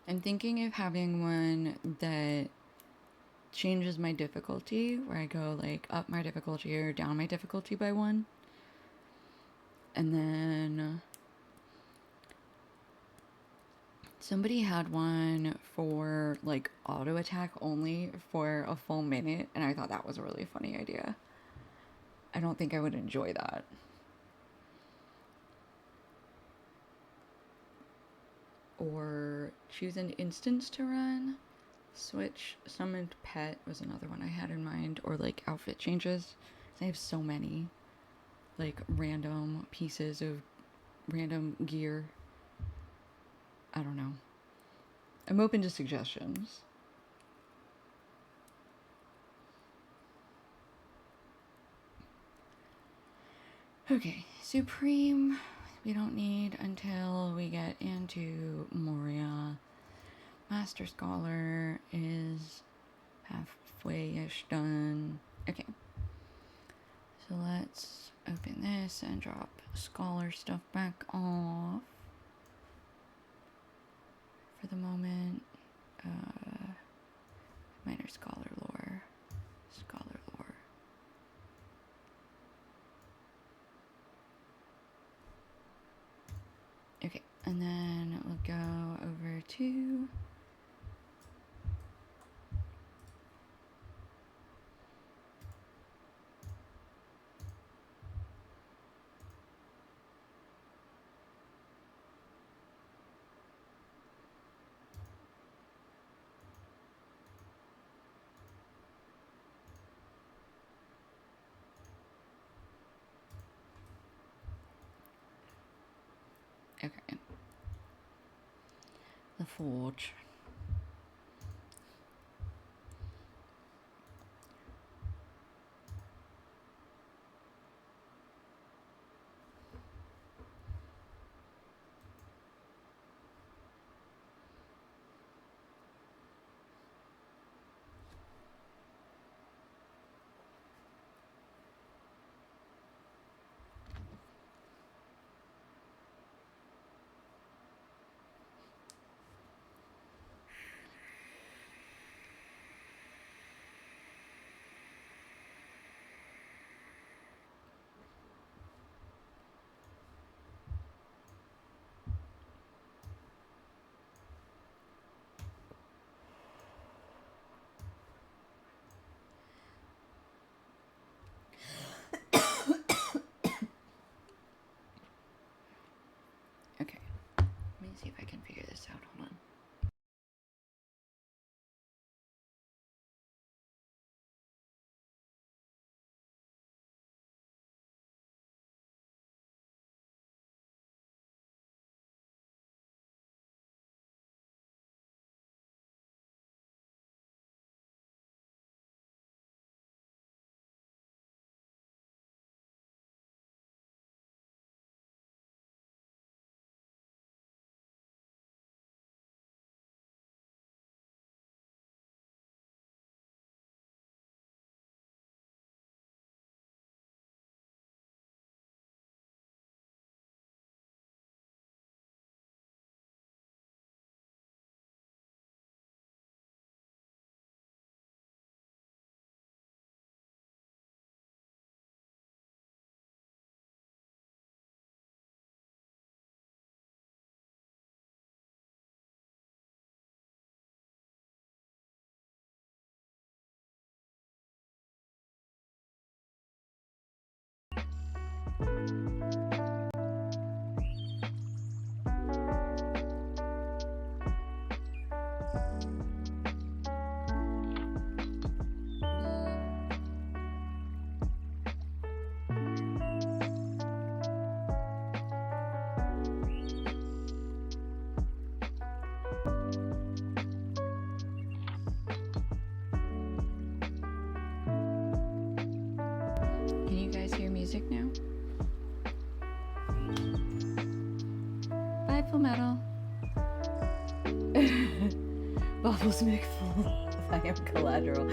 I'm thinking of having one that changes my difficulty, where I go like up my difficulty or down my difficulty by one. And then somebody had one for like auto attack only for a full minute, and I thought that was a really funny idea. I don't think I would enjoy that. Or choose an instance to run. Switch summoned pet was another one I had in mind, or like outfit changes. I have so many like random pieces of random gear. I don't know. I'm open to suggestions. Okay, Supreme, we don't need until we get into Moria. Master Scholar is halfway-ish done. Okay, so let's open this and drop Scholar stuff back off. For the moment, minor Scholar lore. Scholar lore. Okay, and then we'll go over to okay. The Forge. music now. Bye, Full Metal. Bubbles make full. I am collateral.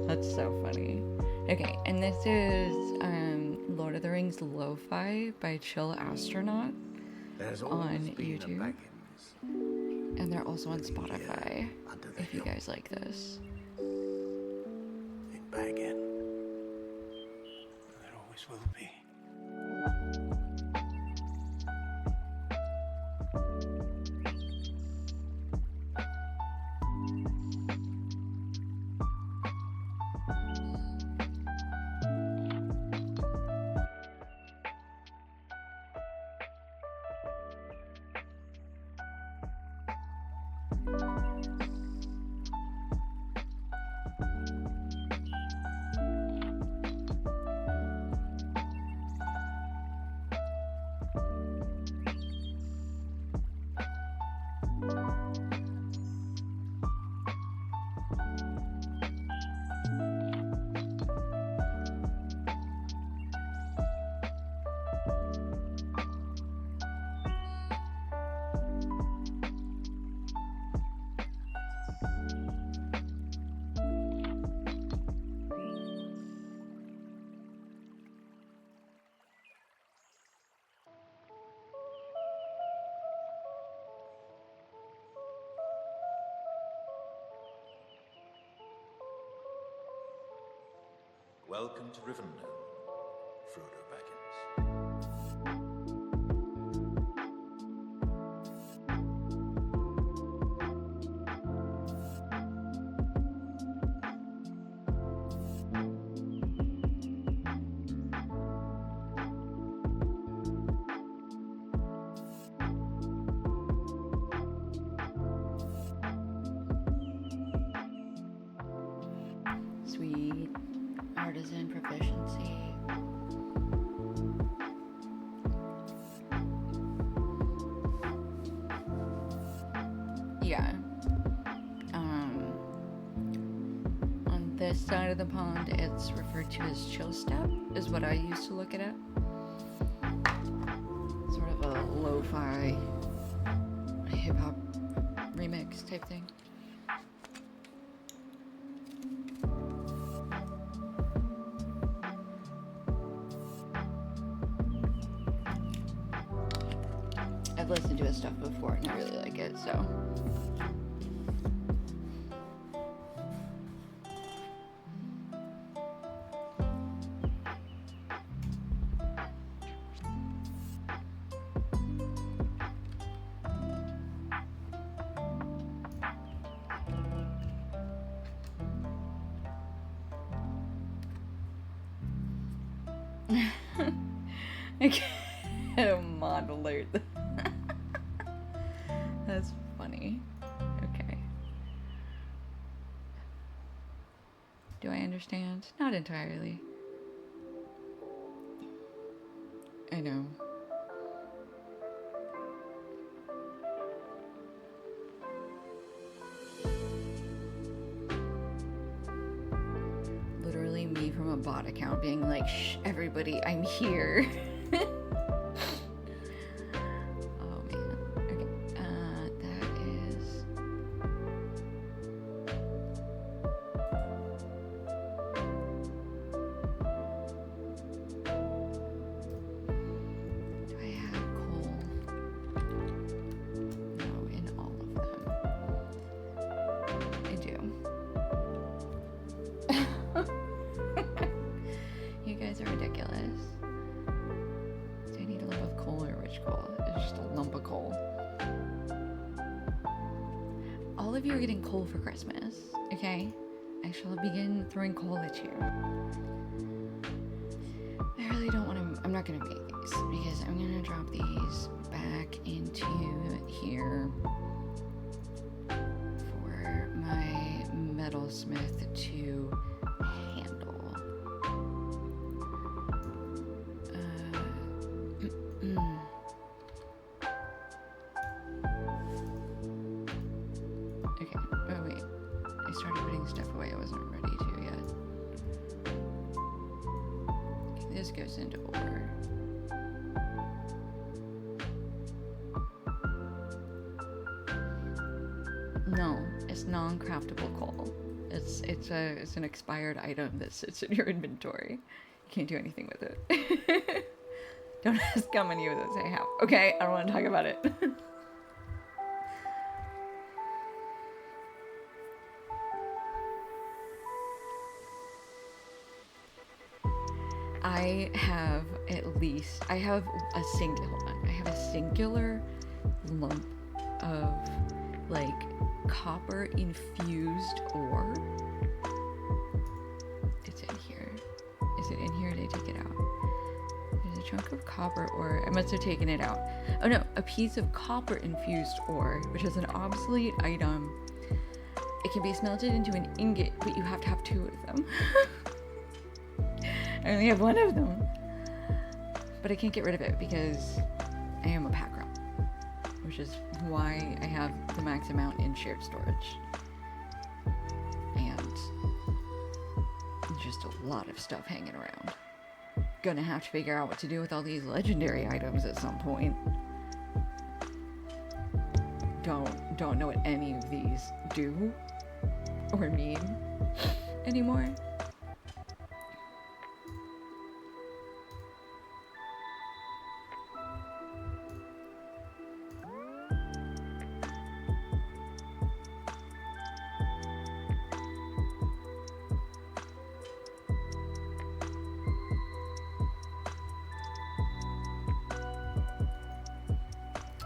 That's so funny. Okay, and this is Lord of the Rings Lo-Fi by Chill Astronaut on YouTube. And they're also on Spotify, if you guys like this. In Baggin. There always will be. Welcome to Rivendell, Frodo Baggins. Sweet. Artisan proficiency. Yeah. On this side of the pond, it's referred to as chill step, is what I used to look it at. Sort of a lo-fi hip-hop remix type thing. I've listened to his stuff before and I really like it, so. I get a mod alert. That's funny. Okay. Do I understand? Not entirely. I know. Literally me from a bot account being like, shh, everybody, I'm here. You guys are ridiculous. Do I need a lump of coal or rich coal? It's just a lump of coal. All of you are getting coal for Christmas, okay? I shall begin throwing coal at you. I really don't want to... I'm not going to make these because I'm going to drop these back into here for my metalsmith to handle. Okay. Oh wait. I started putting stuff away I wasn't ready to yet. This goes into ore. No, it's non-craftable coal. It's an expired item that sits in your inventory. You can't do anything with it. Don't ask how many of those I have. Okay, I don't want to talk about it. I have I have a singular lump of like copper infused ore. It's in here. Is it in here? Did I take it out? There's a chunk of copper ore. I must have taken it out. Oh no, a piece of copper infused ore, which is an obsolete item. It can be smelted into an ingot, but you have to have 2 of them. I only have 1 of them. But I can't get rid of it because I am a pack rat, which is why I have the max amount in shared storage. And just a lot of stuff hanging around. Gonna have to figure out what to do with all these legendary items at some point. Don't know what any of these do or mean anymore.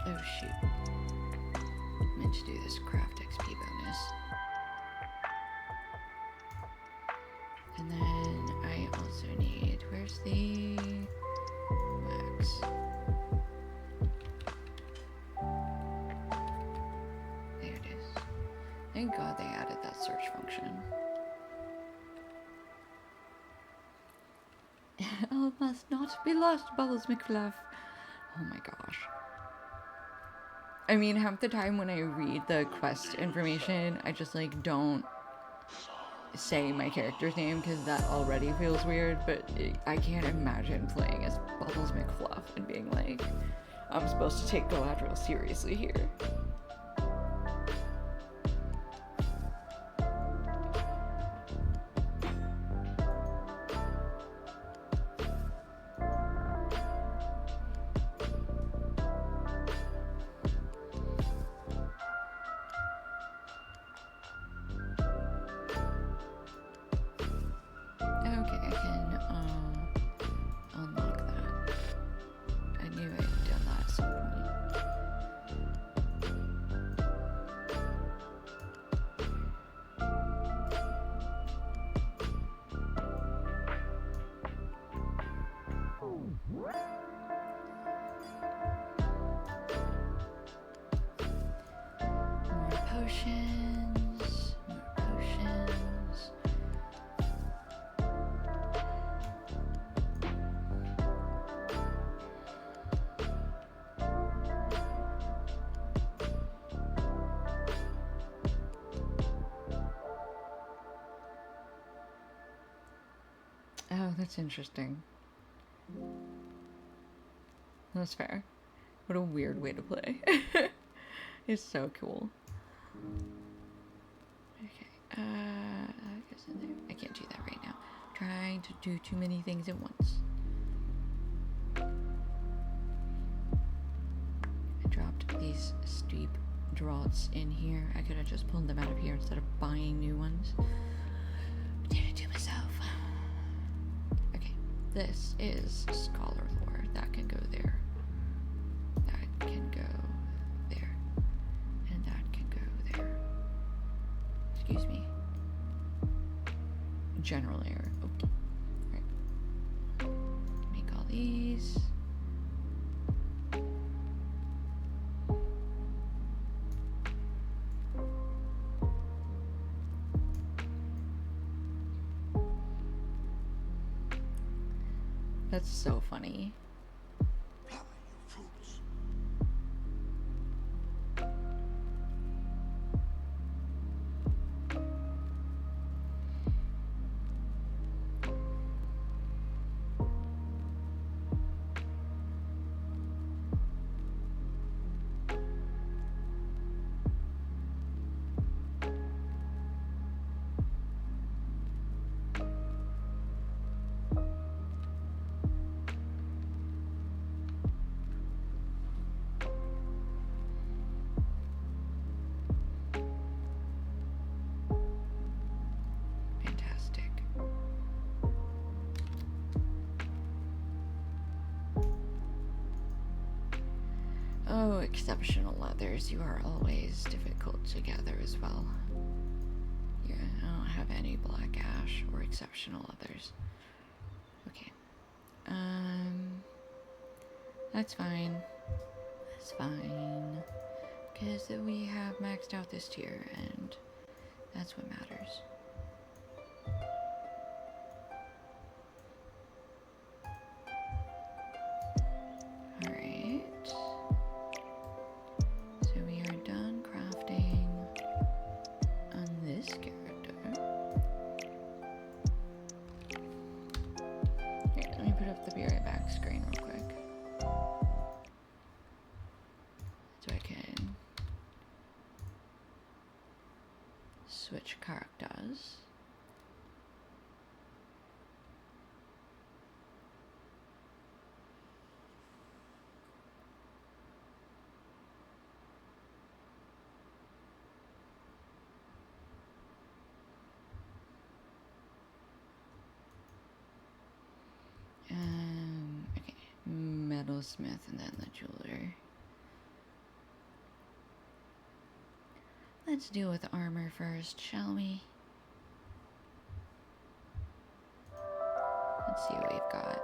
Oh shoot. Meant to do this craft XP bonus. And then I also need, where's the wax? There it is. Thank God they added that search function. Oh, must not be lost, Bubbles McFluff. Oh my gosh. I mean, half the time when I read the quest information, I just like don't say my character's name because that already feels weird, but I can't imagine playing as Bubbles McFluff and being like, I'm supposed to take LotRO seriously here. Okay, I can unlock that. I knew I'd done that at some point. More potions. Oh, that's interesting. That's fair. What a weird way to play. It's so cool. Okay, that goes in there. I can't do that right now. Trying to do too many things at once. I dropped these steep draughts in here. I could have just pulled them out of here instead of buying new ones. Did it to myself. Okay, this is scholar lore. That can go there. That can go there. And that can go there. Excuse me. General error. Okay. Right. Make all these. That's so funny. Oh, exceptional leathers. You are always difficult to gather as well. Yeah, I don't have any black ash or exceptional leathers. Okay. That's fine. That's fine. Because we have maxed out this tier, and that's what matters. Alright. So we are done crafting on this character. Here, let me put up the be right back screen real quick. So I can switch characters. Okay, metalsmith and then the jeweler. Let's deal with armor first, shall we? Let's see what we've got.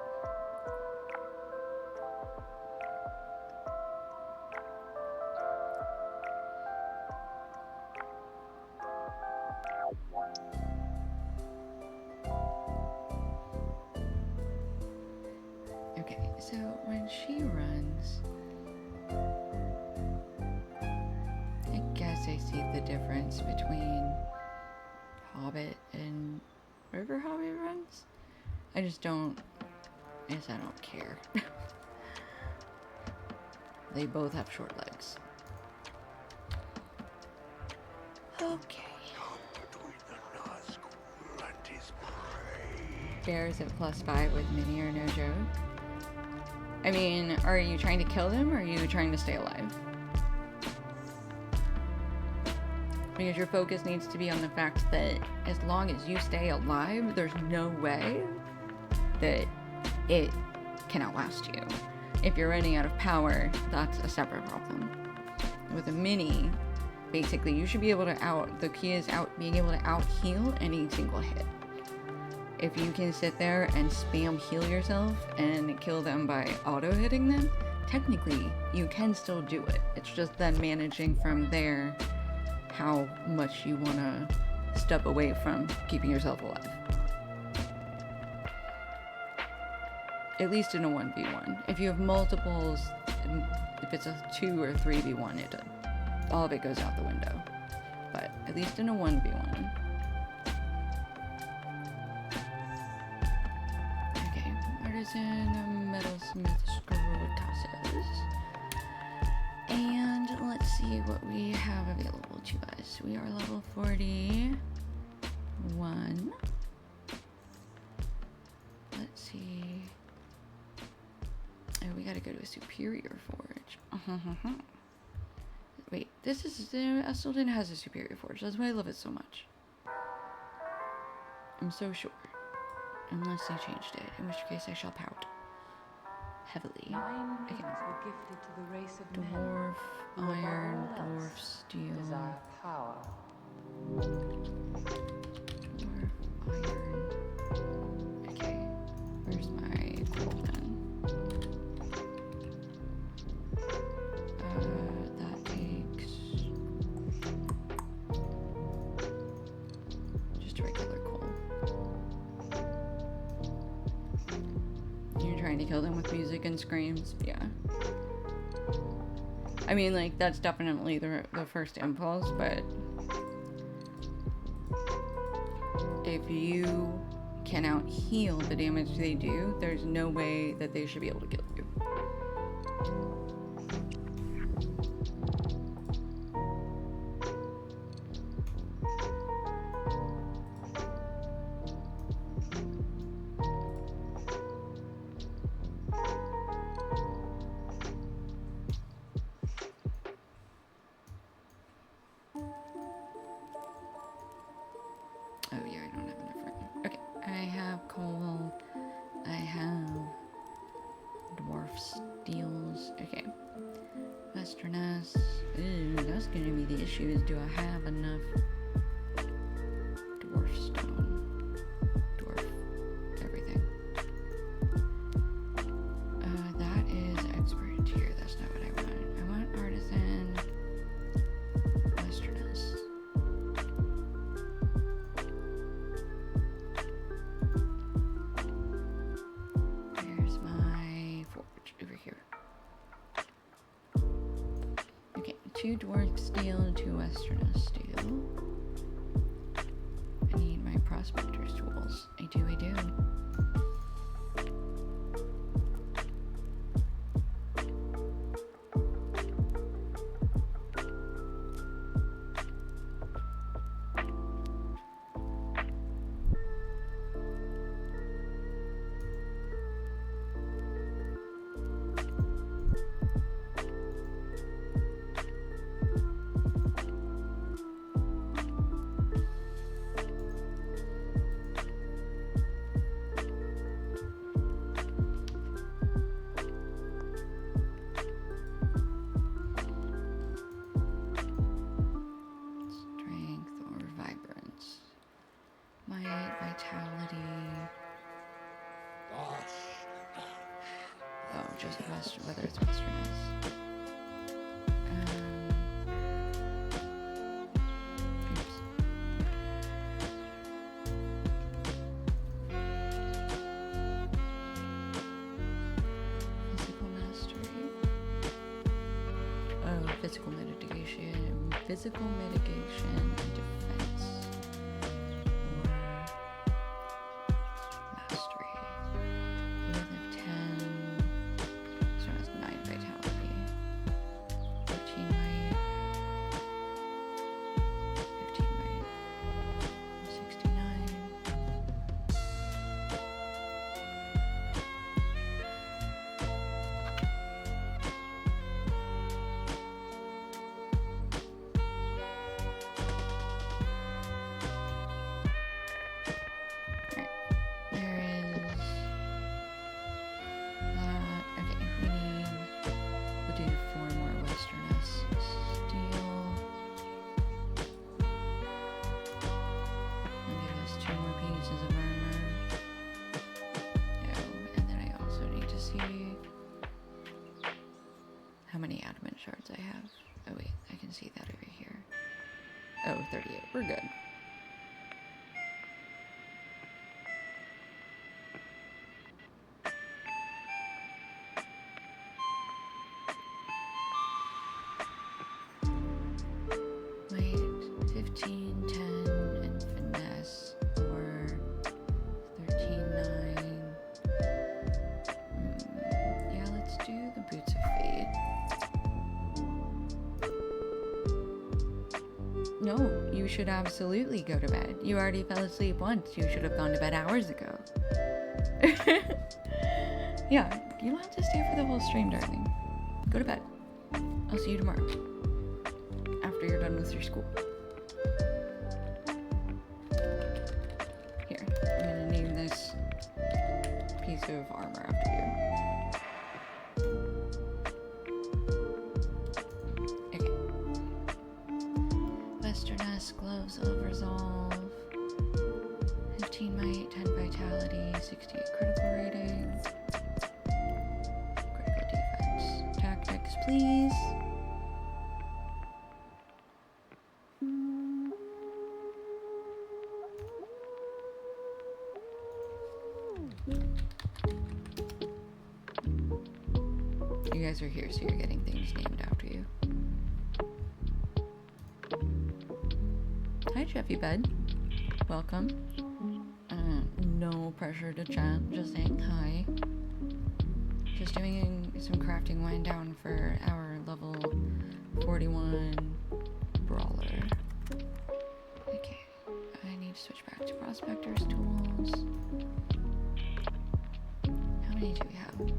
Okay, so when she runs, I guess I see the difference between Hobbit and River Hobbit runs. I just don't, I guess I don't care. They both have short legs. Okay. Bears at +5 with mini or no joke. I mean, are you trying to kill them or are you trying to stay alive? Because your focus needs to be on the fact that as long as you stay alive, there's no way that it can outlast you. If you're running out of power, that's a separate problem. With a mini, basically, you should be able to the key is being able to out-heal any single hit. If you can sit there and spam heal yourself and kill them by auto-hitting them, technically, you can still do it. It's just then managing from there how much you want to step away from keeping yourself alive. At least in a 1v1. If you have multiples, if it's a 2 or 3v1, all of it goes out the window. But at least in a 1v1. Okay, artisan, metalsmith, scroll and let's see what we have available to us. We are level 41. Let's see. Oh, we gotta go to a superior forge. Wait, this is Estelden has a superior forge. That's why I love it so much. I'm so sure. Unless they changed it, in which case I shall pout. Heavily. 9 kings were gifted to the race of Dwarf, men. iron, Above all dwarf, else, steel. desire power. Dwarf, iron. Okay. Where's my coal then? That takes just regular coal. You're trying to kill them with music and screams? Yeah. I mean, like, that's definitely the first impulse, but if you can out-heal the damage they do, there's no way that they should be able to kill you. Oh yeah, I don't have enough right now. Okay, I have coal. I have dwarf steels. Okay. issues. Do I have enough dwarf stone? Dwarf everything. That is expert tier. That's not what I want. I want artisan westerness. There's my forge over here. Okay, 2 dwarf steel and 2 westerness steel. I need my prospector's tools. I do. Strength or vibrance. Might, vitality. Oh, just whether it's westerness. Oops. Physical mastery. Oh, physical mitigation and defense. Or mastery. We have 10. This one has 9 vitality. 13 might. 15 might. 69. There is that. Okay, we'll do 4 more westerness steel. And give us 2 more pieces of armor. Oh, and then I also need to see how many adamant shards I have. Oh wait, I can see that over here. Oh, 38. We're good. Wait, 15, 10, and finesse, or 13, 9. Yeah, let's do the Boots of Fate. No, you should absolutely go to bed. You already fell asleep once. You should have gone to bed hours ago. Yeah, you don't have to stay for the whole stream, darling. Go to bed. I'll see you tomorrow. After you're done with your school. Here, I'm gonna name this piece of armor after you. Okay. Westerness, gloves of resolve. 15 might, 10 vitality, 68 critical rating. Critical defense. Tactics, please. You guys are here, so you're getting things named after you. Hi, Jeffy Bed. Welcome. No pressure to chat, just saying hi. Just doing some crafting wind down for our level 41 brawler. Okay, I need to switch back to prospector's tools. How many do we have? 1,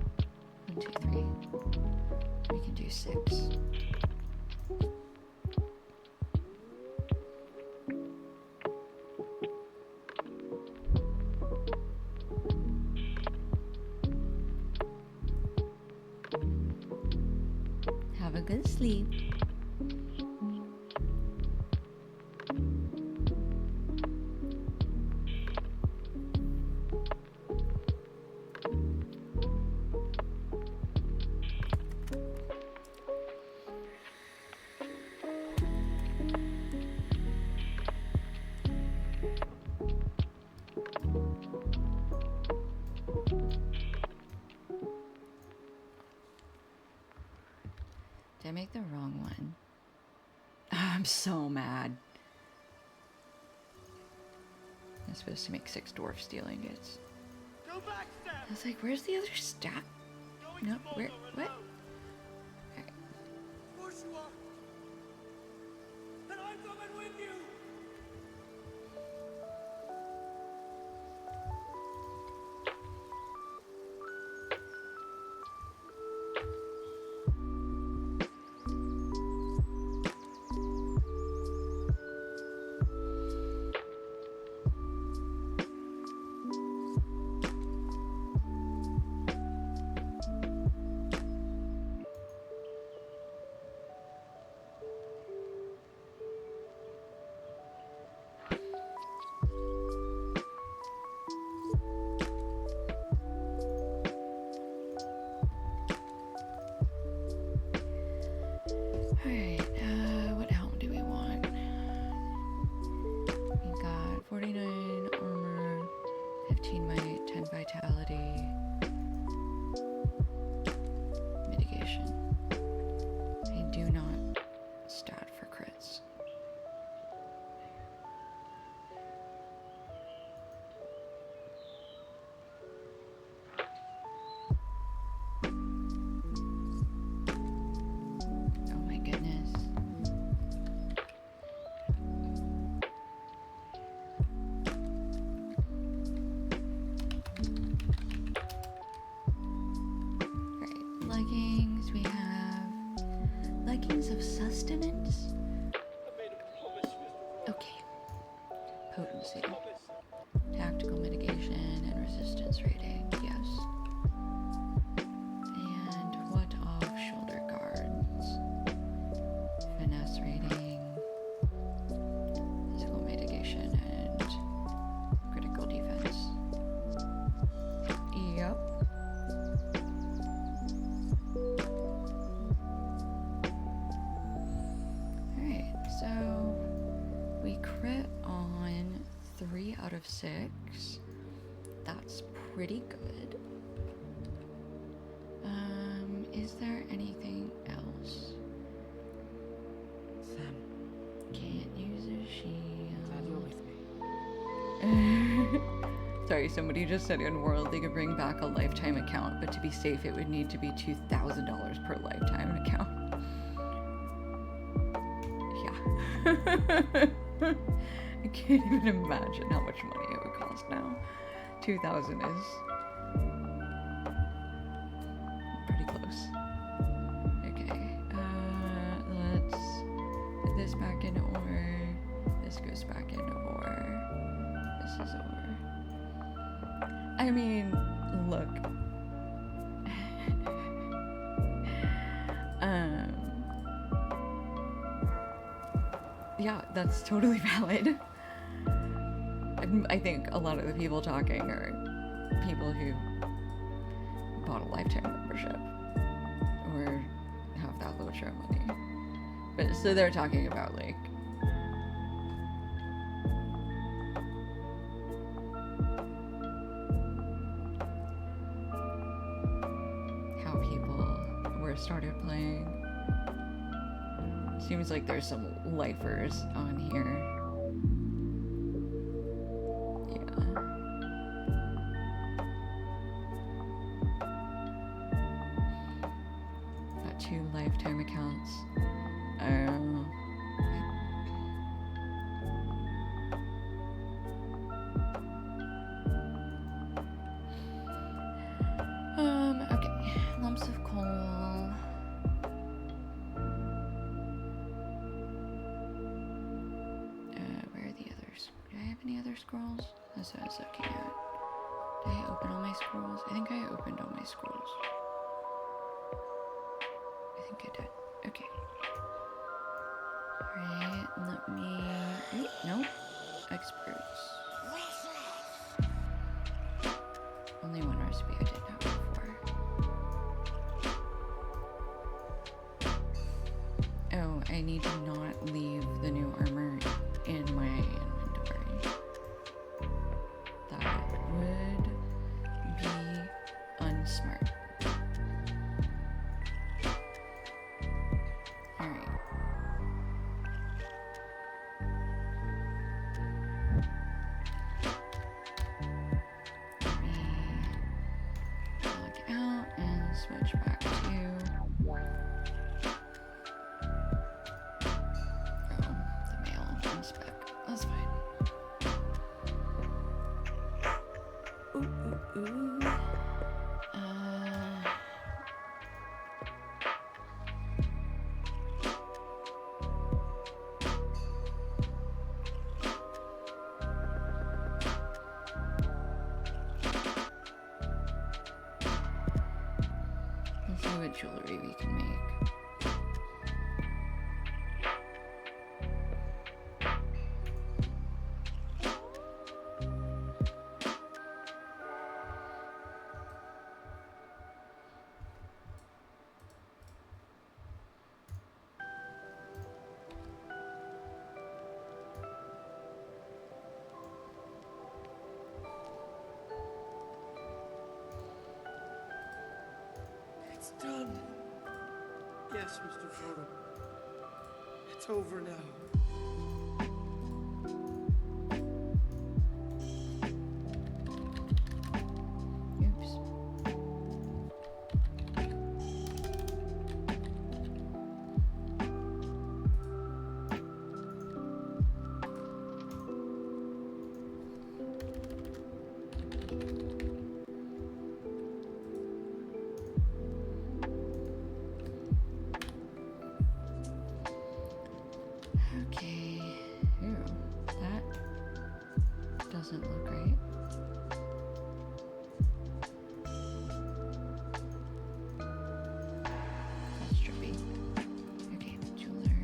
2, 3. We can do 6. Have a good sleep. I make the wrong one? I'm so mad. I'm supposed to make 6 dwarf steel ingots. Go back, Steph! I was like, where's the other stack? Going No, to where? Mordor What? alone. Alright. Of course you are. Then I'm coming with you. Alright, what helm do we want? We got 49 armor, 15 might, 10 vitality, mitigation. I do not stat for crits. Oh my goodness. Right, leggings, we have leggings of sustenance. I made a promise, Mr. Rowe. Okay. Potency. Promise. Tactical mitigation and resistance rating, yes. And what of shoulder guards? Finesse rating, physical mitigation, and critical defense. Yep. Alright, so we crit on 3 out of 6. That's pretty good. Is there anything else? Sam, Can't use a glad you're shield. with me. Sorry, somebody just said in World they could bring back a lifetime account, but to be safe it would need to be $2,000 per lifetime account. Yeah. I can't even imagine how much money it would cost now. 2,000 is pretty close. Okay, let's put this back into ore. This goes back into ore. This is ore. I mean, look. Yeah, that's totally valid. I think a lot of the people talking are people who bought a lifetime membership or have that LotRO money. But so they're talking about like how people were started playing. Seems like there's some lifers on here. Got 2 lifetime accounts. Okay. Lumps of coal. Where are the others? Do I have any other scrolls? That's what I was looking at. Did I open all my scrolls? I think I opened all my scrolls. I think I did. Okay. Alright, let me... Ooh, no. Experts. Only one recipe I didn't have before. Oh, I need to not leave the new armor in my inventory. That would be unsmart. switch back to the male inspec. That's fine. Ooh. Let's see what jewelry we can make. It's done. Yes, Mr. Frodo. It's over now. Oops. Okay. Ooh, that doesn't look right. That's trippy. Okay, jeweler.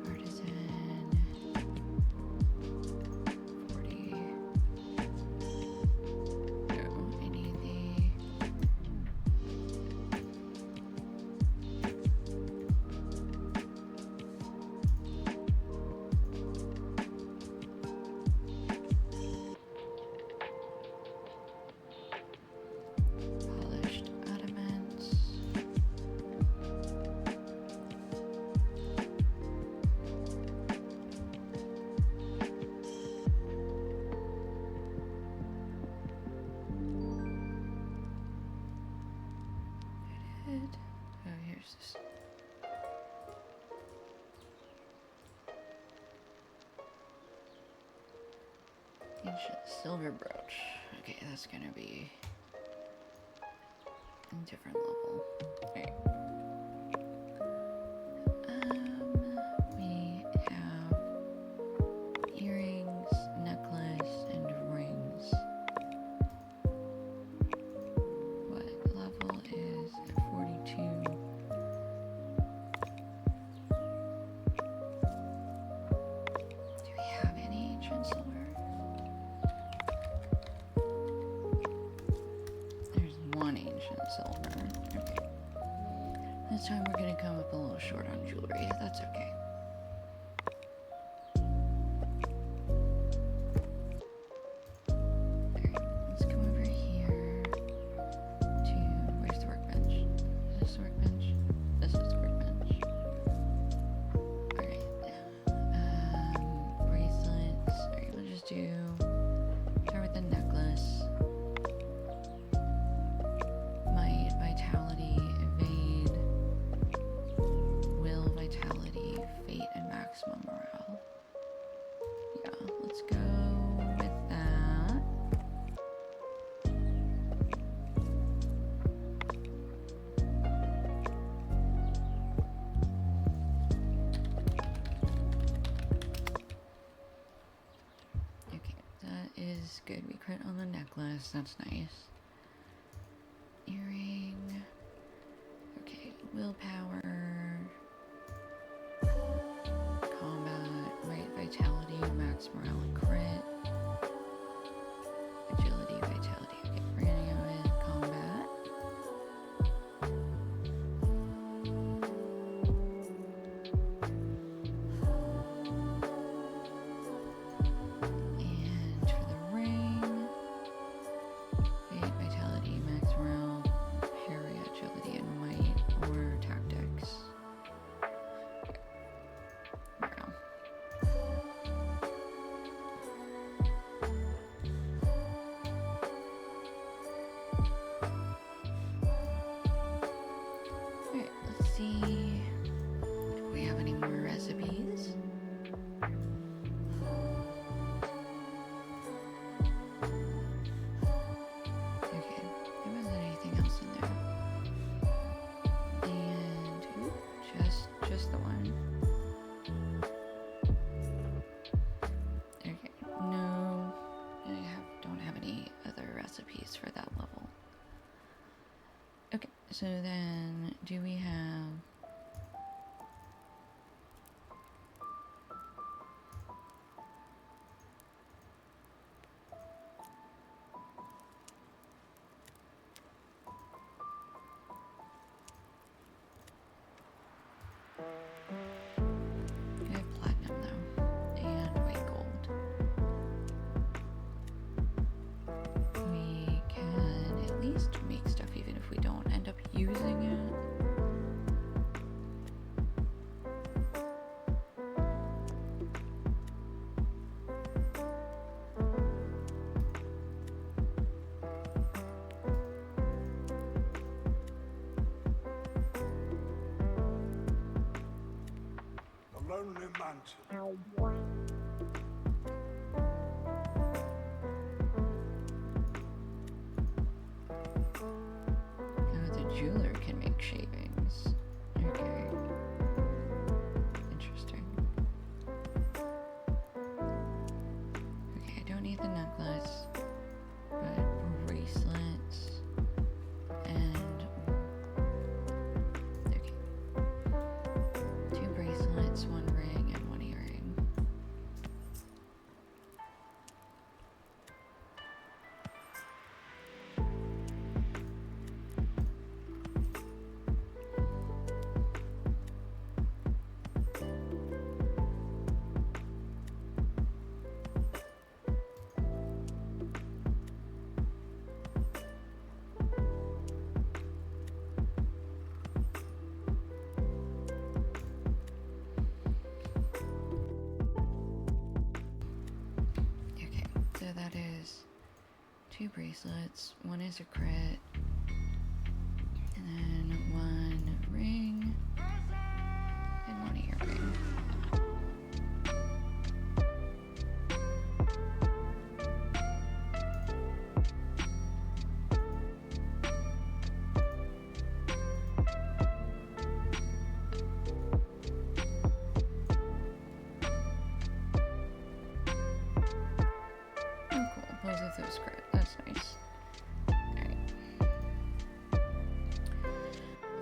Artisan. 40. Oh, I need the polished adamants. Oh, here's this. Ancient silver brooch. Okay, that's gonna be a different level. Alright. We have earrings, necklace, and rings. What level is 42? Do we have any ancient silver? There's one ancient silver. Okay. This time we're gonna come up a little short on jewelry. That's okay. Alright, let's come over here to where's the workbench? Is this the workbench? This is the workbench. Alright. Bracelets. Alright, we'll just start with the necklace. Might, vitality, evade, will, vitality, fate, and maximum morale. Yeah, let's go with that. Okay, that is good. We crit on the necklace. That's nice. Earring. Okay, willpower. Combat. Right, vitality, max morale, and crit. Agility, vitality. Okay, we're gonna go with combat. And for the ring, fate, vitality, max morale, parry, agility, and might, or tactics. Morale. see if we have any more recipes. Okay, there wasn't anything else in there. And ooh, just the one. Okay, no, don't have any other recipes for that level. Okay, so then do we have we have platinum though, and white gold. We can at least make stuff even if we don't end up using it. The Lonely Mountain. Oh, the jeweler can make shavings. Okay. Interesting. Okay, I don't need the necklace, but bracelets and okay. 2 bracelets, 1 ring, and 1 earring. Okay, so that is 2 bracelets, 1 is a crit, and then 1 ring, and 1 earring. Oh, cool. Both of those crit. That's nice. Alright.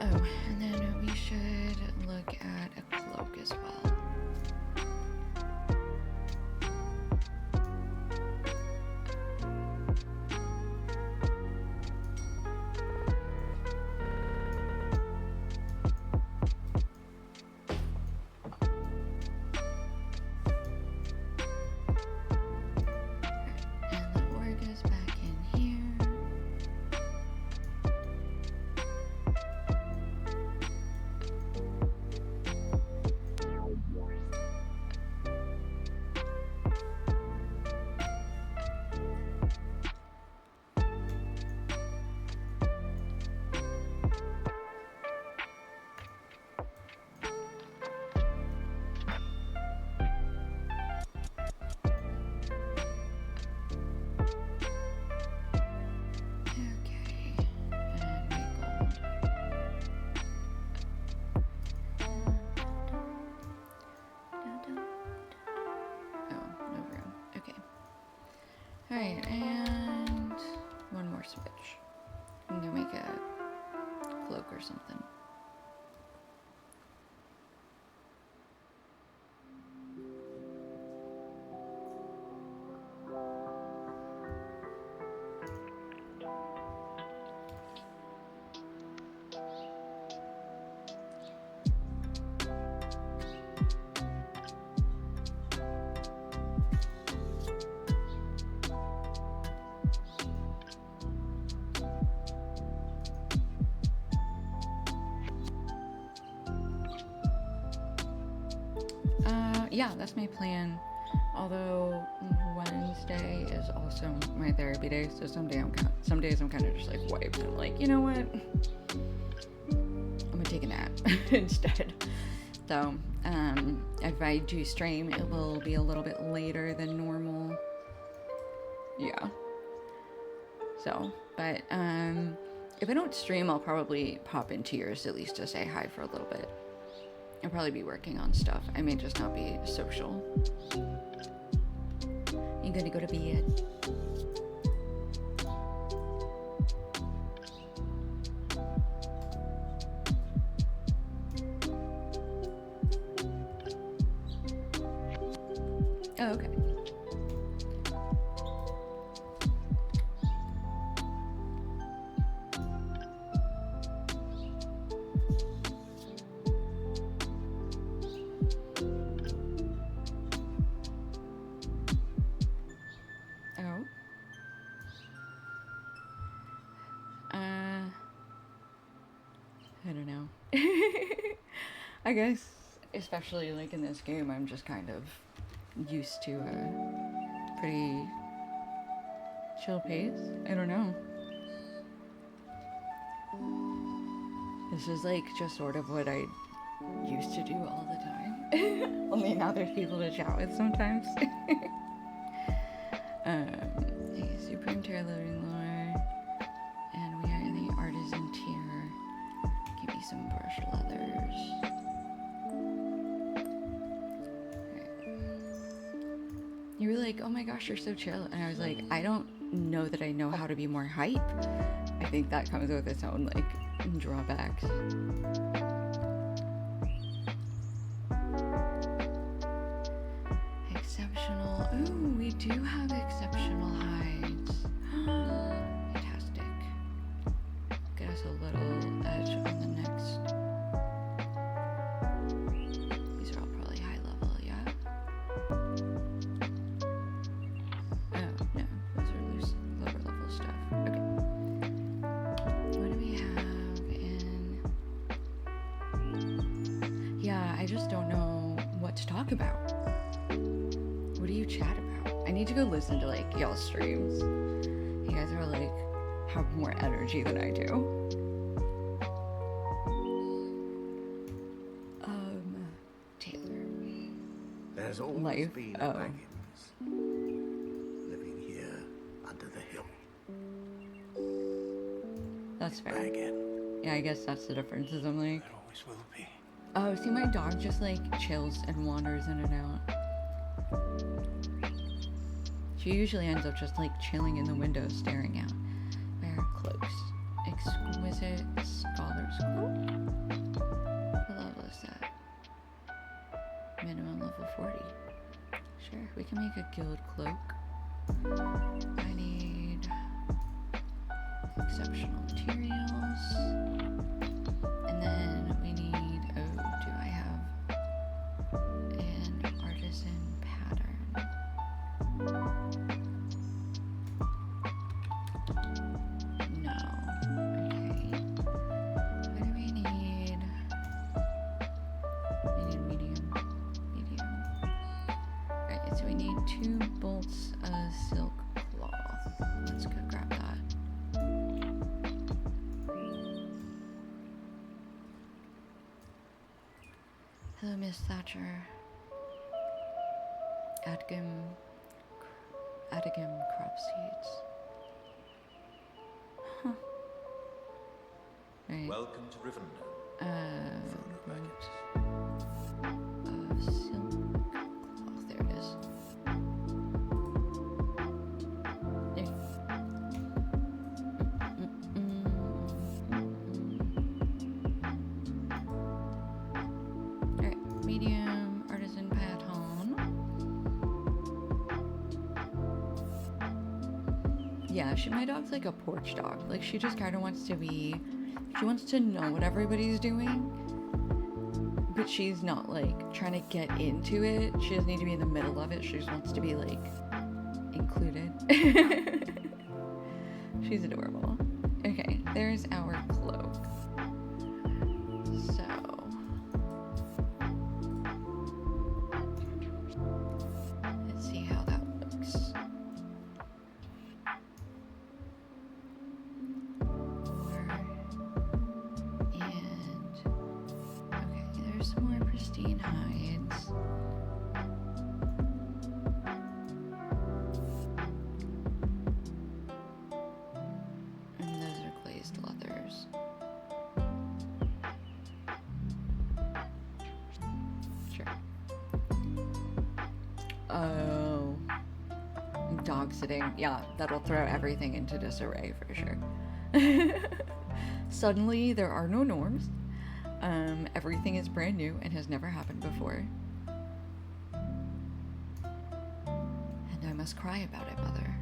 Oh, and then we should look at a cloak as well. And the ore goes back in here. Okay, and white gold. Oh, no room. Okay. Alright, and 1 more switch. I'm gonna make a cloak or something. Yeah, that's my plan. Although Wednesday is also my therapy day, so some days I'm kind of just like wiped. I'm like, you know what? I'm gonna take a nap instead. So, if I do stream, it will be a little bit later than normal. Yeah. So, but, if I don't stream, I'll probably pop into yours at least to say hi for a little bit. I'll probably be working on stuff. I may just not be social. You gonna go to bed? Oh, okay. Oh. I don't know. I guess, especially like in this game, I'm just kind of used to a pretty chill pace. I don't know. This is like just sort of what I used to do all the time. Only now there's people to chat with sometimes. Supreme Tier Living Lore. And we are in the Artisan tier. Give me some brush leathers. You were like, oh my gosh, you're so chill. And I was like, I don't know that I know how to be more hype. I think that comes with its own, like, drawbacks. Exceptional. Ooh, we do have exceptional hides. Fantastic. Get us a little edge on the next. These are all probably high level, yeah? Oh, no. Those are loose, lower level stuff. Okay. What do we have in... Yeah, I just don't know what to talk about. What do you chat about? I need to go listen to, like, y'all's streams. You guys are, like, have more energy than I do. Taylor. There's always Life. been Oh. a Baggins living here under the hill. That's fair. Baggin. Yeah, I guess that's the difference, is I'm like... There always will be. Oh, see, my dog just, like, chills and wanders in and out. She usually ends up just, like, chilling in the window, staring out. Wear cloaks. Exquisite Scholar's Cloak? What level is that? Minimum level 40. Sure, we can make a guild cloak. I need exceptional materials. And then we need, oh, do I have an artisan pattern? No. Okay. What do we need? We need medium. Medium. Right, so we need 2 bolts of silk cloth. Let's go grab that. Hello, Miss Thatcher. Adagam crop seeds. Huh. Right. Welcome to Rivendell. Boots of silk cloth. There it is. There. Alright, medium artisan pattern. Yeah, my dog's like a porch dog. Like, she just kind of wants to be, she wants to know what everybody's doing, but she's not like trying to get into it. She doesn't need to be in the middle of it. She just wants to be like included. She's adorable. Okay, there's our cloak. So let's see how that looks. And 15 hides. And those are glazed leathers. Sure. Oh. Dog sitting. Yeah, that'll throw everything into disarray for sure. Suddenly, there are no norms. Everything is brand new and has never happened before. And I must cry about it, Mother.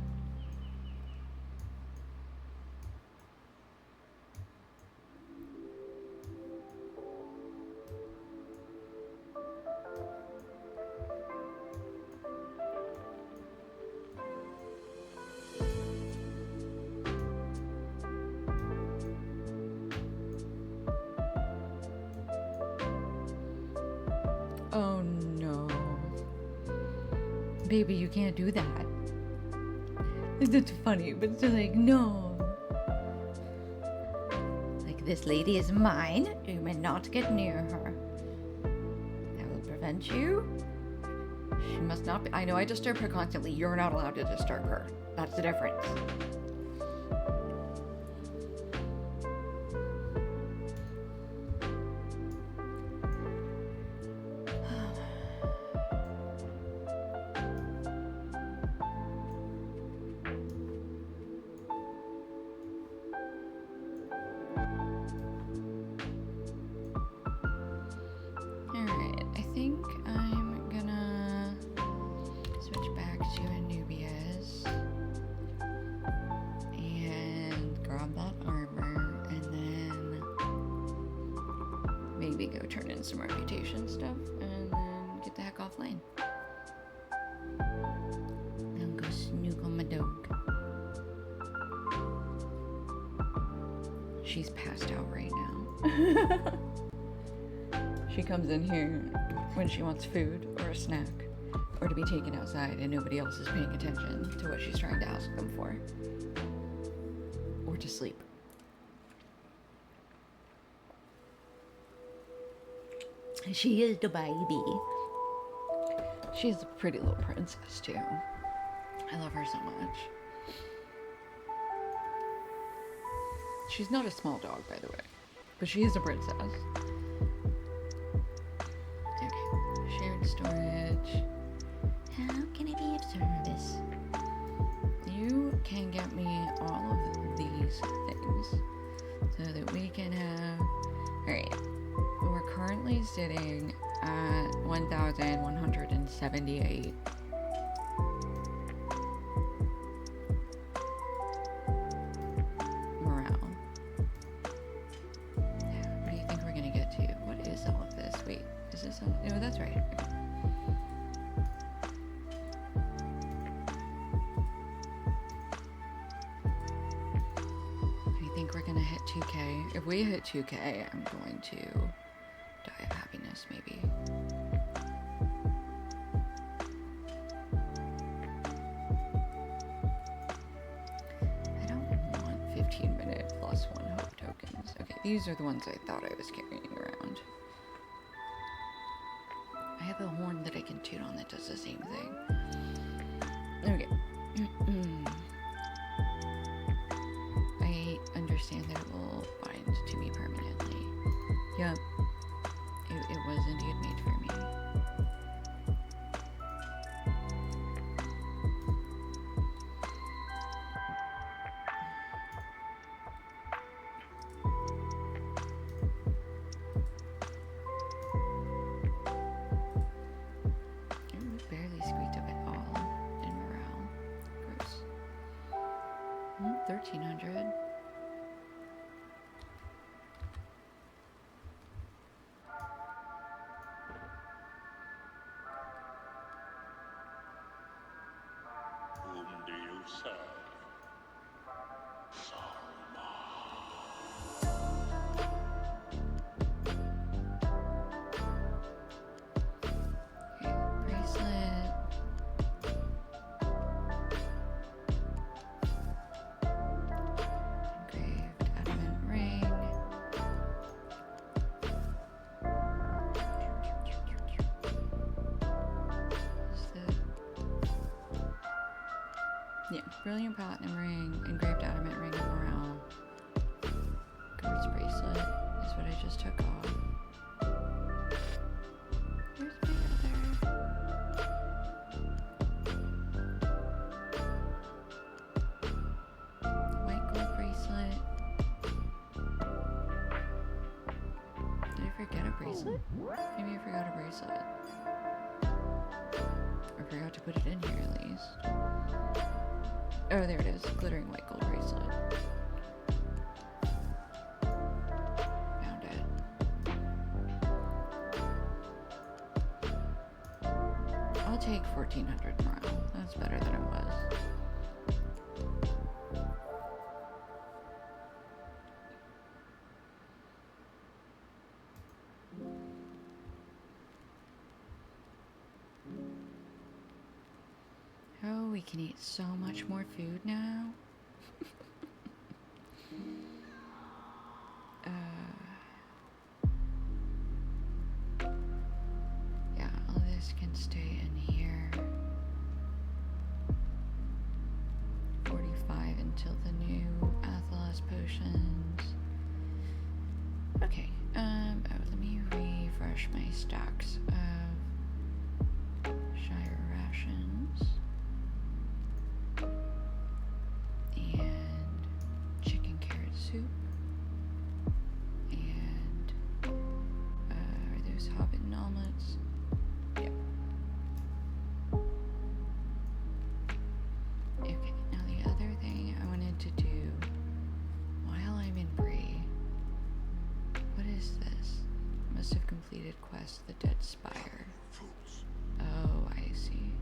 Oh no. Baby, you can't do that. It's funny, but it's like, no. Like, this lady is mine. You may not get near her. I will prevent you. She must not be. I know I disturb her constantly. You're not allowed to disturb her. That's the difference. Alright, I think I'm gonna switch back to Anubia's and grab that armor and then maybe go turn in some reputation stuff and then get the heck offline. Then go snook on my dog. She's passed out right now. She comes in here when she wants food or a snack or to be taken outside and nobody else is paying attention to what she's trying to ask them for. Or to sleep. She is the baby. She's a pretty little princess too. I love her so much. She's not a small dog, by the way, but she is a princess. Okay, shared storage. How can I be of service? You can get me all of these things so that we can have. Alright, we're currently sitting at 1,178. No, that's right. I think we're gonna hit 2K. If we hit 2K, I'm going to die of happiness, maybe. I don't want 15-minute plus 1 hope tokens. Okay, these are the ones I thought I was carrying around. I have a horn that I can tune on that does the same thing. Okay. I understand that it will bind to me permanently. Yep. It was indeed made for me. Barely squeaked up at all in morale. Gross. 1,300. Brilliant platinum ring, engraved adamant ring of morale. Guards bracelet is what I just took off. Where's my other? White gold bracelet. Did I forget a bracelet? Maybe I forgot a bracelet. Or forgot to put it in here at least. Oh, there it is. Glittering white gold bracelet. Found it. I'll take 1400 morale. That's better than it was. Oh, we can eat so much more food now. Yeah, all this can stay in here. 45 until the new Athelas potions. Okay, let me refresh my stacks of Shire rations. And chicken carrot soup. And are those Hobbiton omelets? Yep. Okay, now the other thing I wanted to do while I'm in Bree. What is this? Must have completed quest The Dead Spire. Oh, I see.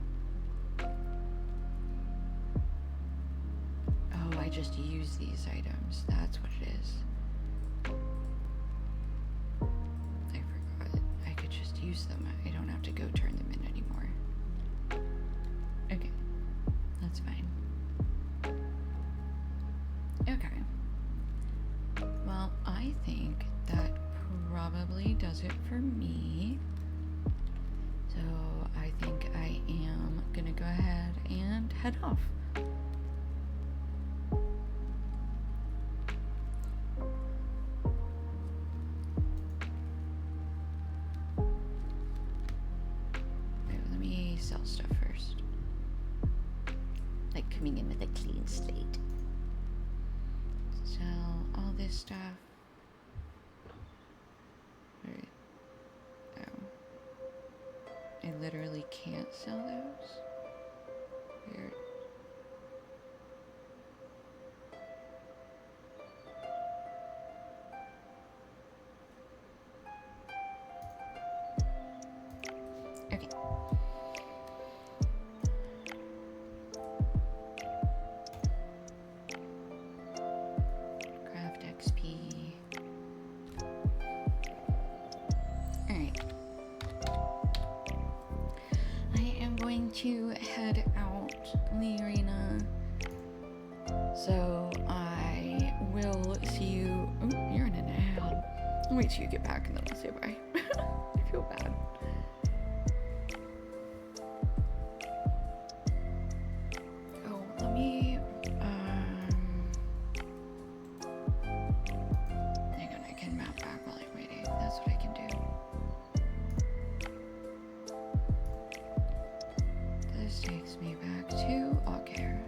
Oh, I just use these items. That's what it is. I forgot. I could just use them. I don't have to go turn them in anymore. Okay. That's fine. Okay. Well, I think that probably does it for me. So I think I am gonna go ahead and head off. Let me sell stuff first. Like coming in with a clean slate. Sell all this stuff. Right. Oh. I literally can't sell those. Weird. Okay. Craft XP. Alright. I am going to head out the arena. So I will see you. Oh, you're in an ad. I'll wait till you get back and then I'll say bye. I feel bad. Oh, let me hang on, I can map back while I'm waiting. That's what I can do. This takes me back to Aughair.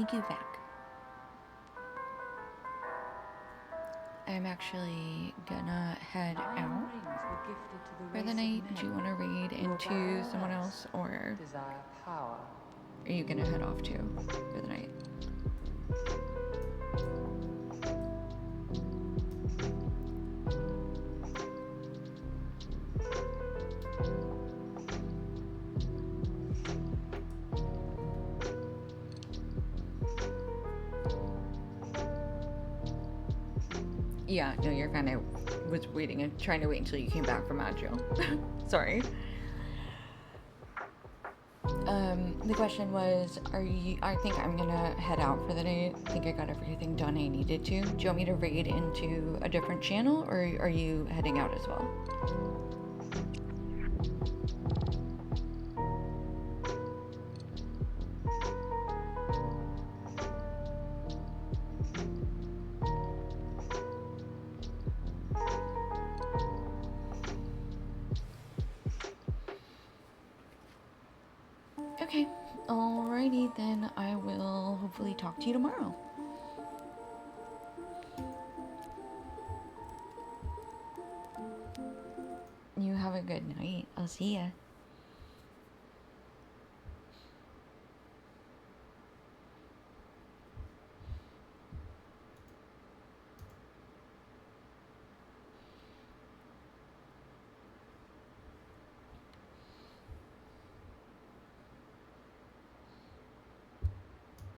thank you back. I'm actually gonna head Iron out rings were gifted to the for the race night. of Do you men. want to raid Who above into all someone else else, or desire power. are you gonna head off too for the night? Yeah, no, you're kind of was waiting and trying to wait until you came back from Agile. Sorry. The question was, are you? I think I'm gonna head out for the day. I think I got everything done I needed to. Do you want me to raid into a different channel, or are you heading out as well? Okay, alrighty then. I will hopefully talk to you tomorrow. You have a good night. I'll see ya.